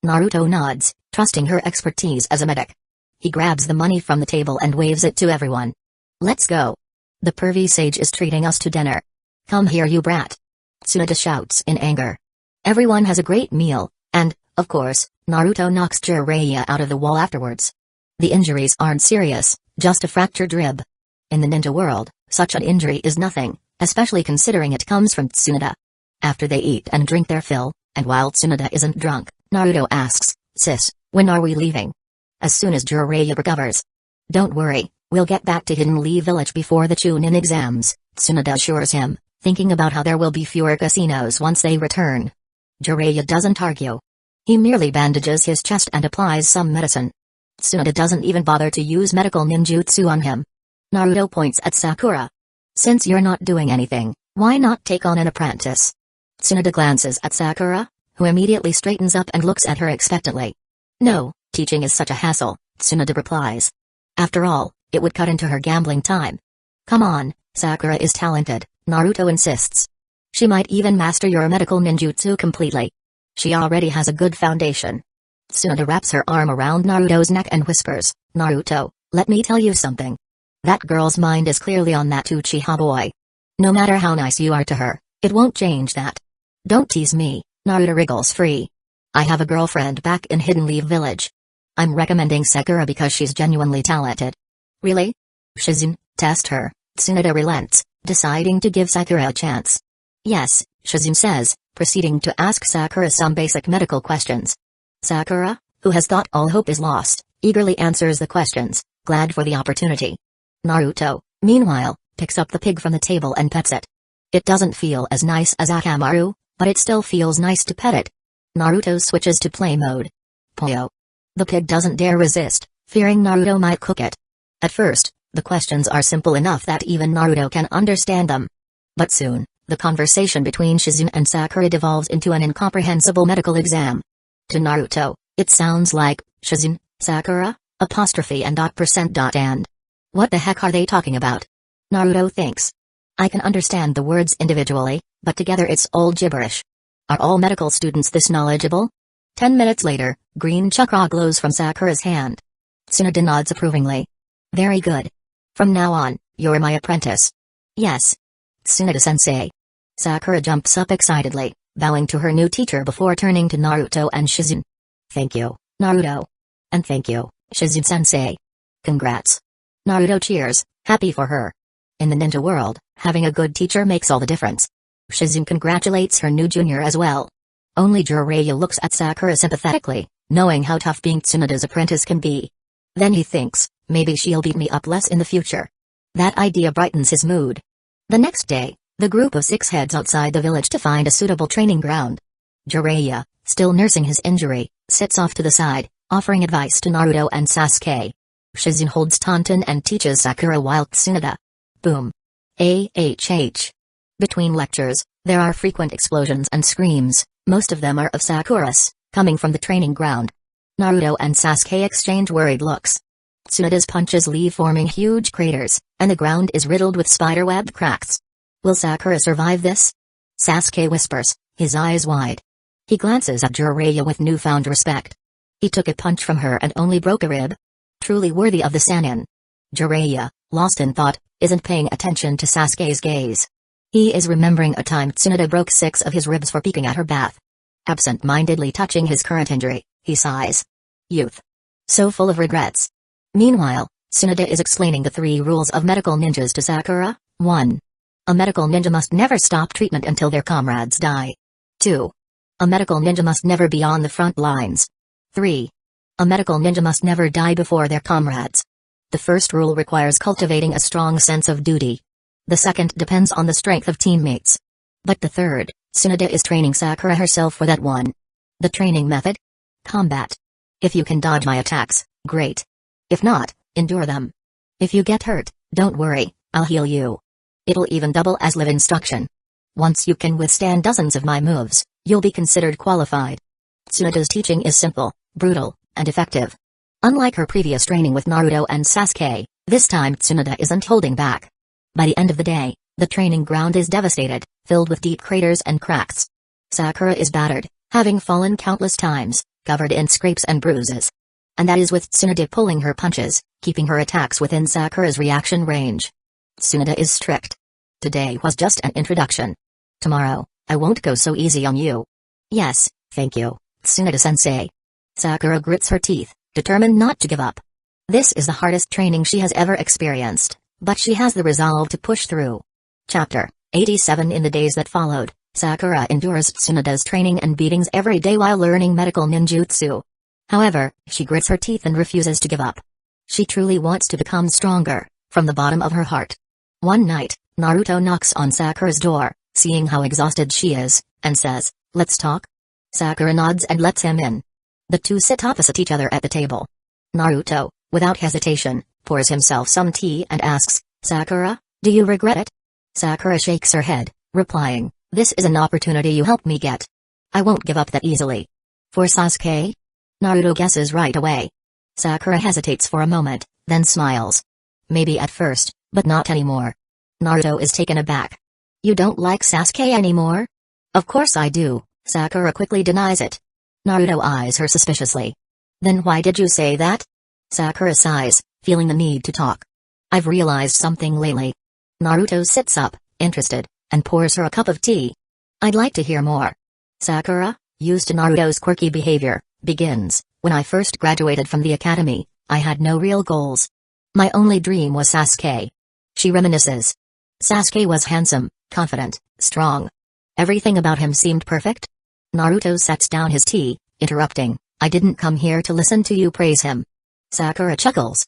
A: Naruto nods, trusting her expertise as a medic. He grabs the money from the table and waves it to everyone. Let's go. The pervy sage is treating us to dinner. Come here, you brat. Tsunoda shouts in anger. Everyone has a great meal, and, of course, Naruto knocks Jiraiya out of the wall afterwards. The injuries aren't serious, just a fractured rib. In the ninja world, such an injury is nothing, especially considering it comes from Tsunoda. After they eat and drink their fill, and while Tsunoda isn't drunk, Naruto asks, Sis, when are we leaving? As soon as Jiraiya recovers. Don't worry, we'll get back to Hidden Leaf Village before the Chunin exams, Tsunoda assures him, thinking about how there will be fewer casinos once they return. Jiraiya doesn't argue. He merely bandages his chest and applies some medicine. Tsunoda doesn't even bother to use medical ninjutsu on him. Naruto points at Sakura. Since you're not doing anything, why not take on an apprentice? Tsunoda glances at Sakura, who immediately straightens up and looks at her expectantly. No, teaching is such a hassle, Tsunoda replies. After all, it would cut into her gambling time. Come on, Sakura is talented, Naruto insists. She might even master your medical ninjutsu completely. She already has a good foundation. Tsunoda wraps her arm around Naruto's neck and whispers, Naruto, let me tell you something. That girl's mind is clearly on that Uchiha boy. No matter how nice you are to her, it won't change that. Don't tease me, Naruto wriggles free. I have a girlfriend back in Hidden Leaf Village. I'm recommending Sakura because she's genuinely talented. Really? Shizune, test her, Tsunoda relents, deciding to give Sakura a chance. Yes, Shizune says, proceeding to ask Sakura some basic medical questions. Sakura, who has thought all hope is lost, eagerly answers the questions, glad for the opportunity. Naruto, meanwhile, picks up the pig from the table and pets it. It doesn't feel as nice as Akamaru, but it still feels nice to pet it. Naruto switches to play mode. Poyo. The pig doesn't dare resist, fearing Naruto might cook it. At first, the questions are simple enough that even Naruto can understand them. But soon, the conversation between Shizune and Sakura devolves into an incomprehensible medical exam. To Naruto, it sounds like, Shizune, Sakura, apostrophe and %and. What the heck are they talking about? Naruto thinks. I can understand the words individually, but together it's all gibberish. Are all medical students this knowledgeable? 10 minutes later, green chakra glows from Sakura's hand. Tsunoda nods approvingly. Very good. From now on, you're my apprentice. Yes. Tsunoda-sensei. Sakura jumps up excitedly, bowing to her new teacher before turning to Naruto and Shizune. Thank you, Naruto. And thank you, Shizune-sensei. Congrats. Naruto cheers, happy for her. In the ninja world, having a good teacher makes all the difference. Shizune congratulates her new junior as well. Only Jiraiya looks at Sakura sympathetically, knowing how tough being Tsunoda's apprentice can be. Then he thinks, maybe she'll beat me up less in the future. That idea brightens his mood. The next day, the group of 6 heads outside the village to find a suitable training ground. Jiraiya, still nursing his injury, sits off to the side, offering advice to Naruto and Sasuke. Shizune holds Taunton and teaches Sakura while Tsunoda. Boom. AHH. Between lectures, there are frequent explosions and screams, most of them are of Sakura's, coming from the training ground. Naruto and Sasuke exchange worried looks. Tsunoda's punches leave forming huge craters, and the ground is riddled with spiderweb cracks. Will Sakura survive this? Sasuke whispers, his eyes wide. He glances at Jiraiya with newfound respect. He took a punch from her and only broke a rib. Truly worthy of the Sannin. Jiraiya, lost in thought, isn't paying attention to Sasuke's gaze. He is remembering a time Tsunoda broke 6 of his ribs for peeking at her bath. Absent-mindedly touching his current injury, he sighs. Youth. So full of regrets. Meanwhile, Tsunoda is explaining the 3 rules of medical ninjas to Sakura. 1. A medical ninja must never stop treatment until their comrades die. 2. A medical ninja must never be on the front lines. 3. A medical ninja must never die before their comrades. The first rule requires cultivating a strong sense of duty. The second depends on the strength of teammates. But the third, Tsunade is training Sakura herself for that one. The training method? Combat. If you can dodge my attacks, great. If not, endure them. If you get hurt, don't worry, I'll heal you. It'll even double as live instruction. Once you can withstand dozens of my moves, you'll be considered qualified. Tsunade's teaching is simple, brutal, and effective. Unlike her previous training with Naruto and Sasuke, this time Tsunade isn't holding back. By the end of the day, the training ground is devastated, filled with deep craters and cracks. Sakura is battered, having fallen countless times, covered in scrapes and bruises. And that is with Tsunade pulling her punches, keeping her attacks within Sakura's reaction range. Tsunade is strict. Today was just an introduction. Tomorrow, I won't go so easy on you. Yes, thank you, Tsunade-sensei. Sakura grits her teeth, determined not to give up. This is the hardest training she has ever experienced, but she has the resolve to push through. Chapter 87. In the days that followed, Sakura endures Tsunade's training and beatings every day while learning medical ninjutsu. However, she grits her teeth and refuses to give up. She truly wants to become stronger, from the bottom of her heart. One night, Naruto knocks on Sakura's door, seeing how exhausted she is, and says, "Let's talk?" Sakura nods and lets him in. The two sit opposite each other at the table. Naruto, without hesitation, pours himself some tea and asks, "Sakura, do you regret it?" Sakura shakes her head, replying, "This is an opportunity you helped me get. I won't give up that easily." For Sasuke? Naruto guesses right away. Sakura hesitates for a moment, then smiles. Maybe at first, but not anymore. Naruto is taken aback. "You don't like Sasuke anymore?" "Of course I do," Sakura quickly denies it. Naruto eyes her suspiciously. "Then why did you say that?" Sakura sighs, feeling the need to talk. "I've realized something lately." Naruto sits up, interested, and pours her a cup of tea. "I'd like to hear more." Sakura, used to Naruto's quirky behavior, begins, "When I first graduated from the academy, I had no real goals. My only dream was Sasuke." She reminisces. Sasuke was handsome, confident, strong. Everything about him seemed perfect. Naruto sets down his tea, interrupting, "I didn't come here to listen to you praise him." Sakura chuckles.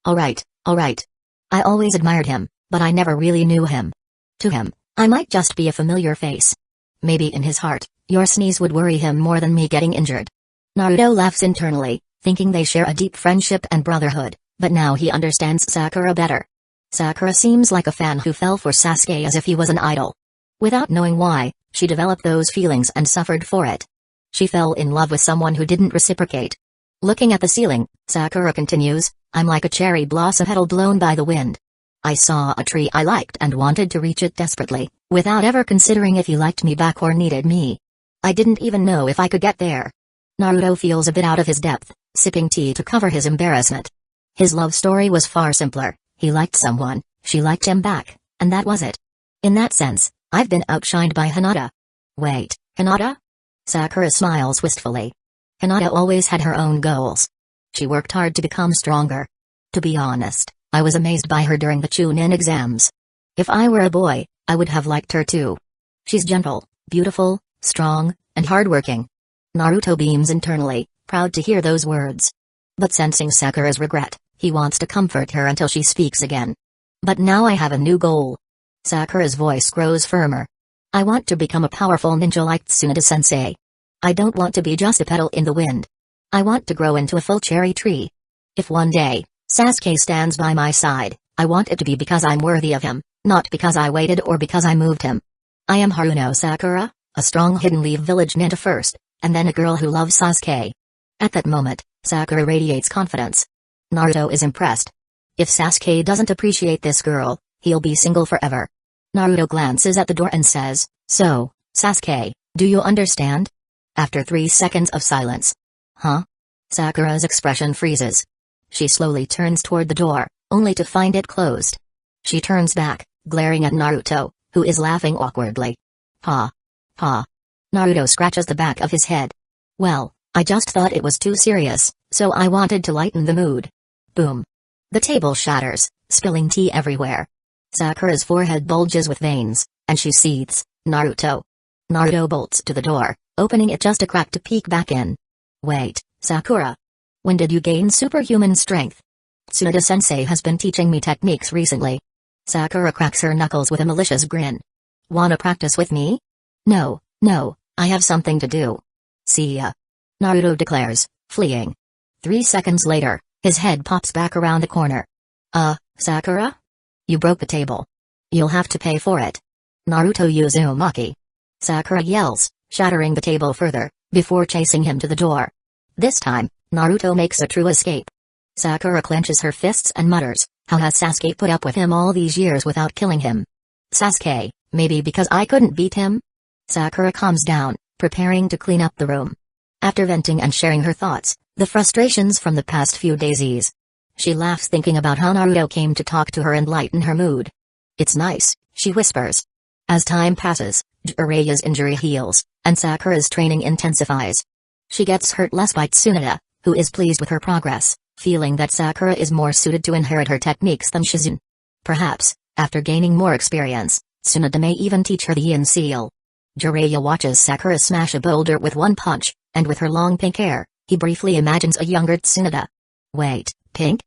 A: Alright. I always admired him, but I never really knew him. To him, I might just be a familiar face. Maybe in his heart, your sneeze would worry him more than me getting injured." Naruto laughs internally, thinking they share a deep friendship and brotherhood, but now he understands Sakura better. Sakura seems like a fan who fell for Sasuke as if he was an idol. Without knowing why, she developed those feelings and suffered for it. She fell in love with someone who didn't reciprocate. Looking at the ceiling, Sakura continues, "I'm like a cherry blossom petal blown by the wind. I saw a tree I liked and wanted to reach it desperately, without ever considering if he liked me back or needed me. I didn't even know if I could get there." Naruto feels a bit out of his depth, sipping tea to cover his embarrassment. His love story was far simpler. He liked someone, she liked him back, and that was it. In that sense, I've been outshined by Hinata. Wait, Hinata? Sakura smiles wistfully. Hinata always had her own goals. She worked hard to become stronger. To be honest, I was amazed by her during the Chunin exams. If I were a boy, I would have liked her too. She's gentle, beautiful, strong, and hardworking. Naruto beams internally, proud to hear those words. But sensing Sakura's regret, he wants to comfort her until she speaks again. "But now I have a new goal." Sakura's voice grows firmer. "I want to become a powerful ninja like Tsunade-sensei. I don't want to be just a petal in the wind. I want to grow into a full cherry tree. If one day, Sasuke stands by my side, I want it to be because I'm worthy of him, not because I waited or because I moved him. I am Haruno Sakura, a strong hidden leaf village ninja first, and then a girl who loves Sasuke." At that moment, Sakura radiates confidence. Naruto is impressed. If Sasuke doesn't appreciate this girl, he'll be single forever. Naruto glances at the door and says, "So, Sasuke, do you understand?" After 3 seconds of silence. "Huh?" Sakura's expression freezes. She slowly turns toward the door, only to find it closed. She turns back, glaring at Naruto, who is laughing awkwardly. Pa. Naruto scratches the back of his head. "Well, I just thought it was too serious, so I wanted to lighten the mood." Boom. The table shatters, spilling tea everywhere. Sakura's forehead bulges with veins, and she seethes. "Naruto. Naruto bolts to the door, opening it just a crack to peek back in. Wait, Sakura. When did you gain superhuman strength? Tsunade-sensei has been teaching me techniques recently. Sakura cracks her knuckles with a malicious grin. Wanna practice with me? No, I have something to do. See ya. Naruto declares, fleeing. 3 seconds later, his head pops back around the corner. Sakura? You broke the table. You'll have to pay for it. Naruto Uzumaki. Sakura yells, shattering the table further, before chasing him to the door. This time, Naruto makes a true escape. Sakura clenches her fists and mutters, how has Sasuke put up with him all these years without killing him? Sasuke, maybe because I couldn't beat him? Sakura calms down, preparing to clean up the room. After venting and sharing her thoughts, the frustrations from the past few days ease. She laughs thinking about how Naruto came to talk to her and lighten her mood. It's nice, she whispers. As time passes, Jiraiya's injury heals, and Sakura's training intensifies. She gets hurt less by Tsunade, who is pleased with her progress, feeling that Sakura is more suited to inherit her techniques than Shizune. Perhaps, after gaining more experience, Tsunade may even teach her the Yin Seal. Jiraiya watches Sakura smash a boulder with one punch, and with her long pink hair, he briefly imagines a younger Tsunade. Wait, pink?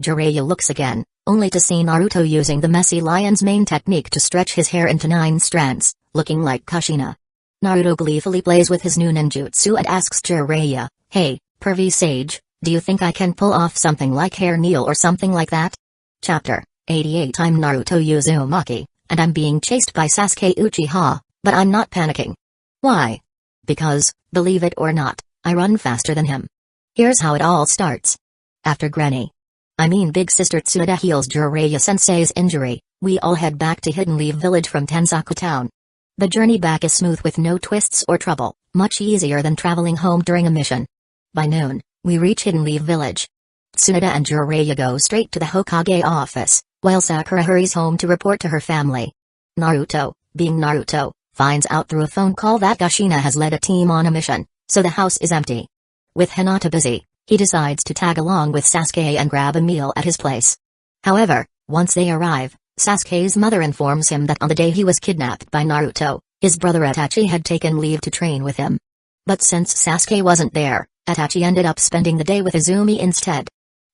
A: Jiraiya looks again, only to see Naruto using the messy lion's mane technique to stretch his hair into 9 strands, looking like Kushina. Naruto gleefully plays with his new ninjutsu and asks Jiraiya, hey, pervy sage, do you think I can pull off something like hair kneel or something like that? Chapter 88. I'm Naruto Uzumaki, and I'm being chased by Sasuke Uchiha, but I'm not panicking. Why? Because, believe it or not, I run faster than him. Here's how it all starts. After Big Sister Tsunade heals Jiraiya-sensei's injury, we all head back to Hidden Leaf Village from Tensaku Town. The journey back is smooth with no twists or trouble, much easier than traveling home during a mission. By noon, we reach Hidden Leaf Village. Tsunade and Jiraiya go straight to the Hokage office, while Sakura hurries home to report to her family. Naruto, being Naruto, finds out through a phone call that Kushina has led a team on a mission, so the house is empty. With Hinata busy, he decides to tag along with Sasuke and grab a meal at his place. However, once they arrive, Sasuke's mother informs him that on the day he was kidnapped by Naruto, his brother Itachi had taken leave to train with him. But since Sasuke wasn't there, Itachi ended up spending the day with Izumi instead.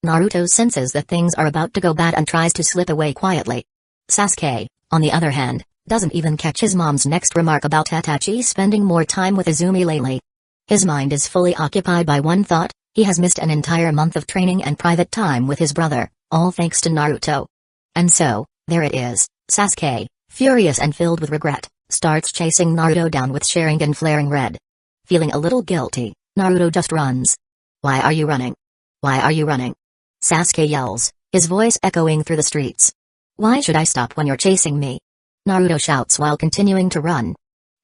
A: Naruto senses that things are about to go bad and tries to slip away quietly. Sasuke, on the other hand, doesn't even catch his mom's next remark about Itachi spending more time with Izumi lately. His mind is fully occupied by one thought: he has missed an entire month of training and private time with his brother, all thanks to Naruto. And so, there it is, Sasuke, furious and filled with regret, starts chasing Naruto down with Sharingan flaring red. Feeling a little guilty, Naruto just runs. Why are you running? Why are you running? Sasuke yells, his voice echoing through the streets. Why should I stop when you're chasing me? Naruto shouts while continuing to run.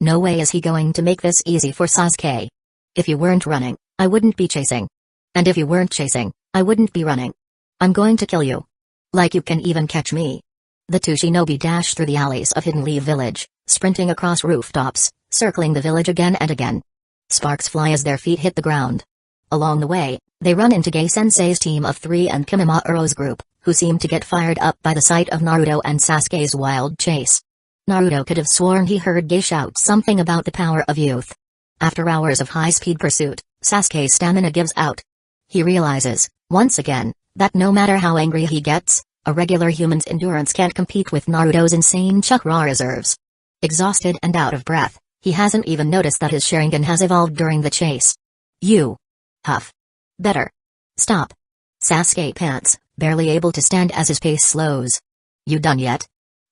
A: No way is he going to make this easy for Sasuke. If you weren't running, I wouldn't be chasing. And if you weren't chasing, I wouldn't be running. I'm going to kill you. Like you can even catch me. The two shinobi dash through the alleys of Hidden Leaf Village, sprinting across rooftops, circling the village again and again. Sparks fly as their feet hit the ground. Along the way, they run into Gai-sensei's team of 3 and Kimimauro's group, who seem to get fired up by the sight of Naruto and Sasuke's wild chase. Naruto could have sworn he heard Gai shout something about the power of youth. After hours of high-speed pursuit, Sasuke's stamina gives out. He realizes, once again, that no matter how angry he gets, a regular human's endurance can't compete with Naruto's insane chakra reserves. Exhausted and out of breath, he hasn't even noticed that his Sharingan has evolved during the chase. You. Huff. Better. Stop. Sasuke pants, barely able to stand as his pace slows. You done yet?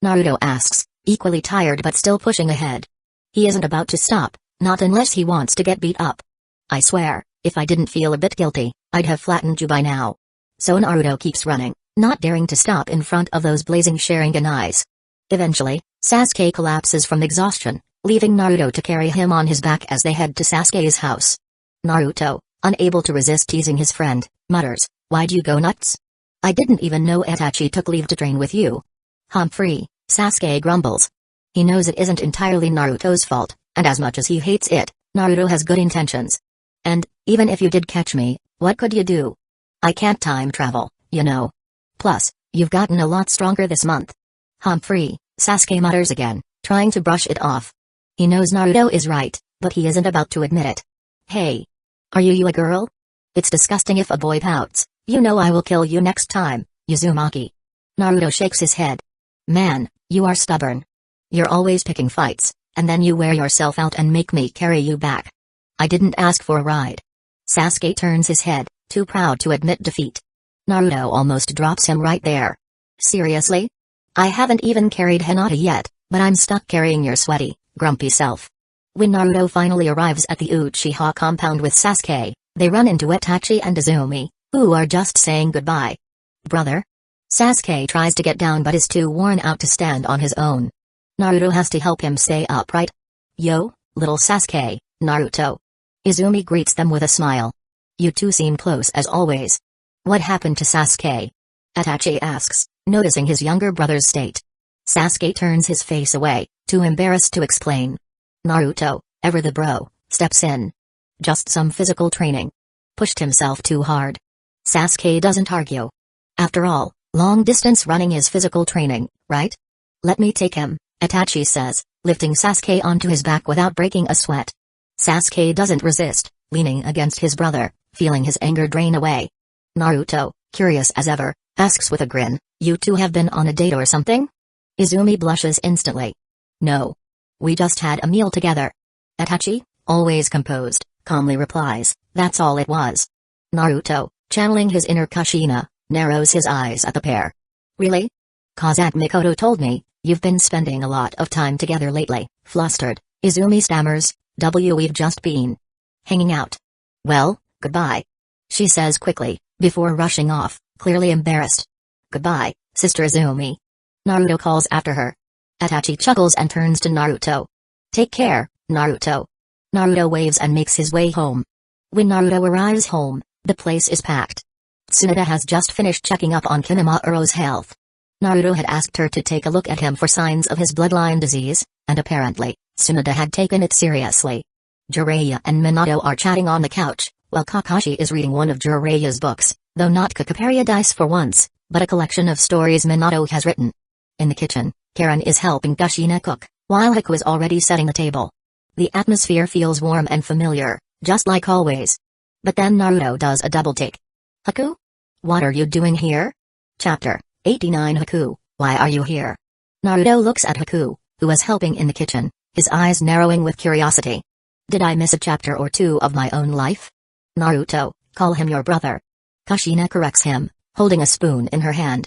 A: Naruto asks, equally tired but still pushing ahead. He isn't about to stop, not unless he wants to get beat up. I swear, if I didn't feel a bit guilty, I'd have flattened you by now. So Naruto keeps running, not daring to stop in front of those blazing Sharingan eyes. Eventually, Sasuke collapses from exhaustion, leaving Naruto to carry him on his back as they head to Sasuke's house. Naruto, unable to resist teasing his friend, mutters, "Why'd you go nuts? I didn't even know Itachi took leave to train with you." Humphrey, Sasuke grumbles. He knows it isn't entirely Naruto's fault, and as much as he hates it, Naruto has good intentions. And, even if you did catch me, what could you do? I can't time travel, you know. Plus, you've gotten a lot stronger this month. Humphrey, Sasuke mutters again, trying to brush it off. He knows Naruto is right, but he isn't about to admit it. Hey. Are you a girl? It's disgusting if a boy pouts. You know I will kill you next time, Uzumaki. Naruto shakes his head. Man, you are stubborn. You're always picking fights, and then you wear yourself out and make me carry you back. I didn't ask for a ride. Sasuke turns his head, too proud to admit defeat. Naruto almost drops him right there. Seriously? I haven't even carried Hinata yet, but I'm stuck carrying your sweaty, grumpy self. When Naruto finally arrives at the Uchiha compound with Sasuke, they run into Itachi and Izumi, who are just saying goodbye. Brother? Sasuke tries to get down but is too worn out to stand on his own. Naruto has to help him stay upright. Yo, little Sasuke, Naruto. Izumi greets them with a smile. You two seem close as always. What happened to Sasuke? Itachi asks, noticing his younger brother's state. Sasuke turns his face away, too embarrassed to explain. Naruto, ever the bro, steps in. Just some physical training. Pushed himself too hard. Sasuke doesn't argue. After all, long-distance running is physical training, right? Let me take him, Itachi says, lifting Sasuke onto his back without breaking a sweat. Sasuke doesn't resist, leaning against his brother, feeling his anger drain away. Naruto, curious as ever, asks with a grin, you two have been on a date or something? Izumi blushes instantly. No. We just had a meal together. Itachi, always composed, calmly replies, that's all it was. Naruto, channeling his inner Kushina, narrows his eyes at the pair. Really? Kazat Mikoto told me, you've been spending a lot of time together lately. Flustered, Izumi stammers, we've just been hanging out. Well, goodbye. She says quickly, before rushing off, clearly embarrassed. Goodbye, Sister Izumi. Naruto calls after her. Itachi chuckles and turns to Naruto. Take care, Naruto. Naruto waves and makes his way home. When Naruto arrives home, the place is packed. Tsunade has just finished checking up on Kinamaru's health. Naruto had asked her to take a look at him for signs of his bloodline disease, and apparently, Tsunade had taken it seriously. Jiraiya and Minato are chatting on the couch, while Kakashi is reading one of Jiraiya's books, though not Paradise for once, but a collection of stories Minato has written. In the kitchen, Karen is helping Kushina cook, while Haku is already setting the table. The atmosphere feels warm and familiar, just like always. But then Naruto does a double take. Haku? What are you doing here? Chapter 89 Haku, why are you here? Naruto looks at Haku, who is helping in the kitchen, his eyes narrowing with curiosity. Did I miss a chapter or two of my own life? Naruto, call him your brother. Kushina corrects him, holding a spoon in her hand.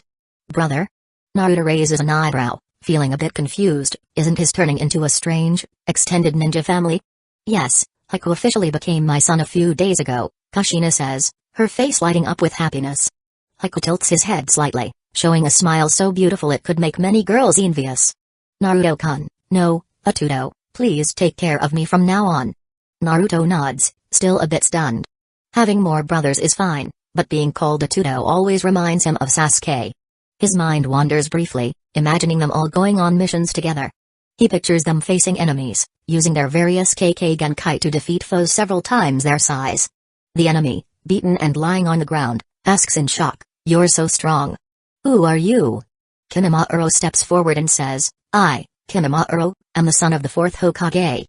A: Brother? Naruto raises an eyebrow, feeling a bit confused. Isn't his turning into a strange, extended ninja family? Yes, Haku officially became my son a few days ago, Kushina says, her face lighting up with happiness. Haku tilts his head slightly, showing a smile so beautiful it could make many girls envious. Naruto-kun, no, Atuto, please take care of me from now on. Naruto nods, still a bit stunned. Having more brothers is fine, but being called Atuto always reminds him of Sasuke. His mind wanders briefly, imagining them all going on missions together. He pictures them facing enemies, using their various KK Genkai to defeat foes several times their size. The enemy, beaten and lying on the ground, asks in shock, "You're so strong. Who are you?" Kinamaru steps forward and says, "I, Kinamaru, am the son of the fourth Hokage."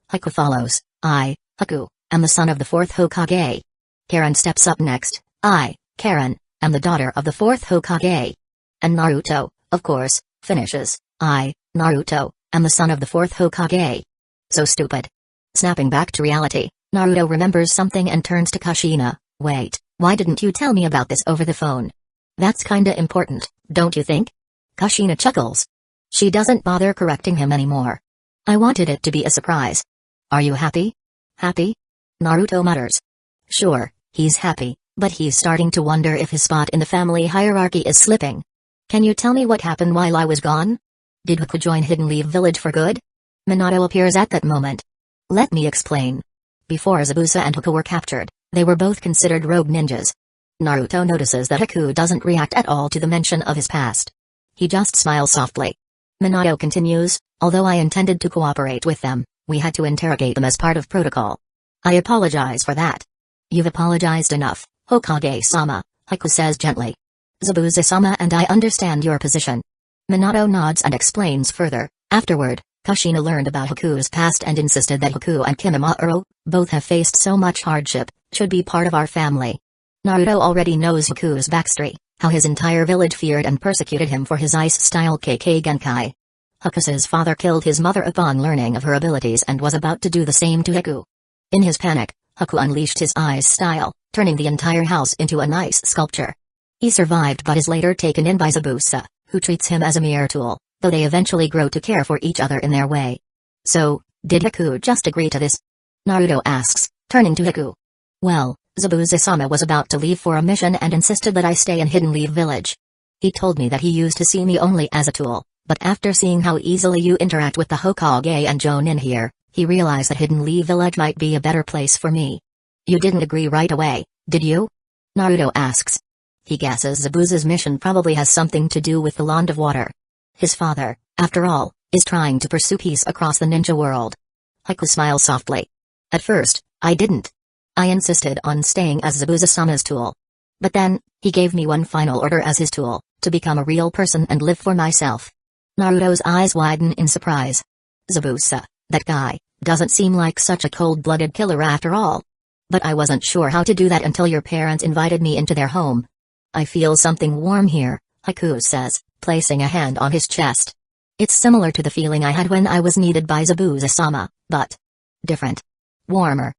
A: Haku follows, "I, Haku, am the son of the fourth Hokage." Karen steps up next, "I, Karen, am the daughter of the fourth Hokage." And Naruto, of course, finishes, "I, Naruto, am the son of the fourth Hokage." So stupid. Snapping back to reality, Naruto remembers something and turns to Kushina. "Wait, why didn't you tell me about this over the phone? That's kinda important, don't you think?" Kushina chuckles. She doesn't bother correcting him anymore. "I wanted it to be a surprise." "Are you happy?" "Happy?" Naruto mutters. Sure, he's happy, but he's starting to wonder if his spot in the family hierarchy is slipping. "Can you tell me what happened while I was gone? Did Haku join Hidden Leaf Village for good?" Minato appears at that moment. "Let me explain. Before Zabuza and Haku were captured, they were both considered rogue ninjas." Naruto notices that Haku doesn't react at all to the mention of his past. He just smiles softly. Minato continues, "Although I intended to cooperate with them, we had to interrogate them as part of protocol. I apologize for that." "You've apologized enough, Hokage-sama," Haku says gently. "Zabuza-sama and I understand your position." Minato nods and explains further, "Afterward, Kushina learned about Haku's past and insisted that Haku and Kimimaro, both have faced so much hardship, should be part of our family. Naruto already knows Haku's backstory, how his entire village feared and persecuted him for his ice-style KK Genkai. Haku's father killed his mother upon learning of her abilities and was about to do the same to Haku. In his panic, Haku unleashed his ice style, turning the entire house into an ice sculpture. He survived but is later taken in by Zabuza, who treats him as a mere tool, though they eventually grow to care for each other in their way. So, did Haku just agree to this? Naruto asks, turning to Haku. Well, Zabuza-sama was about to leave for a mission and insisted that I stay in Hidden Leaf Village. He told me that he used to see me only as a tool, but after seeing how easily you interact with the Hokage and Jonin here, he realized that Hidden Leaf Village might be a better place for me. You didn't agree right away, did you? Naruto asks. He guesses Zabuza's mission probably has something to do with the Land of Water. His father, after all, is trying to pursue peace across the ninja world. Haku smiles softly. At first, I didn't. I insisted on staying as Zabuza-sama's tool. But then, he gave me one final order as his tool, to become a real person and live for myself. Naruto's eyes widen in surprise. Zabuza, that guy, doesn't seem like such a cold-blooded killer after all. But I wasn't sure how to do that until your parents invited me into their home. I feel something warm here, Haku says, placing a hand on his chest. It's similar to the feeling I had when I was needed by Zabuza-sama, but different. Warmer.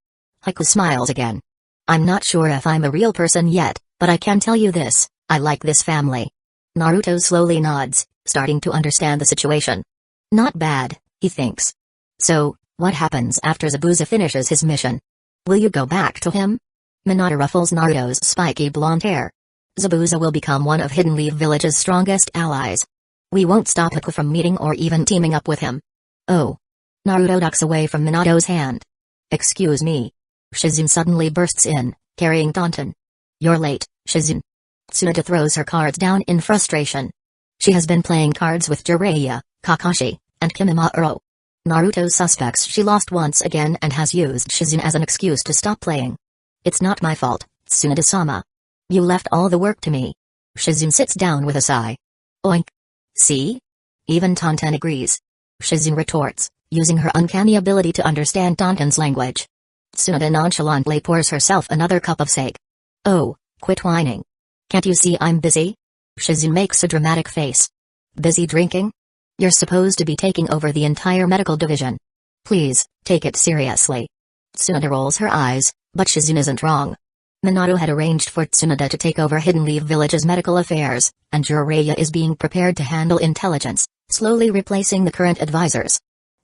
A: Haku smiles again. I'm not sure if I'm a real person yet, but I can tell you this, I like this family. Naruto slowly nods, starting to understand the situation. Not bad, he thinks. So, what happens after Zabuza finishes his mission? Will you go back to him? Minato ruffles Naruto's spiky blonde hair. Zabuza will become one of Hidden Leaf Village's strongest allies. We won't stop Haku from meeting or even teaming up with him. Oh. Naruto ducks away from Minato's hand. Excuse me. Shizune suddenly bursts in, carrying Danton. You're late, Shizune. Tsunade throws her cards down in frustration. She has been playing cards with Jiraiya, Kakashi, and Kimimaro. Naruto suspects she lost once again and has used Shizune as an excuse to stop playing. It's not my fault, Tsunade-sama. You left all the work to me. Shizune sits down with a sigh. Oink. See? Even Danton agrees. Shizune retorts, using her uncanny ability to understand Danton's language. Tsunade nonchalantly pours herself another cup of sake. Oh, quit whining. Can't you see I'm busy? Shizune makes a dramatic face. Busy drinking? You're supposed to be taking over the entire medical division. Please, take it seriously. Tsunade rolls her eyes, but Shizune isn't wrong. Minato had arranged for Tsunade to take over Hidden Leaf Village's medical affairs, and Jiraiya is being prepared to handle intelligence, slowly replacing the current advisors.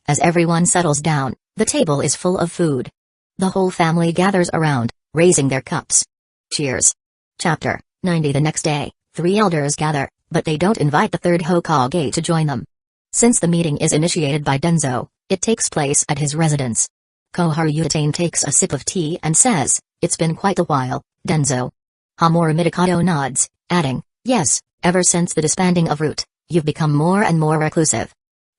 A: As everyone settles down, the table is full of food. The whole family gathers around, raising their cups. Cheers. Chapter 90. The next day, 3 elders gather, but they don't invite the 3rd Hokage to join them. Since the meeting is initiated by Denzo, it takes place at his residence. Koharu Utatane takes a sip of tea and says, "It's been quite a while, Denzo." Hamura Midokado nods, adding, "Yes, ever since the disbanding of Root, you've become more and more reclusive."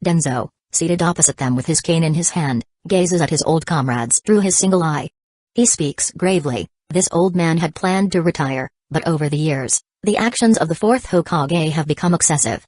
A: Denzo, seated opposite them with his cane in his hand, gazes at his old comrades through his single eye. He speaks gravely. This old man had planned to retire, but over the years, the actions of the 4th Hokage have become excessive.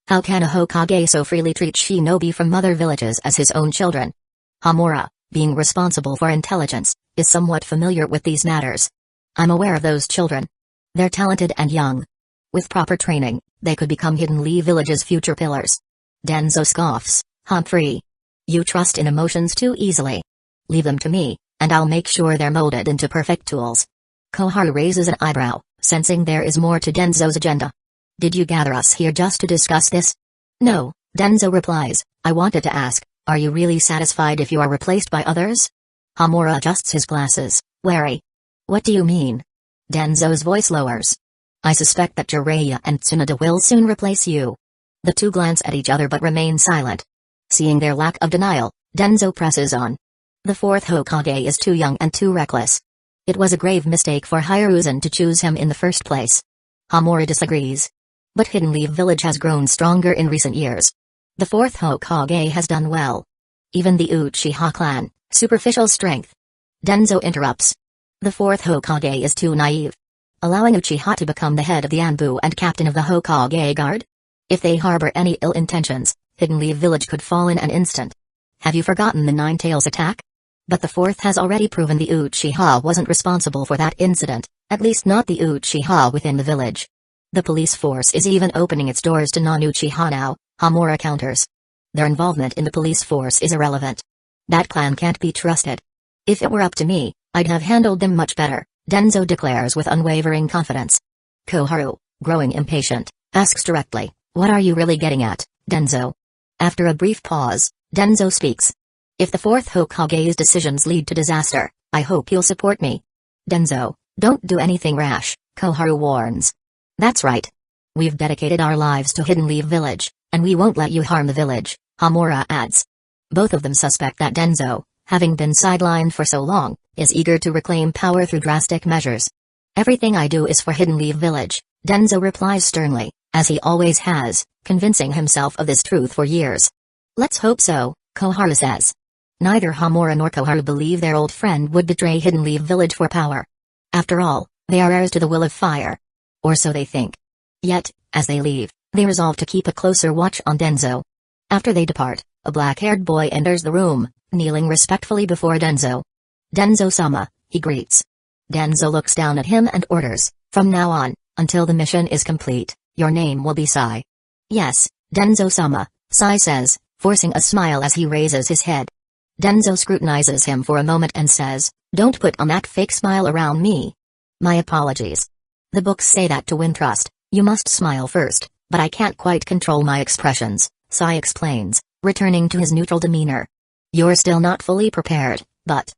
A: How can a Hokage so freely treat shinobi from other villages as his own children? Hamura, being responsible for intelligence, is somewhat familiar with these matters. I'm aware of those children. They're talented and young. With proper training, they could become Hidden Leaf Village's future pillars. Denzo scoffs, Humphrey. You trust in emotions too easily. Leave them to me, and I'll make sure they're molded into perfect tools. Koharu raises an eyebrow, sensing there is more to Denzo's agenda. Did you gather us here just to discuss this? No, Denzo replies, I wanted to ask, are you really satisfied if you are replaced by others? Hamura adjusts his glasses, wary. What do you mean? Denzo's voice lowers. I suspect that Jiraiya and Tsunade will soon replace you. The two glance at each other but remain silent. Seeing their lack of denial, Denzo presses on. The 4th Hokage is too young and too reckless. It was a grave mistake for Hiruzen to choose him in the first place. Hamura disagrees. But Hidden Leaf Village has grown stronger in recent years. The 4th Hokage has done well. Even the Uchiha clan, superficial strength. Denzo interrupts. The 4th Hokage is too naive. Allowing Uchiha to become the head of the Anbu and captain of the Hokage Guard? If they harbor any ill intentions, Hidden Leaf Village could fall in an instant. Have you forgotten the Nine Tails attack? But the fourth has already proven the Uchiha wasn't responsible for that incident, at least not the Uchiha within the village. The police force is even opening its doors to non-Uchiha now, Homura counters. Their involvement in the police force is irrelevant. That clan can't be trusted. If it were up to me, I'd have handled them much better, Denzo declares with unwavering confidence. Koharu, growing impatient, asks directly, what are you really getting at, Denzo? After a brief pause, Denzo speaks. If the fourth Hokage's decisions lead to disaster, I hope you'll support me. Denzo, don't do anything rash, Koharu warns. That's right. We've dedicated our lives to Hidden Leaf Village, and we won't let you harm the village, Homura adds. Both of them suspect that Denzo, having been sidelined for so long, is eager to reclaim power through drastic measures. Everything I do is for Hidden Leaf Village, Denzo replies sternly, as he always has, convincing himself of this truth for years. Let's hope so, Koharu says. Neither Homura nor Koharu believe their old friend would betray Hidden Leaf Village for power. After all, they are heirs to the Will of Fire. Or so they think. Yet, as they leave, they resolve to keep a closer watch on Denzo. After they depart, a black-haired boy enters the room, kneeling respectfully before Denzo. Denzo-sama, he greets. Denzo looks down at him and orders, from now on, until the mission is complete, your name will be Sai. Yes, Denzo-sama, Sai says, forcing a smile as he raises his head. Denzo scrutinizes him for a moment and says, don't put on that fake smile around me. My apologies. The books say that to win trust, you must smile first, but I can't quite control my expressions, Sai explains, returning to his neutral demeanor. You're still not fully prepared, but...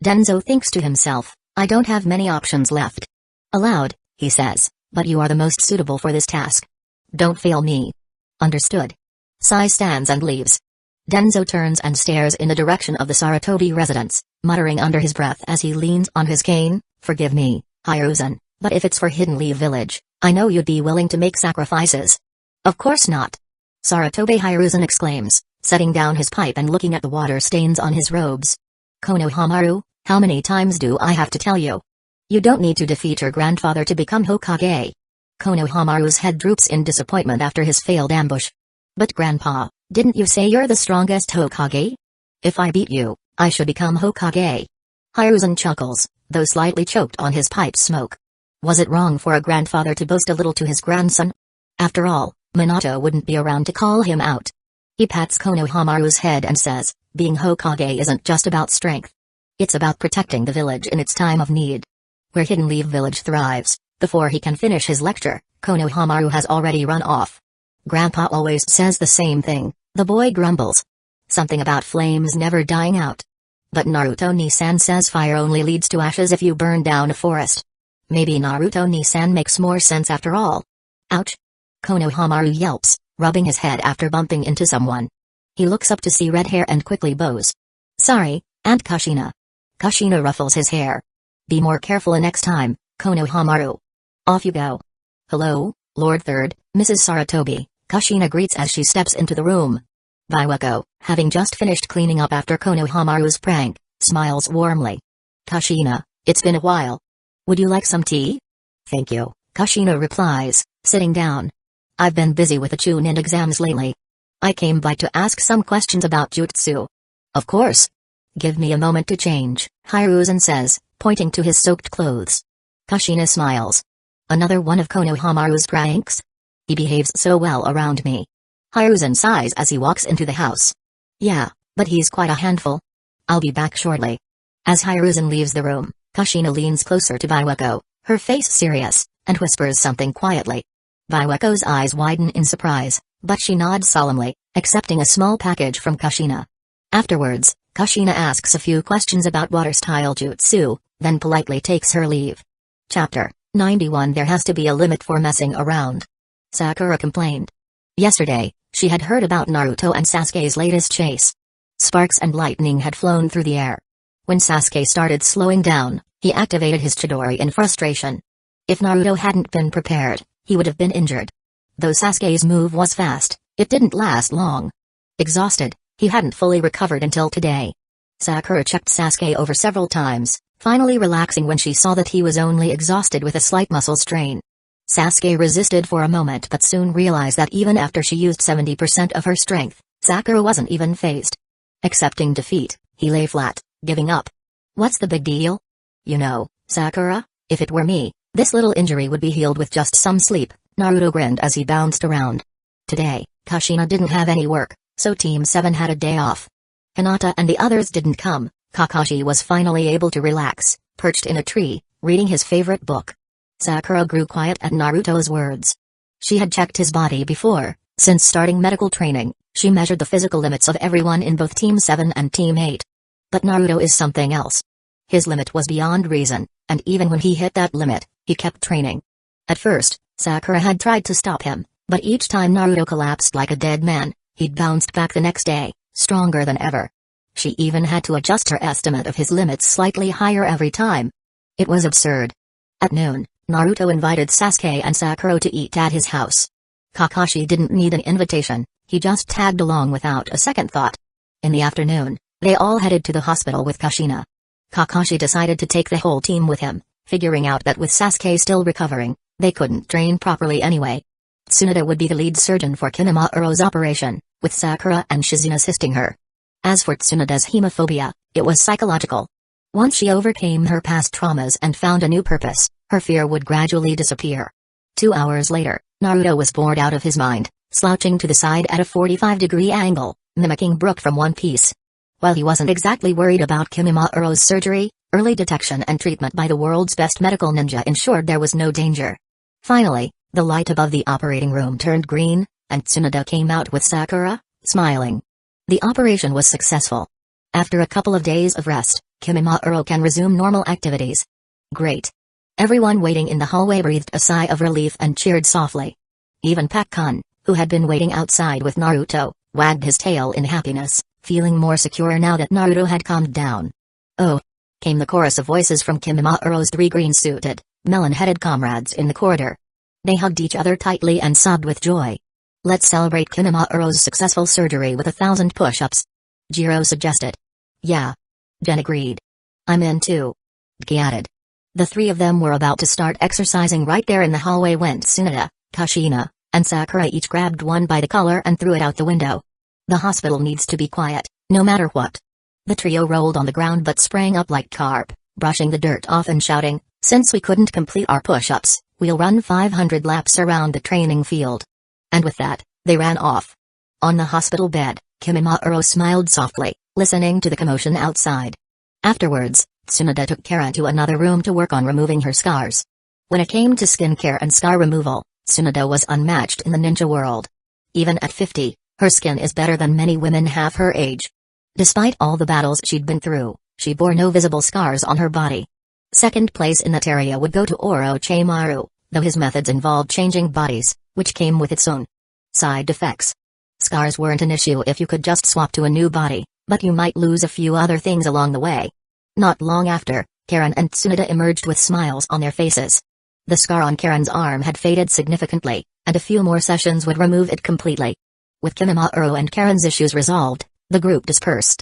A: Denzo thinks to himself, I don't have many options left. Aloud, he says, but you are the most suitable for this task. Don't fail me. Understood. Sai stands and leaves. Denzo turns and stares in the direction of the Sarutobi residence, muttering under his breath as he leans on his cane, forgive me, Hiruzen, but if it's for Hidden Leaf Village, I know you'd be willing to make sacrifices. Of course not. Sarutobi Hiruzen exclaims, setting down his pipe and looking at the water stains on his robes. Konohamaru, how many times do I have to tell you? You don't need to defeat your grandfather to become Hokage. Konohamaru's head droops in disappointment after his failed ambush. But Grandpa, didn't you say you're the strongest Hokage? If I beat you, I should become Hokage. Hiruzen chuckles, though slightly choked on his pipe smoke. Was it wrong for a grandfather to boast a little to his grandson? After all, Minato wouldn't be around to call him out. He pats Konohamaru's head and says, being Hokage isn't just about strength. It's about protecting the village in its time of need. Where Hidden Leaf Village thrives, before he can finish his lecture, Konohamaru has already run off. Grandpa always says the same thing, the boy grumbles. Something about flames never dying out. But Naruto Nisan says fire only leads to ashes if you burn down a forest. Maybe Naruto Nisan makes more sense after all. Ouch! Konohamaru yelps, rubbing his head after bumping into someone. He looks up to see red hair and quickly bows. Sorry, Aunt Kushina. Kushina ruffles his hair. Be more careful next time, Konohamaru. Off you go. Hello, Lord Third, Mrs. Sarutobi, Kushina greets as she steps into the room. Biwako, having just finished cleaning up after Konohamaru's prank, smiles warmly. Kushina, it's been a while. Would you like some tea? Thank you, Kushina replies, sitting down. I've been busy with the Chunin exams lately. I came by to ask some questions about jutsu. Of course. Give me a moment to change, Hiruzen says, pointing to his soaked clothes. Kushina smiles. Another one of Konohamaru's pranks? He behaves so well around me. Hiruzen sighs as he walks into the house. Yeah, but he's quite a handful. I'll be back shortly. As Hiruzen leaves the room, Kushina leans closer to Biwako, her face serious, and whispers something quietly. Biwako's eyes widen in surprise, but she nods solemnly, accepting a small package from Kushina. Afterwards, Kushina asks a few questions about water-style jutsu, then politely takes her leave. Chapter 91 There has to be a limit for messing around. Sakura complained. Yesterday, she had heard about Naruto and Sasuke's latest chase. Sparks and lightning had flown through the air. When Sasuke started slowing down, he activated his Chidori in frustration. If Naruto hadn't been prepared, he would have been injured. Though Sasuke's move was fast, it didn't last long. Exhausted, he hadn't fully recovered until today. Sakura checked Sasuke over several times, finally relaxing when she saw that he was only exhausted with a slight muscle strain. Sasuke resisted for a moment but soon realized that even after she used 70% of her strength, Sakura wasn't even fazed. Accepting defeat, he lay flat, giving up. What's the big deal? You know, Sakura, if it were me, this little injury would be healed with just some sleep, Naruto grinned as he bounced around. Today, Kushina didn't have any work, so Team 7 had a day off. Hinata and the others didn't come. Kakashi was finally able to relax, perched in a tree, reading his favorite book. Sakura grew quiet at Naruto's words. She had checked his body before. Since starting medical training, she measured the physical limits of everyone in both Team 7 and Team 8. But Naruto is something else. His limit was beyond reason, and even when he hit that limit, he kept training. At first, Sakura had tried to stop him, but each time Naruto collapsed like a dead man, he'd bounced back the next day, stronger than ever. She even had to adjust her estimate of his limits slightly higher every time. It was absurd. At noon, Naruto invited Sasuke and Sakura to eat at his house. Kakashi didn't need an invitation, he just tagged along without a second thought. In the afternoon, they all headed to the hospital with Kushina. Kakashi decided to take the whole team with him, figuring out that with Sasuke still recovering, they couldn't train properly anyway. Tsunade would be the lead surgeon for Kinemaru's operation, with Sakura and Shizune assisting her. As for Tsunade's hemophobia, it was psychological. Once she overcame her past traumas and found a new purpose, her fear would gradually disappear. 2 hours later, Naruto was bored out of his mind, slouching to the side at a 45-degree angle, mimicking Brook from One Piece. While he wasn't exactly worried about Kimimauro's surgery, early detection and treatment by the world's best medical ninja ensured there was no danger. Finally, the light above the operating room turned green, and Tsunade came out with Sakura, smiling. The operation was successful. After a couple of days of rest, Kimimaro can resume normal activities. Great. Everyone waiting in the hallway breathed a sigh of relief and cheered softly. Even Pac-kun, who had been waiting outside with Naruto, wagged his tail in happiness, feeling more secure now that Naruto had calmed down. Oh! Came the chorus of voices from Kimimauro's 3 green-suited, melon-headed comrades in the corridor. They hugged each other tightly and sobbed with joy. Let's celebrate Kimimauro's successful surgery with 1,000 push-ups. Jiro suggested. Yeah. Jen agreed. I'm in too. Ge added. The 3 of them were about to start exercising right there in the hallway when Tsunade, Kushina, and Sakura each grabbed one by the collar and threw it out the window. The hospital needs to be quiet, no matter what. The trio rolled on the ground but sprang up like carp, brushing the dirt off and shouting, since we couldn't complete our push-ups, we'll run 500 laps around the training field. And with that, they ran off. On the hospital bed, Kimimaro smiled softly, listening to the commotion outside. Afterwards, Tsunade took Karen to another room to work on removing her scars. When it came to skincare and scar removal, Tsunade was unmatched in the ninja world. Even at 50, her skin is better than many women half her age. Despite all the battles she'd been through, she bore no visible scars on her body. Second place in that area would go to Orochimaru, though his methods involved changing bodies, which came with its own side effects. Scars weren't an issue if you could just swap to a new body, but you might lose a few other things along the way. Not long after, Karen and Tsunade emerged with smiles on their faces. The scar on Karen's arm had faded significantly, and a few more sessions would remove it completely. With Kimimaro and Karen's issues resolved, the group dispersed.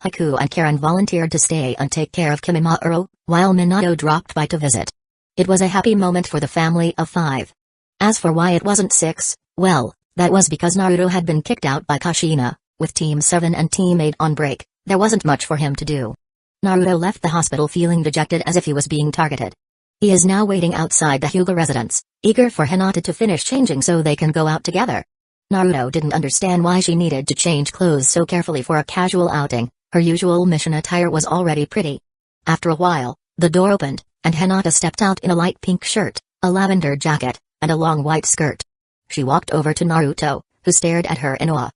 A: Haku and Karen volunteered to stay and take care of Kimimaro, while Minato dropped by to visit. It was a happy moment for the family of 5. As for why it wasn't 6, well, that was because Naruto had been kicked out by Kushina. With Team 7 and Team 8 on break, there wasn't much for him to do. Naruto left the hospital feeling dejected as if he was being targeted. He is now waiting outside the Hyuga residence, eager for Hinata to finish changing so they can go out together. Naruto didn't understand why she needed to change clothes so carefully for a casual outing. Her usual mission attire was already pretty. After a while, the door opened, and Hinata stepped out in a light pink shirt, a lavender jacket, and a long white skirt. She walked over to Naruto, who stared at her in awe.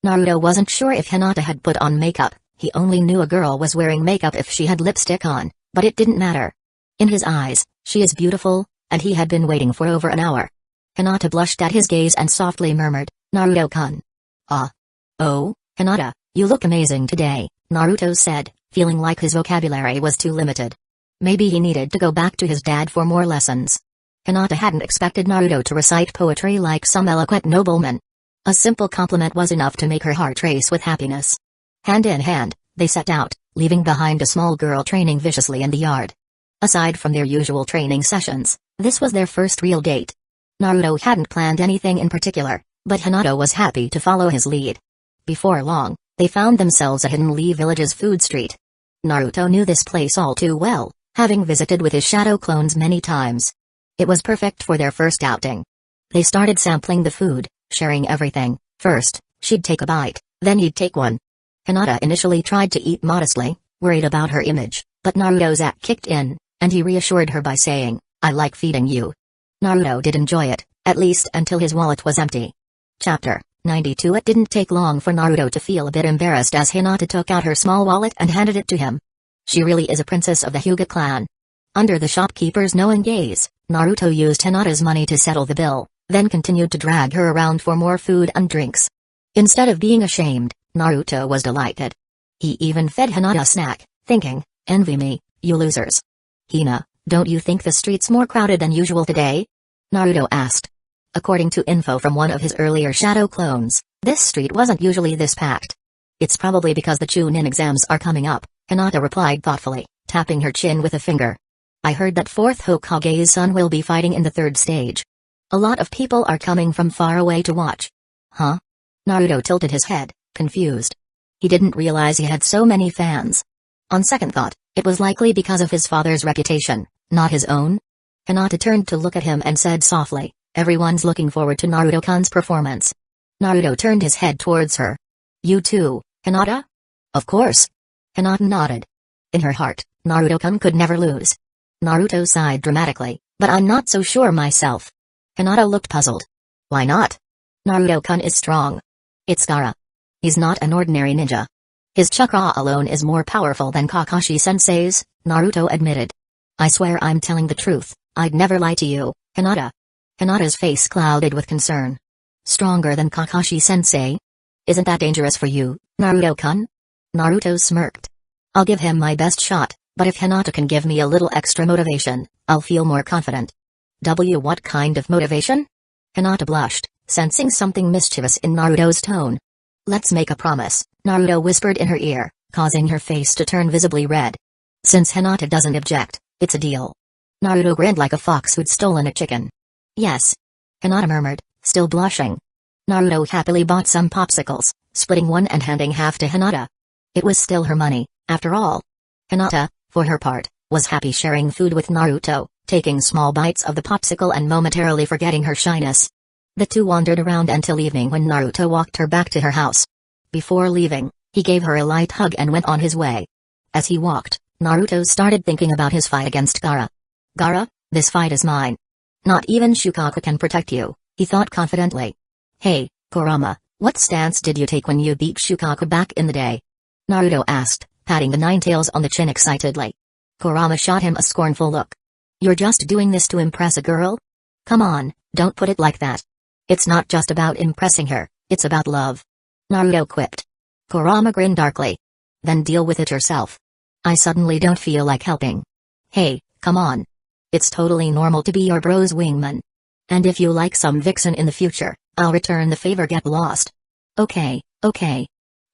A: Naruto wasn't sure if Hinata had put on makeup, he only knew a girl was wearing makeup if she had lipstick on, but it didn't matter. In his eyes, she is beautiful, and he had been waiting for over an hour. Hinata blushed at his gaze and softly murmured, Naruto-kun. Ah. Oh, Hinata, you look amazing today, Naruto said, feeling like his vocabulary was too limited. Maybe he needed to go back to his dad for more lessons. Hinata hadn't expected Naruto to recite poetry like some eloquent nobleman. A simple compliment was enough to make her heart race with happiness. Hand in hand, they set out, leaving behind a small girl training viciously in the yard. Aside from their usual training sessions, this was their first real date. Naruto hadn't planned anything in particular, but Hinata was happy to follow his lead. Before long, they found themselves at Hidden Lee Village's food street. Naruto knew this place all too well, having visited with his shadow clones many times. It was perfect for their first outing. They started sampling the food, sharing everything. First, she'd take a bite, then he'd take one. Hinata initially tried to eat modestly, worried about her image, but Naruto's act kicked in, and he reassured her by saying, "I like feeding you." Naruto did enjoy it, at least until his wallet was empty. Chapter 92. It didn't take long for Naruto to feel a bit embarrassed as Hinata took out her small wallet and handed it to him. She really is a princess of the Hyuga clan. Under the shopkeeper's knowing gaze, Naruto used Hinata's money to settle the bill, then continued to drag her around for more food and drinks. Instead of being ashamed, Naruto was delighted. He even fed Hinata a snack, thinking, "Envy me, you losers." "Hina, don't you think the street's more crowded than usual today?" Naruto asked. According to info from one of his earlier shadow clones, this street wasn't usually this packed. "It's probably because the Chunin exams are coming up," Hinata replied thoughtfully, tapping her chin with a finger. "I heard that 4th Hokage's son will be fighting in the 3rd stage. A lot of people are coming from far away to watch." "Huh?" Naruto tilted his head, confused. He didn't realize he had so many fans. On second thought, it was likely because of his father's reputation, not his own. Hinata turned to look at him and said softly, "Everyone's looking forward to Naruto-kun's performance." Naruto turned his head towards her. "You too, Hinata?" "Of course." Hinata nodded. In her heart, Naruto-kun could never lose. Naruto sighed dramatically, "But I'm not so sure myself." Hinata looked puzzled. "Why not?" "Naruto-kun is strong. It's Gaara. He's not an ordinary ninja. His chakra alone is more powerful than Kakashi-sensei's," Naruto admitted. "I swear I'm telling the truth, I'd never lie to you, Hinata." Hinata's face clouded with concern. "Stronger than Kakashi-sensei? Isn't that dangerous for you, Naruto-kun?" Naruto smirked. "I'll give him my best shot, but if Hinata can give me a little extra motivation, I'll feel more confident." What kind of motivation?" Hinata blushed, sensing something mischievous in Naruto's tone. "Let's make a promise," Naruto whispered in her ear, causing her face to turn visibly red. "Since Hinata doesn't object, it's a deal." Naruto grinned like a fox who'd stolen a chicken. "Yes," Hinata murmured, still blushing. Naruto happily bought some popsicles, splitting one and handing half to Hinata. It was still her money, after all. Hinata, for her part, was happy sharing food with Naruto, taking small bites of the popsicle and momentarily forgetting her shyness. The two wandered around until evening when Naruto walked her back to her house. Before leaving, he gave her a light hug and went on his way. As he walked, Naruto started thinking about his fight against Gaara. "Gaara, this fight is mine. Not even Shukaku can protect you," he thought confidently. "Hey, Kurama, what stance did you take when you beat Shukaku back in the day?" Naruto asked, patting the Ninetales on the chin excitedly. Kurama shot him a scornful look. "You're just doing this to impress a girl? Come on, don't put it like that. It's not just about impressing her, it's about love," Naruto quipped. Kurama grinned darkly. "Then deal with it yourself. I suddenly don't feel like helping." "Hey, come on. It's totally normal to be your bro's wingman. And if you like some vixen in the future, I'll return the favor. Get lost." Okay.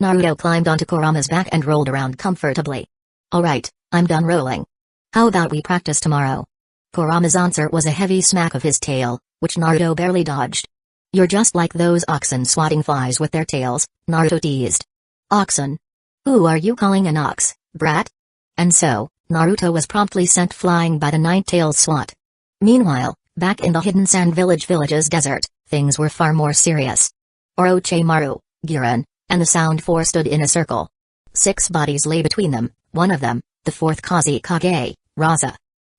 A: Naruto climbed onto Kurama's back and rolled around comfortably. "Alright, I'm done rolling. How about we practice tomorrow?" Kurama's answer was a heavy smack of his tail, which Naruto barely dodged. "You're just like those oxen swatting flies with their tails," Naruto teased. "Oxen? Who are you calling an ox, brat?" And so, Naruto was promptly sent flying by the Ninetales SWAT. Meanwhile, back in the Hidden Sand Village's desert, things were far more serious. Orochimaru, Giran, and the Sound Four stood in a circle. 6 bodies lay between them, one of them, the 4th Kazekage, Raza.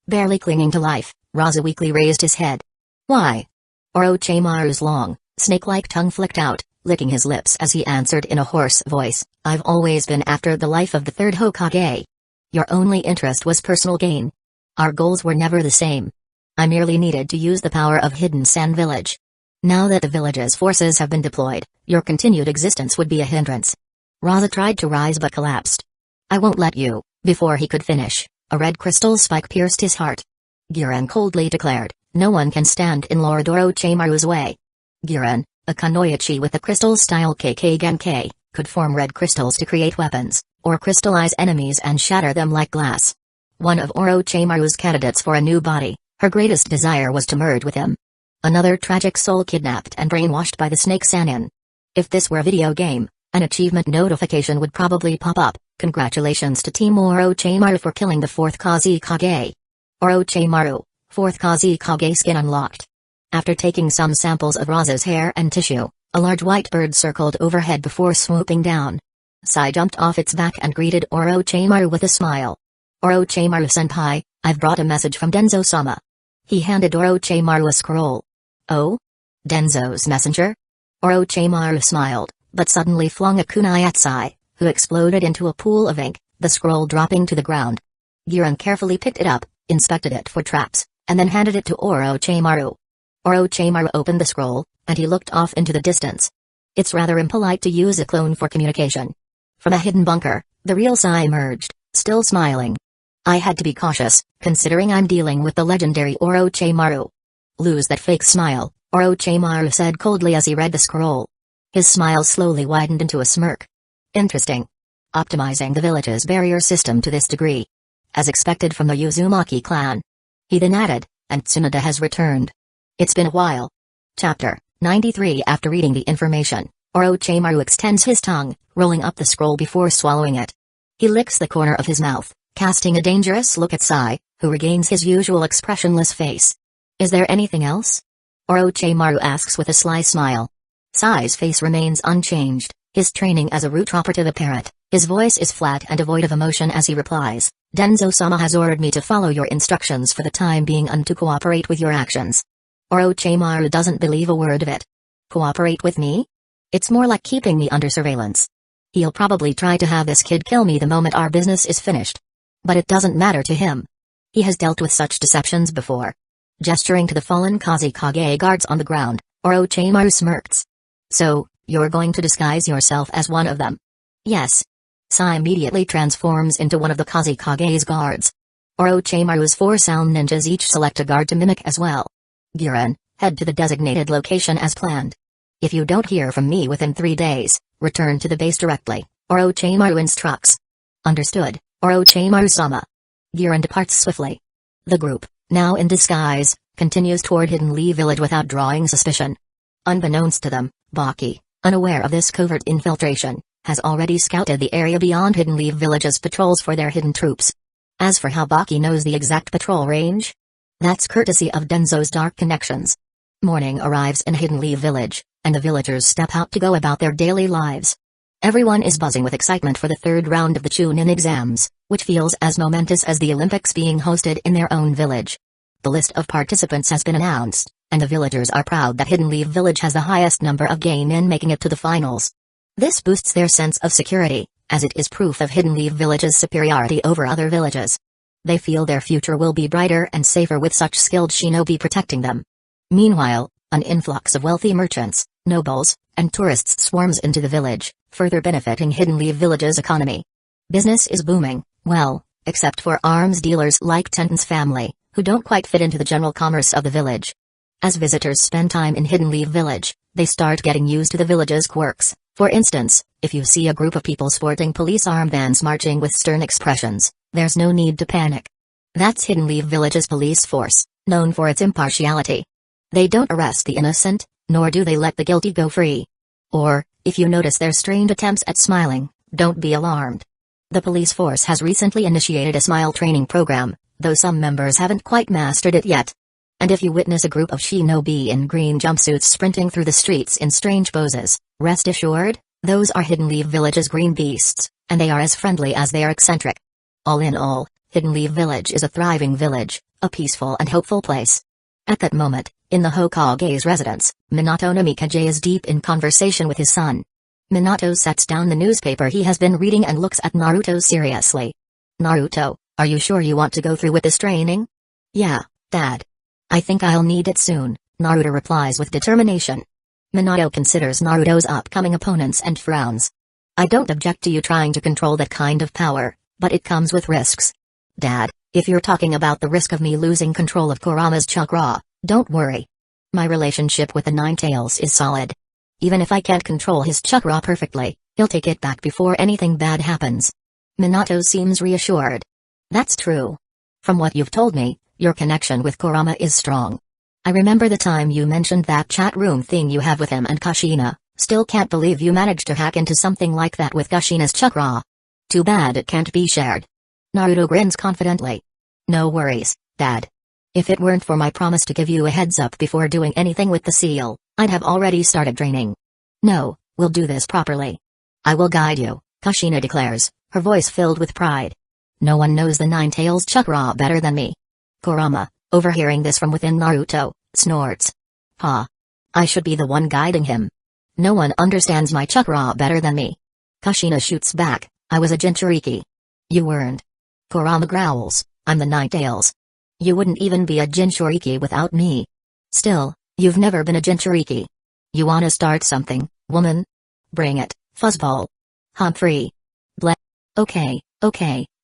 A: Barely clinging to life, Raza weakly raised his head. "Why?" Orochimaru's long, snake-like tongue flicked out, licking his lips as he answered in a hoarse voice, "I've always been after the life of the 3rd Hokage. Your only interest was personal gain. Our goals were never the same. I merely needed to use the power of Hidden Sand Village. Now that the village's forces have been deployed, your continued existence would be a hindrance." Raza tried to rise but collapsed. "I won't let you." Before he could finish, a red crystal spike pierced his heart. Giran coldly declared, "No one can stand in Lord Orochimaru's way." Giran, a kunoichi with the crystal-style KK Genkai, could form red crystals to create weapons, or crystallize enemies and shatter them like glass. One of Orochimaru's candidates for a new body, her greatest desire was to merge with him. Another tragic soul kidnapped and brainwashed by the Snake Sannin. If this were a video game, An achievement notification would probably pop up. Congratulations to Team Orochimaru for killing the 4th Kazekage. Orochimaru, 4th Kazekage skin unlocked. After taking some samples of Raza's hair and tissue, a large white bird circled overhead before swooping down. Sai jumped off its back and greeted Orochimaru with a smile. Orochimaru-senpai, I've brought a message from Denzo-sama. He handed Orochimaru a scroll. Oh? Denzo's messenger? Orochimaru smiled, but suddenly flung a kunai at Sai, who exploded into a pool of ink, the scroll dropping to the ground. Giran carefully picked it up, inspected it for traps, and then handed it to Orochimaru. Orochimaru opened the scroll, and he looked off into the distance. It's rather impolite to use a clone for communication. From a hidden bunker, the real Sai emerged, still smiling. I had to be cautious, considering I'm dealing with the legendary Orochimaru. Lose that fake smile, Orochimaru said coldly as he read the scroll. His smile slowly widened into a smirk. Interesting. Optimizing the village's barrier system to this degree. As expected from the Uzumaki clan. He then added, and Tsunade has returned. It's been a while. Chapter 93. After reading the information, Orochimaru extends his tongue, rolling up the scroll before swallowing it. He licks the corner of his mouth, casting a dangerous look at Sai, who regains his usual expressionless face. Is there anything else? Orochimaru asks with a sly smile. Sai's face remains unchanged, his training as a root operative apparent. His voice is flat and devoid of emotion as he replies, Denzo-sama has ordered me to follow your instructions for the time being and to cooperate with your actions. Orochimaru doesn't believe a word of it. Cooperate with me? It's more like keeping me under surveillance. He'll probably try to have this kid kill me the moment our business is finished. But it doesn't matter to him. He has dealt with such deceptions before. Gesturing to the fallen Kazekage guards on the ground, Orochimaru smirks. So, you're going to disguise yourself as one of them? Yes. Sai immediately transforms into one of the Kazekage's guards. Orochimaru's 4 sound ninjas each select a guard to mimic as well. Giran, head to the designated location as planned. If you don't hear from me within 3 days, return to the base directly, Orochimaru instructs. Understood, Orochimaru-sama. Giran departs swiftly. The group, now in disguise, continues toward Hidden Leaf Village without drawing suspicion. Unbeknownst to them, Baki, unaware of this covert infiltration, has already scouted the area beyond Hidden Leaf Village's patrols for their hidden troops. As for how Baki knows the exact patrol range, that's courtesy of Denzo's dark connections. Morning arrives in Hidden Leaf Village, and the villagers step out to go about their daily lives. Everyone is buzzing with excitement for the 3rd round of the Chunin exams, which feels as momentous as the Olympics being hosted in their own village. The list of participants has been announced, and the villagers are proud that Hidden Leaf Village has the highest number of gay men making it to the finals. This boosts their sense of security, as it is proof of Hidden Leaf Village's superiority over other villages. They feel their future will be brighter and safer with such skilled shinobi protecting them. Meanwhile, an influx of wealthy merchants, nobles, and tourists swarms into the village, further benefiting Hidden Leaf Village's economy. Business is booming, well, except for arms dealers like Tenton's family, who don't quite fit into the general commerce of the village. As visitors spend time in Hidden Leaf Village, they start getting used to the village's quirks. For instance, if you see a group of people sporting police armbands marching with stern expressions, there's no need to panic. That's Hidden Leaf Village's police force, known for its impartiality. They don't arrest the innocent, nor do they let the guilty go free. Or, if you notice their strained attempts at smiling, don't be alarmed. The police force has recently initiated a smile training program, though some members haven't quite mastered it yet. And if you witness a group of shinobi in green jumpsuits sprinting through the streets in strange poses, rest assured, those are Hidden Leaf Village's green beasts, and they are as friendly as they are eccentric. All in all, Hidden Leaf Village is a thriving village, a peaceful and hopeful place. At that moment, in the Hokage's residence, Minato Namikaze is deep in conversation with his son. Minato sets down the newspaper he has been reading and looks at Naruto seriously. Naruto, are you sure you want to go through with this training? Yeah, Dad. I think I'll need it soon, Naruto replies with determination. Minato considers Naruto's upcoming opponents and frowns. I don't object to you trying to control that kind of power, but it comes with risks. Dad, if you're talking about the risk of me losing control of Kurama's chakra, don't worry. My relationship with the Nine Tails is solid. Even if I can't control his chakra perfectly, he'll take it back before anything bad happens. Minato seems reassured. That's true. From what you've told me, your connection with Kurama is strong. I remember the time you mentioned that chat room thing you have with him and Kashina, Still can't believe you managed to hack into something like that with Kushina's chakra. Too bad it can't be shared. Naruto grins confidently. No worries, Dad. If it weren't for my promise to give you a heads up before doing anything with the seal, I'd have already started draining. No, we'll do this properly. I will guide you, Kushina declares, her voice filled with pride. No one knows the Nine Tails chakra better than me. Kurama, overhearing this from within Naruto, snorts. Ha! I should be the one guiding him. No one understands my chakra better than me. Kushina shoots back, I was a Jinchuriki. You weren't. Kurama growls, I'm the Nine Tails. You wouldn't even be a Jinchuriki without me. Still, you've never been a Jinchuriki. You wanna start something, woman? Bring it, fuzzball. Humphrey. Bleh. Okay,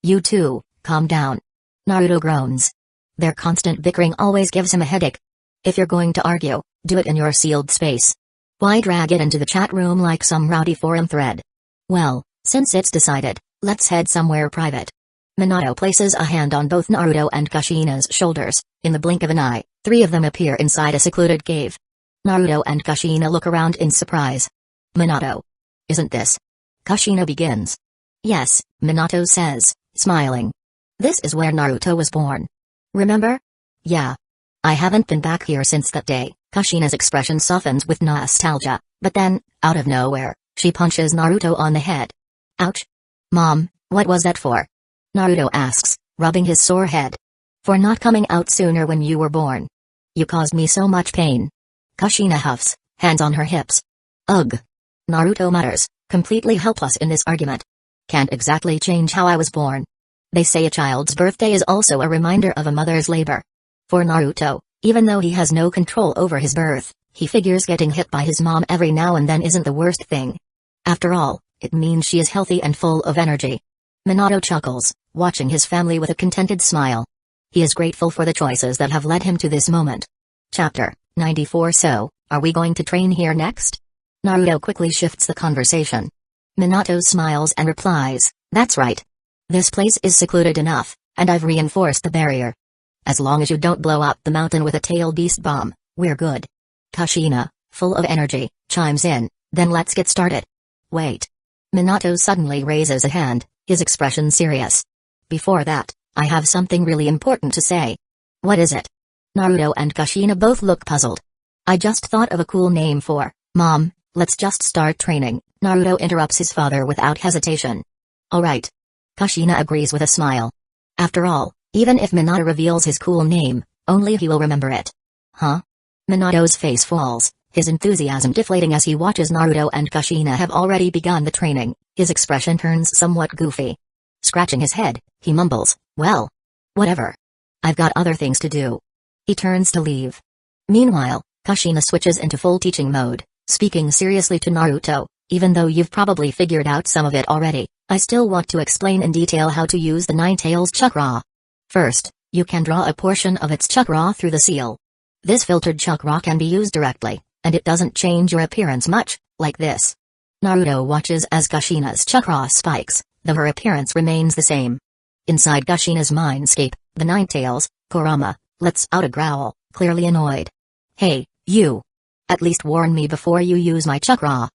A: you two, calm down. Naruto groans. Their constant bickering always gives him a headache. If you're going to argue, do it in your sealed space. Why drag it into the chat room like some rowdy forum thread? Well, since it's decided, let's head somewhere private. Minato places a hand on both Naruto and Kushina's shoulders. In the blink of an eye, three of them appear inside a secluded cave. Naruto and Kushina look around in surprise. Minato. Isn't this? Kushina begins. Yes, Minato says, smiling. This is where Naruto was born. Remember? Yeah. I haven't been back here since that day. Kushina's expression softens with nostalgia, but then, out of nowhere, she punches Naruto on the head. Ouch. Mom, what was that for? Naruto asks, rubbing his sore head. For not coming out sooner when you were born. You caused me so much pain. Kushina huffs, hands on her hips. Ugh. Naruto mutters, completely helpless in this argument. Can't exactly change how I was born. They say a child's birthday is also a reminder of a mother's labor. For Naruto, even though he has no control over his birth, he figures getting hit by his mom every now and then isn't the worst thing. After all, it means she is healthy and full of energy. Minato chuckles, watching his family with a contented smile. He is grateful for the choices that have led him to this moment. Chapter 94. So, are we going to train here next? Naruto quickly shifts the conversation. Minato smiles and replies, that's right. This place is secluded enough, and I've reinforced the barrier. As long as you don't blow up the mountain with a tail beast bomb, we're good. Kushina, full of energy, chimes in, then let's get started. Wait. Minato suddenly raises a hand, his expression serious. Before that, I have something really important to say. What is it? Naruto and Kushina both look puzzled. I just thought of a cool name for, Mom, let's just start training. Naruto interrupts his father without hesitation. Alright. Kushina agrees with a smile. After all, even if Minato reveals his cool name, only he will remember it. Huh? Minato's face falls, his enthusiasm deflating as he watches Naruto and Kushina have already begun the training. His expression turns somewhat goofy. Scratching his head, he mumbles, well, whatever. I've got other things to do. He turns to leave. Meanwhile, Kushina switches into full teaching mode, speaking seriously to Naruto, even though you've probably figured out some of it already, I still want to explain in detail how to use the Nine Tails chakra. First, you can draw a portion of its chakra through the seal. This filtered chakra can be used directly, and it doesn't change your appearance much, like this. Naruto watches as Kushina's chakra spikes, though her appearance remains the same. Inside Kushina's mindscape, the Nine Tails, Kurama, lets out a growl, clearly annoyed. Hey, you! At least warn me before you use my chakra.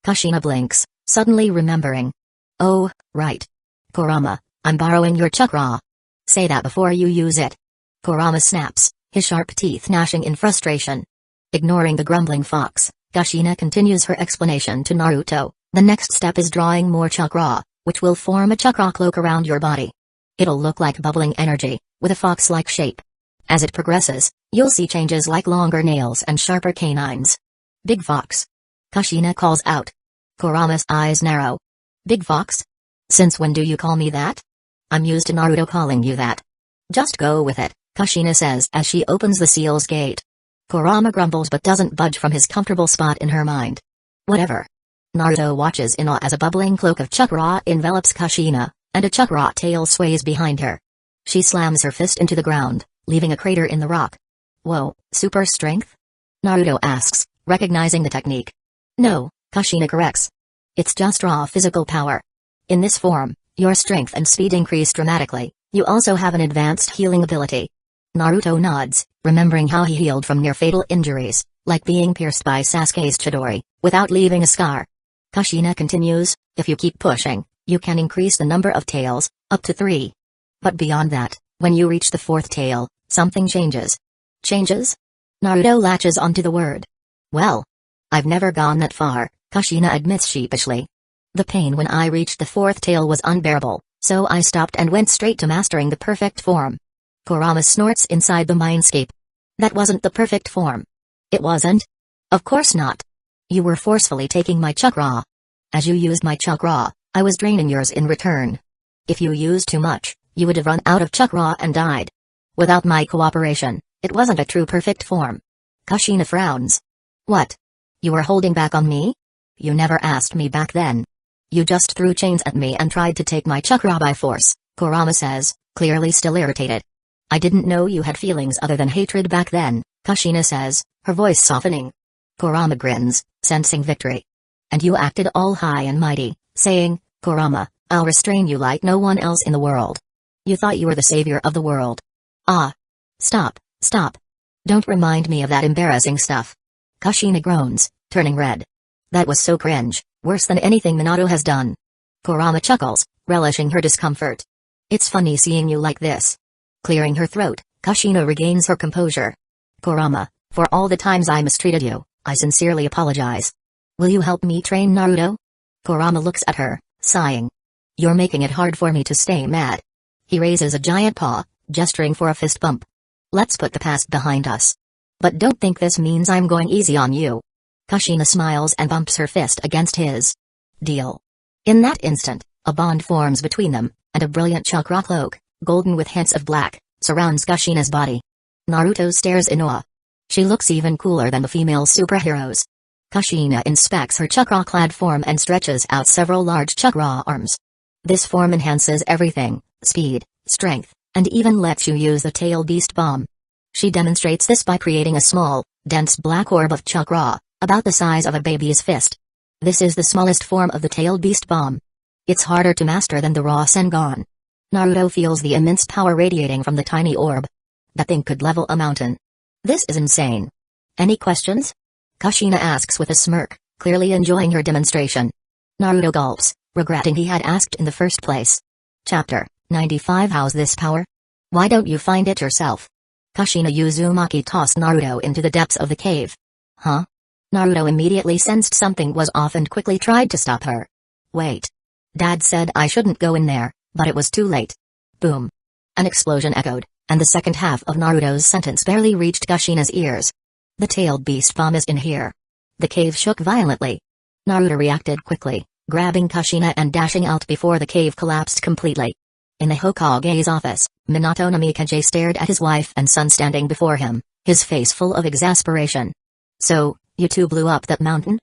A: Kushina blinks, suddenly remembering. Oh, right. Kurama, I'm borrowing your chakra. Say that before you use it. Kurama snaps, his sharp teeth gnashing in frustration. Ignoring the grumbling fox, Kushina continues her explanation to Naruto. The next step is drawing more chakra, which will form a chakra cloak around your body. It'll look like bubbling energy, with a fox-like shape. As it progresses, you'll see changes like longer nails and sharper canines. Big Fox. Kushina calls out. Kurama's eyes narrow. Big Fox? Since when do you call me that? I'm used to Naruto calling you that. Just go with it, Kushina says as she opens the seal's gate. Kurama grumbles but doesn't budge from his comfortable spot in her mind. Whatever. Naruto watches in awe as a bubbling cloak of chakra envelops Kushina, and a chakra tail sways behind her. She slams her fist into the ground, leaving a crater in the rock. Whoa, super strength? Naruto asks, recognizing the technique. No, Kushina corrects. It's just raw physical power. In this form, your strength and speed increase dramatically. You also have an advanced healing ability. Naruto nods, remembering how he healed from near-fatal injuries. Like being pierced by Sasuke's Chidori, without leaving a scar. Kushina continues, if you keep pushing, you can increase the number of tails, up to 3. But beyond that, when you reach the 4th tail, something changes. Changes? Naruto latches onto the word. Well, I've never gone that far, Kushina admits sheepishly. The pain when I reached the 4th tail was unbearable, so I stopped and went straight to mastering the perfect form. Kurama snorts inside the mindscape. That wasn't the perfect form. It wasn't? Of course not. You were forcefully taking my chakra. As you used my chakra, I was draining yours in return. If you used too much, you would have run out of chakra and died. Without my cooperation, it wasn't a true perfect form. Kushina frowns. What? You were holding back on me? You never asked me back then. You just threw chains at me and tried to take my chakra by force, Kurama says, clearly still irritated. I didn't know you had feelings other than hatred back then, Kushina says, her voice softening. Kurama grins, sensing victory. And you acted all high and mighty, saying, Kurama, I'll restrain you like no one else in the world. You thought you were the savior of the world. Ah. Stop, stop. Don't remind me of that embarrassing stuff. Kushina groans, turning red. That was so cringe, worse than anything Minato has done. Kurama chuckles, relishing her discomfort. It's funny seeing you like this. Clearing her throat, Kushina regains her composure. Kurama, for all the times I mistreated you, I sincerely apologize. Will you help me train Naruto? Kurama looks at her, sighing. You're making it hard for me to stay mad. He raises a giant paw, gesturing for a fist bump. Let's put the past behind us. But don't think this means I'm going easy on you. Kushina smiles and bumps her fist against his. Deal. In that instant, a bond forms between them, and a brilliant chakra cloak, golden with hints of black, surrounds Kushina's body. Naruto stares in awe. She looks even cooler than the female superheroes. Kushina inspects her chakra-clad form and stretches out several large chakra arms. This form enhances everything, speed, strength, and even lets you use the tail beast bomb. She demonstrates this by creating a small, dense black orb of chakra, about the size of a baby's fist. This is the smallest form of the tail beast bomb. It's harder to master than the raw Sengon. Naruto feels the immense power radiating from the tiny orb. That thing could level a mountain. This is insane. Any questions? Kushina asks with a smirk, clearly enjoying her demonstration. Naruto gulps, regretting he had asked in the first place. Chapter 95. How's this power? Why don't you find it yourself? Kushina Uzumaki tossed Naruto into the depths of the cave. Huh? Naruto immediately sensed something was off and quickly tried to stop her. Wait. Dad said I shouldn't go in there, but it was too late. Boom. An explosion echoed, and the second half of Naruto's sentence barely reached Kushina's ears. The tailed beast bomb is in here. The cave shook violently. Naruto reacted quickly, grabbing Kushina and dashing out before the cave collapsed completely. In the Hokage's office, Minato Namikaze stared at his wife and son standing before him, his face full of exasperation. So, you two blew up that mountain?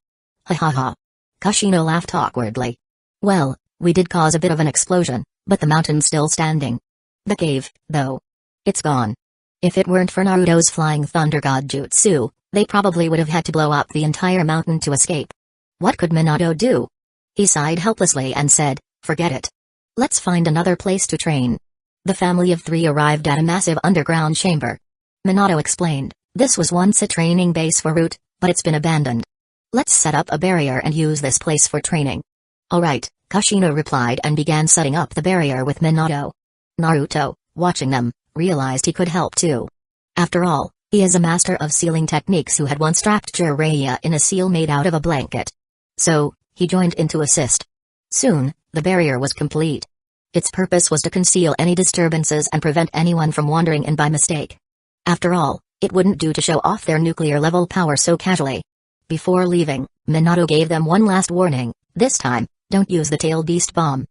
A: Ha ha ha. Kushina laughed awkwardly. Well, we did cause a bit of an explosion, but the mountain's still standing. The cave, though. It's gone. If it weren't for Naruto's flying thunder god jutsu, they probably would have had to blow up the entire mountain to escape. What could Minato do? He sighed helplessly and said, forget it. Let's find another place to train. The family of 3 arrived at a massive underground chamber. Minato explained, this was once a training base for Root, but it's been abandoned. Let's set up a barrier and use this place for training. Alright, Kushina replied and began setting up the barrier with Minato. Naruto, watching them, realized he could help too. After all, he is a master of sealing techniques who had once trapped Jiraiya in a seal made out of a blanket. So, he joined in to assist. Soon, the barrier was complete. Its purpose was to conceal any disturbances and prevent anyone from wandering in by mistake. After all, it wouldn't do to show off their nuclear-level power so casually. Before leaving, Minato gave them one last warning, this time, don't use the tail beast bomb.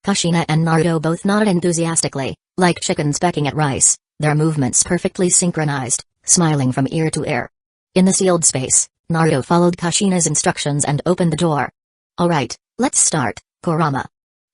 A: Kushina and Naruto both nodded enthusiastically, like chickens pecking at rice, their movements perfectly synchronized, smiling from ear to ear. In the sealed space, Naruto followed Kushina's instructions and opened the door. Alright, let's start, Kurama.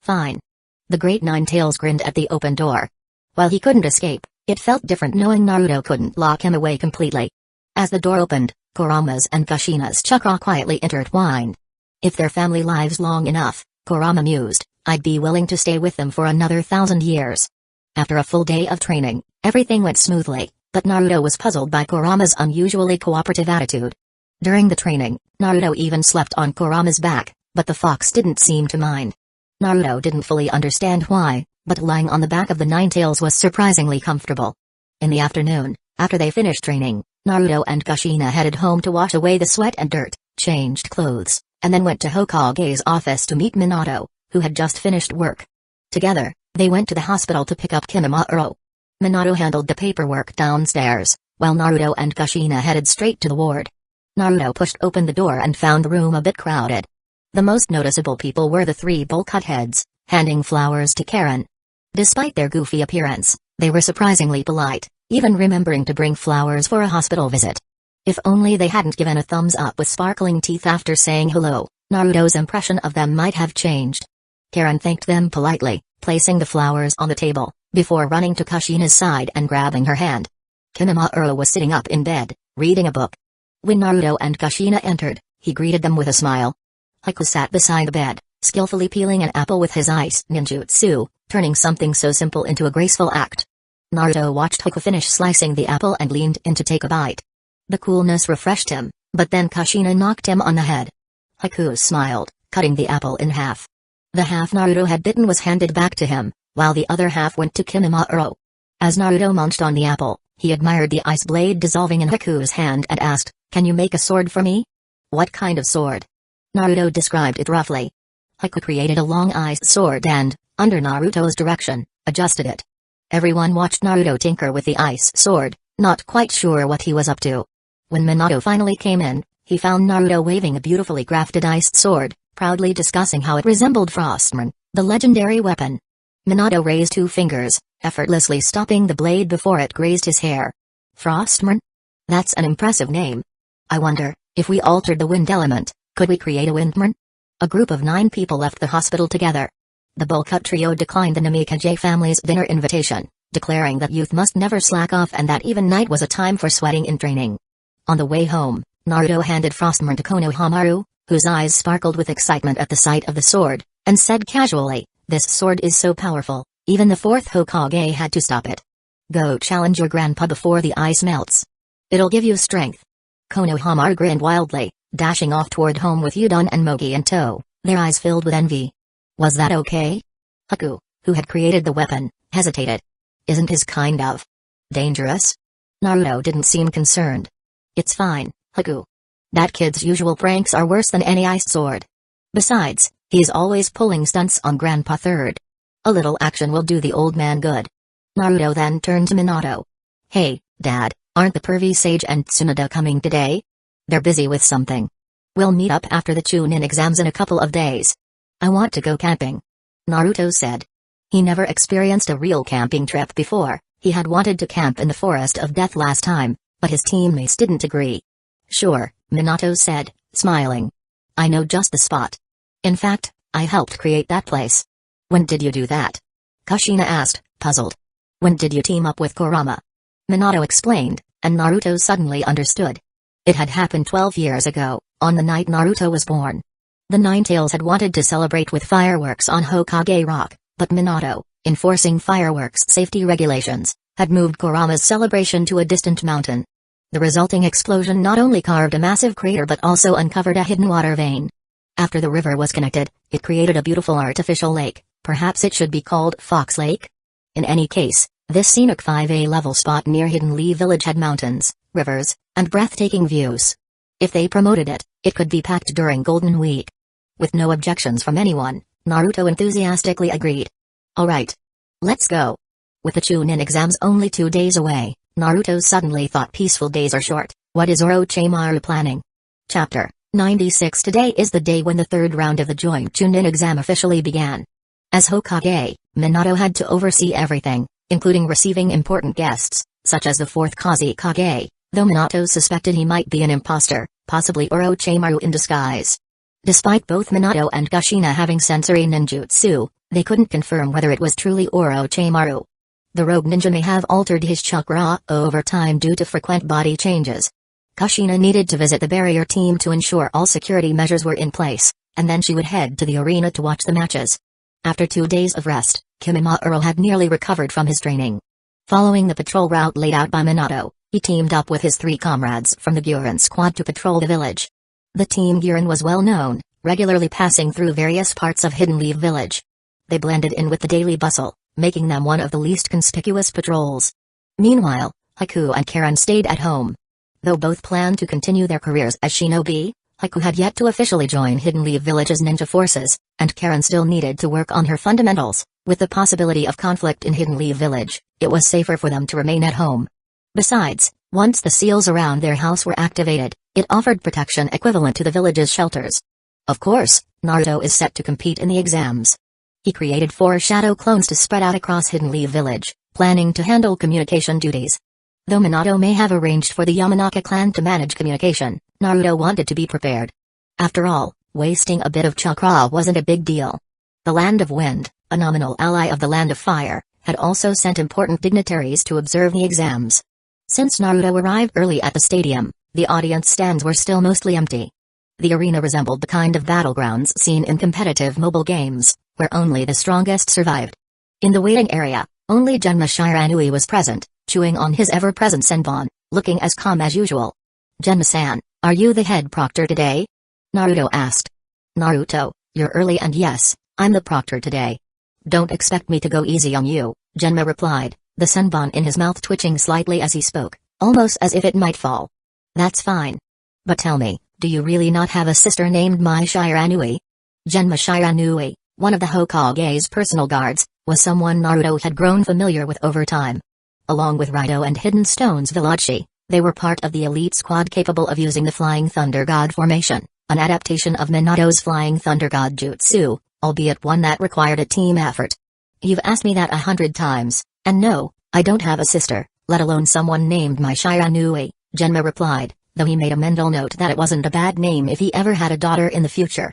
A: Fine. The Great Nine Tails grinned at the open door. While he couldn't escape, it felt different knowing Naruto couldn't lock him away completely. As the door opened, Kurama's and Kushina's chakra quietly intertwined. If their family lives long enough, Kurama mused, I'd be willing to stay with them for another 1,000 years. After a full day of training, everything went smoothly. But Naruto was puzzled by Kurama's unusually cooperative attitude. During the training, Naruto even slept on Kurama's back, but the fox didn't seem to mind. Naruto didn't fully understand why, but lying on the back of the Ninetales was surprisingly comfortable. In the afternoon, after they finished training, Naruto and Kushina headed home to wash away the sweat and dirt, changed clothes, and then went to Hokage's office to meet Minato, who had just finished work. Together, they went to the hospital to pick up Kimimaro. Minato handled the paperwork downstairs, while Naruto and Kushina headed straight to the ward. Naruto pushed open the door and found the room a bit crowded. The most noticeable people were the three bowl cut heads, handing flowers to Karen. Despite their goofy appearance, they were surprisingly polite, even remembering to bring flowers for a hospital visit. If only they hadn't given a thumbs up with sparkling teeth after saying hello, Naruto's impression of them might have changed. Karen thanked them politely, placing the flowers on the table, before running to Kushina's side and grabbing her hand. Kimimaro was sitting up in bed, reading a book. When Naruto and Kushina entered, he greeted them with a smile. Haku sat beside the bed, skillfully peeling an apple with his ice ninjutsu, turning something so simple into a graceful act. Naruto watched Haku finish slicing the apple and leaned in to take a bite. The coolness refreshed him, but then Kushina knocked him on the head. Haku smiled, cutting the apple in half. The half Naruto had bitten was handed back to him, while the other half went to Kimimaro. As Naruto munched on the apple, he admired the ice blade dissolving in Haku's hand and asked, "Can you make a sword for me?" "What kind of sword?" Naruto described it roughly. Haku created a long ice sword and, under Naruto's direction, adjusted it. Everyone watched Naruto tinker with the ice sword, not quite sure what he was up to. When Minato finally came in, he found Naruto waving a beautifully crafted ice sword, proudly discussing how it resembled Frostmourne, the legendary weapon. Minato raised 2 fingers, effortlessly stopping the blade before it grazed his hair. Frostmourne? That's an impressive name. I wonder, if we altered the wind element, could we create a windmourne? A group of 9 people left the hospital together. The bowl-cut trio declined the Namikaze family's dinner invitation, declaring that youth must never slack off and that even night was a time for sweating in training. On the way home, Naruto handed Frostmourne to Konohamaru, whose eyes sparkled with excitement at the sight of the sword, and said casually, "This sword is so powerful, even the 4th Hokage had to stop it. Go challenge your grandpa before the ice melts. It'll give you strength." Konohamaru grinned wildly, dashing off toward home with Udon and Mogi in tow, their eyes filled with envy. Was that okay? Haku, who had created the weapon, hesitated. Isn't his kind of dangerous? Naruto didn't seem concerned. It's fine, Haku. That kid's usual pranks are worse than any ice sword. Besides, he's always pulling stunts on Grandpa Third. A little action will do the old man good. Naruto then turned to Minato. Hey, Dad, aren't the pervy sage and Tsunade coming today? They're busy with something. We'll meet up after the Chunin exams in a couple of days. I want to go camping. Naruto said. He never experienced a real camping trip before. He had wanted to camp in the Forest of Death last time, but his teammates didn't agree. Sure, Minato said, smiling. I know just the spot. In fact, I helped create that place. When did you do that? Kushina asked, puzzled. When did you team up with Kurama? Minato explained, and Naruto suddenly understood. It had happened 12 years ago, on the night Naruto was born. The Ninetales had wanted to celebrate with fireworks on Hokage Rock, but Minato, enforcing fireworks safety regulations, had moved Kurama's celebration to a distant mountain. The resulting explosion not only carved a massive crater but also uncovered a hidden water vein. After the river was connected, it created a beautiful artificial lake. Perhaps it should be called Fox Lake? In any case, this scenic 5A level spot near Hidden Lee Village had mountains, rivers, and breathtaking views. If they promoted it, it could be packed during Golden Week. With no objections from anyone, Naruto enthusiastically agreed. Alright. Let's go. With the Chunin exams only 2 days away, Naruto suddenly thought peaceful days are short. What is Orochimaru planning? Chapter 96. Today is the day when the 3rd round of the joint Chunin exam officially began. As Hokage, Minato had to oversee everything, including receiving important guests, such as the 4th Kazekage, though Minato suspected he might be an imposter, possibly Orochimaru in disguise. Despite both Minato and Kushina having sensory ninjutsu, they couldn't confirm whether it was truly Orochimaru. The rogue ninja may have altered his chakra over time due to frequent body changes. Kushina needed to visit the barrier team to ensure all security measures were in place, and then she would head to the arena to watch the matches. After 2 days of rest, Kimimaro had nearly recovered from his training. Following the patrol route laid out by Minato, he teamed up with his 3 comrades from the Guren squad to patrol the village. The Team Guren was well known, regularly passing through various parts of Hidden Leaf Village. They blended in with the daily bustle, making them one of the least conspicuous patrols. Meanwhile, Haiku and Karen stayed at home. Though both planned to continue their careers as shinobi, Haiku had yet to officially join Hidden Leaf Village's ninja forces, and Karen still needed to work on her fundamentals. With the possibility of conflict in Hidden Leaf Village, it was safer for them to remain at home. Besides, once the seals around their house were activated, it offered protection equivalent to the village's shelters. Of course, Naruto is set to compete in the exams. He created 4 shadow clones to spread out across Hidden Leaf Village, planning to handle communication duties. Though Minato may have arranged for the Yamanaka clan to manage communication, Naruto wanted to be prepared. After all, wasting a bit of chakra wasn't a big deal. The Land of Wind, a nominal ally of the Land of Fire, had also sent important dignitaries to observe the exams. Since Naruto arrived early at the stadium, the audience stands were still mostly empty. The arena resembled the kind of battlegrounds seen in competitive mobile games, where only the strongest survived. In the waiting area, only Genma Shiranui was present, chewing on his ever-present senbon, looking as calm as usual. "Genma-san, are you the head proctor today?" Naruto asked. "Naruto, you're early and yes, I'm the proctor today. Don't expect me to go easy on you," Genma replied, the senbon in his mouth twitching slightly as he spoke, almost as if it might fall. "That's fine. But tell me, do you really not have a sister named Mai Shiranui?" Genma Shiranui, one of the Hokage's personal guards, was someone Naruto had grown familiar with over time. Along with Raito and Hidden Stone's Villachi, they were part of the elite squad capable of using the Flying Thunder God formation, an adaptation of Minato's Flying Thunder God jutsu, albeit one that required a team effort. "You've asked me that 100 times, and no, I don't have a sister, let alone someone named Mai Shiranui," Genma replied, though he made a mental note that it wasn't a bad name if he ever had a daughter in the future.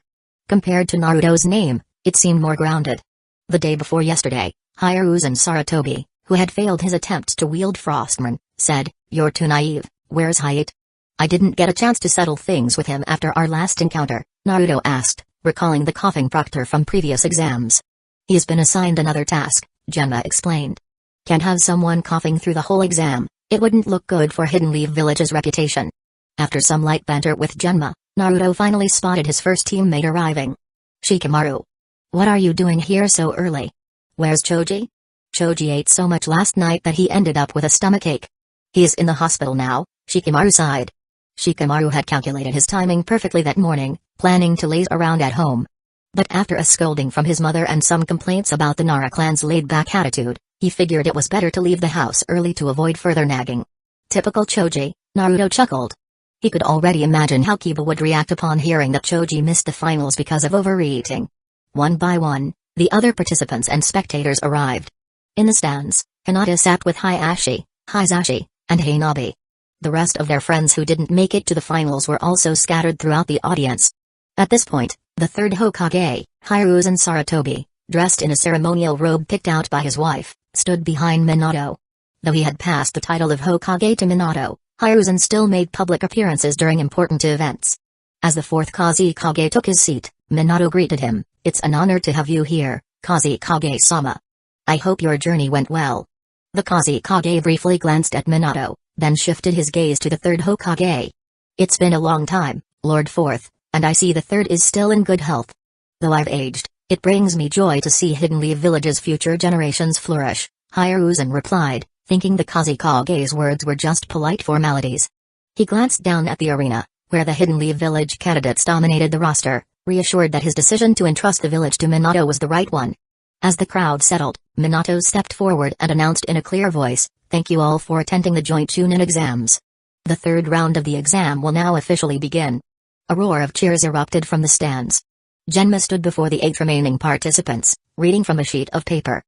A: Compared to Naruto's name, it seemed more grounded. The day before yesterday, Hiruzen Sarutobi, who had failed his attempt to wield Frostman, said, "You're too naive, where's Hayate?" "I didn't get a chance to settle things with him after our last encounter," Naruto asked, recalling the coughing proctor from previous exams. "He's been assigned another task," Genma explained. "Can't have someone coughing through the whole exam, it wouldn't look good for Hidden Leaf Village's reputation." After some light banter with Genma, Naruto finally spotted his first teammate arriving. "Shikamaru. What are you doing here so early? Where's Choji?" "Choji ate so much last night that he ended up with a stomachache. He's in the hospital now," Shikamaru sighed. Shikamaru had calculated his timing perfectly that morning, planning to laze around at home. But after a scolding from his mother and some complaints about the Nara clan's laid-back attitude, he figured it was better to leave the house early to avoid further nagging. Typical Choji, Naruto chuckled. He could already imagine how Kiba would react upon hearing that Choji missed the finals because of overeating. One by one, the other participants and spectators arrived. In the stands, Hinata sat with Hayashi, Hizashi, and Hanabi. The rest of their friends who didn't make it to the finals were also scattered throughout the audience. At this point, the third Hokage, Hiruzen Sarutobi, dressed in a ceremonial robe picked out by his wife, stood behind Minato. Though he had passed the title of Hokage to Minato, Hiruzen still made public appearances during important events. As the fourth Kazekage took his seat, Minato greeted him, "It's an honor to have you here, Kazekage-sama. I hope your journey went well." The Kazekage briefly glanced at Minato, then shifted his gaze to the third Hokage. "It's been a long time, Lord Fourth, and I see the third is still in good health. Though I've aged, it brings me joy to see Hidden Leaf Village's future generations flourish," Hiruzen replied, thinking the Kazekage's words were just polite formalities. He glanced down at the arena, where the Hidden Leaf Village candidates dominated the roster, reassured that his decision to entrust the village to Minato was the right one. As the crowd settled, Minato stepped forward and announced in a clear voice, "Thank you all for attending the joint Chunin exams. The third round of the exam will now officially begin." A roar of cheers erupted from the stands. Genma stood before the 8 remaining participants, reading from a sheet of paper.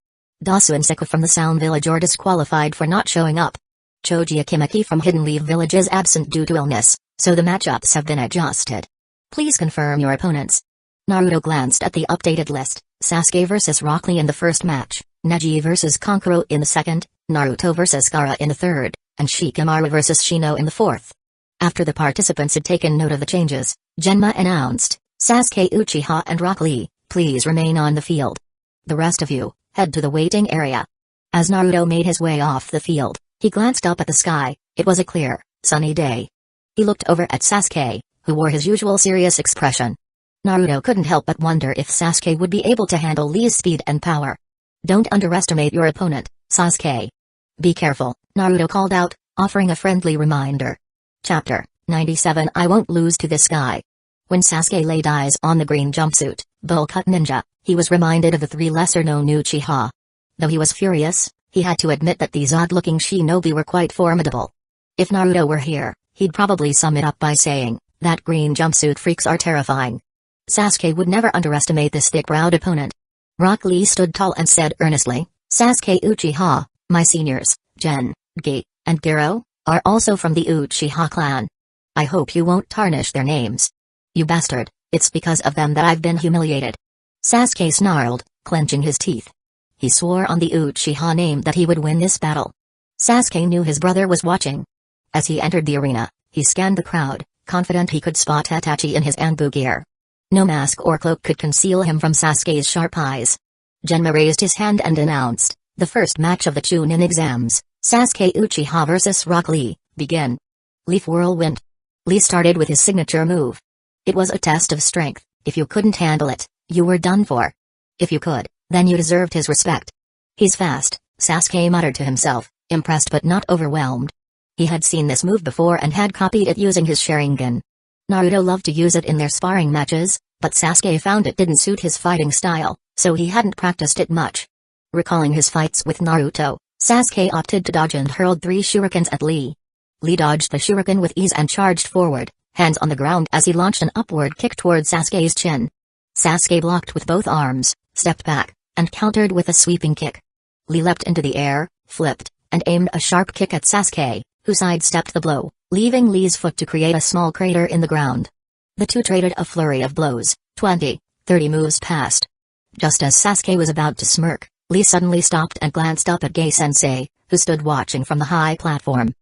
A: Dasu and Seku from the Sound Village are disqualified for not showing up. Choji Akimaki from Hidden Leaf Village is absent due to illness, so the matchups have been adjusted. Please confirm your opponents. Naruto glanced at the updated list: Sasuke vs Rock Lee in the first match, Neji vs Kankuro in the second, Naruto vs Gaara in the third, and Shikamaru vs Shino in the fourth. After the participants had taken note of the changes, Genma announced, "Sasuke Uchiha and Rock Lee, please remain on the field. The rest of you, head to the waiting area." As Naruto made his way off the field, he glanced up at the sky. It was a clear, sunny day. He looked over at Sasuke, who wore his usual serious expression. Naruto couldn't help but wonder if Sasuke would be able to handle Lee's speed and power. Don't underestimate your opponent, Sasuke. Be careful, Naruto called out, offering a friendly reminder. Chapter 97 I won't lose to this guy. When Sasuke laid eyes on the green jumpsuit, bowl-cut ninja, he was reminded of the 3 lesser-known Uchiha. Though he was furious, he had to admit that these odd-looking shinobi were quite formidable. If Naruto were here, he'd probably sum it up by saying, that green jumpsuit freaks are terrifying. Sasuke would never underestimate this thick-browed opponent. Rock Lee stood tall and said earnestly, Sasuke Uchiha, my seniors, Gen, Gi, and Gero, are also from the Uchiha clan. I hope you won't tarnish their names. You bastard, it's because of them that I've been humiliated. Sasuke snarled, clenching his teeth. He swore on the Uchiha name that he would win this battle. Sasuke knew his brother was watching. As he entered the arena, he scanned the crowd, confident he could spot Itachi in his Anbu gear. No mask or cloak could conceal him from Sasuke's sharp eyes. Genma raised his hand and announced, the first match of the Chunin exams, Sasuke Uchiha vs Rock Lee, begin. Leaf Whirlwind. Lee started with his signature move. It was a test of strength. If you couldn't handle it, you were done for. If you could, then you deserved his respect. He's fast, Sasuke muttered to himself, impressed but not overwhelmed. He had seen this move before and had copied it using his Sharingan. Naruto loved to use it in their sparring matches, but Sasuke found it didn't suit his fighting style, so he hadn't practiced it much. Recalling his fights with Naruto, Sasuke opted to dodge and hurled 3 shurikens at Lee. Lee dodged the shuriken with ease and charged forward, hands on the ground as he launched an upward kick toward Sasuke's chin. Sasuke blocked with both arms, stepped back, and countered with a sweeping kick. Lee leapt into the air, flipped, and aimed a sharp kick at Sasuke, who sidestepped the blow, leaving Lee's foot to create a small crater in the ground. The two traded a flurry of blows, 20, 30 moves passed. Just as Sasuke was about to smirk, Lee suddenly stopped and glanced up at Gai-sensei, who stood watching from the high platform.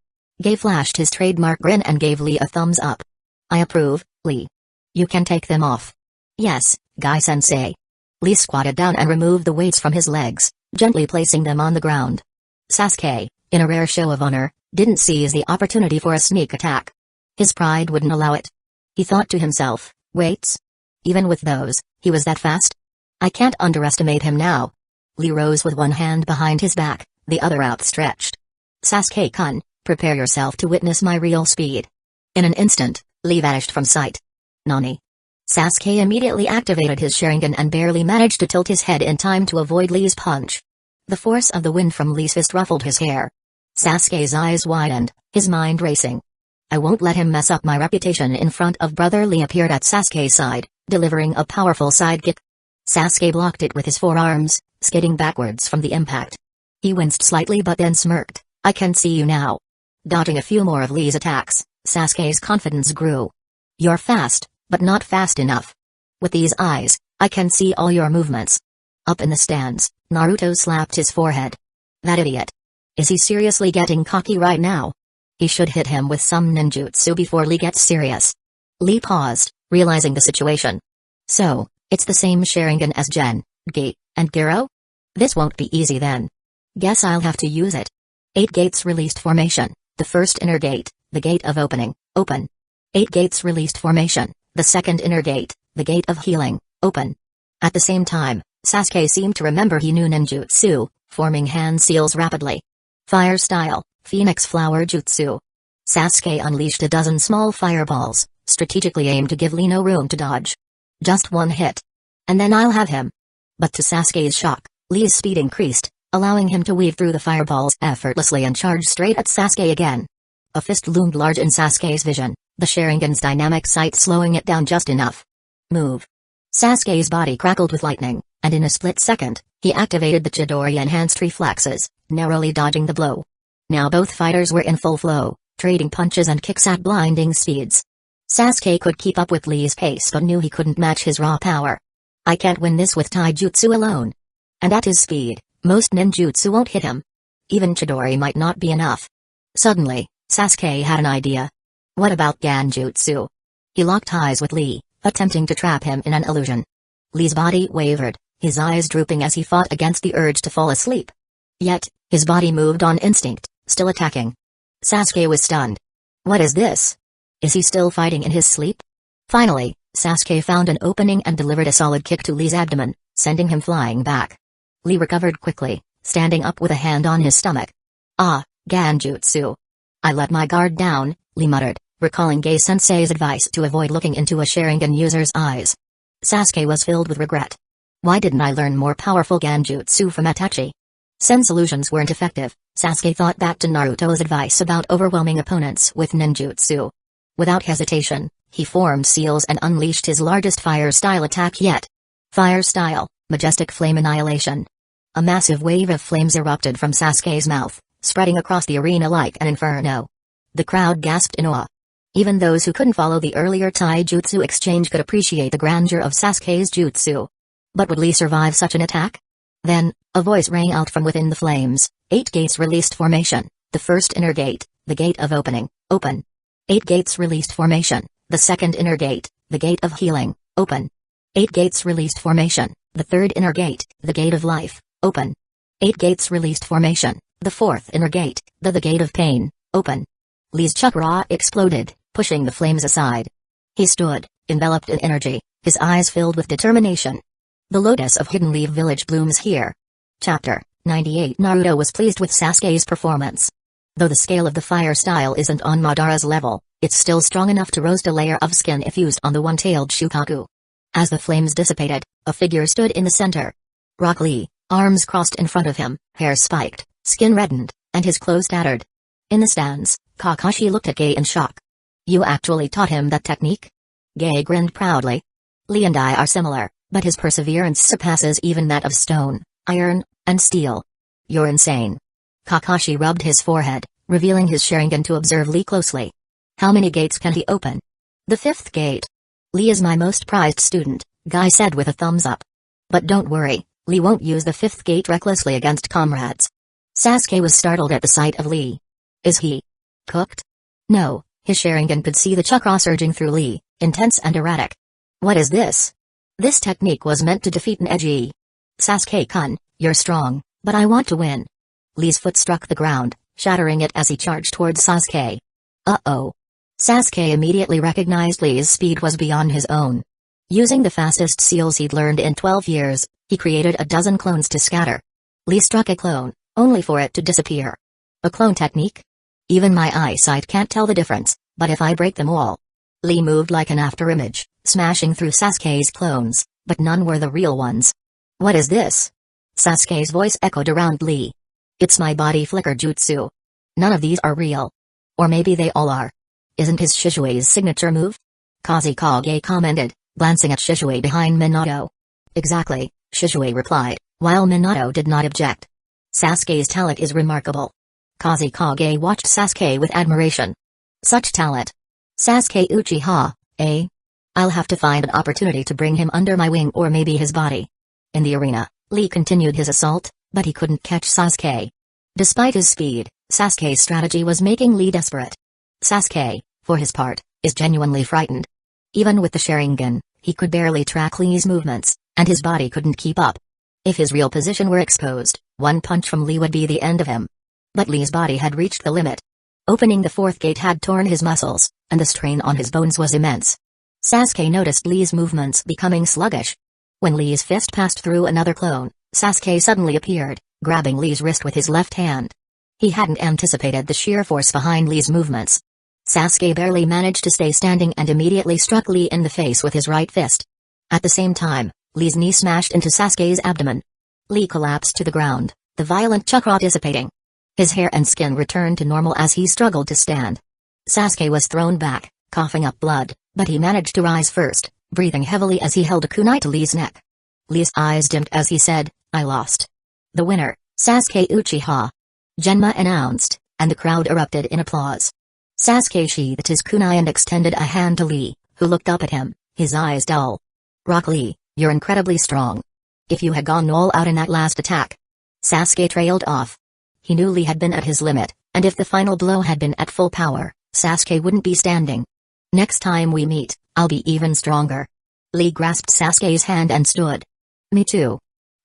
A: Gai flashed his trademark grin and gave Lee a thumbs up. I approve, Lee. You can take them off. Yes, Gai-sensei. Lee squatted down and removed the weights from his legs, gently placing them on the ground. Sasuke, in a rare show of honor, didn't seize the opportunity for a sneak attack. His pride wouldn't allow it. He thought to himself, weights? Even with those, he was that fast? I can't underestimate him now. Lee rose with one hand behind his back, the other outstretched. Sasuke-kun, prepare yourself to witness my real speed. In an instant, Lee vanished from sight. Nani? Sasuke immediately activated his Sharingan and barely managed to tilt his head in time to avoid Lee's punch. The force of the wind from Lee's fist ruffled his hair. Sasuke's eyes widened, his mind racing. I won't let him mess up my reputation in front of brother. Lee appeared at Sasuke's side, delivering a powerful side kick. Sasuke blocked it with his forearms, skidding backwards from the impact. He winced slightly but then smirked, I can see you now. Dodging a few more of Lee's attacks, Sasuke's confidence grew. You're fast, but not fast enough. With these eyes, I can see all your movements. Up in the stands, Naruto slapped his forehead. That idiot. Is he seriously getting cocky right now? He should hit him with some ninjutsu before Lee gets serious. Lee paused, realizing the situation. So, it's the same Sharingan as Gen, Gi, and Gero? This won't be easy then. Guess I'll have to use it. 8 gates released formation, the first inner gate, the gate of opening, open. 8 gates released formation, the second inner gate, the gate of healing, open. At the same time, Sasuke seemed to remember he knew ninjutsu, forming hand seals rapidly. Fire style, Phoenix Flower Jutsu. Sasuke unleashed a dozen small fireballs, strategically aimed to give Lee no room to dodge. Just one hit. And then I'll have him. But to Sasuke's shock, Lee's speed increased, allowing him to weave through the fireballs effortlessly and charge straight at Sasuke again. A fist loomed large in Sasuke's vision, the Sharingan's dynamic sight slowing it down just enough. Move. Sasuke's body crackled with lightning, and in a split second, he activated the Chidori-enhanced reflexes, narrowly dodging the blow. Now both fighters were in full flow, trading punches and kicks at blinding speeds. Sasuke could keep up with Lee's pace but knew he couldn't match his raw power. I can't win this with taijutsu alone. And at his speed, most ninjutsu won't hit him. Even Chidori might not be enough. Suddenly, Sasuke had an idea. What about Genjutsu? He locked eyes with Lee, attempting to trap him in an illusion. Lee's body wavered, his eyes drooping as he fought against the urge to fall asleep. Yet, His body moved on instinct, still attacking. Sasuke was stunned. What is this? Is he still fighting in his sleep? Finally, Sasuke found an opening and delivered a solid kick to Lee's abdomen, sending him flying back. Lee recovered quickly, standing up with a hand on his stomach. Ah, Genjutsu. I let my guard down, Lee muttered, recalling Gai-sensei's advice to avoid looking into a Sharingan user's eyes. Sasuke was filled with regret. Why didn't I learn more powerful Genjutsu from Itachi? Since illusions weren't effective, Sasuke thought back to Naruto's advice about overwhelming opponents with ninjutsu. Without hesitation, he formed seals and unleashed his largest fire-style attack yet. Fire-style, majestic flame annihilation. A massive wave of flames erupted from Sasuke's mouth, spreading across the arena like an inferno. The crowd gasped in awe. Even those who couldn't follow the earlier taijutsu exchange could appreciate the grandeur of Sasuke's jutsu. But would Lee survive such an attack? Then, a voice rang out from within the flames. 8 gates released formation. The first inner gate, the gate of opening, open. 8 gates released formation. The second inner gate, the gate of healing, open. 8 gates released formation. The third inner gate, the gate of life, open. 8 gates released formation. The fourth inner gate, the gate of pain, open. Lee's chakra exploded, pushing the flames aside. He stood, enveloped in energy, his eyes filled with determination. The lotus of Hidden Leaf Village blooms here. Chapter 98. Naruto was pleased with Sasuke's performance. Though the scale of the fire style isn't on Madara's level, it's still strong enough to roast a layer of skin if used on the one-tailed Shukaku. As the flames dissipated, a figure stood in the center. Rock Lee, arms crossed in front of him, hair spiked, skin reddened, and his clothes tattered. In the stands, Kakashi looked at Gai in shock. You actually taught him that technique? Gai grinned proudly. Lee and I are similar, but his perseverance surpasses even that of stone, iron, and steel. You're insane. Kakashi rubbed his forehead, revealing his Sharingan to observe Lee closely. How many gates can he open? The 5th gate. Lee is my most prized student, Gai said with a thumbs up. But don't worry, Lee won't use the 5th gate recklessly against comrades. Sasuke was startled at the sight of Lee. Is he cooked? No, his Sharingan could see the chakra surging through Lee, intense and erratic. What is this? This technique was meant to defeat an edgy. Sasuke-kun, you're strong, but I want to win. Lee's foot struck the ground, shattering it as he charged towards Sasuke. Uh-oh. Sasuke immediately recognized Lee's speed was beyond his own. Using the fastest seals he'd learned in 12 years, he created a dozen clones to scatter. Lee struck a clone, only for it to disappear. A clone technique? Even my eyesight can't tell the difference, but if I break them all. Lee moved like an afterimage, smashing through Sasuke's clones, but none were the real ones. What is this? Sasuke's voice echoed around Lee. It's my body flicker jutsu. None of these are real. Or maybe they all are. Isn't his Shishui's signature move? Kazekage commented, glancing at Shishui behind Minato. Exactly, Shishui replied, while Minato did not object. Sasuke's talent is remarkable. Kazekage watched Sasuke with admiration. Such talent. Sasuke Uchiha, eh? I'll have to find an opportunity to bring him under my wing or maybe his body. In the arena, Lee continued his assault, but he couldn't catch Sasuke. Despite his speed, Sasuke's strategy was making Lee desperate. Sasuke, for his part, is genuinely frightened. Even with the Sharingan, he could barely track Lee's movements, and his body couldn't keep up. If his real position were exposed, one punch from Lee would be the end of him. But Lee's body had reached the limit. Opening the 4th gate had torn his muscles, and the strain on his bones was immense. Sasuke noticed Lee's movements becoming sluggish. When Lee's fist passed through another clone, Sasuke suddenly appeared, grabbing Lee's wrist with his left hand. He hadn't anticipated the sheer force behind Lee's movements. Sasuke barely managed to stay standing and immediately struck Lee in the face with his right fist. At the same time, Lee's knee smashed into Sasuke's abdomen. Lee collapsed to the ground, the violent chakra dissipating. His hair and skin returned to normal as he struggled to stand. Sasuke was thrown back, coughing up blood, but he managed to rise first, breathing heavily as he held a kunai to Lee's neck. Lee's eyes dimmed as he said, I lost. The winner, Sasuke Uchiha. Genma announced, and the crowd erupted in applause. Sasuke sheathed his kunai and extended a hand to Lee, who looked up at him, his eyes dull. Rock Lee, you're incredibly strong. If you had gone all out in that last attack. Sasuke trailed off. He knew Lee had been at his limit, and if the final blow had been at full power, Sasuke wouldn't be standing. Next time we meet, I'll be even stronger. Lee grasped Sasuke's hand and stood. Me too.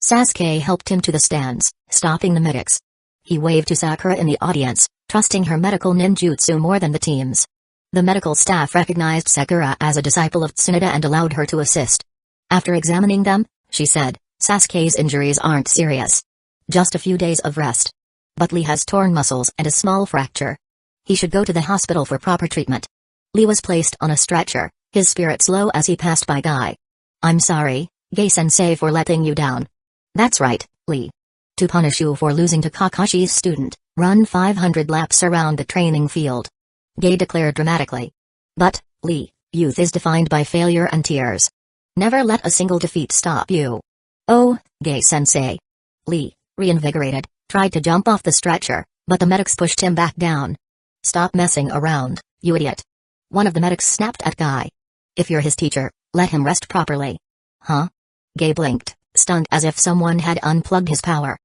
A: Sasuke helped him to the stands, stopping the medics. He waved to Sakura in the audience, trusting her medical ninjutsu more than the team's. The medical staff recognized Sakura as a disciple of Tsunade and allowed her to assist. After examining them, she said, Sasuke's injuries aren't serious. Just a few days of rest. But Lee has torn muscles and a small fracture. He should go to the hospital for proper treatment. Lee was placed on a stretcher, his spirits low as he passed by Guy. I'm sorry, Gai-sensei, for letting you down. That's right, Lee. To punish you for losing to Kakashi's student, run 500 laps around the training field. Gai declared dramatically. But, Lee, youth is defined by failure and tears. Never let a single defeat stop you. Oh, Gai-sensei. Lee, reinvigorated, tried to jump off the stretcher, but the medics pushed him back down. Stop messing around, you idiot. One of the medics snapped at Guy. If you're his teacher, let him rest properly. Huh? Gai blinked, stunned as if someone had unplugged his power.